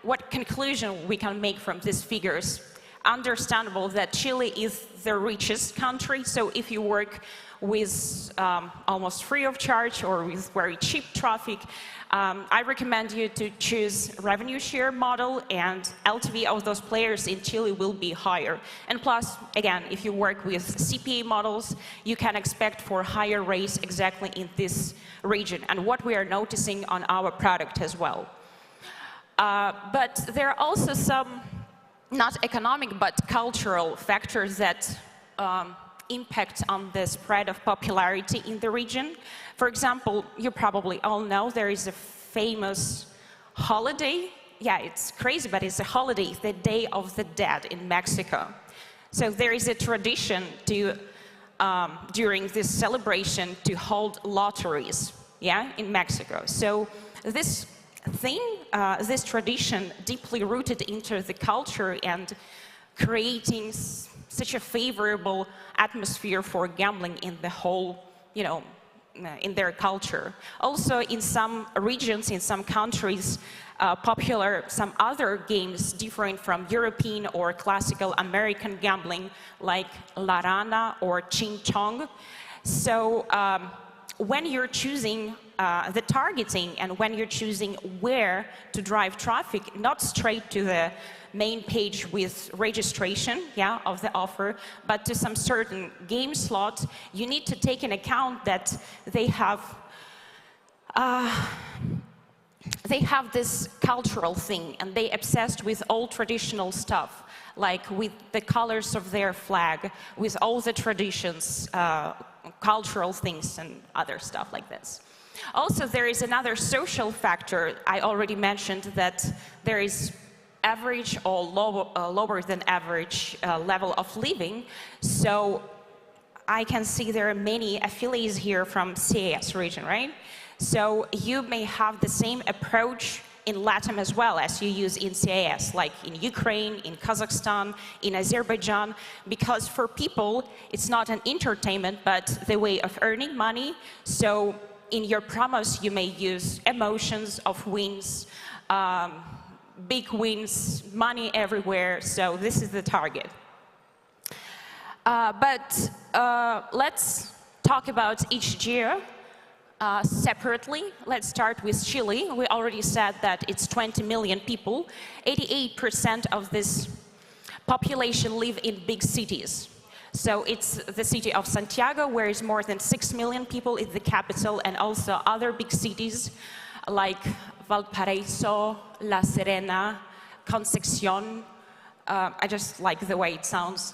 What conclusion we can make from these figures? Understandable that Chile is the richest country, so if you work with almost free of charge or with very cheap traffic, I recommend you to choose revenue share model, and LTV of those players in Chile will be higher. And plus, again, if you work with CPA models, you can expect for higher rates exactly in this region, and what we are noticing on our product as well. But there are also some, not economic, but cultural factors that impact on the spread of popularity in the region. For example, you probably all know there is a famous holiday. Yeah, it's crazy, but it's a holiday, the Day of the Dead in Mexico. So there is a tradition to, during this celebration, to hold lotteries, yeah, in Mexico. So this this tradition deeply rooted into the culture and creating such a favorable atmosphere for gambling in the whole, you know, in their culture. Also, in some regions, in some countries, popular some other games different from European or classical American gambling, like La Rana or Ching Chong. So when you're choosing the targeting and when you're choosing where to drive traffic, not straight to the main page with registration, yeah, of the offer, but to some certain game slot, you need to take into account that they have they have this cultural thing, and they obsessed with all traditional stuff, like with the colors of their flag, with all the traditions, cultural things and other stuff like this. Also, there is another social factor. I already mentioned that there is average or lower than average level of living. So I can see there are many affiliates here from CIS region, right? So you may have the same approach in LATAM as well as you use in CIS, like in Ukraine, in Kazakhstan, in Azerbaijan, because for people, it's not an entertainment, but the way of earning money. So in your promos, you may use emotions of wins, big wins, money everywhere. So this is the target. But let's talk about each geo separately. Let's start with Chile. We already said that it's 20 million people. 88% of this population live in big cities. So it's the city of Santiago, where is more than 6 million people, is the capital, and also other big cities like Valparaiso, La Serena, Concepcion. I just like the way it sounds.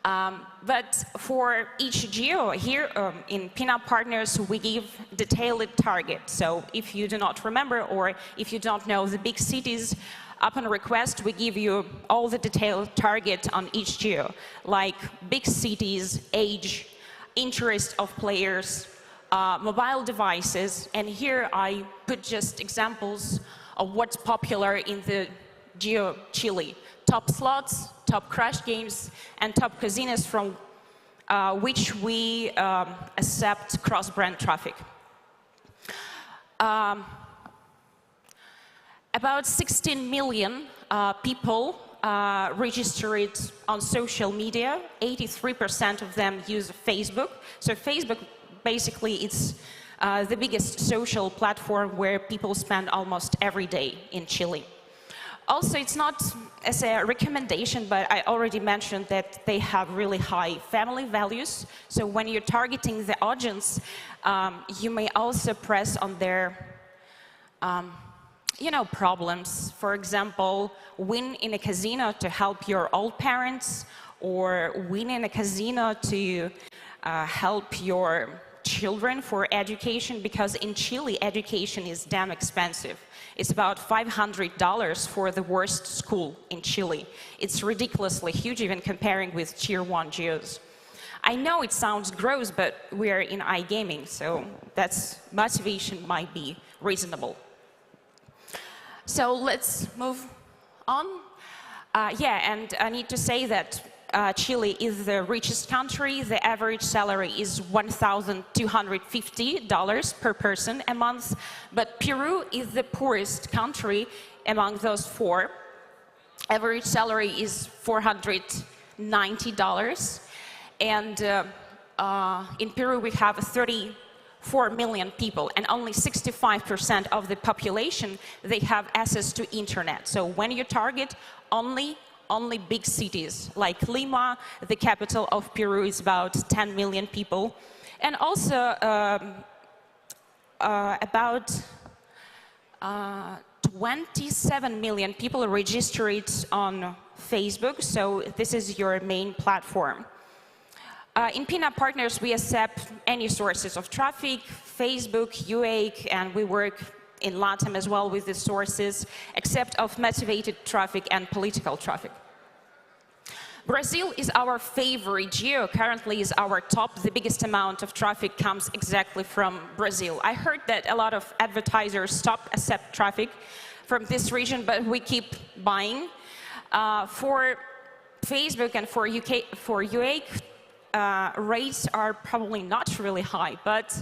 But for each geo here in Pinup Partners, we give detailed targets. So if you do not remember, or if you don't know the big cities, upon request, we give you all the detailed targets on each geo, like big cities, age, interest of players, mobile devices. And here I put just examples of what's popular in the geo Chile. Top slots, top crash games, and top casinos from which we accept cross-brand traffic. About 16 million people registered on social media. 83% of them use Facebook. So Facebook, basically, it's the biggest social platform where people spend almost every day in Chile. Also, it's not as a recommendation, but I already mentioned that they have really high family values. So when you're targeting the audience, you may also press on their problems. For example, win in a casino to help your old parents, or win in a casino to help your children for education, because in Chile, education is damn expensive. It's about $500 for the worst school in Chile. It's ridiculously huge, even comparing with Tier 1 geos. I know it sounds gross, but we are in iGaming, so that's motivation might be reasonable. So let's move on. And I need to say that Chile is the richest country. The average salary is $1,250 per person a month, but Peru is the poorest country among those four. Average salary is $490, and in Peru we have 34 million people, and only 65% of the population, they have access to internet. So when you target only big cities, like Lima, the capital of Peru, is about 10 million people. And also about 27 million people registered on Facebook, so this is your main platform. In Pinup Partners, we accept any sources of traffic, Facebook, UAC, and we work in LATAM as well with the sources, except of motivated traffic and political traffic. Brazil is our favorite geo, currently is our top. The biggest amount of traffic comes exactly from Brazil. I heard that a lot of advertisers stop accept traffic from this region, but we keep buying. For Facebook and for UAC, rates are probably not really high, but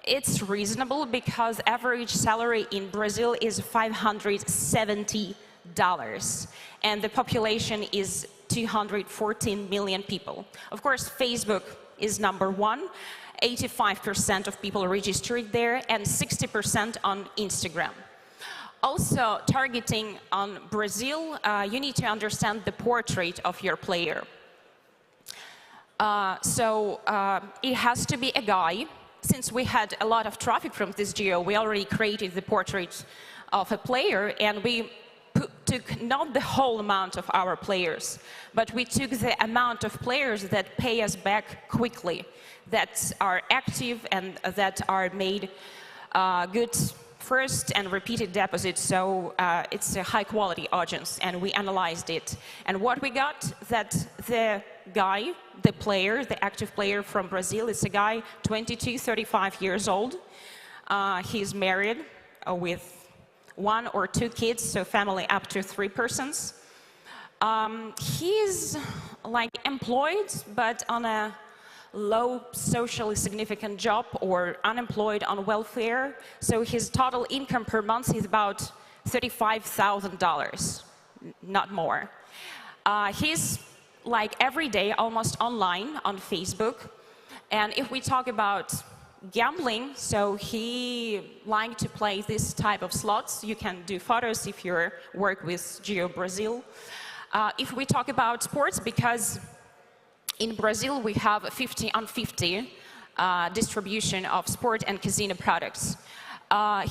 it's reasonable because average salary in Brazil is $570, and the population is 214 million people. Of course, Facebook is #1. 85% of people registered there, and 60% on Instagram. Also, targeting on Brazil, you need to understand the portrait of your player. It has to be a guy since we had a lot of traffic from this geo, we already created the portrait of a player, and we took not the whole amount of our players, but we took the amount of players that pay us back quickly, that are active and that are made good first and repeated deposits. So it's a high quality audience, and we analyzed it. And what we got, that the guy, the player, the active player from Brazil is a guy 22, 35 years old. He's married with 1 or 2 kids, so family up to 3 persons. He's like employed, but on a low socially significant job or unemployed on welfare. So his total income per month is about $35,000, not more. He's like every day almost online on Facebook. And if we talk about gambling, so he liked to play this type of slots. You can do photos if you work with Geo Brazil. If we talk about sports, because in Brazil we have a 50-on-50 distribution of sport and casino products.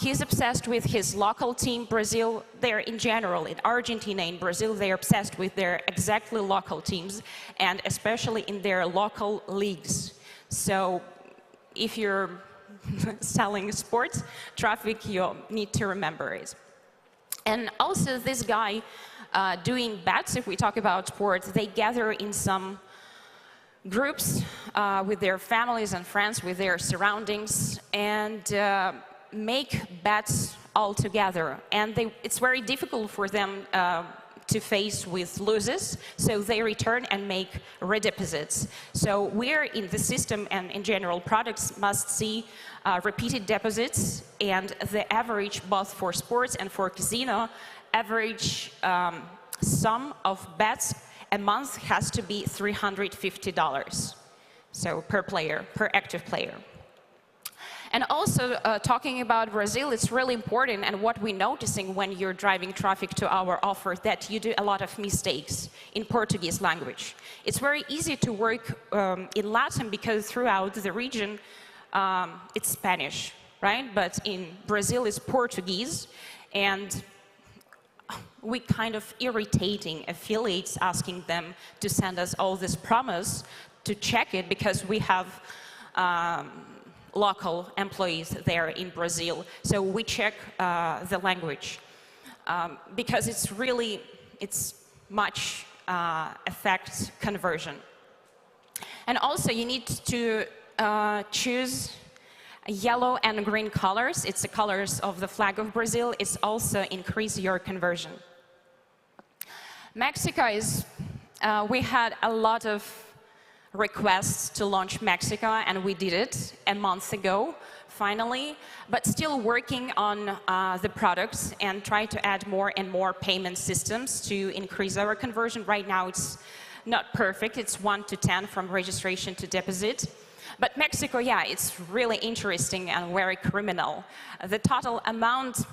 He's obsessed with his local team, Brazil. They're in general, in Argentina, in Brazil, they're obsessed with their exactly local teams, and especially in their local leagues. So if you're selling sports traffic, you need to remember it. And also this guy doing bets, if we talk about sports, they gather in some groups with their families and friends, with their surroundings, and make bets all together. And it's very difficult for them to face with losers, so they return and make redeposits. So we're in the system, and in general, products must see repeated deposits, and the average, both for sports and for casino, average sum of bets a month has to be $350, so per player, per active player. And also, talking about Brazil, it's really important, and what we're noticing when you're driving traffic to our offer, that you do a lot of mistakes in Portuguese language. It's very easy to work in Latin because throughout the region, it's Spanish, right? But in Brazil, it's Portuguese, and we kind of irritating affiliates, asking them to send us all this promise to check it, because we have local employees there in Brazil. So we check the language because it's much affects conversion. And also you need to choose yellow and green colors. It's the colors of the flag of Brazil. It's also increase your conversion. Mexico is, we had a lot of requests to launch Mexico, and we did it a month ago, finally, but still working on the products and try to add more and more payment systems to increase our conversion. Right now it's not perfect, it's 1 to 10 from registration to deposit. But Mexico, yeah, it's really interesting and very criminal. The total amount,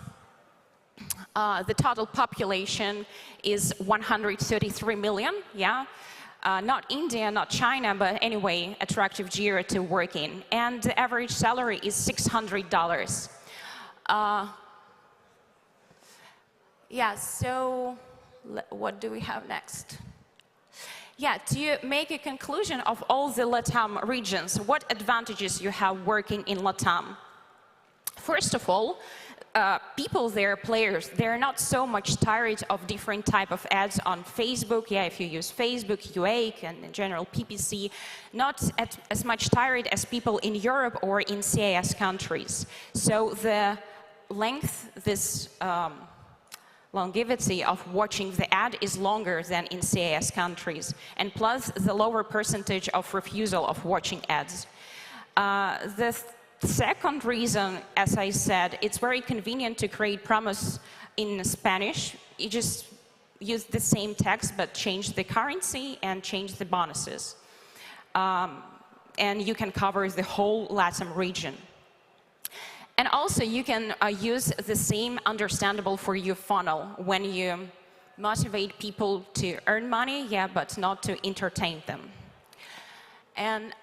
the total population is 133 million, yeah. Not India, not China, but anyway, attractive geo to work in. And the average salary is $600. Yeah, so what do we have next? Yeah, to make a conclusion of all the LATAM regions, what advantages you have working in LATAM? First of all, people there, players, they're not so much tired of different type of ads on Facebook. Yeah, if you use Facebook, UAC, and in general PPC, not as much tired as people in Europe or in CIS countries. So the length, this longevity of watching the ad is longer than in CIS countries, and plus the lower percentage of refusal of watching ads. The second reason, as I said, it's very convenient to create promos in Spanish. You just use the same text but change the currency and change the bonuses. And you can cover the whole LATAM region. And also you can use the same understandable for you funnel when you motivate people to earn money, yeah, but not to entertain them. And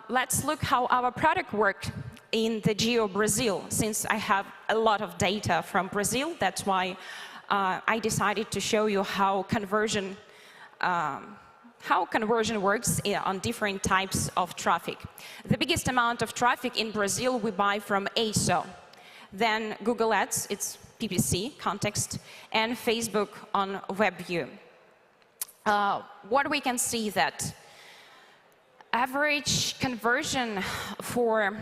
let's look how our product worked in the geo Brazil, since I have a lot of data from Brazil. That's why I decided to show you how conversion works on different types of traffic. The biggest amount of traffic in Brazil we buy from ASO, then Google Ads, it's PPC, context, and Facebook on WebView. What we can see that average conversion for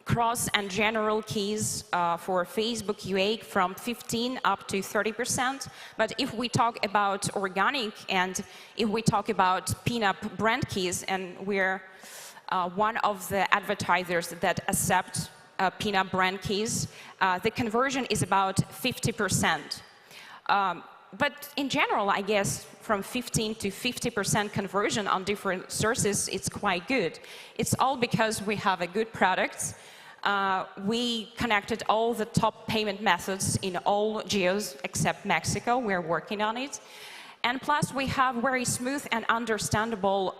cross and general keys for Facebook UA from 15 up to 30%. But if we talk about organic and if we talk about pinup brand keys, and we're one of the advertisers that accept pinup brand keys, the conversion is about 50%. But in general, I guess from 15 to 50% conversion on different sources, it's quite good. It's all because we have a good product. We connected all the top payment methods in all geos except Mexico. We're working on it. And plus, we have very smooth and understandable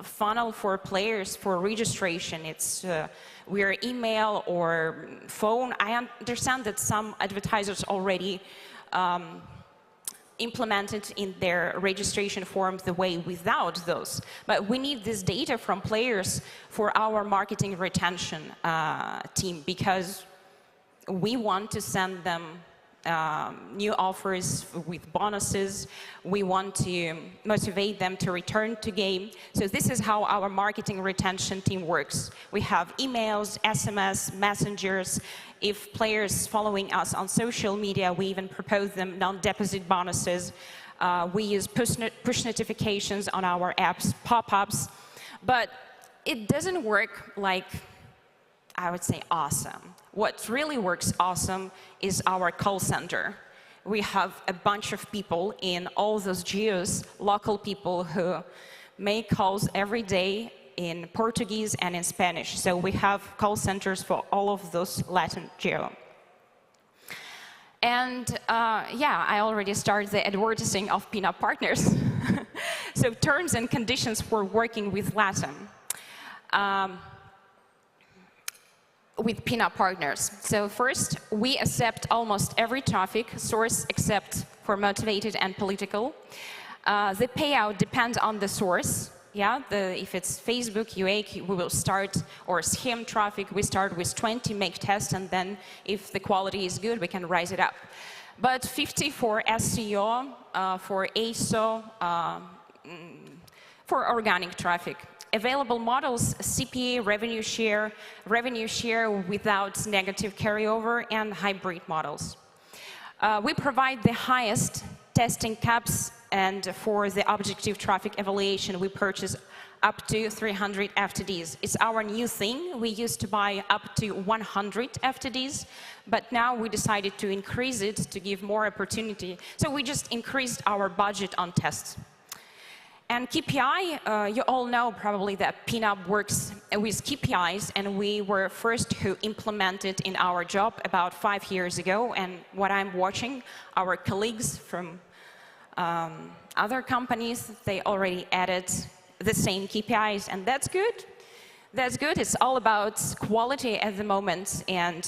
funnel for players for registration. It's via email or phone. I understand that some advertisers already implemented in their registration form the way without those. But we need this data from players for our marketing retention team, because we want to send them new offers with bonuses. We want to motivate them to return to game. So this is how our marketing retention team works. We have emails, SMS, messengers. If players following us on social media, we even propose them non-deposit bonuses. We use push notifications on our apps, pop-ups. But it doesn't work like, I would say, awesome. What really works awesome is our call center. We have a bunch of people in all those geos, local people who make calls every day in Portuguese and in Spanish. So we have call centers for all of those Latin geo. And yeah, I already started the advertising of pinup partners. So terms and conditions for working with Latin. With pinup partners. So first, we accept almost every traffic source except for motivated and political. The payout depends on the source. Yeah, if it's Facebook UA, we will start, or scheme traffic, we start with 20, make test, and then if the quality is good, we can rise it up. But 50 for SEO, for ASO, for organic traffic. Available models, CPA, revenue share without negative carryover, and hybrid models. We provide the highest testing caps, and for the objective traffic evaluation, we purchase up to 300 FTDs. It's our new thing. We used to buy up to 100 FTDs, but now we decided to increase it to give more opportunity. So we just increased our budget on tests. And KPI, you all know probably that pinup works with KPIs, and we were first who implemented in our job about 5 years ago. And what I'm watching, our colleagues from other companies, they already added the same KPIs, and that's good. That's good. It's all about quality at the moment, and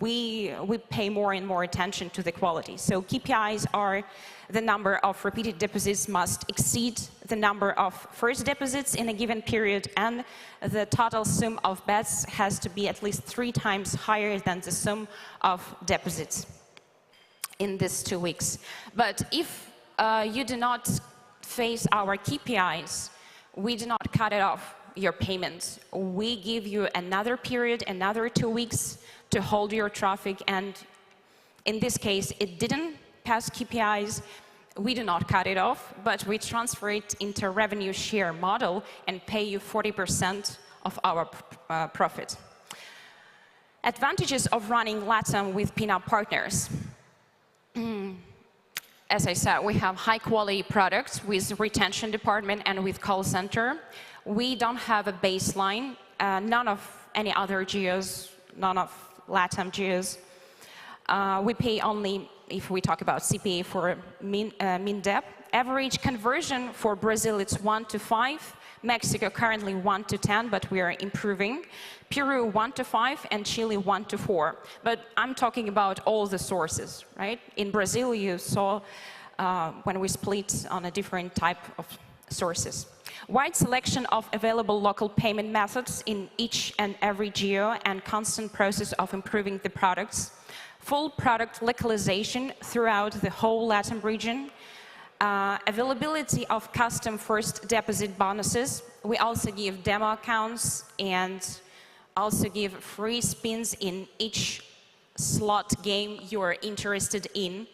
we pay more and more attention to the quality. So KPIs are the number of repeated deposits must exceed the number of first deposits in a given period, and the total sum of bets has to be at least 3 times higher than the sum of deposits in these 2 weeks. But if you do not face our KPIs, we do not cut it off your payment. We give you another period, another 2 weeks to hold your traffic, and in this case, it didn't pass KPIs. We do not cut it off, but we transfer it into revenue share model and pay you 40% of our profit. Advantages of running LATAM with pinup partners. As I said, we have high-quality products with retention department and with call center. We don't have a baseline. None of any other geos, none of LATAM geos. We pay only, if we talk about CPA, for min depth. Average conversion for Brazil, it's 1 to 5. Mexico currently 1 to 10, but we are improving. Peru 1 to 5, and Chile 1 to 4. But I'm talking about all the sources, right? In Brazil, you saw when we split on a different type of sources. Wide selection of available local payment methods in each and every geo, and constant process of improving the products. Full product localization throughout the whole Latin region. Availability of custom first deposit bonuses. We also give demo accounts and also give free spins in each slot game you're interested in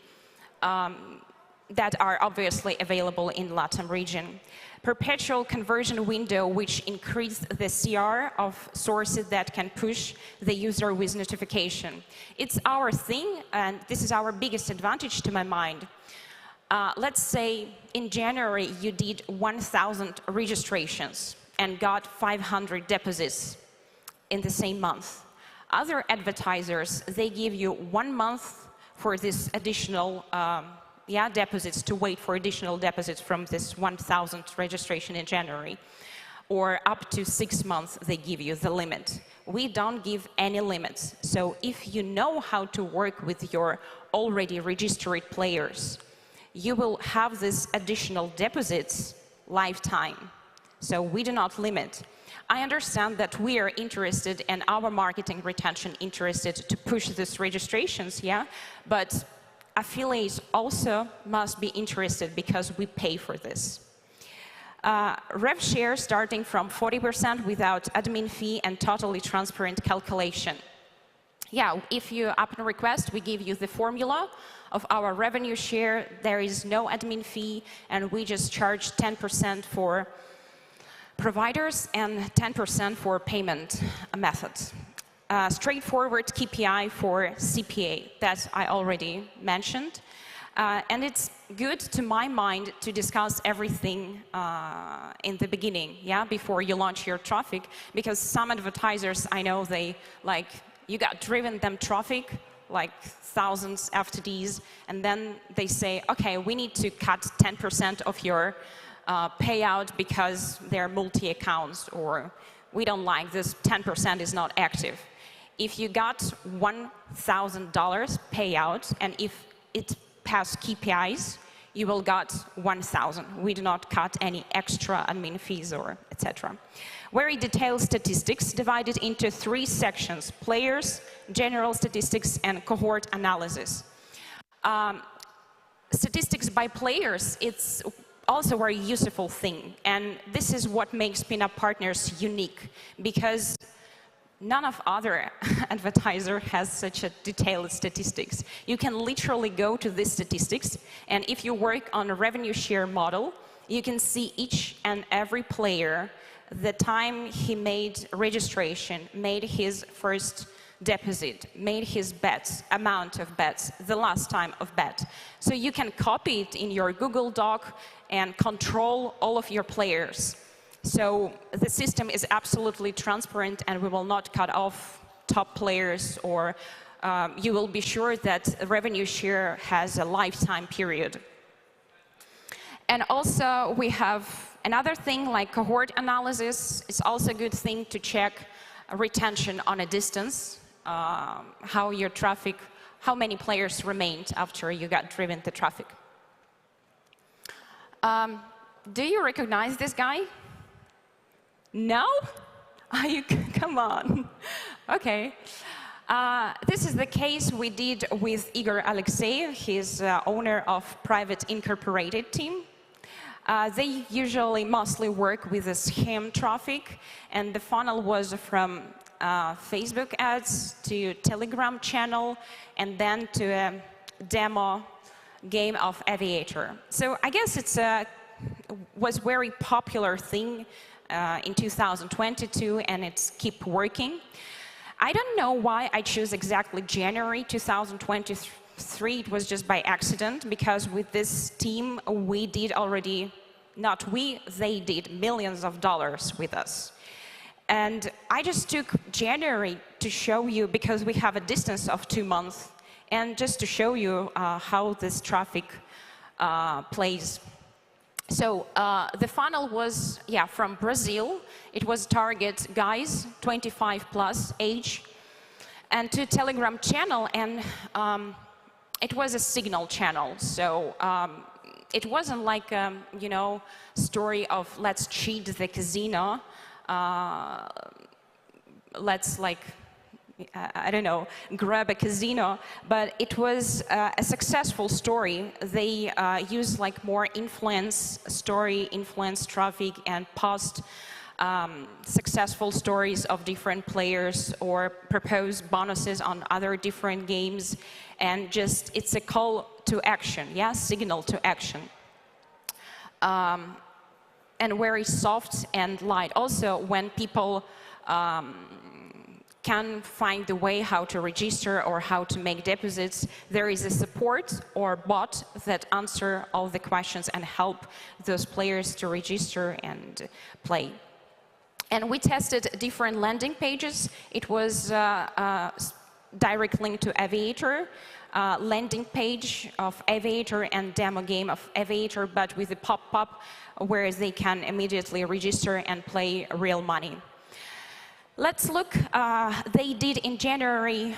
that are obviously available in Latin region. Perpetual conversion window, which increase the CR of sources that can push the user with notification. It's our thing, and this is our biggest advantage to my mind. Let's say in January you did 1,000 registrations and got 500 deposits in the same month. Other advertisers, they give you 1 month for this additional deposits, to wait for additional deposits from this 1,000 registration in January. Or up to 6 months they give you the limit. We don't give any limits. So if you know how to work with your already registered players, you will have this additional deposits lifetime. So we do not limit. I understand that we are interested, and our marketing retention interested to push these registrations, but affiliates also must be interested because we pay for this. Rev share starting from 40% without admin fee and totally transparent calculation. If you upon request, we give you the formula of our revenue share. There is no admin fee, and we just charge 10% for providers and 10% for payment methods. Straightforward KPI for CPA, that I already mentioned. And it's good, to my mind, to discuss everything in the beginning, before you launch your traffic, because some advertisers, I know, they you got driven them traffic, like thousands FTDs, and then they say, okay, we need to cut 10% of your payout because they're multi-accounts, or we don't like this, 10% is not active. If you got $1,000 payout, and if it passed KPIs, you will got 1,000. We do not cut any extra admin fees or etc. Very detailed statistics divided into 3 sections: players, general statistics, and cohort analysis. Statistics by players, it's also a very useful thing, and this is what makes Pinup Partners unique, because none of other advertiser has such a detailed statistics. You can literally go to these statistics, and if you work on a revenue share model, you can see each and every player, the time he made registration, made his first deposit, made his bets, amount of bets, the last time of bet. So you can copy it in your Google Doc and control all of your players. So the system is absolutely transparent, and we will not cut off top players, or you will be sure that revenue share has a lifetime period. And also we have another thing like cohort analysis. It's also a good thing to check retention on a distance, how your traffic, how many players remained after you got driven the traffic. Do you recognize this guy? No? Come on. Okay. This is the case we did with Igor Alexeyev. He's owner of private incorporated team. They usually mostly work with the scam traffic, and the funnel was from Facebook ads to Telegram channel, and then to a demo game of Aviator. So I guess it's was very popular thing in 2022, and it's keep working. I don't know why I choose exactly January 2023. It was just by accident, because with this team we did already, not we, they did millions of dollars with us. And I just took January to show you, because we have a distance of 2 months, and just to show you how this traffic plays. So the funnel was, from Brazil. It was target guys, 25 plus age, and to Telegram channel, and it was a signal channel. So it wasn't like story of let's cheat the casino, let's grab a casino, but it was a successful story. They used more influence story, influence traffic, and post successful stories of different players or propose bonuses on other different games, and it's a call to action, signal to action. And very soft and light. Also, when people can find the way how to register or how to make deposits, there is a support or bot that answer all the questions and help those players to register and play. And we tested different landing pages. It was direct link to Aviator, landing page of Aviator and demo game of Aviator, but with a pop-up where they can immediately register and play real money. Let's look, they did in January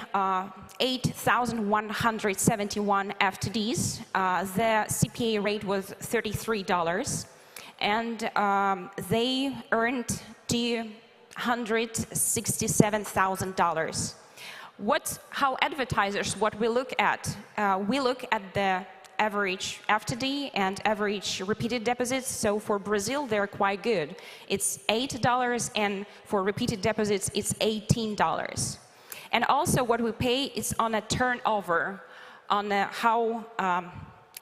8,171 FTDs. The CPA rate was $33, and they earned $267,000. How advertisers, what we look at? We look at the average FTD and average repeated deposits. So for Brazil, they're quite good. It's $8, and for repeated deposits, it's $18. And also what we pay is on a turnover, on how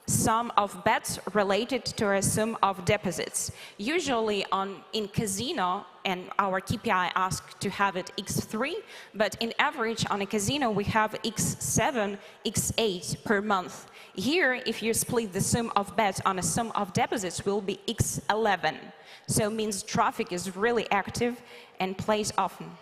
sum of bets related to a sum of deposits. Usually in casino, and our KPI asks to have it x3, but in average on a casino we have x7, x8 per month. Here, if you split the sum of bets on a sum of deposits, will be x11. So it means traffic is really active and plays often.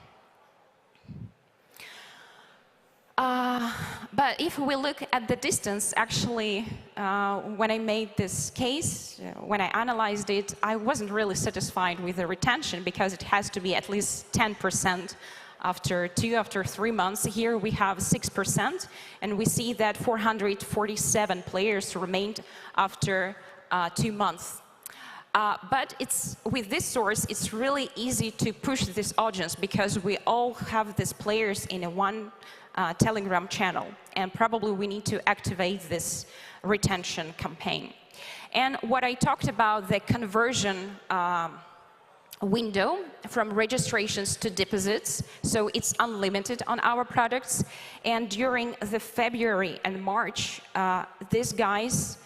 But if we look at the distance, actually, when I made this case, when I analyzed it, I wasn't really satisfied with the retention because it has to be at least 10% after 3 months. Here we have 6%, and we see that 447 players remained after 2 months. But with this source, it's really easy to push this audience because we all have these players in one Telegram channel, and probably we need to activate this retention campaign. And what I talked about, the conversion window from registrations to deposits, so it's unlimited on our products. And during the February and March, these guys,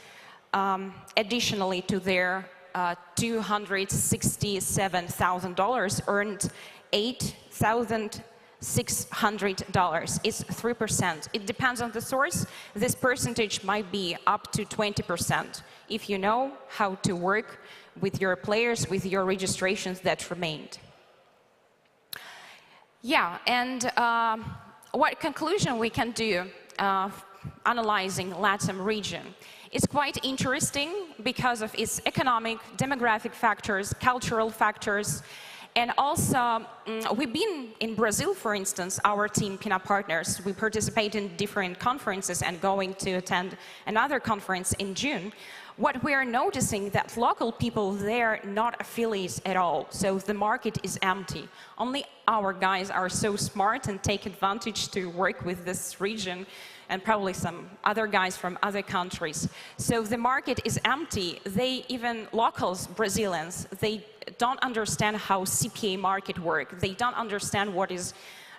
additionally to their $267,000, earned $8,600. It's 3%. It depends on the source. This percentage might be up to 20% if you know how to work with your players, with your registrations that remained. Yeah, and what conclusion we can do analyzing LATAM region? It's quite interesting because of its economic, demographic factors, cultural factors, and also we've been in Brazil, for instance, our team, Pina Partners. We participate in different conferences and going to attend another conference in June. What we are noticing that local people, they're not affiliates at all, so the market is empty. Only our guys are so smart and take advantage to work with this region, and probably some other guys from other countries. So the market is empty. Even locals, Brazilians, they don't understand how CPA market works. They don't understand what is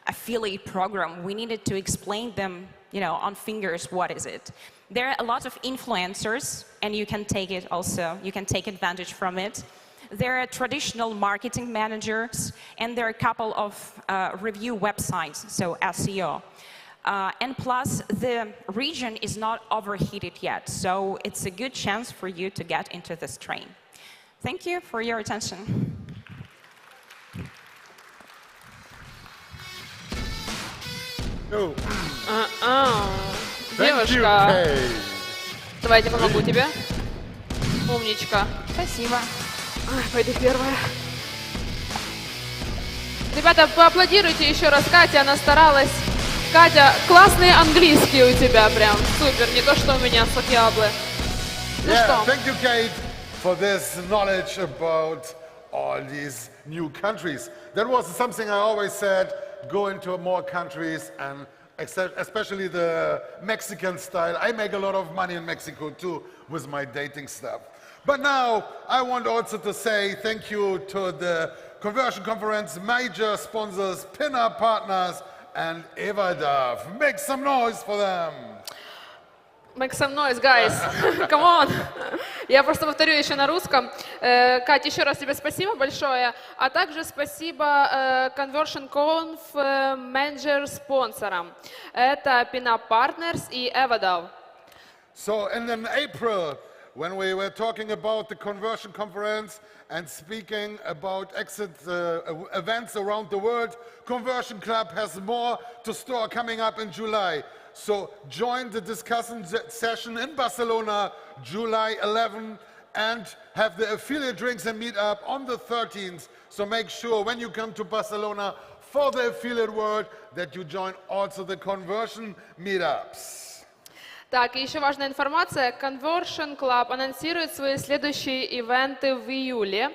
affiliate program. We needed to explain them, on fingers, what is it. There are a lot of influencers, and you can take it also, you can take advantage from it. There are traditional marketing managers, and there are a couple of review websites, so SEO. And plus, the region is not overheated yet, so it's a good chance for you to get into this train. Thank you for your attention. Девушка, давайте помогу тебе. Умничка. Спасибо. Ай, пойду первая. Ребята, поаплодируйте еще раз Кате, она старалась. Катя, классный английский у тебя прям. Супер, не то, что у меня с Окьяблы. Ну Yeah, что? thank you, Kate, for this knowledge about all these new countries. That was something I always said, go into more countries, and especially the Mexican style. I make a lot of money in Mexico too with my dating stuff. But now I want also to say thank you to the Conversion Conference major sponsors, Pinup Partners, and Evadav. Make some noise for them. Make some noise, guys. Come on. Я просто повторю еще на русском. Катя, еще раз тебе спасибо большое. А также спасибо Conversion Conf менеджер-спонсорам. Это Pinup Partners и Evadav. So in April, when we were talking about the Conversion Conference and speaking about exit events around the world, Conversion Club has more to store coming up in July. So join the discussion session in Barcelona, July 11, and have the affiliate drinks and meetup on the 13th. So make sure when you come to Barcelona for the affiliate world that you join also the conversion meetups. Так, и еще важная информация. Conversion Club анонсирует свои следующие ивенты в июле.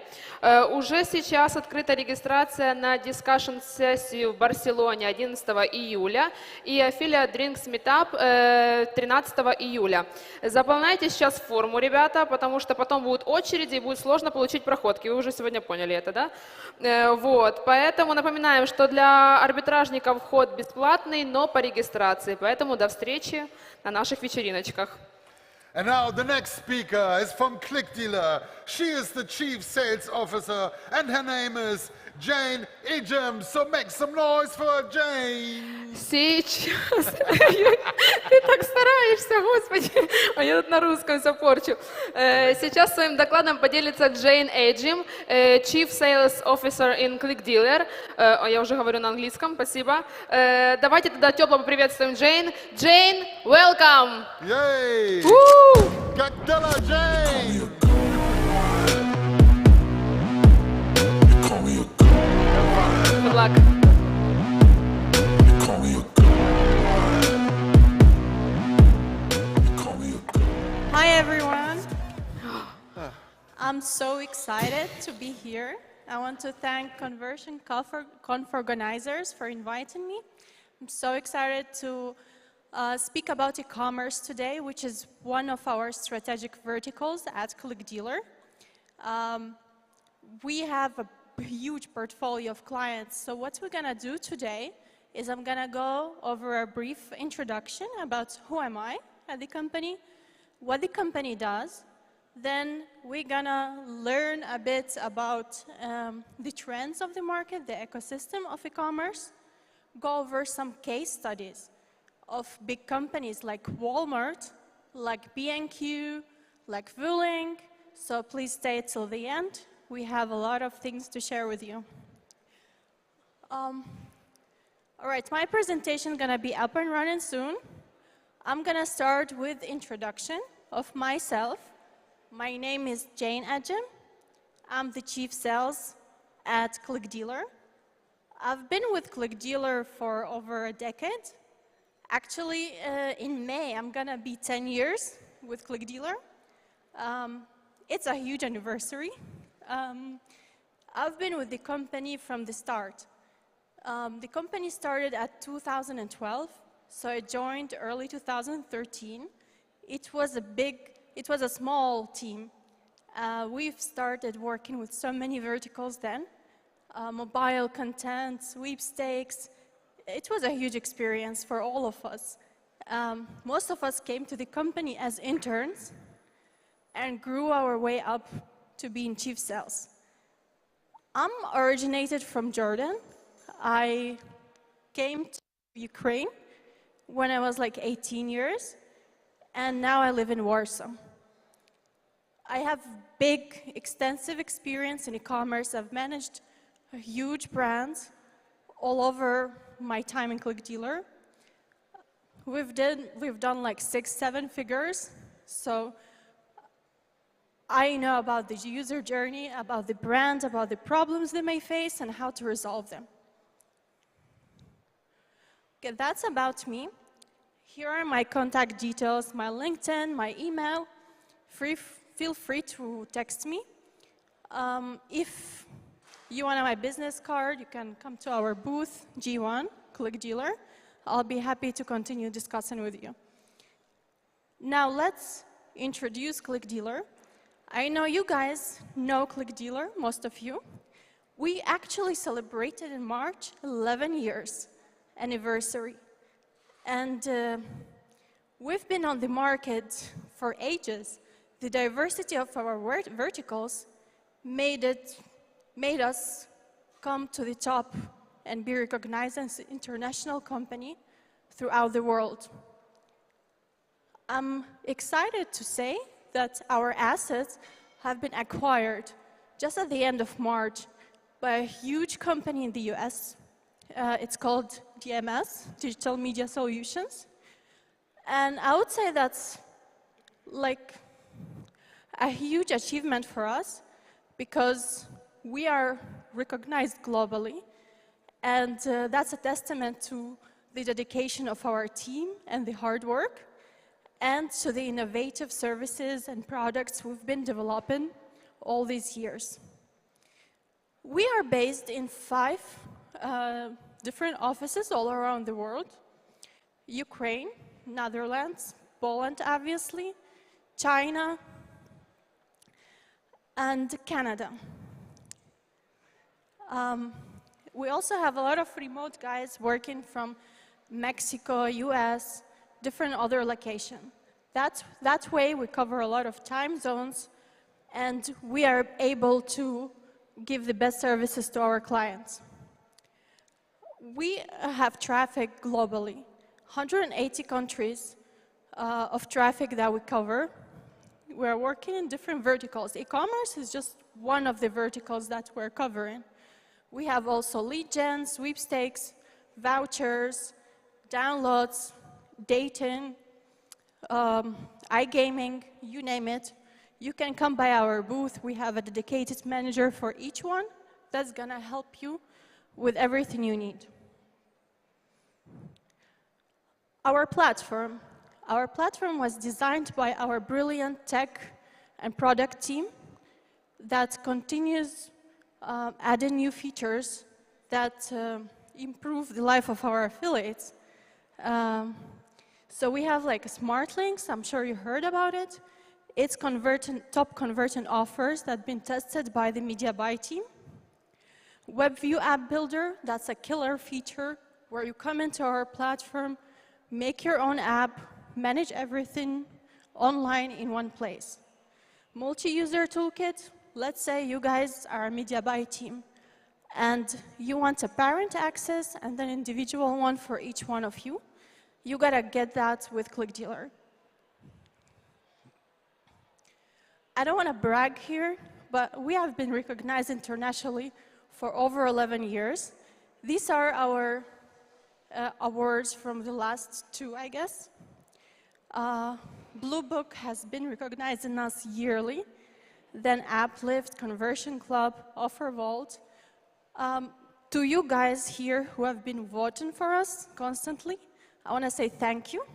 Уже сейчас открыта регистрация на дискашн-сессию в Барселоне 11 июля и Affiliate Drinks Meetup 13 июля. Заполняйте сейчас форму, ребята, потому что потом будут очереди и будет сложно получить проходки. Вы уже сегодня поняли это, да? Вот, поэтому напоминаем, что для арбитражников вход бесплатный, но по регистрации. Поэтому до встречи на наших вечериночках. And now the next speaker is from ClickDealer. She is the Chief Sales Officer and her name is Jane Ejim. So make some noise for Jane. Сейчас. Ты так стараешься, господи. А я тут на русском все порчу. Сейчас своим докладом поделится Джейн Ejim, Chief Sales Officer in ClickDealer. Я уже говорю на английском, спасибо. Давайте тогда тепло поприветствуем Джейн. Джейн, welcome! Yay! Как дела, Jane? Good luck. Hi everyone. I'm so excited to be here. I want to thank Conversion Conf organizers for inviting me. I'm so excited to speak about e-commerce today, which is one of our strategic verticals at ClickDealer. We have a huge portfolio of clients, so what we're gonna do today is I'm gonna go over a brief introduction about who am I at the company, what the company does, then we're gonna learn a bit about the trends of the market, the ecosystem of e-commerce, go over some case studies of big companies like Walmart, like B&Q, like Vueling, so please stay till the end. We have a lot of things to share with you. All right, my presentation is gonna be up and running soon. I'm gonna start with introduction of myself. My name is Jane Ejim. I'm the Chief Sales at ClickDealer. I've been with ClickDealer for over a decade. Actually, in May, I'm gonna be 10 years with ClickDealer. It's a huge anniversary. I've been with the company from the start. The company started at 2012, so I joined early 2013. It was a small team. We've started working with so many verticals then. Mobile content, sweepstakes. It was a huge experience for all of us. Most of us came to the company as interns and grew our way up to being chief sales. I'm originated from Jordan. I came to Ukraine when I was like 18 years, and now I live in Warsaw. I have big, extensive experience in e-commerce. I've managed huge brands all over my time in ClickDealer. We've done like 6-7 figures, so I know about the user journey, about the brand, about the problems they may face, and how to resolve them. Okay, that's about me. Here are my contact details, my LinkedIn, my email. Feel free to text me. If you want my business card, you can come to our booth, G1, Click Dealer. I'll be happy to continue discussing with you. Now let's introduce Click Dealer. I know you guys know Click Dealer, most of you. We actually celebrated in March 11 years anniversary. And we've been on the market for ages. The diversity of our verticals made us come to the top and be recognized as an international company throughout the world. I'm excited to say that our assets have been acquired just at the end of March by a huge company in the US. It's called DMS, Digital Media Solutions. And I would say that's like a huge achievement for us because we are recognized globally. And that's a testament to the dedication of our team and the hard work, and to the innovative services and products we've been developing all these years. We are based in 5 different offices all around the world: Ukraine, Netherlands, Poland, obviously, China, and Canada. We also have a lot of remote guys working from Mexico, US, different other locations. That way we cover a lot of time zones, and we are able to give the best services to our clients. We have traffic globally, 180 countries of traffic that we cover. We're working in different verticals. E-commerce is just one of the verticals that we're covering. We have also lead gen, sweepstakes, vouchers, downloads, dating, iGaming, you name it. You can come by our booth. We have a dedicated manager for each one that's gonna help you with everything you need. Our platform was designed by our brilliant tech and product team that continues adding new features that improve the life of our affiliates. So we have like smart links, I'm sure you heard about it. It's top converting offers that have been tested by the media buy team. WebView app builder, that's a killer feature where you come into our platform, make your own app, manage everything online in one place. Multi-user toolkit, let's say you guys are a media buy team and you want a parent access and an individual one for each one of you. You gotta get that with Click Dealer. I don't want to brag here, but we have been recognized internationally for over 11 years. These are our awards from the last 2, I guess. Blue Book has been recognizing us yearly, then Uplift, Conversion Club, Offer Vault. To you guys here who have been voting for us constantly, I want to say thank you.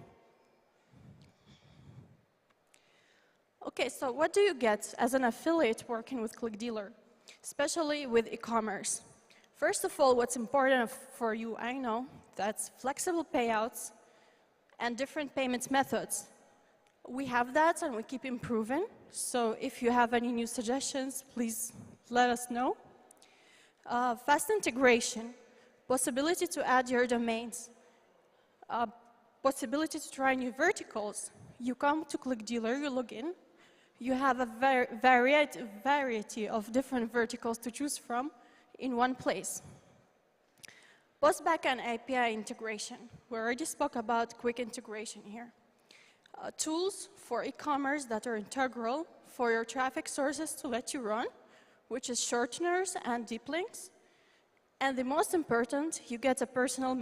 Okay, so what do you get as an affiliate working with Click Dealer, especially with e-commerce? First of all, what's important for you, I know, that's flexible payouts and different payments methods. We have that and we keep improving. So if you have any new suggestions, please let us know. Fast integration, possibility to add your domains, possibility to try new verticals. You come to Click Dealer, you log in, you have a variety of different verticals to choose from in one place. Post-backend API integration. We already spoke about quick integration here. Tools for e-commerce that are integral for your traffic sources to let you run, which is shorteners and deep links. And the most important, you get a personal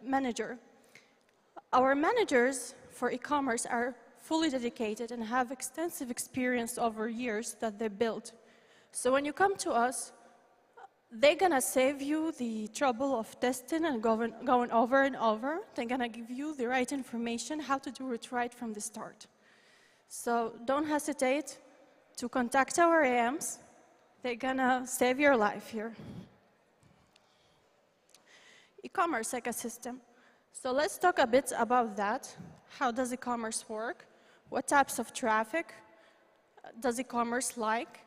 manager. Our managers for e-commerce are fully dedicated and have extensive experience over years that they built. So when you come to us, they're gonna save you the trouble of testing and going over and over. They're gonna give you the right information, how to do it right from the start. So don't hesitate to contact our AMs. They're gonna save your life here. E-commerce ecosystem. So let's talk a bit about that. How does e-commerce work? What types of traffic does e-commerce like?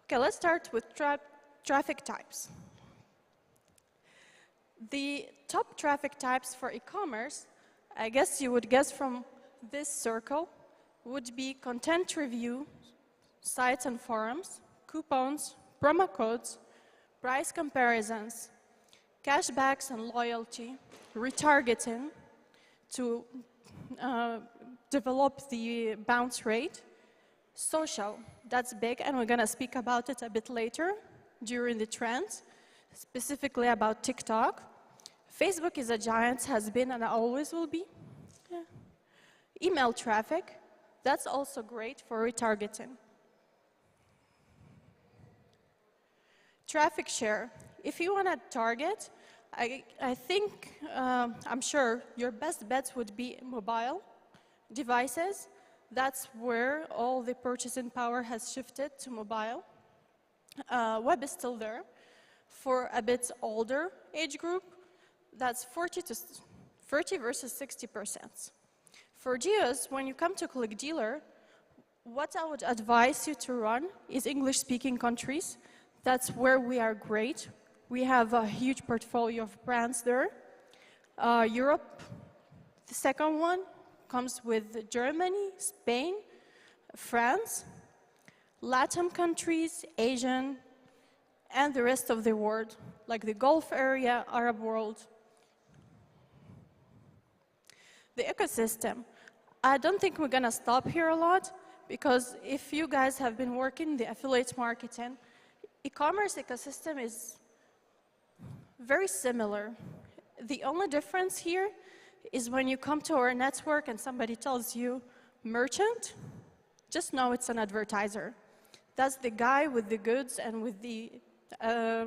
Okay, let's start with traffic types. The top traffic types for e-commerce, I guess you would guess from this circle, would be content review, sites and forums, coupons, promo codes, price comparisons, cashbacks and loyalty, retargeting to develop the bounce rate, social, that's big, and we're going to speak about it a bit later during the trends, specifically about TikTok. Facebook is a giant, has been and always will be. Yeah. Email traffic, that's also great for retargeting. Traffic share. If you want to target, I think, I'm sure your best bets would be mobile devices. That's where all the purchasing power has shifted to mobile. Web is still there. For a bit older age group, that's 40 versus 60%. For geos, when you come to Click Dealer, what I would advise you to run is English-speaking countries. That's where we are great. We have a huge portfolio of brands there. Europe, the second one, comes with Germany, Spain, France, Latin countries, Asian, and the rest of the world, like the Gulf area, Arab world. The ecosystem. I don't think we're gonna stop here a lot, because if you guys have been working in the affiliate marketing, e-commerce ecosystem is very similar. The only difference here is when you come to our network and somebody tells you merchant, just know it's an advertiser. That's the guy with the goods and with the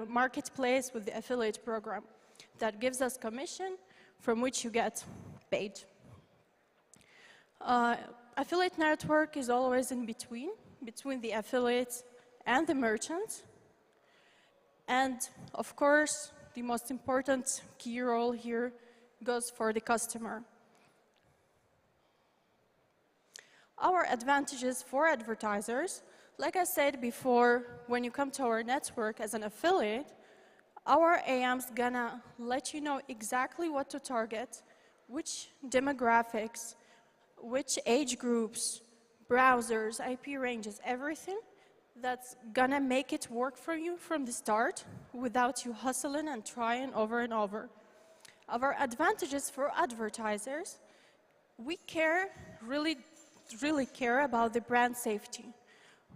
marketplace, with the affiliate program that gives us commission from which you get paid. Affiliate network is always in between the affiliates and the merchants. And of course, the most important key role here goes for the customer. Our advantages for advertisers, like I said before, when you come to our network as an affiliate, our AM's gonna let you know exactly what to target, which demographics, which age groups, browsers, IP ranges, everything that's gonna make it work for you from the start without you hustling and trying over and over. Our advantages for advertisers, we really care about the brand safety.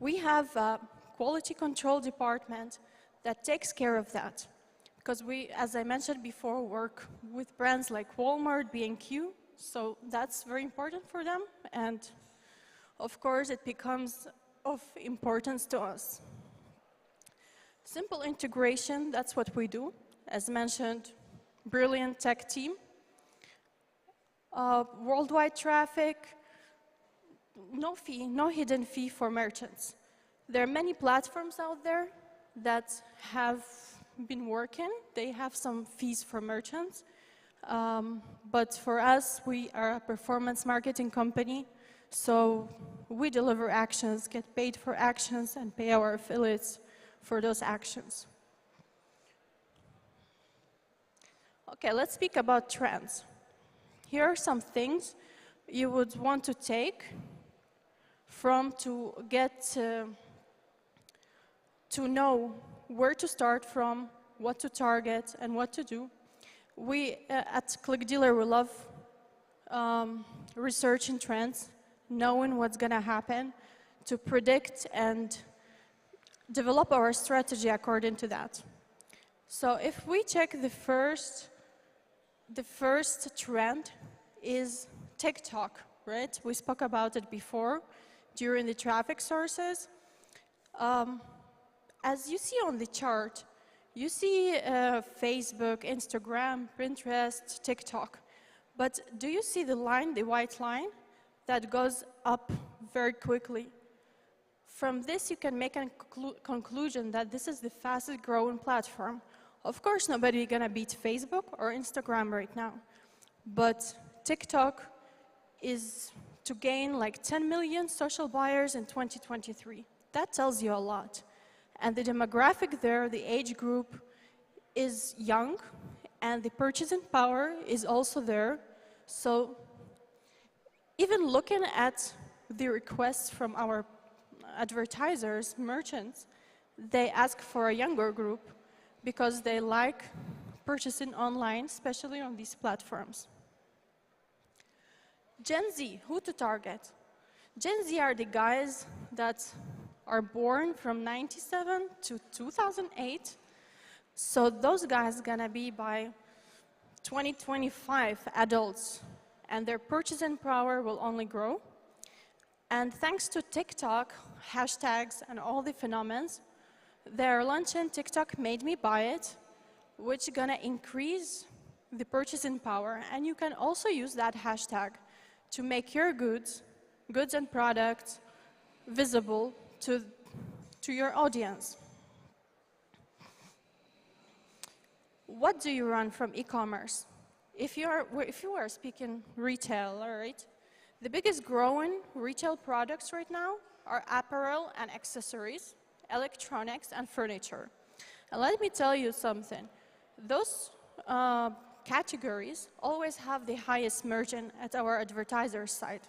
We have a quality control department that takes care of that. Because we, as I mentioned before, work with brands like Walmart, B&Q, so that's very important for them. And of course, it becomes of importance to us. Simple integration, that's what we do. As mentioned, brilliant tech team. Worldwide traffic, no fee, no hidden fee for merchants. There are many platforms out there that have been working. They have some fees for merchants. But for us, we are a performance marketing company, so we deliver actions, get paid for actions, and pay our affiliates for those actions. Okay, let's speak about trends. Here are some things you would want to take from to get to know where to start from, what to target, and what to do. We at Click Dealer, we love researching trends, knowing what's going to happen, to predict and develop our strategy according to that. So if we check the first trend is TikTok, right? We spoke about it before during the traffic sources. As you see on the chart, you see Facebook, Instagram, Pinterest, TikTok. But do you see the line, the white line, that goes up very quickly? From this, you can make a conclusion that this is the fastest growing platform. Of course, nobody is going to beat Facebook or Instagram right now. But TikTok is to gain like 10 million social buyers in 2023. That tells you a lot. And the demographic there, the age group, is young, and the purchasing power is also there. So even looking at the requests from our advertisers, merchants, they ask for a younger group because they like purchasing online, especially on these platforms. Gen Z, who to target? Gen Z are the guys that are born from 97 to 2008. So those guys gonna be by 2025 adults, and their purchasing power will only grow. And thanks to TikTok, hashtags, and all the phenomena, they're launching TikTok Made Me Buy It, which is gonna increase the purchasing power. And you can also use that hashtag to make your goods and products visible to your audience. What do you run from e-commerce? If you are speaking retail, all right, the biggest growing retail products right now are apparel and accessories, electronics, and furniture. And let me tell you something. Those categories always have the highest margin at our advertiser site.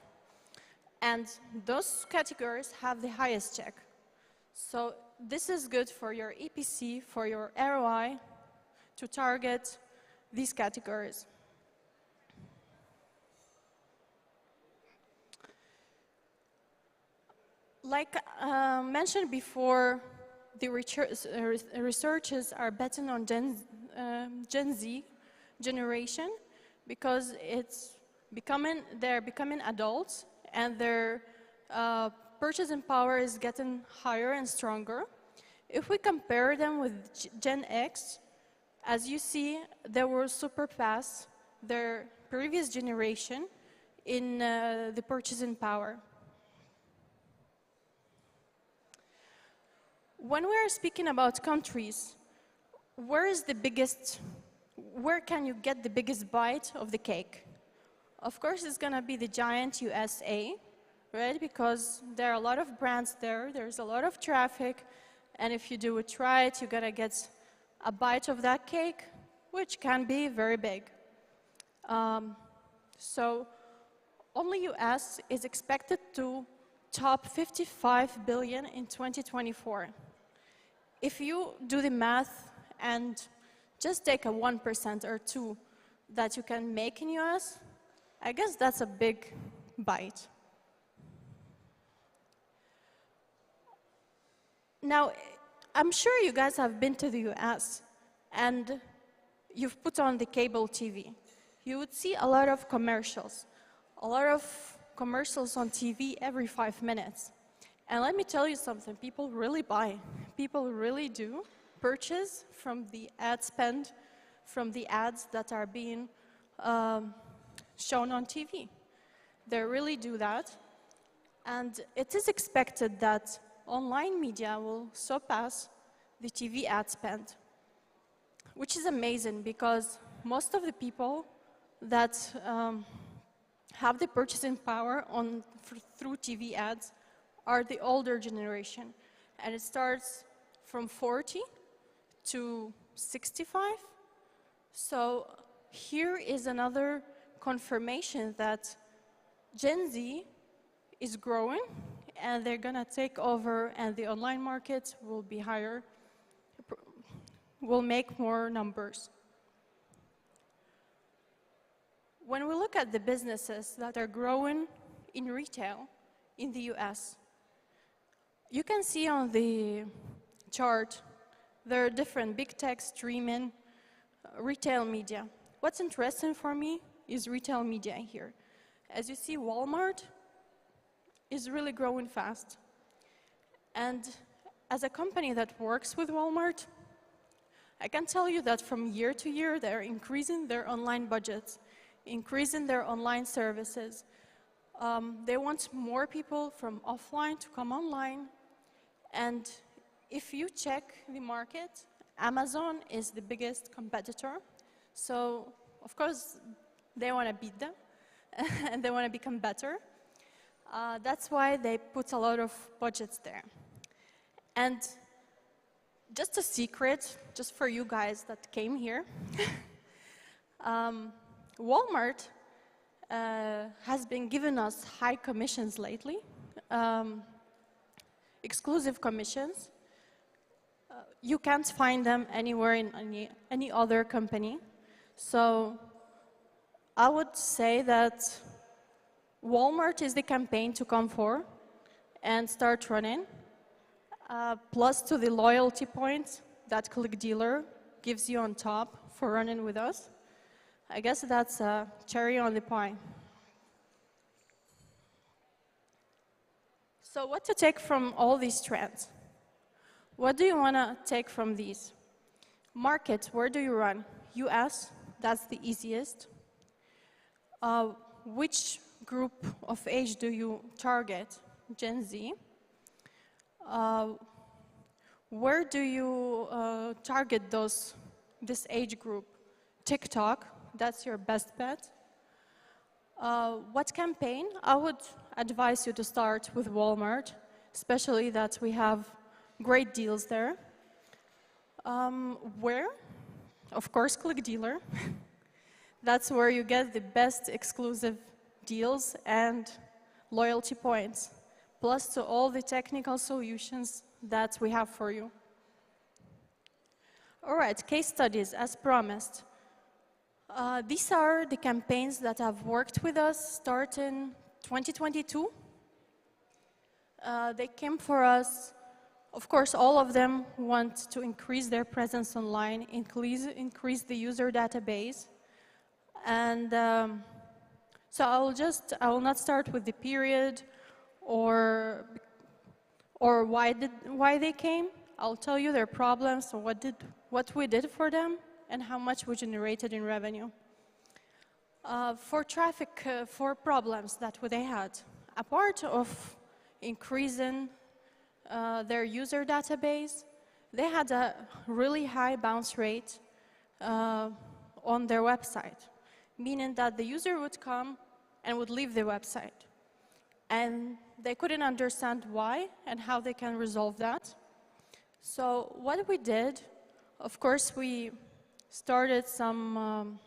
And those categories have the highest check. So this is good for your EPC, for your ROI, to target these categories. Like mentioned before, the researchers are betting on Gen Z generation because they're becoming adults, and their purchasing power is getting higher and stronger. If we compare them with Gen X, as you see, they will surpass their previous generation in the purchasing power. When we are speaking about countries, where can you get the biggest bite of the cake? Of course, it's going to be the giant USA, right? Because there are a lot of brands there, there's a lot of traffic, and if you do it right, you're going to get a bite of that cake, which can be very big. So only US is expected to top 55 billion in 2024. If you do the math and just take a 1% or 2% that you can make in US, I guess that's a big bite. Now, I'm sure you guys have been to the US and you've put on the cable TV. You would see a lot of commercials on TV every 5 minutes. And let me tell you something, people really buy. People really do purchase from the ad spend, from the ads that are being shown on TV. They really do that. And it is expected that online media will surpass the TV ad spend, which is amazing because most of the people that have the purchasing power through TV ads are the older generation. And it starts from 40 to 65. So here is another confirmation that Gen Z is growing and they're going to take over, and the online market will be higher, will make more numbers. When we look at the businesses that are growing in retail in the US, you can see on the chart there are different big tech, streaming, retail media. What's interesting for me is retail media here. As you see, Walmart is really growing fast. And as a company that works with Walmart, I can tell you that from year to year, they're increasing their online budgets, increasing their online services. They want more people from offline to come online. And if you check the market, Amazon is the biggest competitor. So, of course, they want to beat them, and they want to become better. That's why they put a lot of budgets there. And just a secret, just for you guys that came here, Walmart has been giving us high commissions lately, exclusive commissions. You can't find them anywhere in any other company. So I would say that Walmart is the campaign to come for and start running. Plus to the loyalty points that ClickDealer gives you on top for running with us. I guess that's a cherry on the pie. So what to take from all these trends? What do you want to take from these? Market, where do you run? US, that's the easiest. Which group of age do you target? Gen Z. Where do you target this age group? TikTok, that's your best bet. What campaign? I would advise you to start with Walmart, especially that we have great deals there. Where? Of course, ClickDealer. That's where you get the best exclusive deals and loyalty points, plus to all the technical solutions that we have for you. All right, case studies, as promised. These are the campaigns that have worked with us starting 2022. They came for us. Of course, all of them want to increase their presence online, increase the user database. And so I will not start with the period or why they came. I'll tell you their problems, so what we did for them, and how much we generated in revenue. For traffic, for problems that they had, a part of increasing their user database, they had a really high bounce rate on their website, meaning that the user would come and would leave the website. And they couldn't understand why and how they can resolve that. So what we did, of course, we started some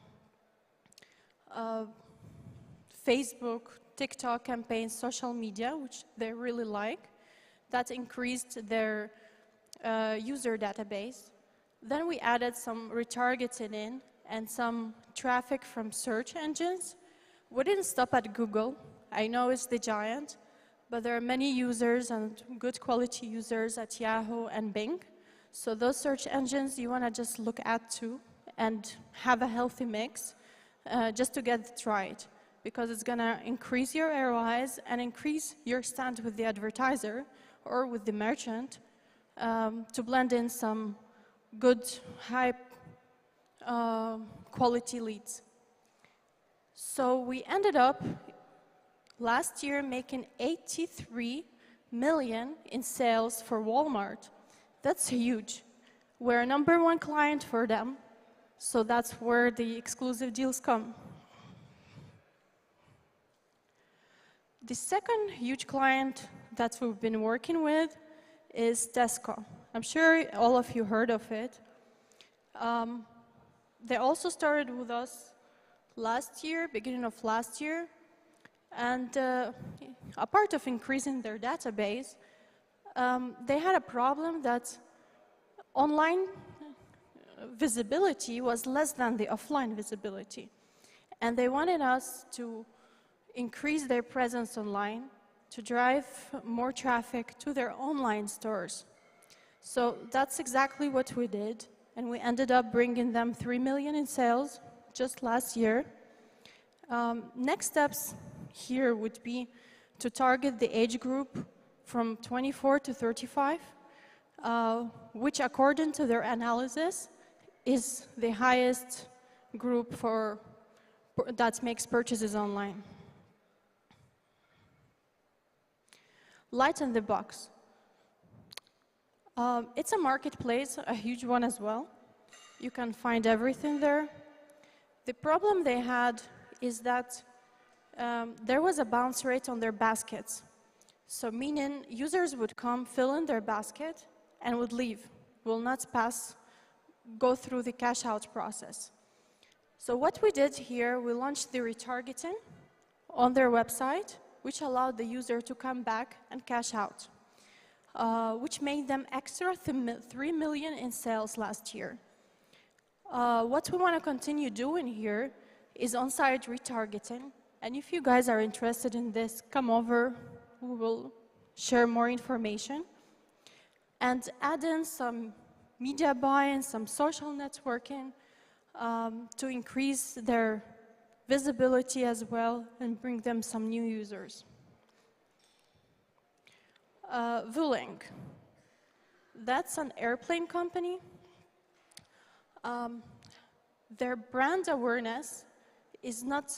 Facebook, TikTok campaigns, social media, which they really like, that increased their user database. Then we added some retargeting in and some traffic from search engines. We didn't stop at Google. I know it's the giant, but there are many users and good quality users at Yahoo and Bing. So those search engines you want to just look at too and have a healthy mix just to get it right, because it's going to increase your ROIs and increase your stand with the advertiser or with the merchant to blend in some good, high quality leads. So we ended up last year making 83 million in sales for Walmart. That's huge. We're #1 client for them, so that's where the exclusive deals come. The second huge client that we've been working with is Tesco. I'm sure all of you heard of it. They also started with us last year, beginning of last year, and a part of increasing their database, they had a problem that online visibility was less than the offline visibility. And they wanted us to increase their presence online, to drive more traffic to their online stores. So that's exactly what we did. And we ended up bringing them 3 million in sales just last year. Next steps here would be to target the age group from 24 to 35, which according to their analysis is the highest group that makes purchases online. Light in the box. It's a marketplace, a huge one as well. You can find everything there. The problem they had is that there was a bounce rate on their baskets. So meaning users would come, fill in their basket, and would leave, will not go through the cash out process. So what we did here, we launched the retargeting on their website, which allowed the user to come back and cash out, which made them extra 3 million in sales last year. What we want to continue doing here is on-site retargeting. And if you guys are interested in this, come over, we will share more information. And add in some media buying, some social networking to increase their visibility as well and bring them some new users. Vueling, that's an airplane company. Their brand awareness is not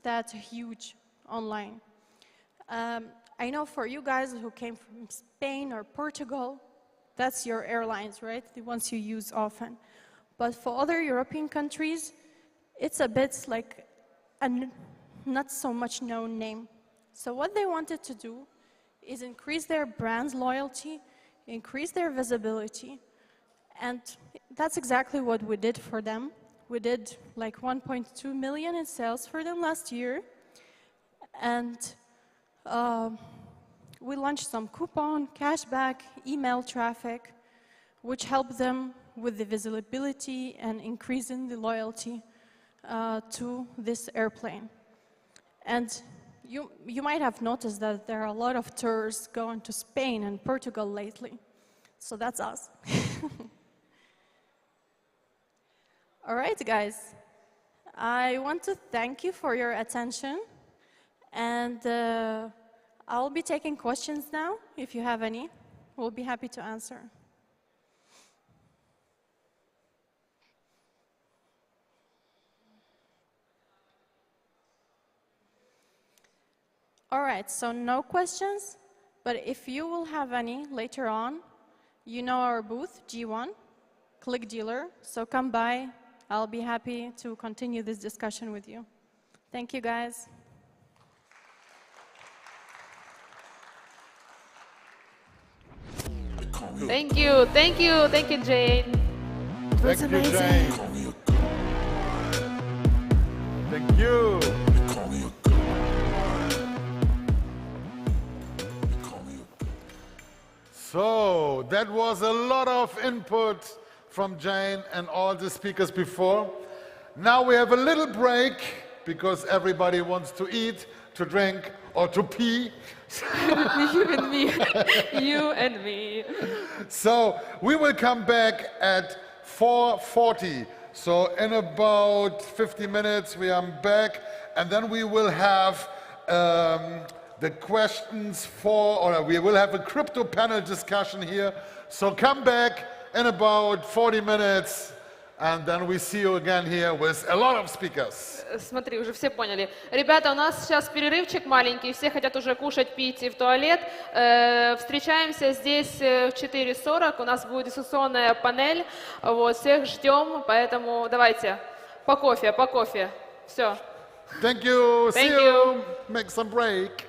that huge online. I know for you guys who came from Spain or Portugal, that's your airlines, right? The ones you use often. But for other European countries, it's a bit like a not so much known name. So what they wanted to do is increase their brand's loyalty, increase their visibility, and that's exactly what we did for them. We did like 1.2 million in sales for them last year, and we launched some coupon, cashback, email traffic, which helped them with the visibility and increasing the loyalty to this airplane. And you might have noticed that there are a lot of tours going to Spain and Portugal lately. So that's us. All right, guys. I want to thank you for your attention. And I'll be taking questions now. If you have any, we'll be happy to answer. All right, so no questions, but if you will have any later on, you know our booth, G1, Click Dealer, so come by. I'll be happy to continue this discussion with you. Thank you, guys. Thank you, thank you, thank you, Jane. It was amazing. Jane. Thank you. So that was a lot of input from Jane and all the speakers before. Now we have a little break because everybody wants to eat, to drink, or to pee. You and me. You and me. So we will come back at 4:40. So in about 50 minutes we are back, and then we will have the questions or we will have a crypto panel discussion here. So come back in about 40 minutes, and then we see you again here with a lot of speakers. Смотри, уже все поняли. Ребята, у нас сейчас перерывчик маленький, все хотят уже кушать, пить и в туалет. Встречаемся здесь в 4:40, у нас будет дискуссионная панель. Вот, всех ждем, поэтому давайте по кофе, по кофе. Все. Thank you. Thank See you. Make some break.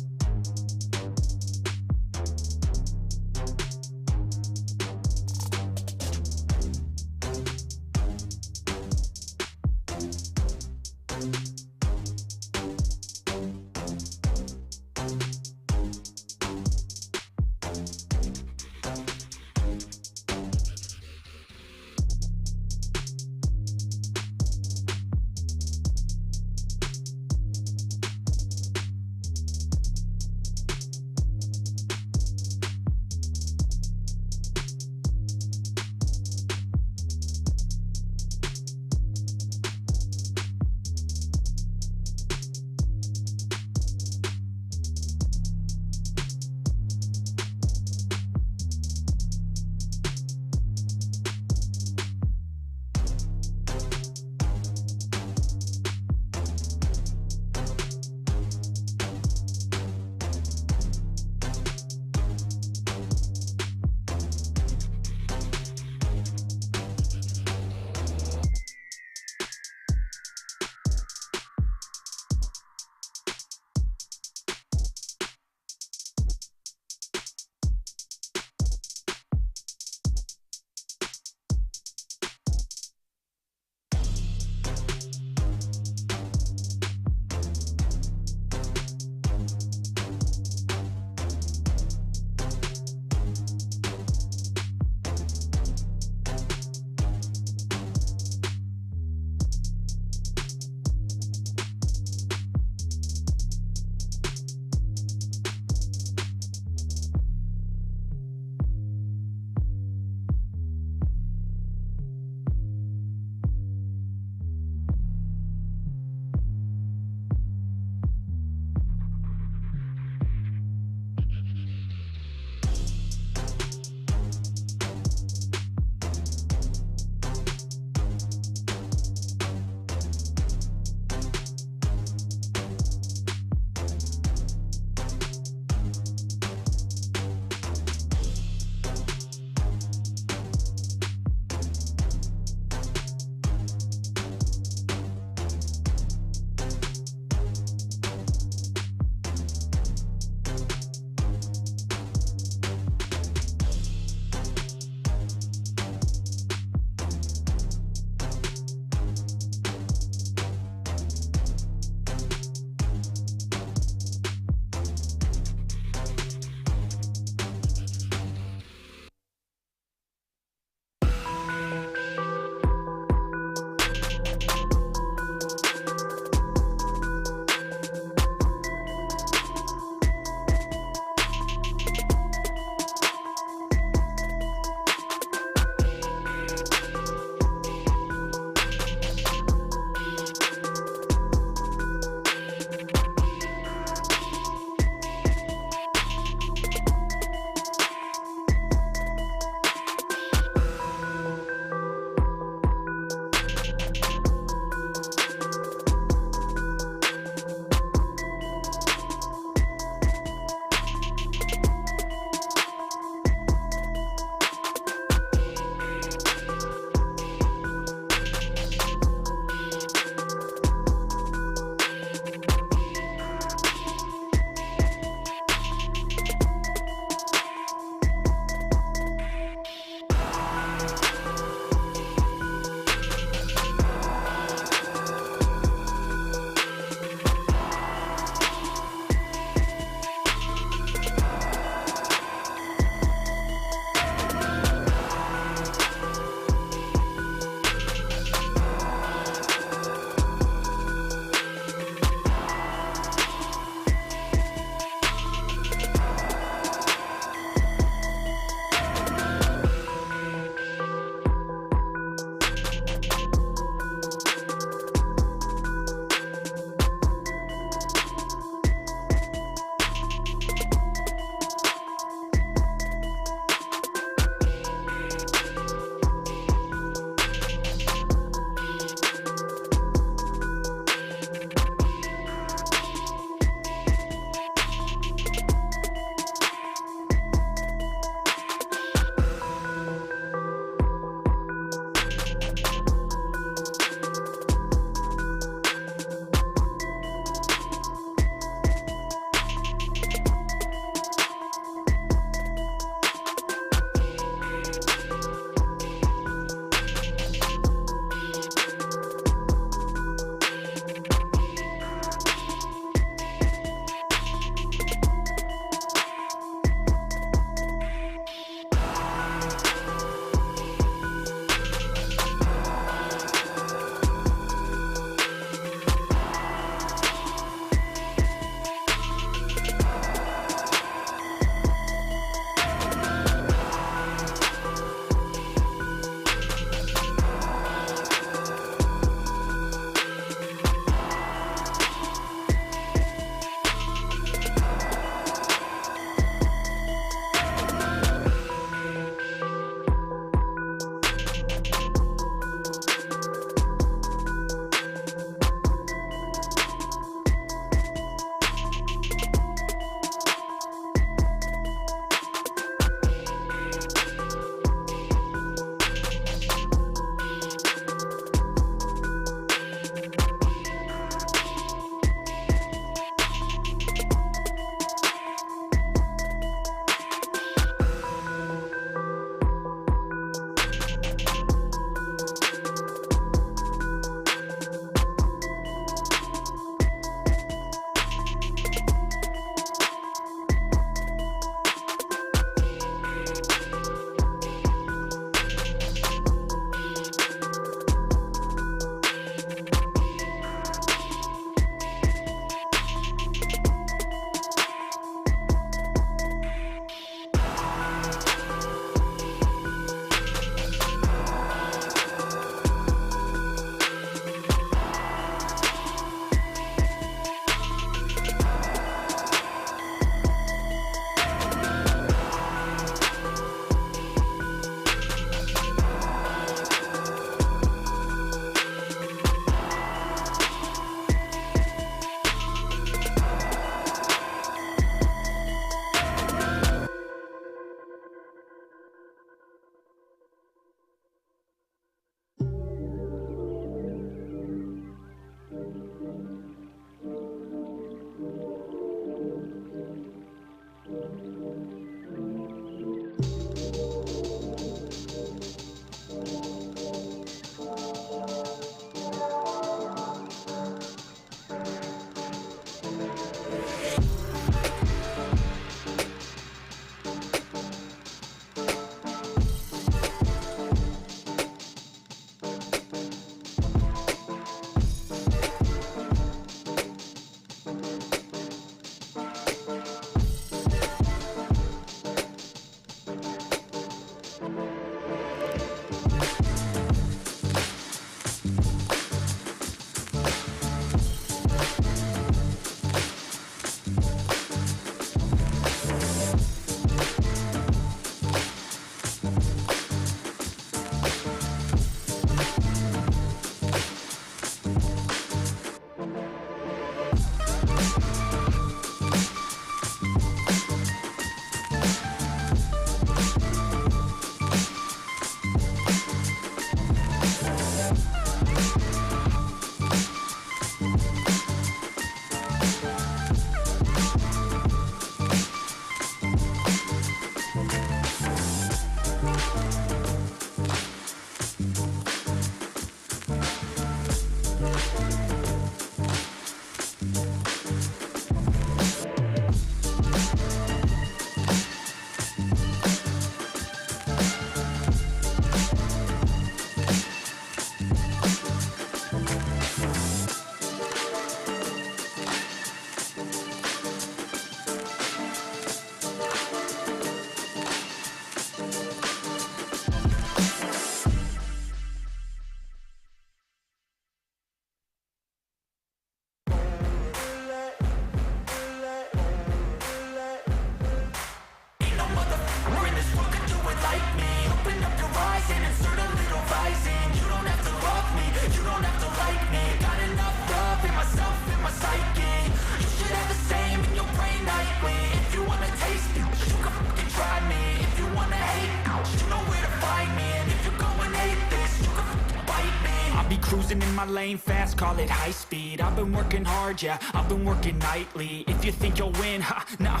my lane fast, call it high speed. I've been working hard, yeah, I've been working nightly. If you think you'll win, ha, not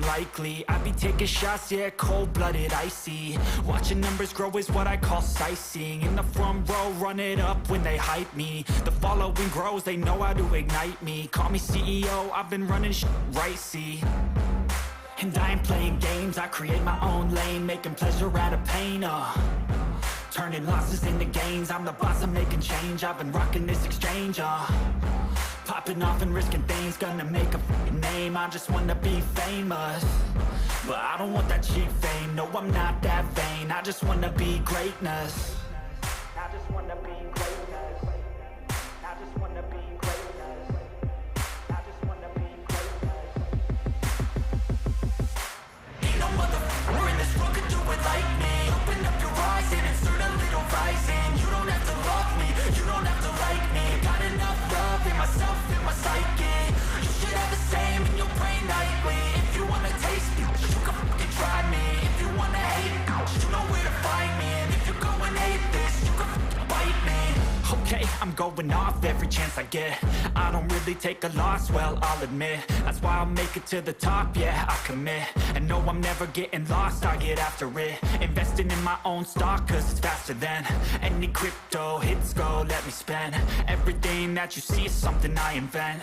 likely. I be taking shots, yeah, cold-blooded, icy. Watching numbers grow is what I call sightseeing. In the front row, run it up when they hype me. The following grows, they know how to ignite me. Call me CEO, I've been running shit right, see. And I ain't playing games, I create my own lane, making pleasure out of pain, turning losses into gains. I'm the boss, I'm making change. I've been rocking this exchange, popping off and risking things. Gonna make a f***ing name. I just wanna be famous, but I don't want that cheap fame. No, I'm not that vain. I just wanna be greatness. I just wanna be greatness. I just wanna be greatness. I just wanna be greatness. Ain't no motherfucker in this world could do it like me. Open up your eyes and insert a little rising. You don't have to love me, you don't have to like me. Got enough love in myself, in my psyche. You should have the same in your brain nightly. If you wanna taste me, you can fucking try me. If you wanna hate, you know where to find me. And if you go and hate this, you can fucking bite me. Okay, I'm going off every chance I get. I don't really take a loss, well, I'll admit. That's why I'll make it to the top, yeah, I commit. And no, I'm never getting lost, I get after it. Investing in my own stock, cause it's faster than any crypto hits go, let me spend. Everything that you see is something I invent,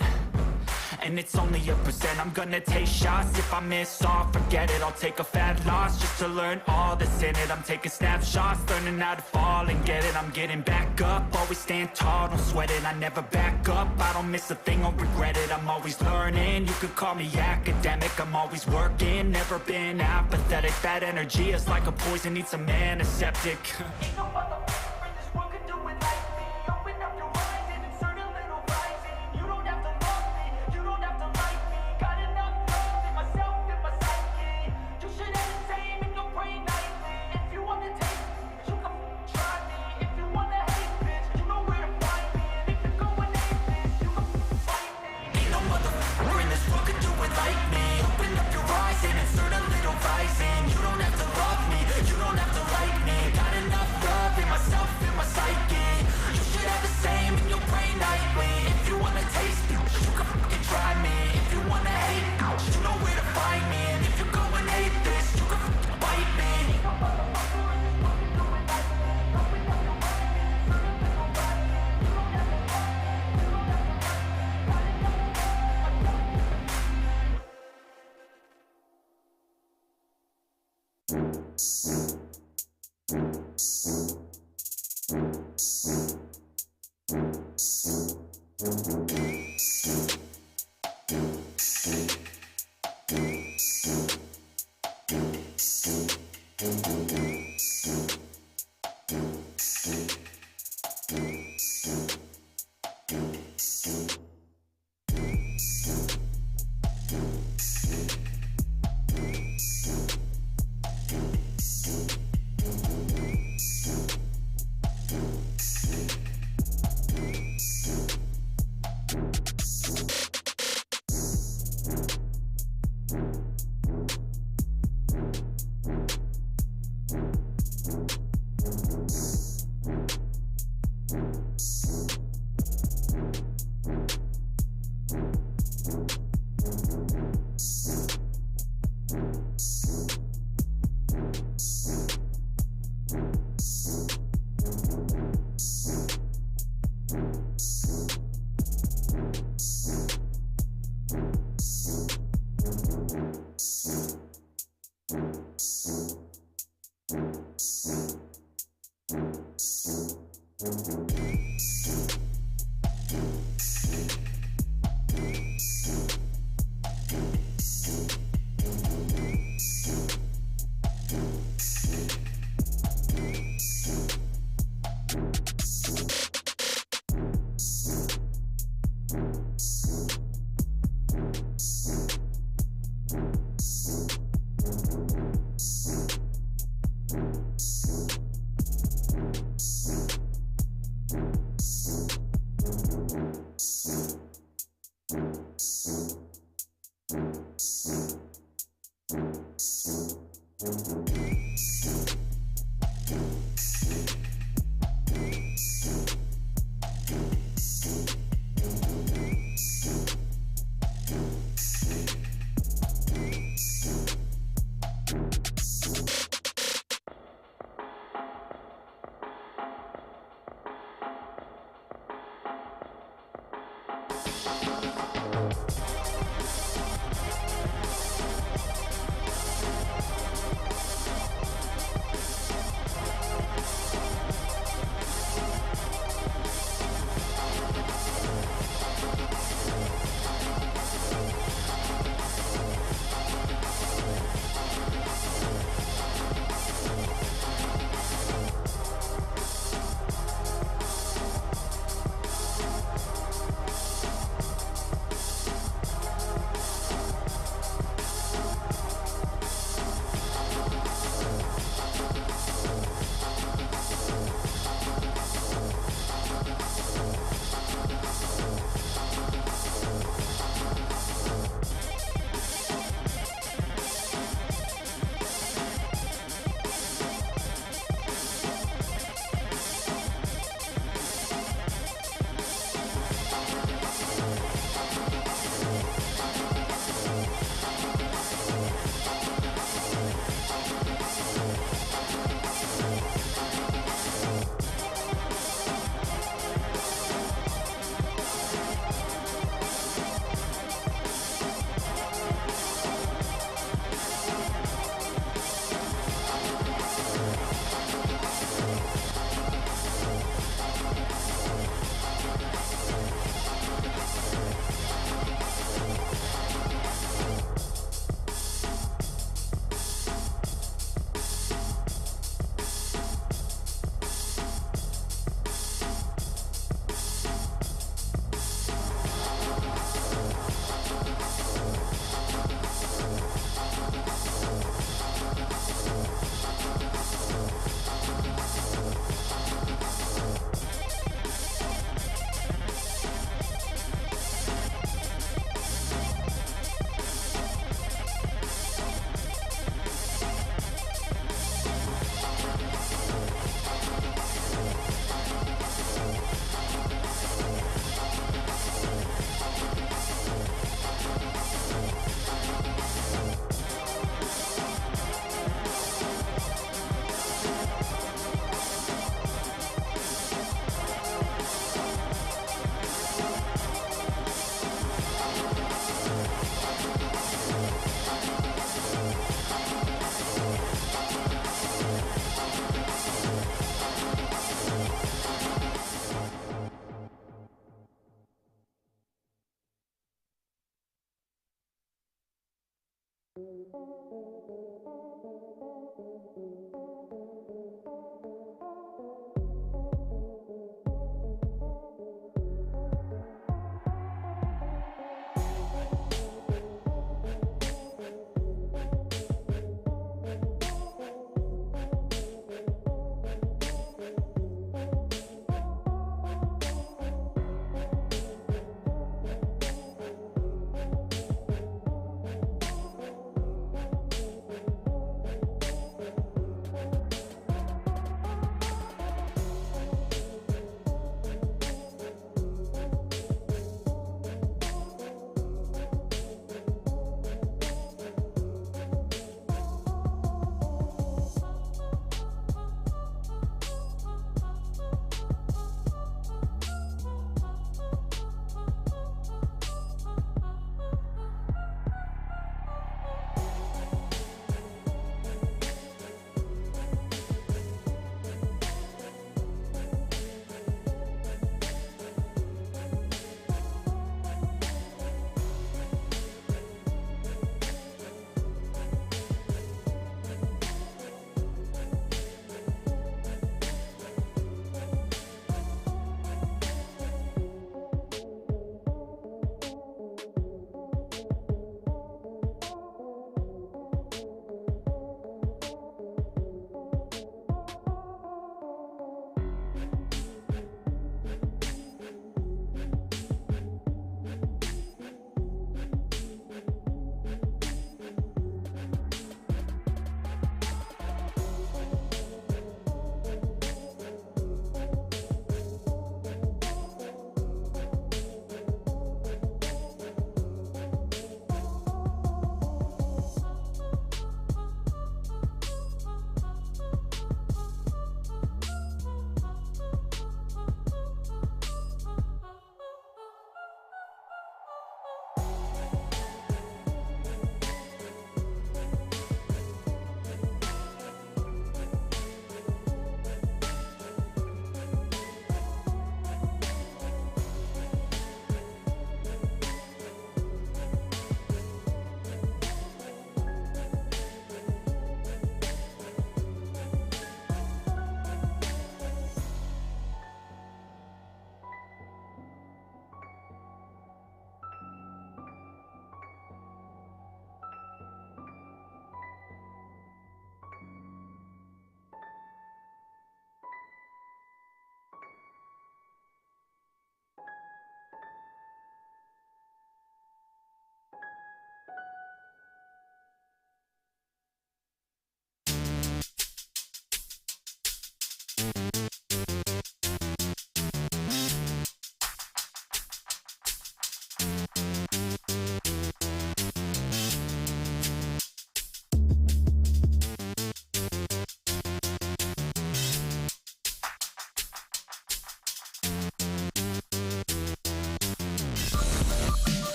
and it's only 1%. I'm gonna take shots. If I miss all, forget it. I'll take a fat loss just to learn all that's in it. I'm taking snapshots, learning how to fall and get it. I'm getting back up, always stand tall, don't sweat it. I never back up, I don't miss a thing or regret it. I'm always learning, you could call me academic. I'm always working, never been apathetic. That energy is like a poison, needs some antiseptic. Ain't no motherfucker in this world could do it like me. Open up your eyes and insert a little rising. You don't have to love me, you don't have to like me. Got enough love in myself, in my psyche. You should have the same in your brain nightly. If you wanna taste me, you can try me. If you wanna hate, bitch, you know where to find me. And if you go and hate this, you can fight me. Ain't no motherfucker in this world could do it like me. Open up your eyes and insert a little rising. You don't have to love me, you don't have to like me. Got enough love in myself, in my psyche. You should have the same in your brain nightly. If you wanna taste me, you can fucking try me. If you wanna hate, you know where to find me. And if you go and hate this, you can fucking bite me.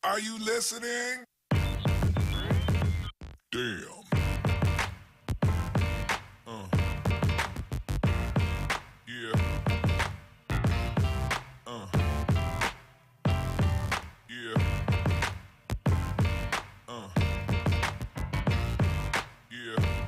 Are you listening? Damn. Yeah. Yeah. Yeah.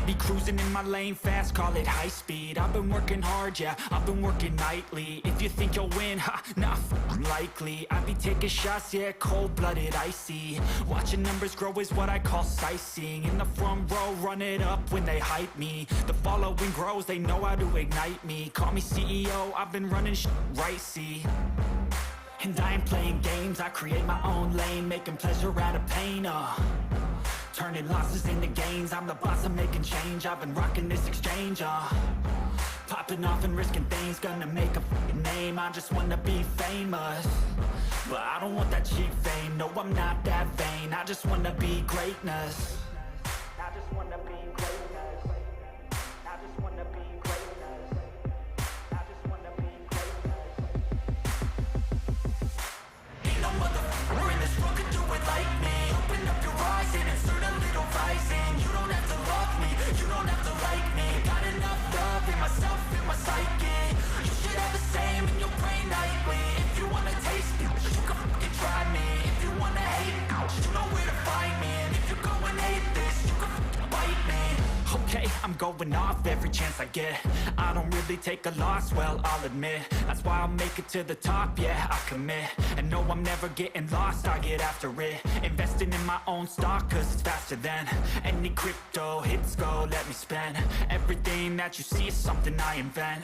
be cruising in my lane fast, call it high speed. I've been working hard, yeah, I've been working nightly. If you think you'll win, ha, not likely. I be taking shots, yeah, cold-blooded, icy. Watching numbers grow is what I call sightseeing. In the front row, run it up when they hype me. The following grows, they know how to ignite me. Call me CEO, I've been running right, see. And I ain't playing games, I create my own lane, making pleasure out of pain, turning losses into gains, I'm the boss, I'm making change, I've been rocking this exchange, popping off and risking things, gonna make a f***ing name, I just wanna be famous, but I don't want that cheap fame, no I'm not that vain, I just wanna be greatness, I just wanna be greatness, I just wanna be greatness, I just wanna be greatness. Ain't no motherfucker in this world could do it like me. Open up your eyes and insert a little rising. You don't have to love me, you don't have to like me. Got enough love in myself, in my psyche. You should have the same in your brain nightly. If you wanna taste me, you can fucking try me. If you wanna hate me, you know where to find me. And if you go and hate this, you can fucking bite me. Okay, I'm going off every chance I get. I don't really take a loss, well, I'll admit. That's why I'll make it to the top, yeah, I commit. And no, I'm never getting lost, I get after it. Investing in my own stock, cause it's faster than any crypto hits go, let me spend. Everything that you see is something I invent.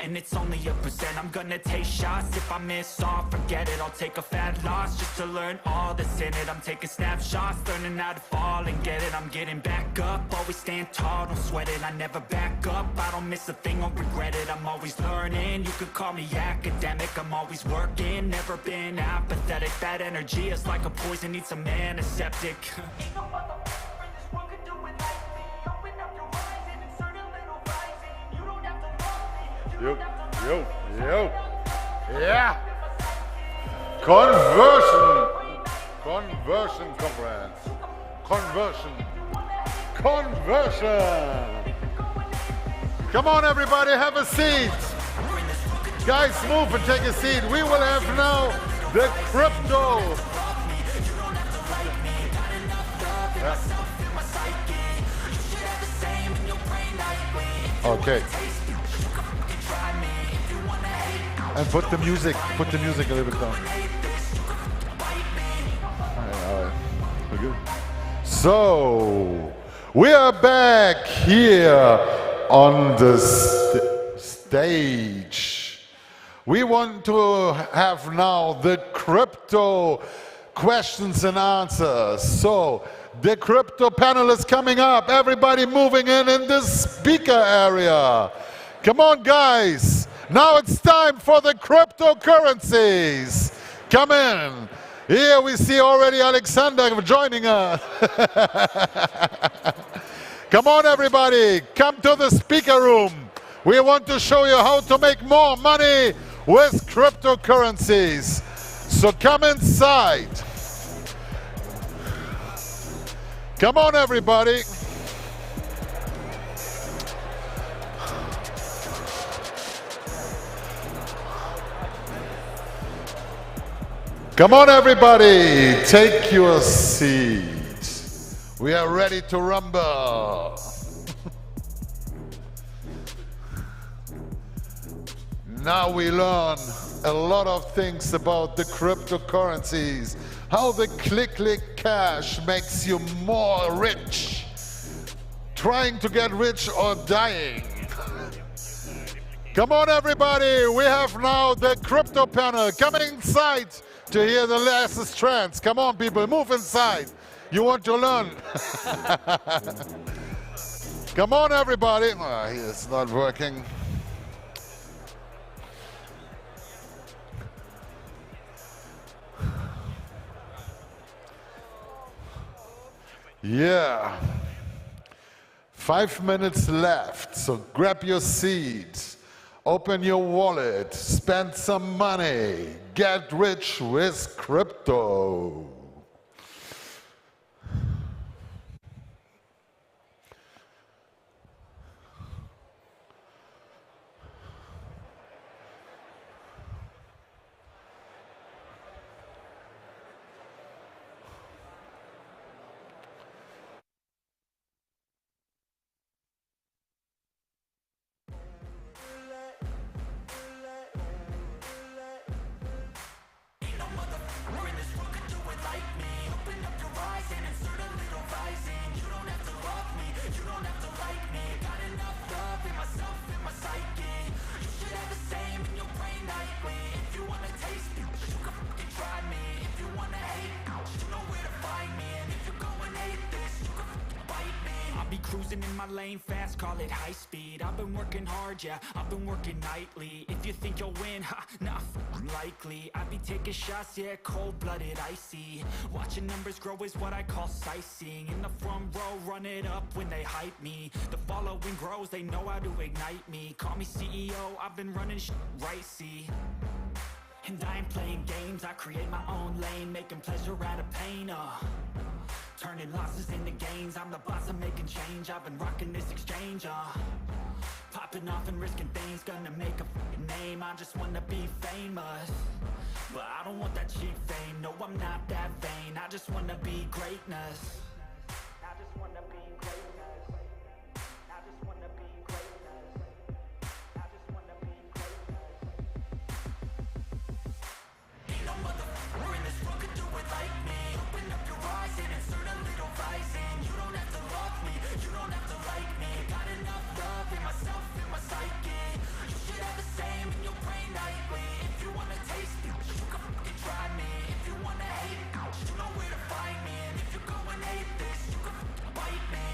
And it's only a percent, I'm gonna take shots. If I miss all, forget it, I'll take a fat loss just to learn all that's in it. I'm taking snapshots, learning how to fall and get it. I'm getting back up, always stand tall, don't sweat it. I never back up, I don't miss a thing or regret it. I'm always learning, you could call me academic. I'm always working, never been apathetic. That energy is like a poison, needs some antiseptic. Ain't no motherfucker in this world could do it like me. Open up your eyes and insert a little rising. You don't have to love me. Yo. Yeah. Conversion conference. Conversion. Come on, everybody, have a seat. Guys, move and take a seat. We will have now the crypto. Okay. And put the music a little bit down. All right. We're good. So, we are back here on the stage. We want to have now the crypto questions and answers. So, the crypto panel is coming up. Everybody moving in the speaker area. Come on, guys. Now it's time for the cryptocurrencies. Come in. Here we see already Alexander joining us. Come on, everybody. Come to the speaker room. We want to show you how to make more money with cryptocurrencies. So come inside. Come on, everybody. Come on, everybody, take your seat. We are ready to rumble. Now we learn a lot of things about the cryptocurrencies, how the click cash makes you more rich, trying to get rich or dying. Come on, everybody, we have now the crypto panel. Come inside to hear the latest trends. Come on, people, move inside. You want to learn. Come on, everybody. Oh, it's not working. Yeah. 5 minutes left, so grab your seat. Open your wallet, spend some money, get rich with crypto. be cruising in my lane fast, call it high speed. I've been working hard, yeah, I've been working nightly. If you think you'll win, ha, not likely. I be taking shots, yeah, cold-blooded, icy. Watching numbers grow is what I call sightseeing. In the front row, run it up when they hype me. The following grows, they know how to ignite me. Call me CEO, I've been running right, see. And I ain't playing games, I create my own lane, making pleasure out of pain, turning losses into gains, I'm the boss, I'm making change, I've been rocking this exchange, popping off and risking things, gonna make a f***ing name, I just wanna be famous, but I don't want that cheap fame, no I'm not that vain, I just wanna be greatness, I just wanna be greatness, I just wanna be greatness, I just wanna be greatness. Ain't no motherfucker in this world could do it like me. Open up your eyes and insert a little vice in. You don't have to love me, you don't have to like me. Got enough love in myself, in my psyche. You should have the same in your brain nightly. If you wanna taste it, you can fucking try me. If you wanna hate it, you know where to find me. And if you go and hate this, you can fucking bite me.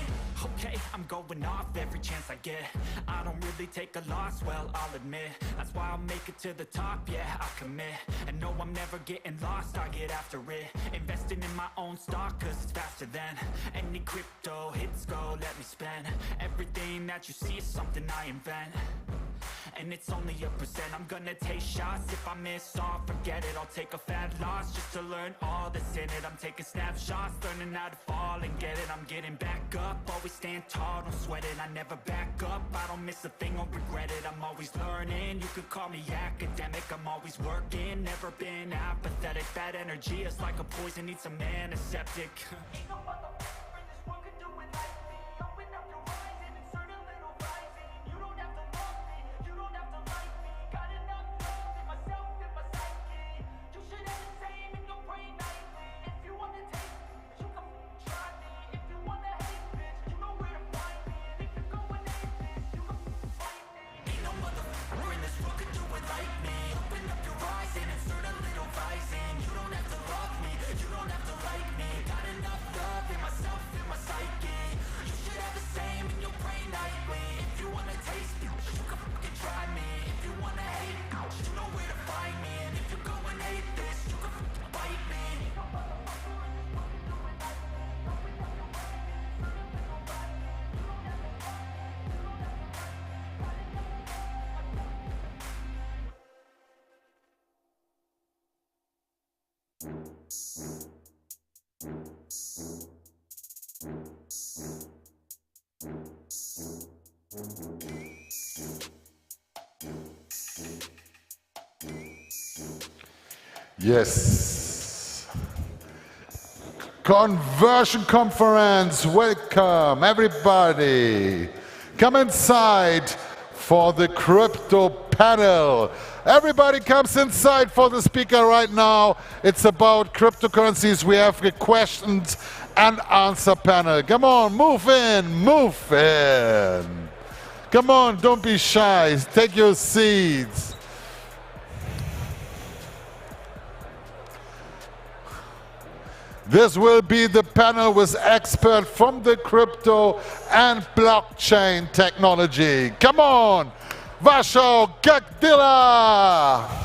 Okay, I'm going off every chance I get. I don't really take a loss, well, I'll admit. That's why I'll make it to the top, yeah, I commit. And no, I'm never getting lost, I get after it. Investing in my own stock, cause it's faster than any crypto hits go, let me spend. Everything that you see is something I invent. And it's only a percent, I'm gonna take shots. If I miss all, forget it, I'll take a fat loss just to learn all that's in it. I'm taking snapshots, learning how to fall and get it. I'm getting back up, always stand tall, don't sweat it. I never back up, I don't miss a thing or regret it. I'm always learning, you could call me academic. I'm always working, never been apathetic. Bad energy is like a poison, needs some antiseptic. Ain't no motherfucker in this world could do it like me. Open up your eyes and insert a little vice in. You don't have to love me, you don't have to like me. Got enough love in myself, in my psyche. You should have the same in your brain nightly. If you wanna taste it, you can try me. If you wanna hate bitch, you know where to find me. And if you go and hate this, you can fight me. Ain't no motherfucker in this world could do it like me. Open up your eyes and insert a little vice in. You don't have to love me, you don't have to like me. Got enough love in myself, in my psyche. You should have the same in your brain nightly. If you wanna taste it, you can fucking try me. If you wanna hate it, you know where to find me. And if you go and hate this, you can fucking bite me. Yes. Conversion conference, welcome everybody. Come inside for the crypto panel. Everybody comes inside for the speaker right now. It's about cryptocurrencies. We have a questions and answer panel. Come on, move in, move in. Come on, don't be shy. Take your seats. This will be the panel with experts from the crypto and blockchain technology. Come on, Warsaw, Kateryna!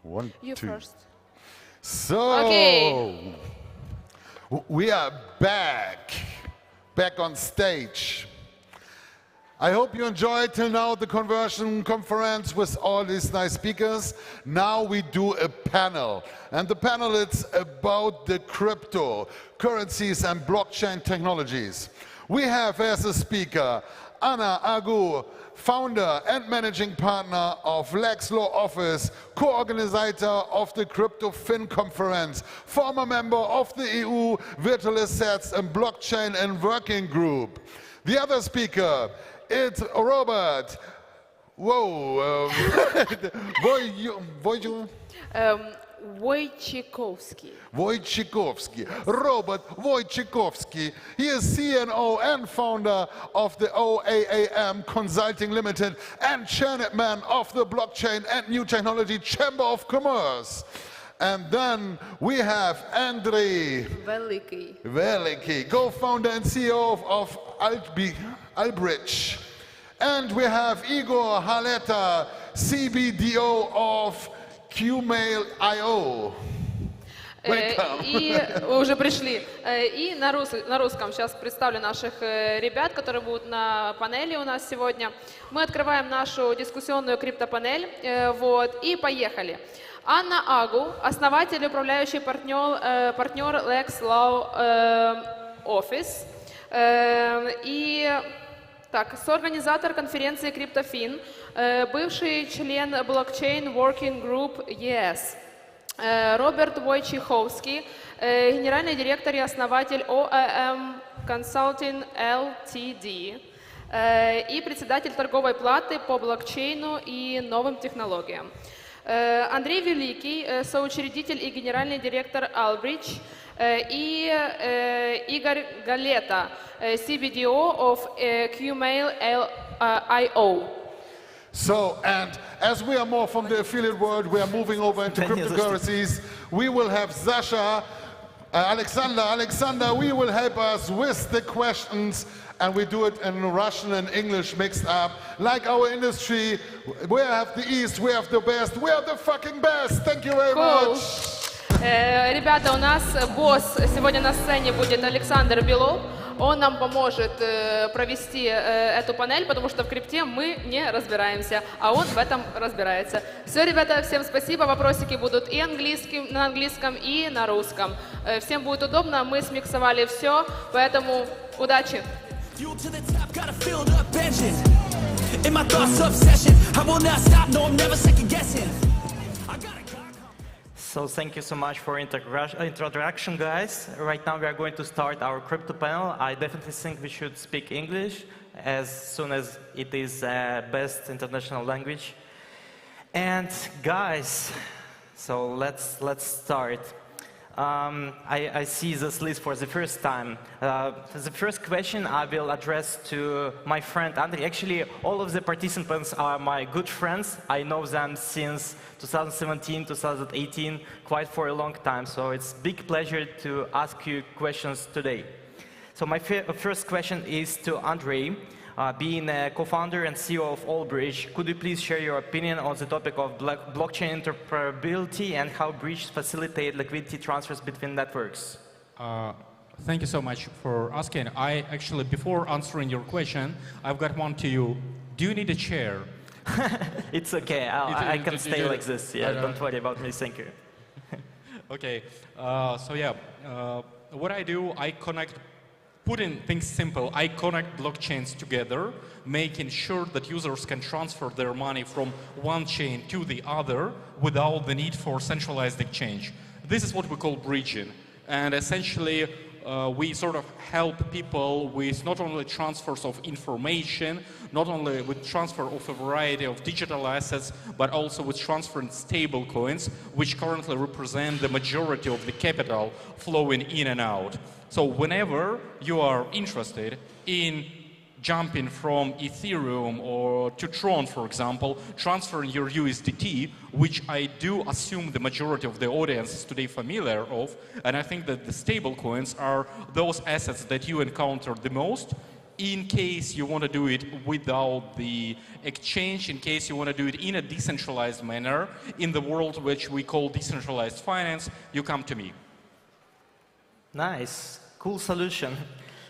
One, You two. first. So, Okay. we are back on stage. I hope you enjoyed till now the conversion conference with all these nice speakers. Now we do a panel, and the panel is about the cryptocurrencies and blockchain technologies. We have as a speaker Anna Agu, founder and managing partner of Lex Law Office, co-organizer of the Crypto Fin Conference, former member of the EU Virtual Assets and Blockchain and Working Group. The other speaker, it's Robert. Whoa. Wojciechowski. Robert Wojciechowski. He is CNO and founder of the OAAM Consulting Limited and chairman of the Blockchain and New Technology Chamber of Commerce. And then we have Andrei Veliki, co-founder and CEO of Albridge. And we have Igor Haleta, CBDO of QMail.io. И уже пришли. И на русском сейчас представлю наших ребят, которые будут на панели у нас сегодня. Мы открываем нашу дискуссионную криптопанель. Вот, и поехали. Анна Агу, основатель и управляющий партнер Lex Law Office. И так, соорганизатор конференции CryptoFin, бывший член Blockchain Working Group ES. Роберт Войчеховский, генеральный директор и основатель OAM Consulting Ltd. И председатель торговой платы по блокчейну и новым технологиям. Андрей Великий, соучредитель и генеральный директор Albridge. И Игорь Галета, CBDO of QMail.io. So, and as we are more from the affiliate world, we are moving over into cryptocurrencies. We will have Sasha, Alexander, we will help us with the questions, and we do it in Russian and English mixed up. Like our industry, we have the East, we have the best, we are the fucking best. Thank you very much. Ребята, у нас босс сегодня на сцене будет Александр Белов. Он нам поможет провести эту панель, потому что в крипте мы не разбираемся, а он в этом разбирается. Все, ребята, всем спасибо. Вопросики будут и на английском, и на русском. Всем будет удобно, мы смиксовали все, поэтому удачи! So thank you so much for introduction, guys. Right now we are going to start our crypto panel. I definitely think we should speak English as soon as it is best international language. And guys, so let's start. I see this list for the first time. The first question I will address to my friend Andrei. Actually, all of the participants are my good friends. I know them since 2017, 2018, quite for a long time. So it's a big pleasure to ask you questions today. So my first question is to Andrei. Being a co-founder and CEO of Albridge, could you please share your opinion on the topic of blockchain interoperability and how bridges facilitate liquidity transfers between networks? Thank you so much for asking. I actually, before answering your question, I've got one to you. Do you need a chair? It's okay. I can stay like this. Yeah, don't worry about me. Thank you. Okay. So yeah, what I do, putting things simple, I connect blockchains together, making sure that users can transfer their money from one chain to the other without the need for centralized exchange. This is what we call bridging. And essentially, we sort of help people with not only transfers of information, not only with transfer of a variety of digital assets, but also with transferring stable coins, which currently represent the majority of the capital flowing in and out. So whenever you are interested in jumping from Ethereum or to Tron, for example, transferring your USDT, which I do assume the majority of the audience is today familiar of, and I think that the stable coins are those assets that you encounter the most. in case you want to do it without the exchange, in case you want to do it in a decentralized manner, in the world which we call decentralized finance, you come to me. Nice, cool solution.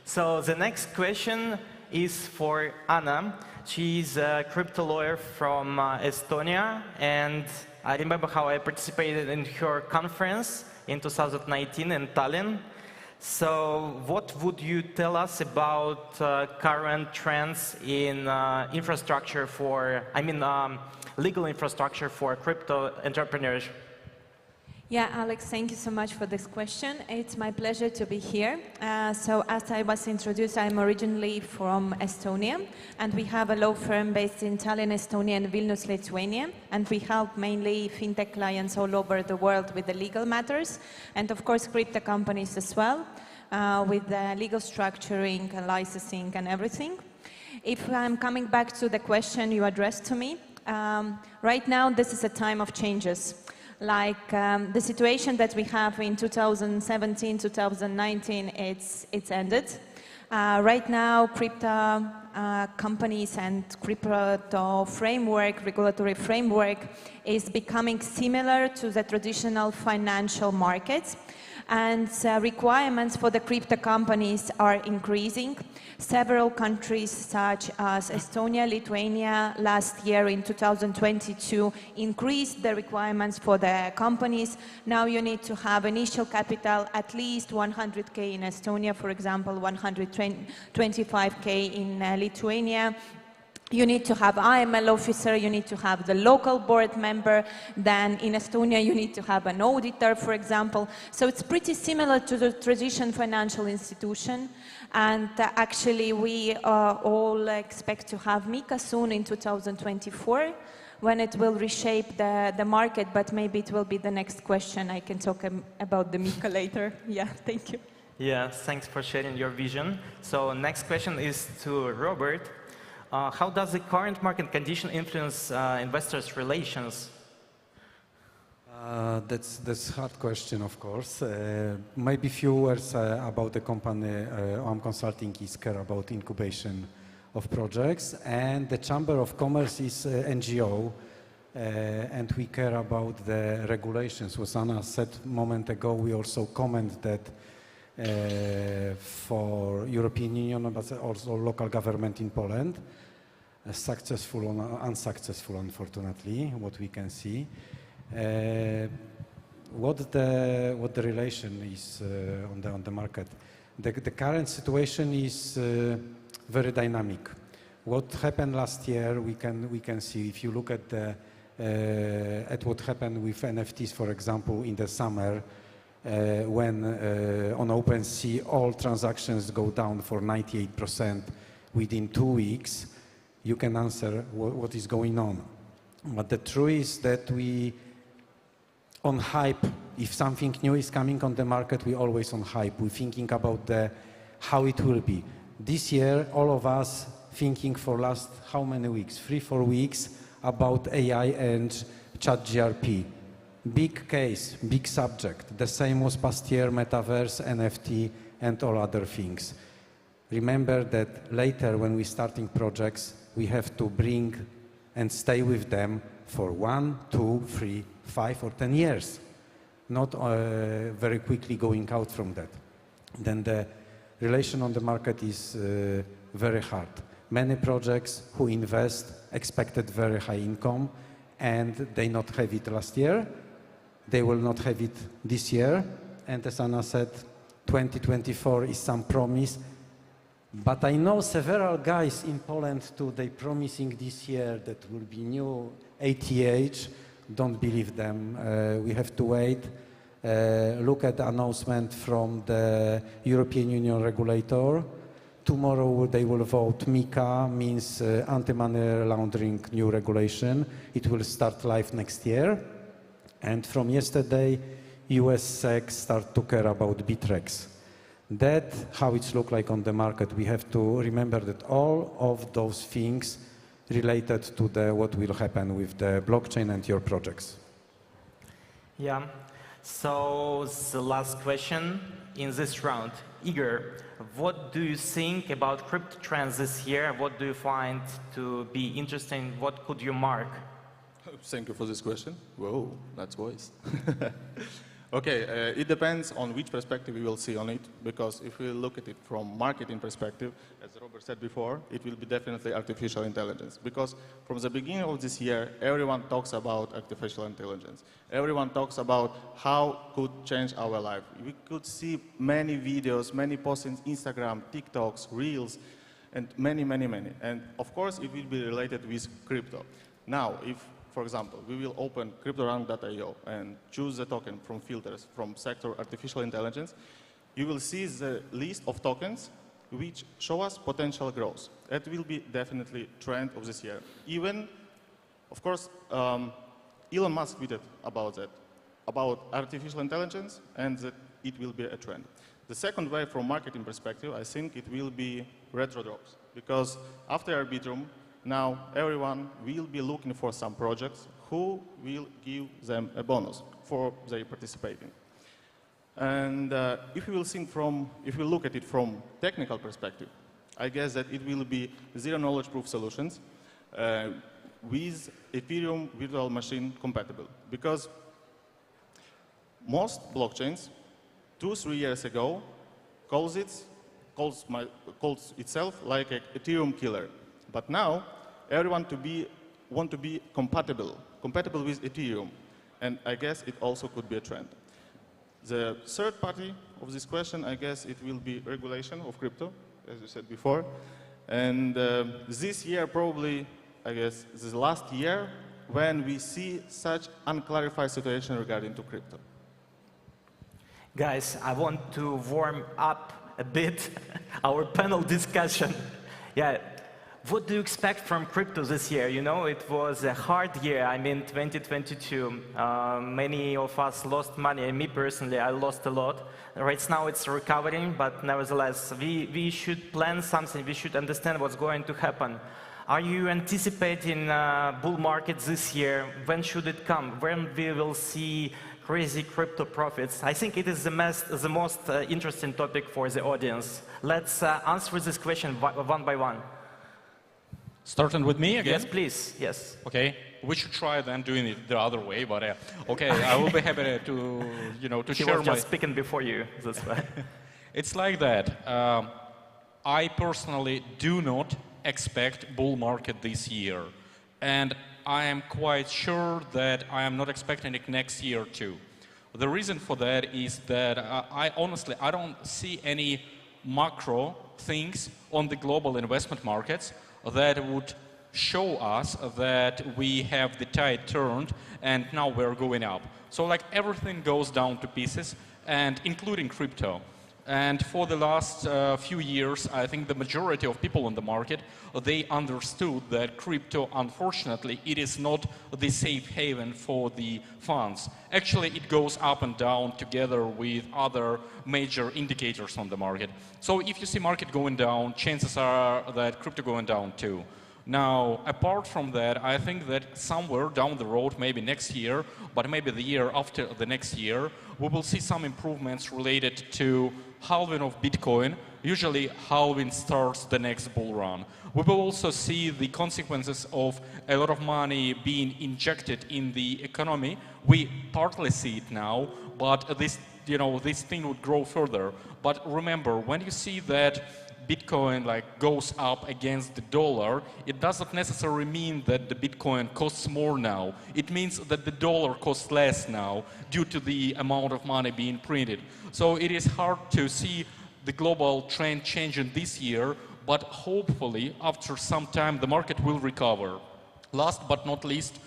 So the next question is for Anna. She's a crypto lawyer from Estonia, and I remember how I participated in her conference in 2019 in Tallinn. So what would you tell us about current trends in infrastructure for, legal infrastructure for crypto entrepreneurs? Yeah, Alex, thank you so much for this question. It's my pleasure to be here. So as I was introduced, I'm originally from Estonia, and we have a law firm based in Tallinn, Estonia, and Vilnius, Lithuania, and we help mainly fintech clients all over the world with the legal matters, and of course crypto companies as well, with the legal structuring, licensing, and everything. If I'm coming back to the question you addressed to me, right now this is a time of changes. Like the situation that we have in 2017, 2019, it's ended. Right now, crypto companies and crypto framework, regulatory framework, is becoming similar to the traditional financial markets. And requirements for the crypto companies are increasing. Several countries such as Estonia, Lithuania, last year in 2022 increased the requirements for the companies. Now you need to have initial capital at least 100K in Estonia, for example, 125K in Lithuania. You need to have AML officer, you need to have the local board member, then in Estonia you need to have an auditor, for example. So it's pretty similar to the traditional financial institution, and actually we all expect to have MiCA soon in 2024, when it will reshape the market, but maybe it will be the next question. I can talk about the MiCA later. Yeah, thank you. Yeah, thanks for sharing your vision. So next question is to Robert. How does the current market condition influence investors' relations? That's a hard question, of course. Maybe few words about the company. Consulting is care about incubation of projects, and the Chamber of Commerce is NGO, and we care about the regulations. As Anna said a moment ago, we also comment that for European Union, but also local government in Poland, successful or unsuccessful, unfortunately, what we can see. What the relation is on the market? The current situation is very dynamic. What happened last year, we can see. If you look at what happened with NFTs, for example, in the summer, when on OpenSea all transactions go down for 98% within 2 weeks, you can answer what is going on. But the truth is that on hype, if something new is coming on the market, we always on hype. We're thinking about how it will be. This year, all of us thinking for last how many weeks? 3-4 weeks about AI and ChatGPT. Big case, big subject. The same was past year, metaverse, NFT, and all other things. Remember that later when we're starting projects, we have to bring and stay with them for 1, 2, 3, 5 or 10 years. Not very quickly going out from that. Then the relation on the market is very hard. Many projects who invest expected very high income, and they not have it last year. They will not have it this year. And as Anna said, 2024 is some promise. But I know several guys in Poland too, they promising this year that will be new ATH. Don't believe them. We have to wait. Look at the announcement from the European Union regulator. Tomorrow they will vote MiCA, means anti-money laundering new regulation. It will start live next year. And from yesterday, US SEC start to care about BitREx. That's how it's look like on the market. We have to remember that all of those things related to what will happen with the blockchain and your projects. Yeah. So the last question in this round. Igor, what do you think about crypto trends this year? What do you find to be interesting? What could you mark? Thank you for this question. Whoa, that's voice. Okay, it depends on which perspective you will see on it, because if we look at it from marketing perspective, as Robert said before, it will be definitely artificial intelligence. Because from the beginning of this year, everyone talks about artificial intelligence. Everyone talks about how could change our life. We could see many videos, many posts on Instagram, TikToks, Reels, and many. And of course, it will be related with crypto. Now, if for example, we will open cryptorunner.io and choose the token from filters from sector artificial intelligence, you will see the list of tokens which show us potential growth. That will be definitely trend of this year. Even, of course, Elon Musk tweeted about that, about artificial intelligence, and that it will be a trend. The second way from marketing perspective, I think it will be retro drops, because after Arbitrum, now everyone will be looking for some projects who will give them a bonus for their participating. And if we look at it from technical perspective, I guess that it will be zero knowledge proof solutions with Ethereum virtual machine compatible, because most blockchains 2-3 years ago calls itself like an Ethereum killer. But now, everyone want to be compatible with Ethereum, and I guess it also could be a trend. The third party of this question, I guess it will be regulation of crypto, as you said before, and this year probably, I guess, this is the last year when we see such unclarified situation regarding to crypto. Guys, I want to warm up a bit our panel discussion. Yeah. What do you expect from crypto this year? You know, it was a hard year. I mean, 2022. Many of us lost money, and me personally, I lost a lot. Right now, it's recovering, but nevertheless, we should plan something. We should understand what's going to happen. Are you anticipating bull market this year? When should it come? When we will see crazy crypto profits? I think it is the most interesting topic for the audience. Let's answer this question one by one. Starting with me again? Yes, please. Yes. Okay. We should try then doing it the other way, but okay, I will be happy to, to he share was just speaking before you. That's why. It's like that. I personally do not expect bull market this year, and I am quite sure that I am not expecting it next year too. The reason for that is that I don't see any macro things on the global investment markets that would show us that we have the tide turned and now we're going up. So like everything goes down to pieces, and including crypto. And for the last few years, I think the majority of people in the market, they understood that crypto, unfortunately, it is not the safe haven for the funds. Actually, it goes up and down together with other major indicators on the market. So if you see market going down, chances are that crypto going down too. Now, apart from that, I think that somewhere down the road, maybe next year, but maybe the year after the next year, we will see some improvements related to halving of Bitcoin. Usually, halving starts the next bull run. We will also see the consequences of a lot of money being injected in the economy. We partly see it now, but this thing would grow further. But remember, when you see that Bitcoin goes up against the dollar, it doesn't necessarily mean that the Bitcoin costs more now. It means that the dollar costs less now due to the amount of money being printed. So it is hard to see the global trend changing this year, but hopefully after some time the market will recover. Last but not least,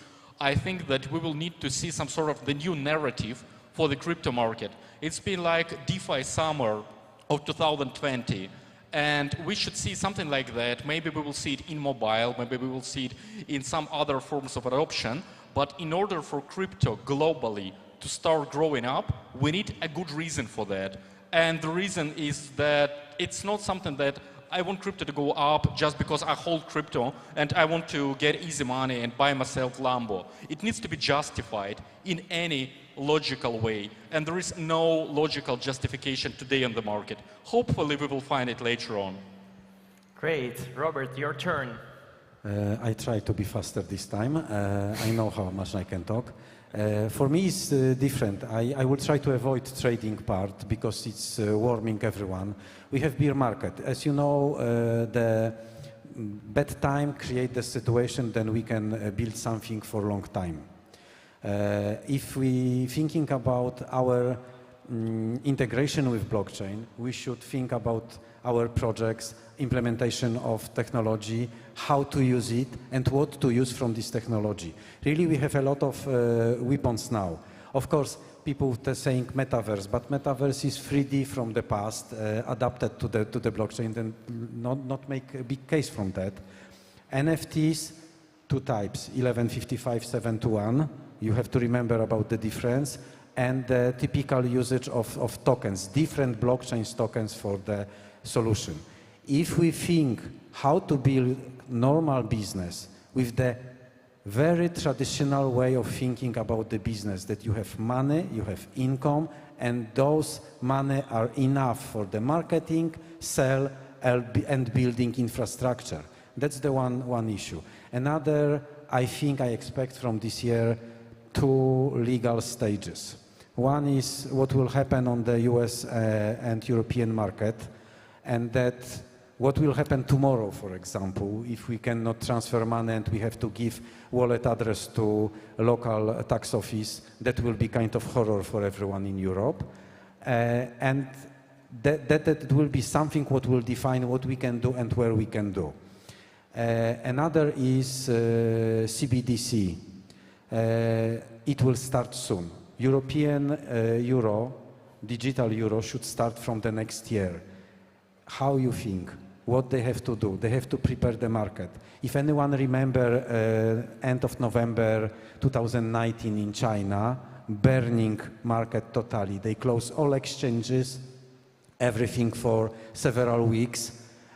I think that we will need to see some sort of the new narrative for the crypto market. It's been like DeFi summer of 2020. And we should see something like that. Maybe we will see it in mobile, maybe we will see it in some other forms of adoption. But in order for crypto globally to start growing up, we need a good reason for that. And the reason is that it's not something that I want crypto to go up just because I hold crypto and I want to get easy money and buy myself Lambo. It needs to be justified in any logical way. And there is no logical justification today on the market. Hopefully we will find it later on. Great. Robert, your turn. I try to be faster this time. I know how much I can talk. For me, it's different. I will try to avoid trading part because it's warming everyone. We have bear market. As you know, the bad time create the situation, then we can build something for a long time. If we thinking about our integration with blockchain, we should think about our projects, implementation of technology, how to use it, and what to use from this technology. Really, we have a lot of weapons now. Of course, people are saying metaverse, but metaverse is 3D from the past, adapted to the blockchain, and not make a big case from that. NFTs, two types, 1155, 721. You have to remember about the difference, and the typical usage of tokens, different blockchain tokens for the solution. If we think how to build normal business with the very traditional way of thinking about the business, that you have money, you have income, and those money are enough for the marketing, sell, and building infrastructure. That's the one issue. Another, I think I expect from this year, two legal stages. One is what will happen on the US and European market, and that what will happen tomorrow, for example, if we cannot transfer money and we have to give wallet address to a local tax office, that will be kind of horror for everyone in Europe. And that will be something what will define what we can do and where we can do. Another is CBDC. It will start soon. European euro, digital euro, should start from the next year. How you think? What they have to do? They have to prepare the market. If anyone remember end of November 2019 in China, burning market totally. They closed all exchanges, everything for several weeks,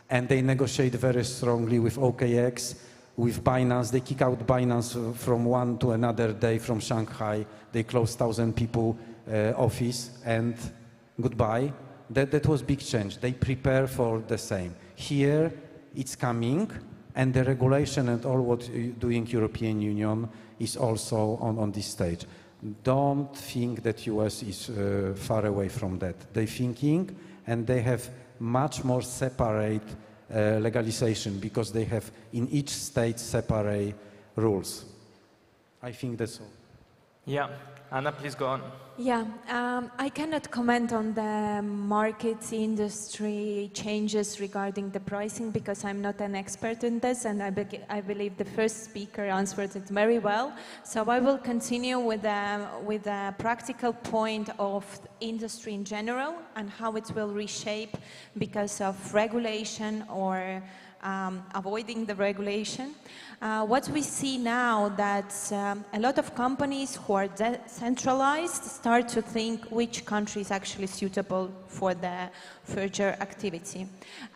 and they negotiate very strongly with OKX, with Binance. They kick out Binance from one to another day from Shanghai. They closed 1,000 people office, and goodbye. That was big change. They prepare for the same. Here, it's coming, and the regulation and all what doing European Union is also on this stage. Don't think that US is far away from that. They're thinking, and they have much more separate legalization because they have in each state separate rules. I think that's all. Yeah, Anna, please go on. Yeah, I cannot comment on the market industry changes regarding the pricing because I'm not an expert in this, and I believe the first speaker answered it very well. So I will continue with a practical point of industry in general and how it will reshape because of regulation or avoiding the regulation. What we see now that a lot of companies who are decentralized start to think which country is actually suitable for the future activity.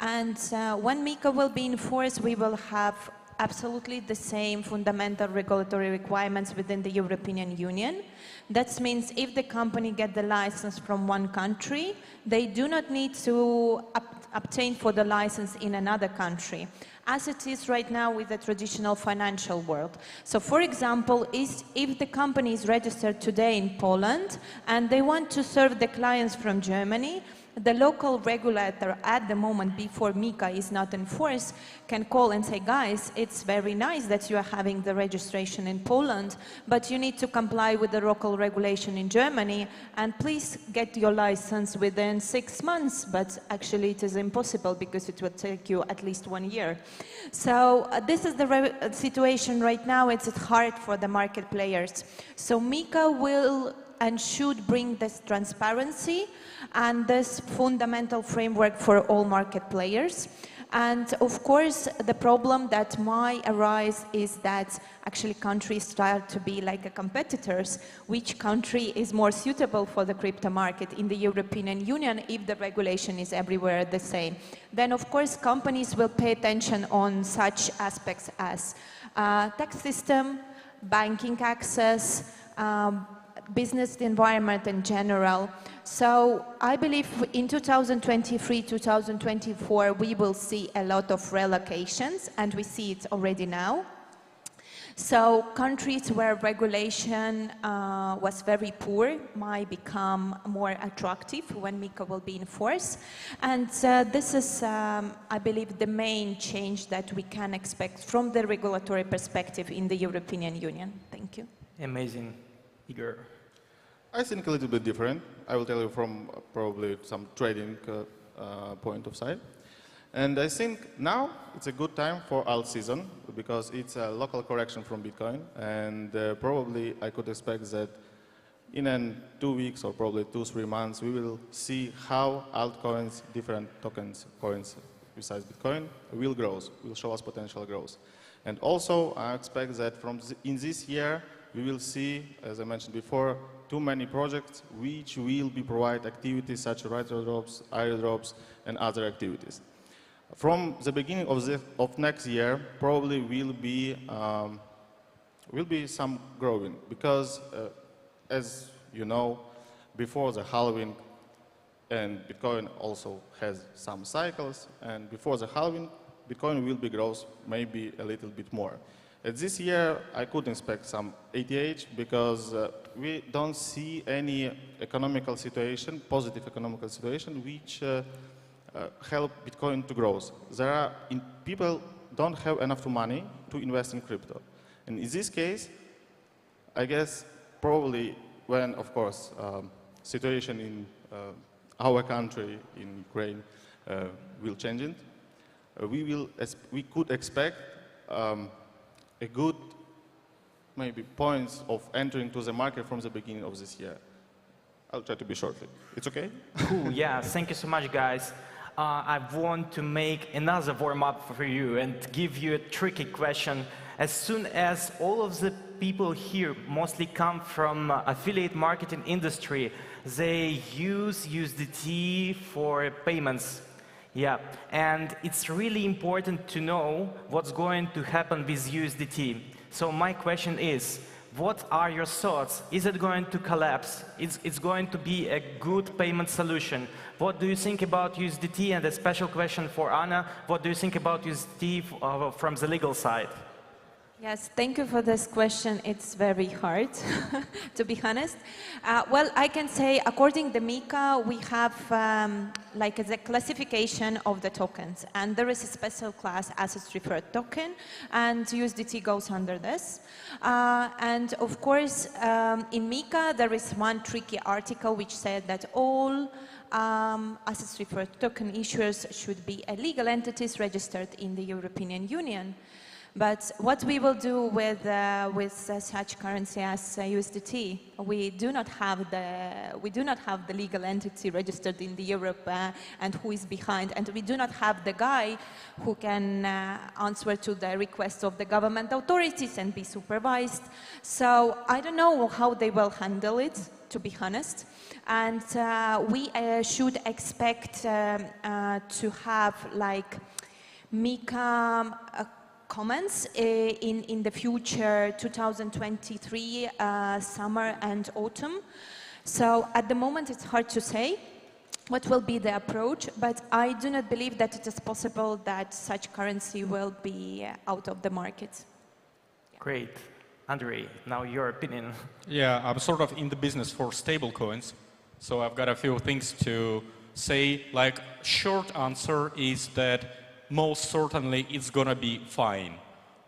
And when MiCA will be enforced, we will have absolutely the same fundamental regulatory requirements within the European Union. That means if the company gets the license from one country, they do not need to obtain for the license in another country, as it is right now with the traditional financial world. So for example, if the company is registered today in Poland and they want to serve the clients from Germany, the local regulator at the moment before MiCA is not enforced can call and say, guys, it's very nice that you are having the registration in Poland, but you need to comply with the local regulation in Germany, and please get your license within 6 months, but actually it is impossible because it would take you at least 1 year. So this is the situation right now. It's hard for the market players. So MiCA will and should bring this transparency and this fundamental framework for all market players. And of course, the problem that might arise is that actually countries start to be like competitors. Which country is more suitable for the crypto market in the European Union if the regulation is everywhere the same? Then of course, companies will pay attention on such aspects as tax system, banking access, business environment in general. So I believe in 2023, 2024, we will see a lot of relocations, and we see it already now. So countries where regulation was very poor might become more attractive when MiCA will be in force. And this is, I believe, the main change that we can expect from the regulatory perspective in the European Union. Thank you. Amazing. Igor. I think a little bit different. I will tell you from probably some trading point of sight. And I think now it's a good time for alt season because it's a local correction from Bitcoin, and probably I could expect that in 2 weeks or probably 2-3 months we will see how altcoins, different tokens, coins besides Bitcoin will grow, will show us potential growth. And also I expect that in this year we will see, as I mentioned before, too many projects which will be provide activities such as airdrops, and other activities. From the beginning of next year, probably will be some growing because, as you know, before the halving, and Bitcoin also has some cycles, and before the halving, Bitcoin will be growth maybe a little bit more. This year, I could expect some ATH because we don't see any economical situation, positive economical situation, which help Bitcoin to grow. People don't have enough money to invest in crypto. And in this case, I guess probably when, of course, situation in our country, in Ukraine, will change it, we could expect a good maybe points of entering to the market from the beginning of this year. I'll try to be shortly. It's okay? Cool, yeah, thank you so much, guys. I want to make another warm-up for you and give you a tricky question. As soon as all of the people here mostly come from affiliate marketing industry, they use USDT for payments. Yeah, and it's really important to know what's going to happen with USDT. So my question is, what are your thoughts? Is it going to collapse? It's going to be a good payment solution. What do you think about USDT? And a special question for Anna, what do you think about USDT from the legal side? Yes, thank you for this question. It's very hard, to be honest. Well, I can say, according to MiCA, we have like the classification of the tokens, and there is a special class, assets referred token, and USDT goes under this. And of course, in MiCA, there is one tricky article which said that all assets referred token issuers should be legal entities registered in the European Union. But what we will do with such currency as USDT, we do not have the legal entity registered in the Europe and who is behind, and we do not have the guy who can answer to the requests of the government authorities and be supervised. So I don't know how they will handle it, to be honest. And we should expect to have like MiCA comments in the future 2023 summer and autumn. So at the moment it's hard to say what will be the approach, but I do not believe that it is possible that such currency will be out of the market. Great. Andrei, now your opinion. Yeah, I'm sort of in the business for stable coins, so I've got a few things to say. Like, short answer is that most certainly it's gonna be fine.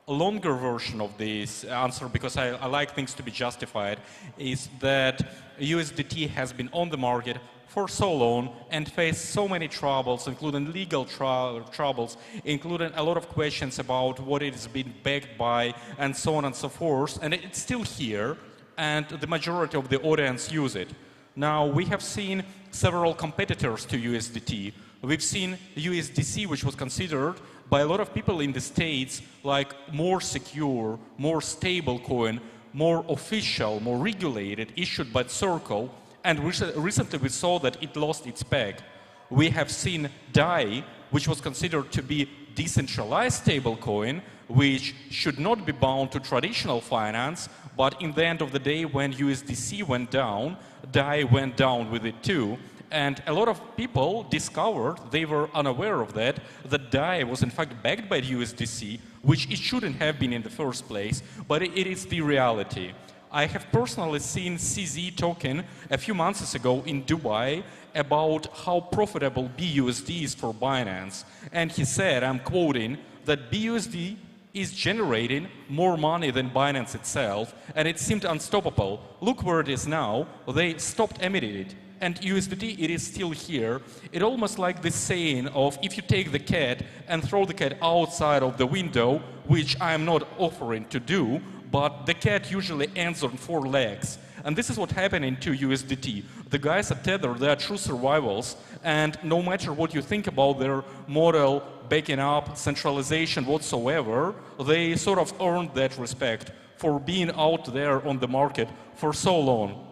A longer version of this answer, because I like things to be justified, is that USDT has been on the market for so long and faced so many troubles, including legal troubles, including a lot of questions about what it has been backed by, and so on and so forth. And it's still here, and the majority of the audience use it. Now, we have seen several competitors to USDT. We've seen USDC, which was considered by a lot of people in the States like more secure, more stable coin, more official, more regulated, issued by Circle, and recently we saw that it lost its peg. We have seen DAI, which was considered to be decentralized stablecoin, which should not be bound to traditional finance, but in the end of the day, when USDC went down, DAI went down with it too. And a lot of people discovered, they were unaware of that DAI was in fact backed by USDC, which it shouldn't have been in the first place, but it is the reality. I have personally seen CZ talking a few months ago in Dubai about how profitable BUSD is for Binance. And he said, I'm quoting, that BUSD is generating more money than Binance itself, and it seemed unstoppable. Look where it is now. They stopped emitting it. And USDT, it is still here. It's almost like the saying of, if you take the cat and throw the cat outside of the window, which I'm not offering to do, but the cat usually ends on 4 legs. And this is what happening to USDT. The guys at Tether, they are true survivals, and no matter what you think about their model, backing up, centralization whatsoever, they sort of earned that respect for being out there on the market for so long.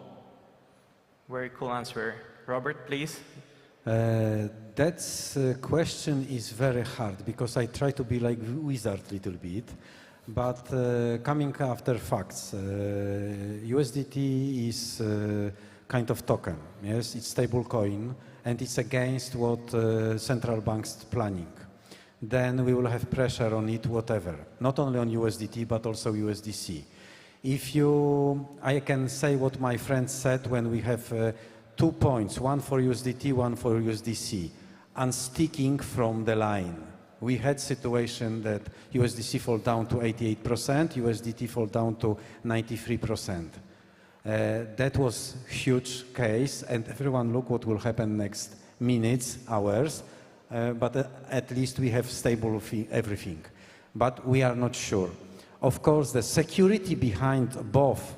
Very cool answer. Robert, please. That question is very hard because I try to be like wizard a little bit, but coming after facts, USDT is kind of token. Yes, it's stable coin, and it's against what central banks planning. Then we will have pressure on it, whatever. Not only on USDT, but also USDC. I can say what my friend said when we have 2 points, one for USDT, one for USDC, unsticking from the line. We had situation that USDC fall down to 88%, USDT fall down to 93%. That was huge case, and everyone look what will happen next minutes, hours, but at least we have stable everything. But we are not sure. Of course, the security behind both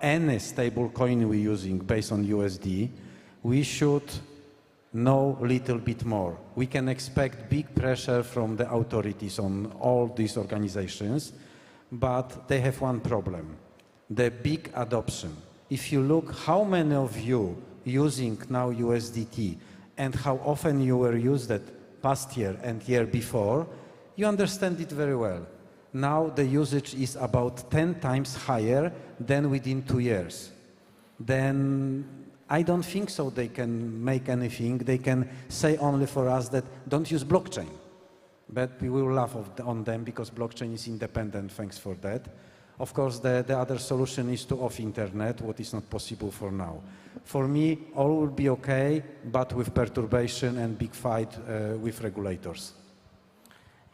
any stable coin we're using based on USD, we should know a little bit more. We can expect big pressure from the authorities on all these organizations, but they have one problem, the big adoption. If you look how many of you using now USDT and how often you were used it past year and year before, you understand it very well. Now the usage is about 10 times higher than within 2 years. Then I don't think so they can make anything. They can say only for us that don't use blockchain. But we will laugh on them because blockchain is independent, thanks for that. Of course, the other solution is to off internet, what is not possible for now. For me, all will be okay, but with perturbation and big fight with regulators.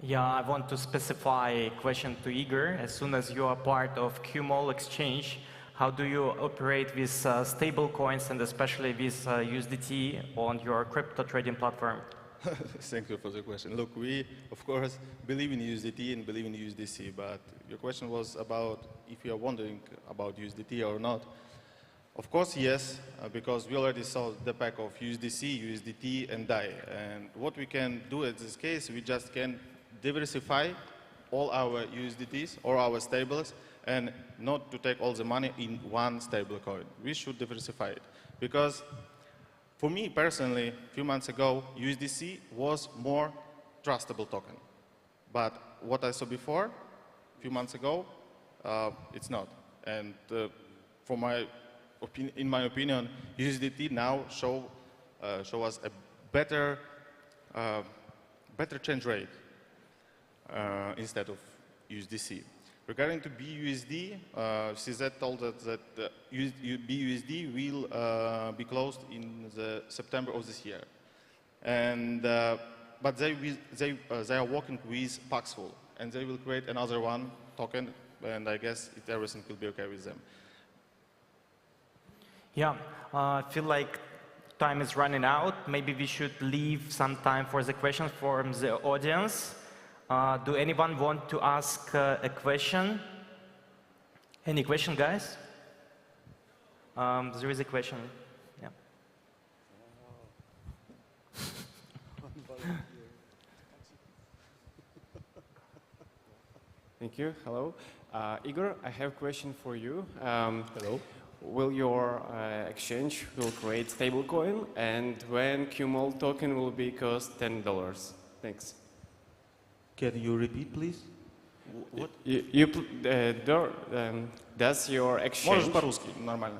Yeah, I want to specify a question to Igor. As soon as you are part of QMall exchange, how do you operate with stable coins and especially with USDT on your crypto trading platform? Thank you for the question. Look, we, of course, believe in USDT and believe in USDC, but your question was about if you are wondering about USDT or not. Of course, yes, because we already saw the pack of USDC, USDT, and DAI. And what we can do in this case, we just can diversify all our USDTs or our stables and not to take all the money in one stable coin. We should diversify it because for me personally, a few months ago, USDC was more trustable token. But what I saw before, a few months ago, it's not. And in my opinion, USDT now show us a better change rate instead of USDC. Regarding to BUSD, CZ told us that BUSD will be closed in the September of this year, and but they are working with Paxful, and they will create another one token, and I guess everything will be okay with them. Yeah, I feel like time is running out. Maybe we should leave some time for the questions from the audience. Do anyone want to ask a question? Any question, guys? There is a question. Yeah. Thank you. Hello. Igor, I have a question for you. Hello. Will your exchange will create stablecoin, and when QMall token will be cost $10? Thanks. Can you repeat, please? What? Does your exchange... Можешь по-русски, нормально.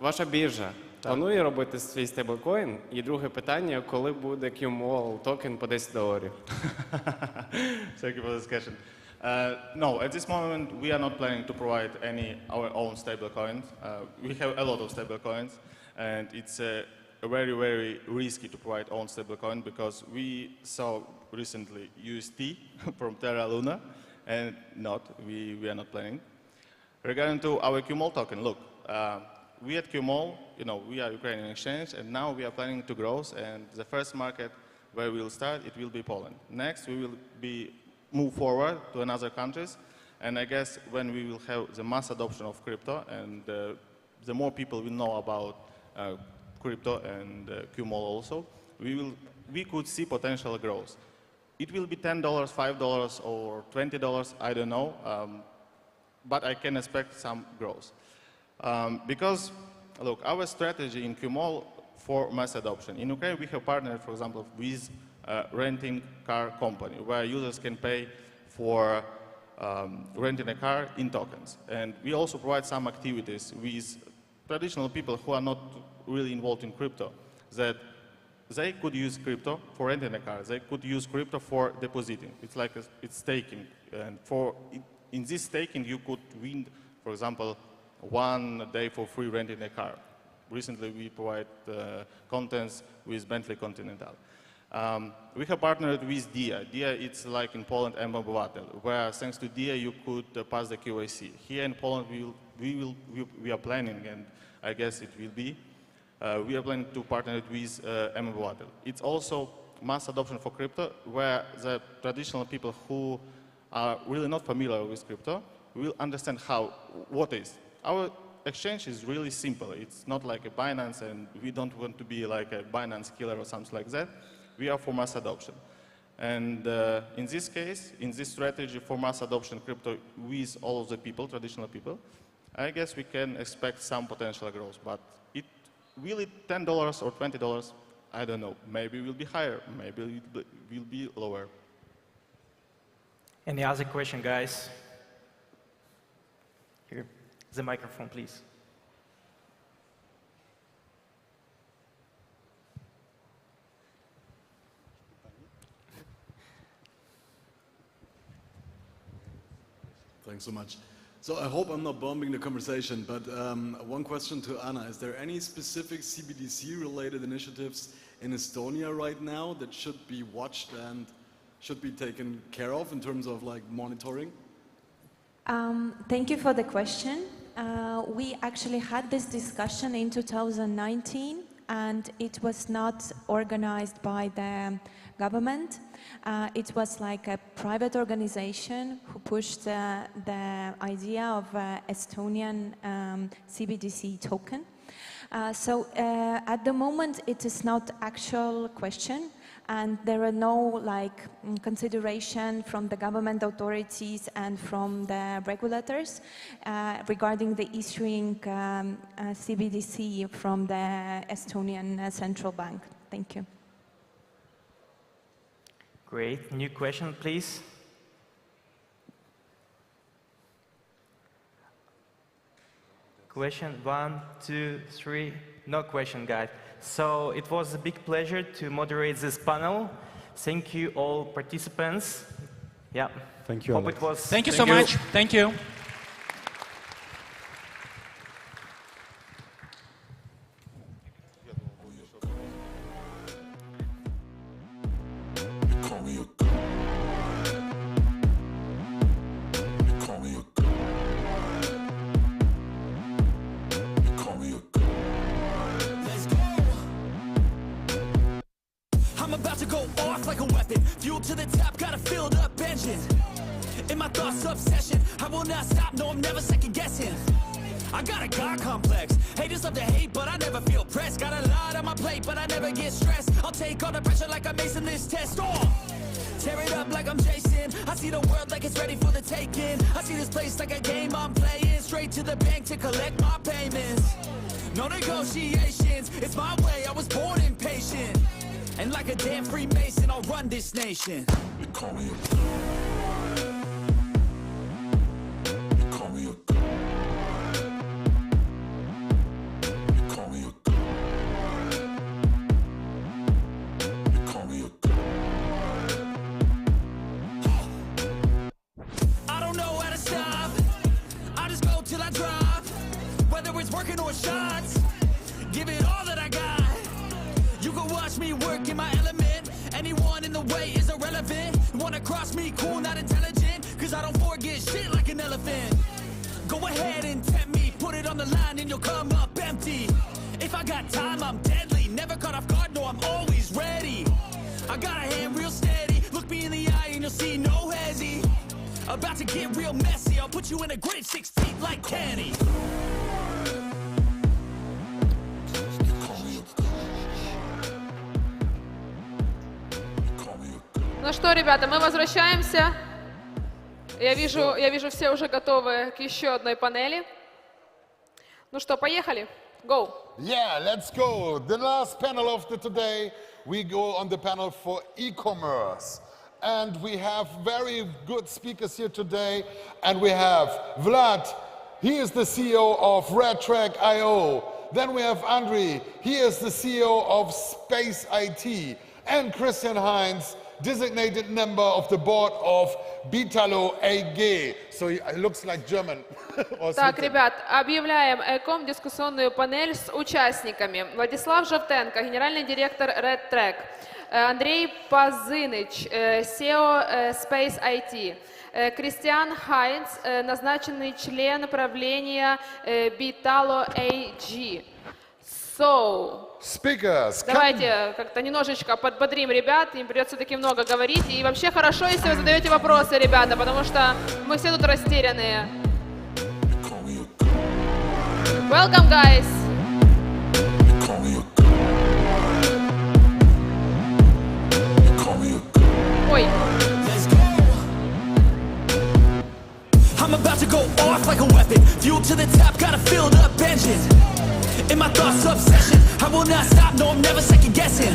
Ваша біржа планує робити свій стейблкоін? І друге питання, коли буде QMall токен по $10? Thank you for this question. No, at this moment we are not planning to provide our own stablecoins. We have a lot of stablecoins, and it's very, very risky to provide own stablecoin because we saw recently UST from Terra Luna, and we are not planning. Regarding to our QMall token, look, we at QMall, we are Ukrainian exchange, and now we are planning to grow, and the first market where we will start, it will be Poland. Next, we will move forward to another countries, and I guess when we will have the mass adoption of crypto, and the more people will know about crypto and QMall also, we could see potential growth. It will be $10, $5, or $20, I don't know, but I can expect some growth. Because, look, our strategy in QMall for mass adoption. In Ukraine, we have partnered, for example, with a renting car company, where users can pay for renting a car in tokens. And we also provide some activities with traditional people who are not really involved in crypto, that they could use crypto for renting a car. They could use crypto for depositing. It's like it's staking. And in this staking, you could win, for example, 1 day for free renting a car. Recently, we provide contents with Bentley Continental. We have partnered with DIA. DIA, it's like in Poland, iAmAttila, where thanks to DIA, you could pass the KYC. Here in Poland, we are planning, and I guess it will be, we are planning to partner with iAmAttila. It's also mass adoption for crypto, where the traditional people who are really not familiar with crypto will understand what is. Our exchange is really simple. It's not like a Binance, and we don't want to be like a Binance killer or something like that. We are for mass adoption. And in this case, in this strategy for mass adoption crypto with all of the people, traditional people, I guess we can expect some potential growth. But will it $10 or $20? I don't know. Maybe it will be higher. Maybe it will be lower. Any other question, guys? Here, the microphone, please. Thanks so much. So I hope I'm not bombing the conversation, but one question to Anna. Is there any specific CBDC-related initiatives in Estonia right now that should be watched and should be taken care of in terms of like monitoring? Thank you for the question. We actually had this discussion in 2019, and it was not organized by the government. It was like a private organization who pushed the idea of Estonian CBDC token. So at the moment, it is not actual question, and there are no consideration from the government authorities and from the regulators regarding the issuing CBDC from the Estonian central bank. Thank you. Great. New question, please. Question 1, 2, 3. No question, guys. So it was a big pleasure to moderate this panel. Thank you, all participants. Yeah. Thank you. Hope it was. Thank you so much. Thank you. I'm about to go off like a weapon. Fuel to the top, got a filled up engine. In my thoughts, obsession. I will not stop, no, I'm never second guessing. I got a God complex. Haters love to hate, but I never feel pressed. Got a lot on my plate, but I never get stressed. I'll take all the pressure like I'm acing this test. Tear it up like I'm Jason. I see the world like it's ready for the taking. I see this place like a game I'm playing. Straight to the bank to collect my payments. No negotiations, it's my way, I was born impatient. And like a damn Freemason, I'll run this nation. They call me a working on shots. Give it all that I got. You can watch me work in my element. Anyone in the way is irrelevant. You wanna cross me, cool, not intelligent. Cause I don't forget shit like an elephant. Go ahead and tempt me, put it on the line and you'll come up empty. If I got time, I'm deadly. Never caught off guard, no, I'm always ready. I got a hand real steady. Look me in the eye and you'll see no hezzy. About to get real messy. I'll put you in a grave 6 feet like Kenny. Ну что, ребята, мы возвращаемся. Я вижу, все уже готовы к еще одной панели. Ну что, поехали. Go. Yeah, let's go. The last panel of today, we go on the panel for e-commerce. And we have very good speakers here today. And we have Vlad, he is the CEO of RedTrack.io. Then we have Andriy, he is the CEO of Space IT. And Christian Heinz, designated member of the board of Bitalo AG. So it looks like German. Так, ребят, объявляем Ecom дискуссионную панель с участниками. Владислав Жовтенко, генеральный директор RedTrack. Андрей Пазыныч, CEO Space IT. Кристиан Хайнц, назначенный член правления Bitalo AG. So, speakers, давайте как-то немножечко подбодрим ребят, им придется таки много говорить. И вообще хорошо, если вы задаете вопросы, ребята, потому что мы все тут растерянные. Welcome, guys! Ой. I'm about to go off like a weapon. Fuel to the top, got a filled up engine. In my thoughts, obsession. I will not stop, no, I'm never second guessing.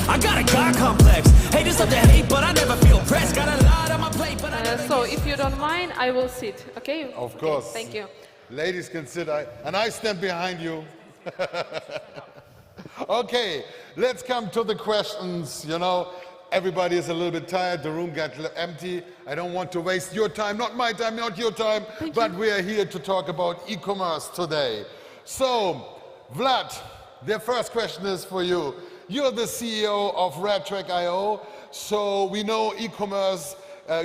I got a God complex. Haters love to hate, but I never feel pressed. Got a lot on my plate, but I never So, if you don't mind, I will sit, okay? Of course. Thank you. Ladies can sit, and I stand behind you. Okay, let's come to the questions. You know, everybody is a little bit tired. The room got empty. I don't want to waste your time, not my time, not your time, but we are here to talk about e-commerce today. So, Vlad, the first question is for you. You're the CEO of RedTrack.io, so we know e-commerce,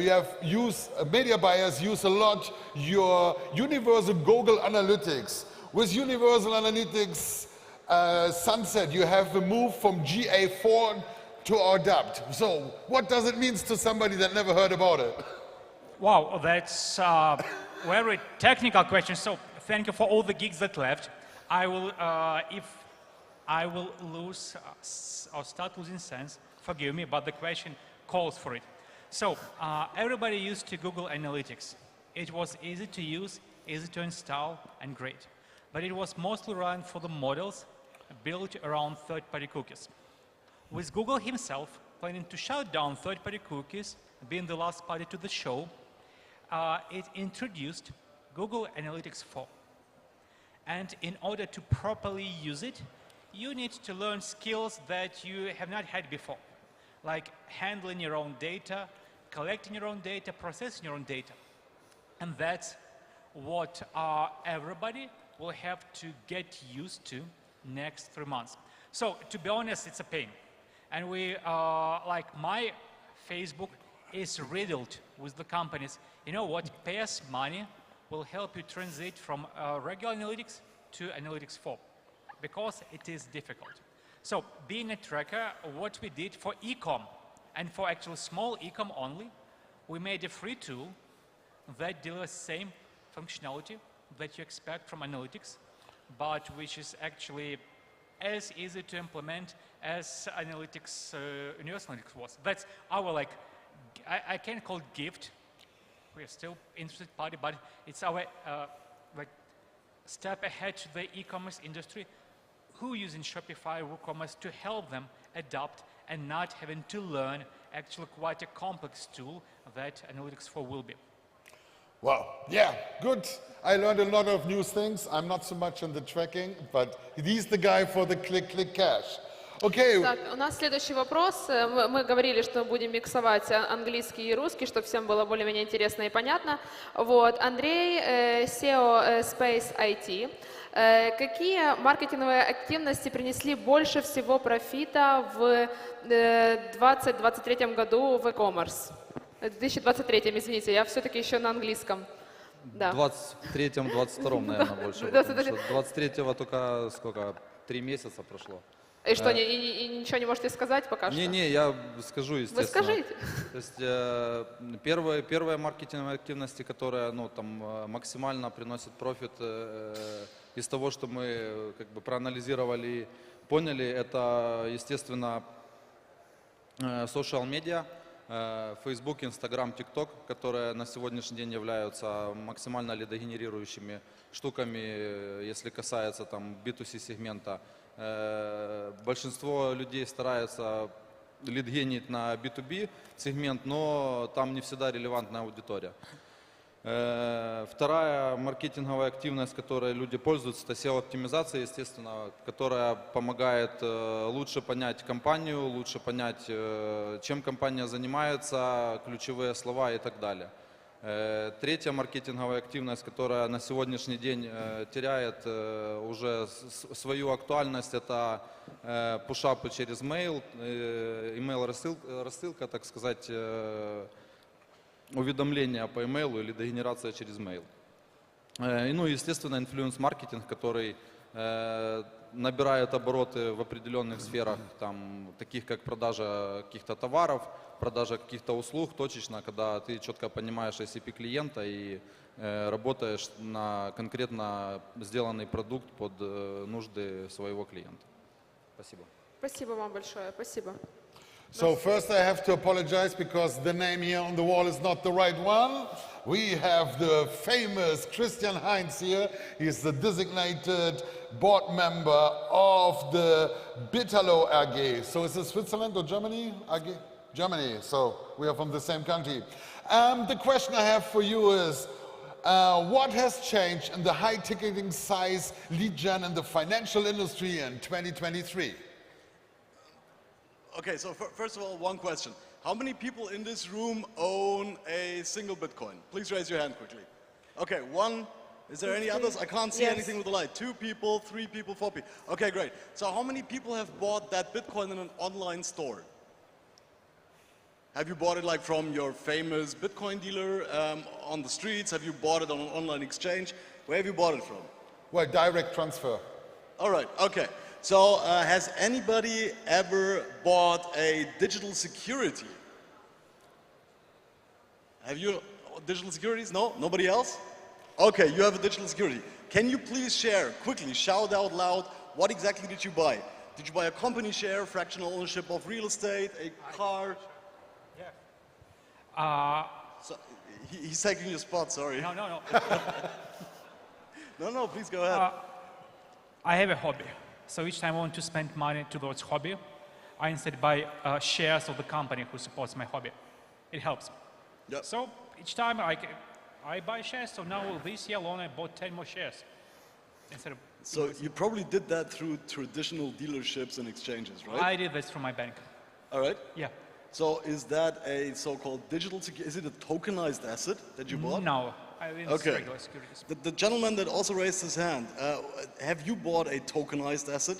you have used, media buyers use a lot your Universal Google Analytics. With Universal Analytics sunset, you have the move from GA4 to RDAPT. So, what does it mean to somebody that never heard about it? Wow, that's a very technical question. So, thank you for all the geeks that left. I will, if I will lose or start losing sense, forgive me, but the question calls for it. So, everybody used to Google Analytics. It was easy to use, easy to install, and great. But it was mostly run for the models built around third-party cookies. With Google himself planning to shut down third-party cookies, being the last party to the show, it introduced Google Analytics 4. And in order to properly use it, you need to learn skills that you have not had before, like handling your own data, collecting your own data, processing your own data. And that's what everybody will have to get used to next 3 months. So, to be honest, it's a pain. And we, like my Facebook is riddled with the companies. You know what? Pay us money will help you transit from regular analytics to analytics 4, because it is difficult. So, being a tracker, what we did for Ecom, and for actually small Ecom only, we made a free tool that delivers the same functionality that you expect from analytics, but which is actually as easy to implement as analytics, Universal Analytics was. That's our, like, I can't call it gift. We're still interested party, but it's our like step ahead to the e-commerce industry who using Shopify, WooCommerce to help them adapt and not having to learn actually quite a complex tool that Analytics 4 will be. Well, yeah, good. I learned a lot of new things. I'm not so much in the tracking, but he's the guy for the click, click, cash. Okay. Так, у нас следующий вопрос. Мы говорили, что будем миксовать английский и русский, чтобы всем было более-менее интересно и понятно. Вот. Андрей, SEO Space IT. Какие маркетинговые активности принесли больше всего профита в 2023 году в e-commerce? В 2023, извините, я все-таки еще на английском. Да. 23-м, 22-м, наверное, больше. Потому что 23-го только сколько? 3 месяца прошло. И что, и ничего не можете сказать пока что? Не, я скажу, естественно. Вы скажите. То есть первые маркетинговые активности, которые максимально приносят профит из того, что мы как бы проанализировали и поняли, это, естественно, social media, Facebook, Instagram, TikTok, которые на сегодняшний день являются максимально лидогенерирующими штуками, если касается B2C сегмента. Большинство людей стараются лидгенить на B2B сегмент, но там не всегда релевантная аудитория. Вторая маркетинговая активность, которой люди пользуются, это SEO-оптимизация, естественно, которая помогает лучше понять компанию, лучше понять, чем компания занимается, ключевые слова и так далее. Третья маркетинговая активность, которая на сегодняшний день теряет уже свою актуальность, это пушапы через mail, email-рассылка, так сказать, уведомления по имейлу или дегенерация через mail. Ну и, естественно, инфлюенс-маркетинг, который набирает обороты в определенных сферах, таких как продажа каких-то товаров, продажа каких-то услуг, точечно, когда ты четко понимаешь ICP клиента и работаешь на конкретно сделанный продукт под нужды своего клиента. Спасибо. Спасибо вам большое. Спасибо. So first I have to apologize because the name here on the wall is not the right one. We have the famous Christian Heinz here. He's the designated board member of the Bitterlo AG. So is it Switzerland or Germany AG? Germany, so we are from the same country. The question I have for you is, what has changed in the high ticketing size lead gen in the financial industry in 2023? Okay, so first of all, one question. How many people in this room own a single Bitcoin? Please raise your hand quickly. Okay, one. Is there any others? I can't see anything with the light. 2 people, 3 people, 4 people. Okay, great. So how many people have bought that Bitcoin in an online store? Have you bought it like from your famous Bitcoin dealer on the streets? Have you bought it on an online exchange? Where have you bought it from? Well, direct transfer. All right, okay. So has anybody ever bought a digital security? Have you digital securities? No? Nobody else? Okay, you have a digital security. Can you please share, quickly, shout out loud, what exactly did you buy? Did you buy a company share, fractional ownership of real estate, a car? So, he's taking your spot, sorry. No. No, please go ahead. I have a hobby. So each time I want to spend money towards hobby, I instead buy shares of the company who supports my hobby. It helps. Yep. So each time I buy shares, so now this year alone I bought 10 more shares. Instead of So you probably did that through traditional dealerships and exchanges, right? I did this from my bank. All right. Yeah. So is that a so-called digital security? Is it a tokenized asset that you bought? No, it's Okay. regular securities. The gentleman that also raised his hand, have you bought a tokenized asset?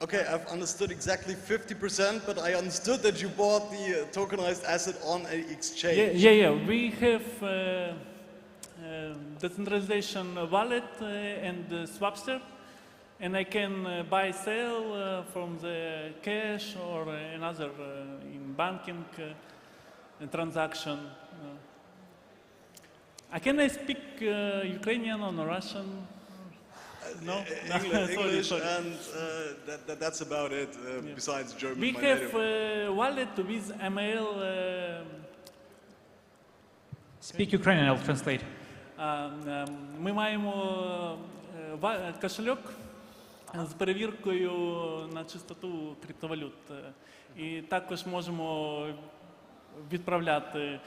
Okay, I've understood exactly 50%, but I understood that you bought the tokenized asset on an exchange. Yeah. We have decentralization wallet and Swapster, and I can buy, sell from the cash or another in banking transaction. Can I speak Ukrainian or Russian? No? English, Sorry. and that's about it, besides German. We my have native. wallet with email. Speak Ukrainian, I'll translate. Ми маємо кошельок з перевіркою на чистоту криптовалют. І також можемо відправляти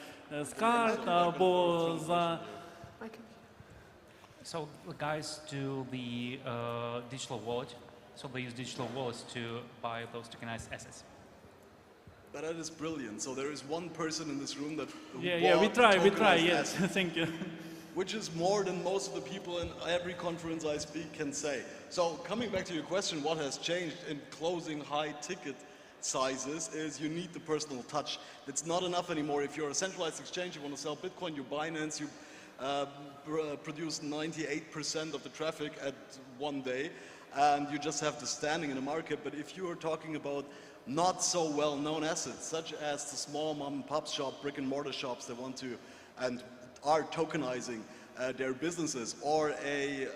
з карт або за... So the guys do the digital wallet. So they use digital wallets to buy those tokenized assets. But that is brilliant. So there is one person in this room that we try, yes, assets, thank you. which is more than most of the people in every conference I speak can say. So coming back to your question, what has changed in closing high ticket sizes is you need the personal touch. It's not enough anymore. If you're a centralized exchange, you want to sell Bitcoin, you Binance, you produce 98% of the traffic at one day, and you just have the standing in the market. But if you are talking about not so well-known assets, such as the small mom-and-pop shop, brick-and-mortar shops that want to and are tokenizing their businesses, or a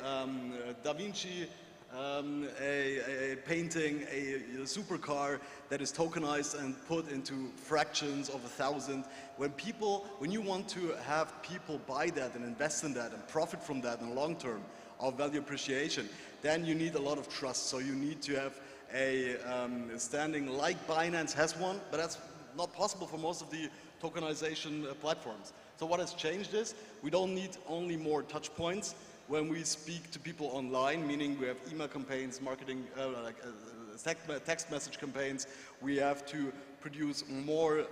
Da Vinci, a painting, a supercar that is tokenized and put into fractions of 1,000. When you want to have people buy that and invest in that and profit from that in the long term of value appreciation, then you need a lot of trust. So you need to have a standing like Binance has one, but that's not possible for most of the tokenization platforms. So what has changed is we don't need only more touch points when we speak to people online, meaning we have email campaigns, marketing, text message campaigns. We have to produce more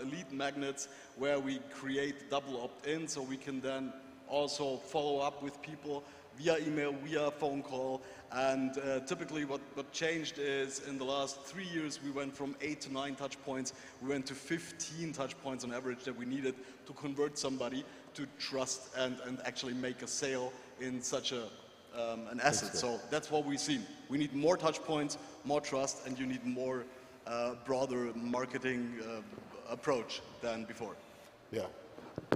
lead magnets where we create double opt-in, so we can then also follow up with people via email, via phone call. And typically what changed is in the last 3 years we went from 8 to 9 touch points, we went to 15 touch points on average that we needed to convert somebody to trust and actually make a sale in such an asset. So that's what we've seen. We need more touch points, more trust, and you need more broader marketing approach than before. Yeah.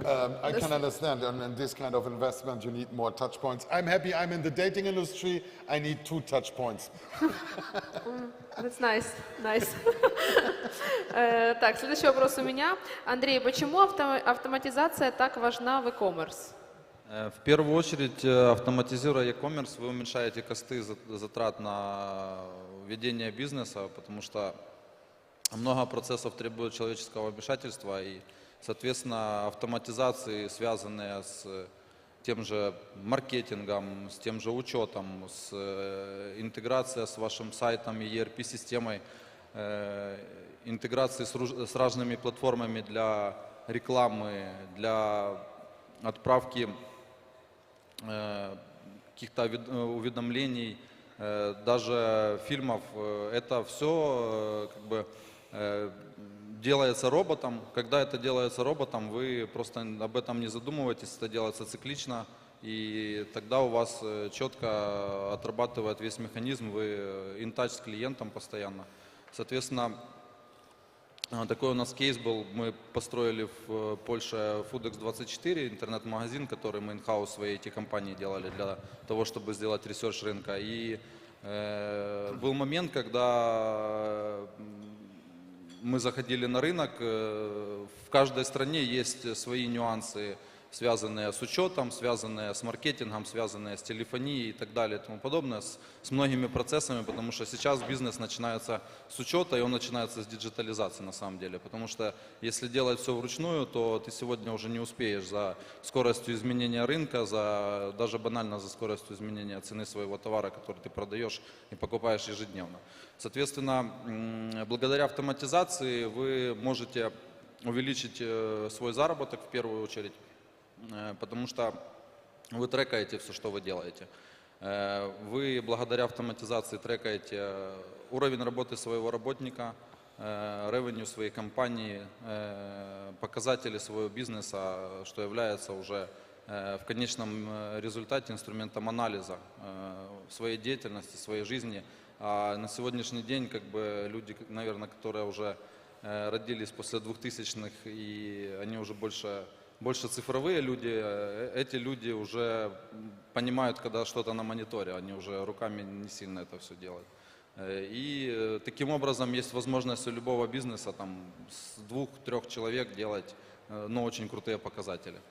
I can understand, and in this kind of investment you need more touch points. I'm happy I'm in the dating industry, I need 2 touch points. That's nice. Так, следующий вопрос у меня. Андрей, почему автоматизация так важна в e-commerce? В первую очередь, автоматизируя e-commerce, вы уменьшаете косты затрат на ведение бизнеса, потому что много процессов требует человеческого вмешательства, и, соответственно, автоматизации, связанные с тем же маркетингом, с тем же учетом, с интеграцией с вашим сайтом и ERP-системой, интеграцией с разными платформами для рекламы, для отправки каких-то уведомлений, даже фильмов, это все как бы делается роботом. Когда это делается роботом, вы просто об этом не задумываетесь, это делается циклично, и тогда у вас четко отрабатывает весь механизм, вы in-touch с клиентом постоянно. Соответственно, такой у нас кейс был, мы построили в Польше Foodex24, интернет-магазин, который мы in-house своей IT-компании делали для того, чтобы сделать ресерч рынка. И был момент, когда мы заходили на рынок, в каждой стране есть свои нюансы, связанные с учетом, связанные с маркетингом, связанные с телефонией и так далее и тому подобное, с многими процессами, потому что сейчас бизнес начинается с учета, и он начинается с диджитализации на самом деле, потому что если делать все вручную, то ты сегодня уже не успеешь за скоростью изменения рынка, даже банально за скоростью изменения цены своего товара, который ты продаешь и покупаешь ежедневно. Соответственно, благодаря автоматизации вы можете увеличить свой заработок в первую очередь, потому что вы трекаете все, что вы делаете. Вы благодаря автоматизации трекаете уровень работы своего работника, ревеню своей компании, показатели своего бизнеса, что является уже в конечном результате инструментом анализа своей деятельности, своей жизни. А на сегодняшний день как бы люди, наверное, которые уже родились после 2000-х, и они уже больше цифровые люди, эти люди уже понимают, когда что-то на мониторе, они уже руками не сильно это все делают. И таким образом есть возможность у любого бизнеса там, с 2-3 человек делать очень крутые показатели.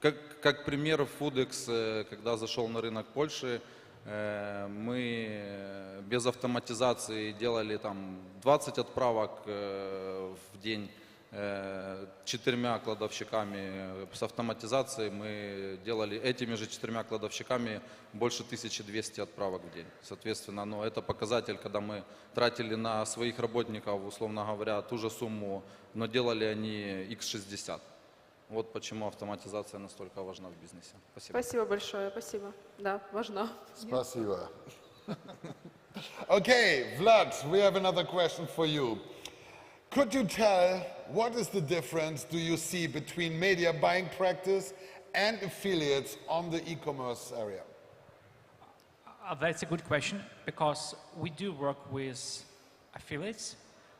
Как пример, Foodex, когда зашел на рынок Польши, Мы без автоматизации делали там 20 отправок в день 4 кладовщиками. С автоматизацией мы делали этими же 4 кладовщиками больше 1200 отправок в день. Соответственно, ну, это показатель, когда мы тратили на своих работников, условно говоря, ту же сумму, но делали они x60. Вот почему автоматизация настолько важна в бизнесе. Спасибо. Спасибо большое, спасибо. Да, важно. Спасибо. Okay, Vlad, we have another question for you. Could you tell what is the difference do you see between media buying practice and affiliates on the e-commerce area? That's a good question, because we do work with affiliates,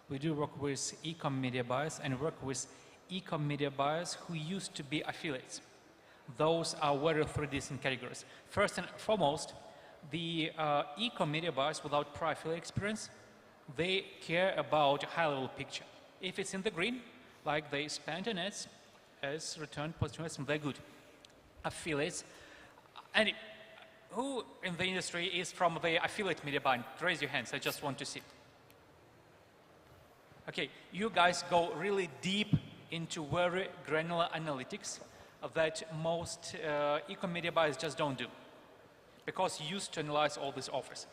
we do work with Ecom media buyers, and work with Ecom media buyers who used to be affiliates. Those are very three distinct categories. First and foremost, the Ecom media buyers without prior affiliate experience, they care about a high-level picture. If it's in the green, like they spent on ads, as returned positive investment, they're good. Affiliates, and who in the industry is from the affiliate media buying? Raise your hands, I just want to see. Okay, you guys go really deep into very granular analytics that most Ecom media buyers just don't do, because you used to analyze all these offers.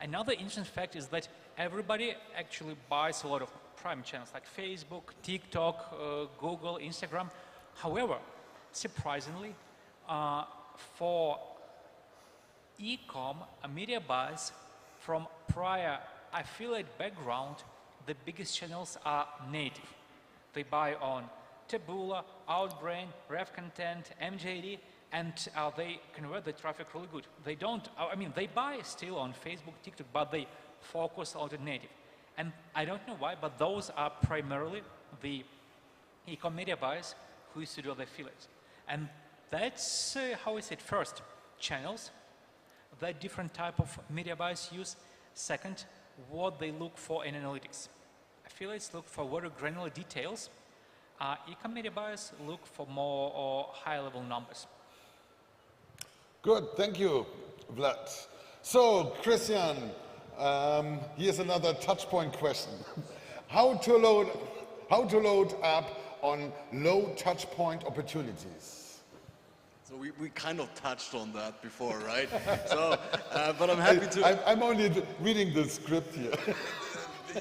Another interesting fact is that everybody actually buys a lot of prime channels like Facebook, TikTok, Google, Instagram. However, surprisingly, for Ecom media buyers from prior affiliate background, the biggest channels are native. They buy on Taboola, Outbrain, Rev Content, MJD, and they convert the traffic really good. They don't, I mean, they buy still on Facebook, TikTok, but they focus on the native. And I don't know why, but those are primarily the Ecom media buyers who used to do the affiliates. And that's how is it? First, channels that different type of media buyers use. Second, what they look for in analytics. Affiliates look for very granular details. Ecom media buyers look for more or high-level numbers. Good, thank you, Vlad. So, Christian, here's another touchpoint question. How to load up on low touchpoint opportunities? So we kind of touched on that before, right? So, but I'm happy to. I'm only reading the script here.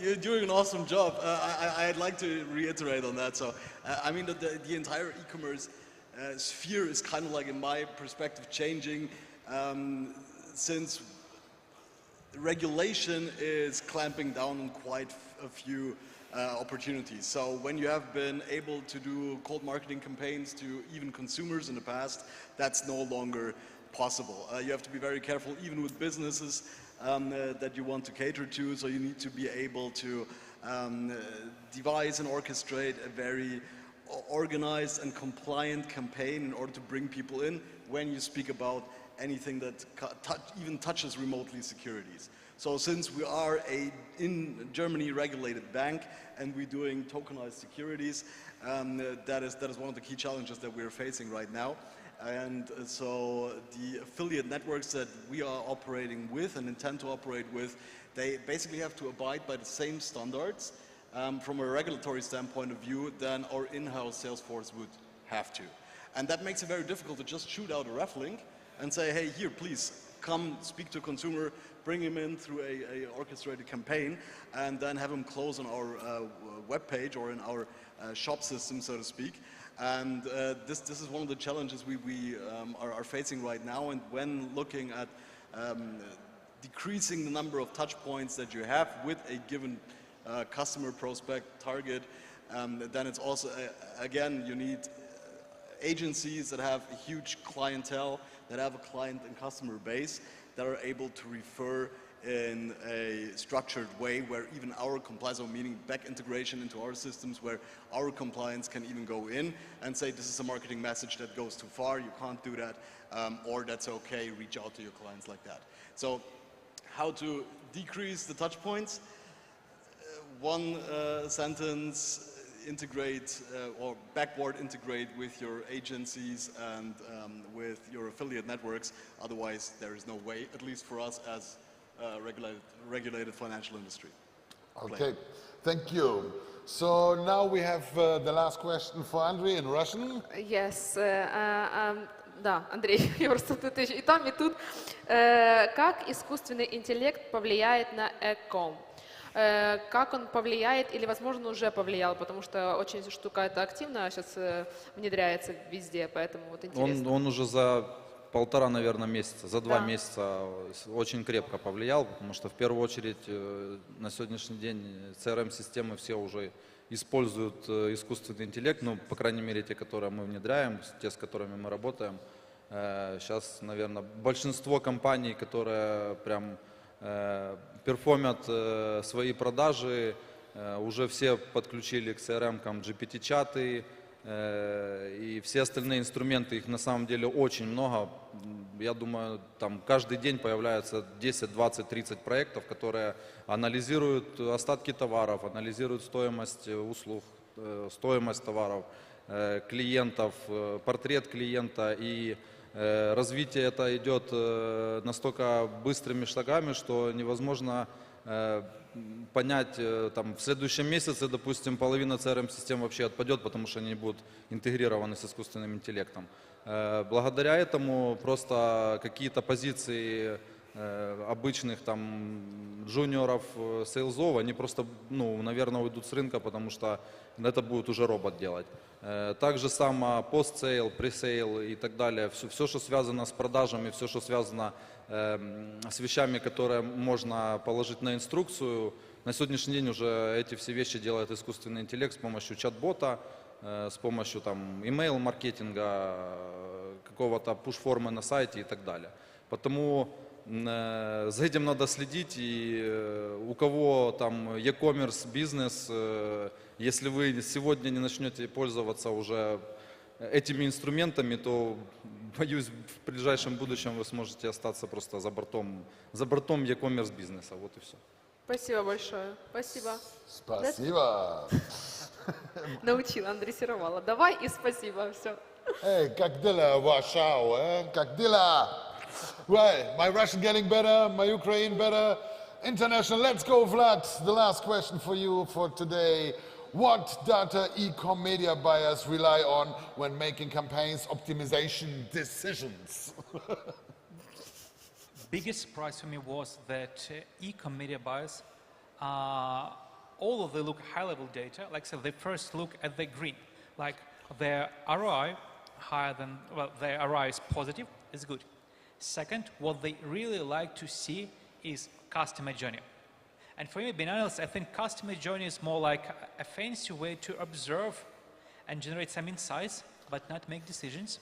You're doing an awesome job. I'd like to reiterate on that. So, I mean, the entire e-commerce sphere is kind of like, in my perspective, changing since regulation is clamping down on quite a few opportunities. So when you have been able to do cold marketing campaigns to even consumers in the past, that's no longer possible. You have to be very careful even with businesses that you want to cater to, so you need to be able to devise and orchestrate a very organized and compliant campaign in order to bring people in when you speak about anything that even touches remotely securities. So since we are in Germany regulated bank and we're doing tokenized securities, that is one of the key challenges that we're facing right now. And so the affiliate networks that we are operating with and intend to operate with, they basically have to abide by the same standards from a regulatory standpoint of view than our in-house sales force would have to. And that makes it very difficult to just shoot out a ref link and say, hey, here, please come speak to a consumer, bring him in through a orchestrated campaign, and then have him close on our web page or in our shop system, so to speak. And this is one of the challenges we are facing right now. And when looking at decreasing the number of touch points that you have with a given customer prospect target, then it's also, again, you need agencies that have a huge clientele, that have a client and customer base, that are able to refer in a structured way where even our compliance, meaning back integration into our systems, where our compliance can even go in and say this is a marketing message that goes too far, you can't do that, or that's okay, reach out to your clients like that. So how to decrease the touch points? One sentence, integrate or backward integrate with your agencies and with your affiliate networks. Otherwise, there is no way, at least for us as a regulated financial industry. Okay, thank you. So now we have the last question for Andrei in Russian. Yes. Да, Андрей, я просто тут и там, и тут. Как искусственный интеллект повлияет на Ecom? Как он повлияет или, возможно, уже повлиял, потому что очень штука эта активно сейчас внедряется везде, поэтому вот интересно. Он уже за 1,5, наверное, месяца, за 2 месяца очень крепко повлиял, потому что в первую очередь на сегодняшний день CRM-системы все уже используют искусственный интеллект, ну, по крайней мере, те, которые мы внедряем, те, с которыми мы работаем. Сейчас, наверное, большинство компаний, которые прям перформят свои продажи, уже все подключили к CRM-кам GPT-чаты, и все остальные инструменты, их на самом деле очень много. Я думаю, там каждый день появляется 10, 20, 30 проектов, которые анализируют остатки товаров, анализируют стоимость услуг, стоимость товаров, клиентов, портрет клиента. И развитие это идет настолько быстрыми шагами, что невозможно понять, там, в следующем месяце, допустим, половина CRM-систем вообще отпадет, потому что они будут интегрированы с искусственным интеллектом. Благодаря этому просто какие-то позиции обычных там джуниоров, сейлзов, они просто, ну, наверное, уйдут с рынка, потому что это будет уже робот делать. Также само постсейл, пресейл и так далее, все, что связано с продажами, все, что связано с вещами, которые можно положить на инструкцию. На сегодняшний день уже эти все вещи делает искусственный интеллект с помощью чат-бота, с помощью там email-маркетинга, какого-то пуш-формы на сайте и так далее. Потому за этим надо следить, и у кого там e-commerce бизнес, если вы сегодня не начнете пользоваться уже этими инструментами, то, боюсь, в ближайшем будущем вы сможете остаться просто за бортом e-commerce бизнеса. Вот и все. Спасибо большое. Спасибо. Спасибо. Научила, адресировала. Давай и спасибо. Все. Hey, как дела, Warsaw, eh? Как дела? Right, my Russian getting better, my Ukraine better. International, let's go, Vlad. The last question for you for today. What data Ecom media buyers rely on when making campaigns optimization decisions? Biggest surprise for me was that Ecom media buyers, all of them look high-level data. Like I said, they first look at the grid, like their ROI higher than, well, their ROI is positive, is good. Second, what they really like to see is customer journey. And for me, being honest, I think customer journey is more like a fancy way to observe and generate some insights, but not make decisions.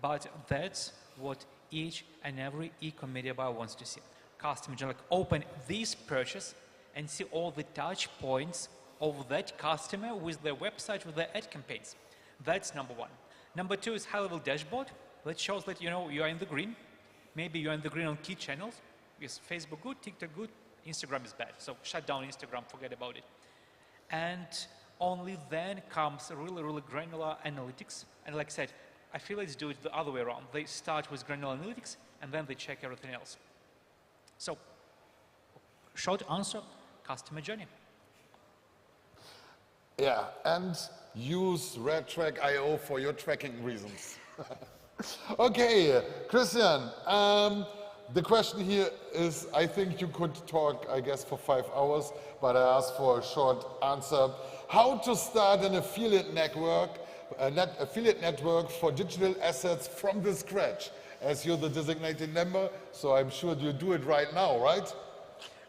But that's what each and every Ecom media buyer wants to see. Customer journey, like open this purchase and see all the touch points of that customer with their website, with their ad campaigns. That's number one. Number two is high-level dashboard that shows that, you know, you are in the green. Maybe you're in the green on key channels. Is Facebook good, TikTok good, Instagram is bad. So shut down Instagram, forget about it. And only then comes really, really granular analytics. And like I said, I feel let's do it the other way around. They start with granular analytics and then they check everything else. So short answer, customer journey. Yeah, and use RedTrack.io for your tracking reasons. Okay, Christian, the question here is, I think you could talk, I guess, for 5 hours, but I asked for a short answer. How to start an affiliate network, affiliate network for digital assets from the scratch? As you're the designated member, so I'm sure you do it right now, right?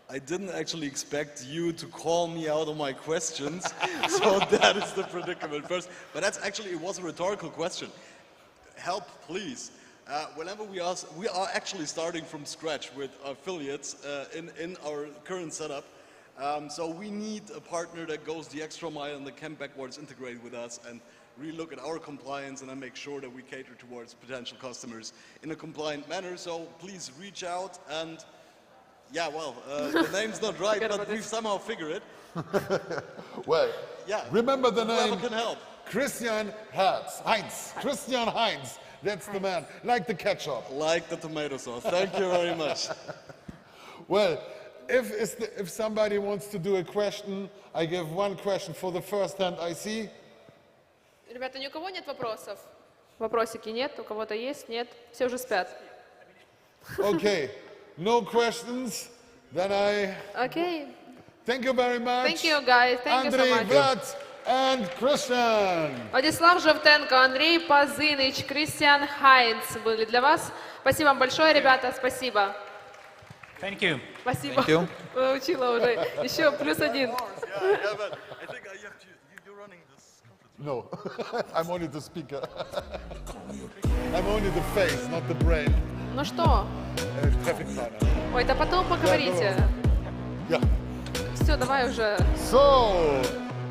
I didn't actually expect you to call me out on my questions, so that is the predicament first. But that's actually, it was a rhetorical question. Help, please. Whenever we are actually starting from scratch with affiliates in our current setup. So we need a partner that goes the extra mile and that can backwards integrate with us and really look at our compliance and then make sure that we cater towards potential customers in a compliant manner. So please reach out and Yeah, well, the name's not right, but we've somehow figured it. Well, Yeah. remember the Whoever name? can help. Christian Heinz. Christian Heinz. That's the man. Like the ketchup. Like the tomato sauce. Thank you very much. Well, if somebody wants to do a question, I give one question for the first hand I see. Ребята, ни у кого нет вопросов? Вопросики нет? У кого-то есть? Нет? Все уже спят. Okay, no questions. Then I Okay. thank you very much. Thank you, guys. Thank you so Andrei, much. Vlad, and Christian. Владислав Жовтенко, Андрей Пазыныч, Кристиан Хайнц были для вас. Спасибо вам большое, ребята. Спасибо. Thank you. Спасибо. Thank you. Выучила уже. Еще +1. No, I'm only the speaker. I'm only the face, not the brain. Ну что? Traffic planner. Ой, да потом поговорите. Yeah. Все, давай уже. So,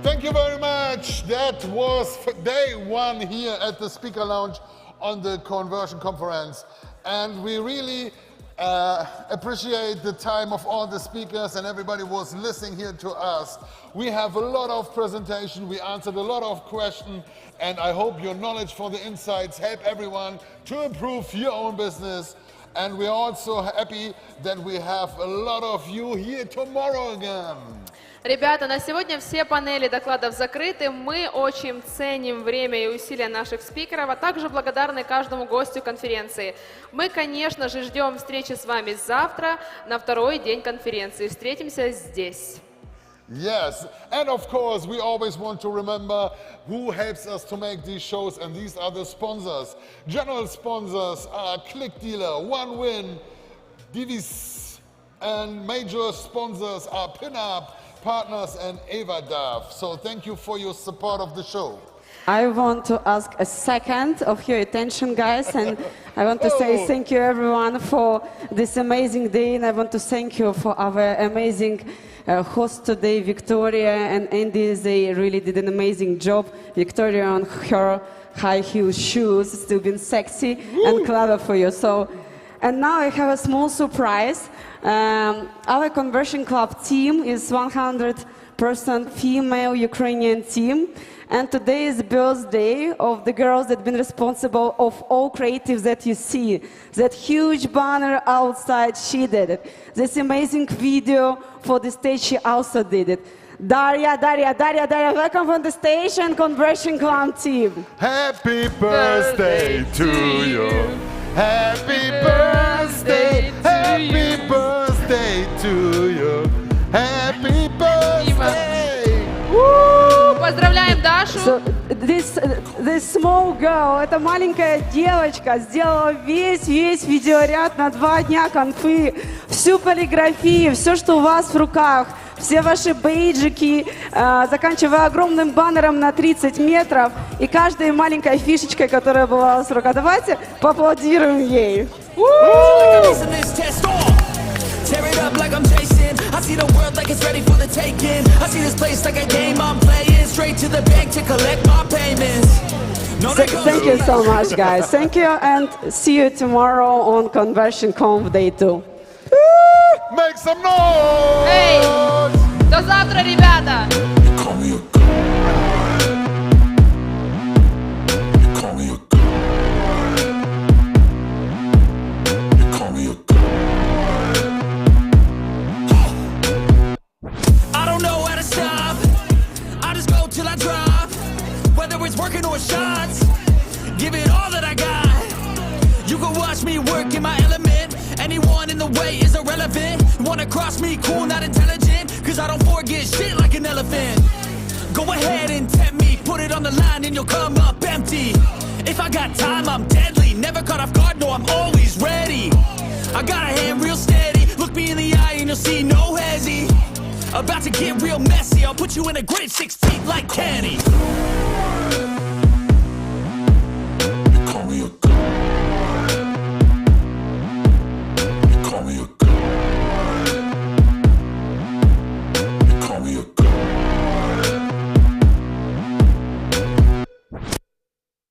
thank you very much. That was day one here at the Speaker Lounge on the Conversion Conference. And we really appreciate the time of all the speakers and everybody was listening here to us. We have a lot of presentation, we answered a lot of questions, and I hope your knowledge for the insights help everyone to improve your own business. And we're also happy that we have a lot of you here tomorrow again. Ребята, на сегодня все панели докладов закрыты. Мы очень ценим время и усилия наших спикеров, а также благодарны каждому гостю конференции. Мы, конечно же, ждем встречи с вами завтра, на второй день конференции. Встретимся здесь. Yes, and of course, we always want to remember who helps us to make these shows, and these are the sponsors. General sponsors are Click Dealer, One Win, Divis, and major sponsors are Pinup, Partners, and Evadav. So thank you for your support of the show. I want to ask a second of your attention, guys, and I want to say thank you everyone for this amazing day, and I want to thank you for our amazing host today, Victoria and Andy. They really did an amazing job. Victoria on her high heel shoes, still been sexy and clever for you. So, and now I have a small surprise. Our Conversion Club team is 100% female Ukrainian team. And today is the birthday of the girls that have been responsible of all creatives that you see. That huge banner outside, she did it. This amazing video for the stage, she also did it. Daria, welcome on the stage and Conversion Club team. Happy birthday to you. Happy birthday, happy birthday to you. Happy birthday. Поздравляем Дашу. So, this small girl, эта маленькая девочка, сделала весь видеоряд на 2 дня конфы, всю полиграфию, все, что у вас в руках, все ваши бейджики, заканчивая огромным баннером на 30 метров и каждой маленькой фишечкой, которая была у вас в руках. Давайте поаплодируем ей. Tear it up like I'm Jason. I see the world like it's ready for the taking. I see this place like a game I'm playing. Straight to the bank to collect my payments. Thank you so much, guys. Thank you, and see you tomorrow on Conversion Conf Day 2. Make some noise! Эй, до завтра, ребята! Working on shots, give it all that I got. You can watch me work in my element. Anyone in the way is irrelevant. You wanna cross me, cool, not intelligent. Cause I don't forget shit like an elephant. Go ahead and tempt me, put it on the line and you'll come up empty. If I got time, I'm deadly. Never caught off guard, no, I'm always ready. I got a hand real steady. Look me in the eye and you'll see no hezzy. About to get real messy. I'll put you in a grave 6 feet like Kenny.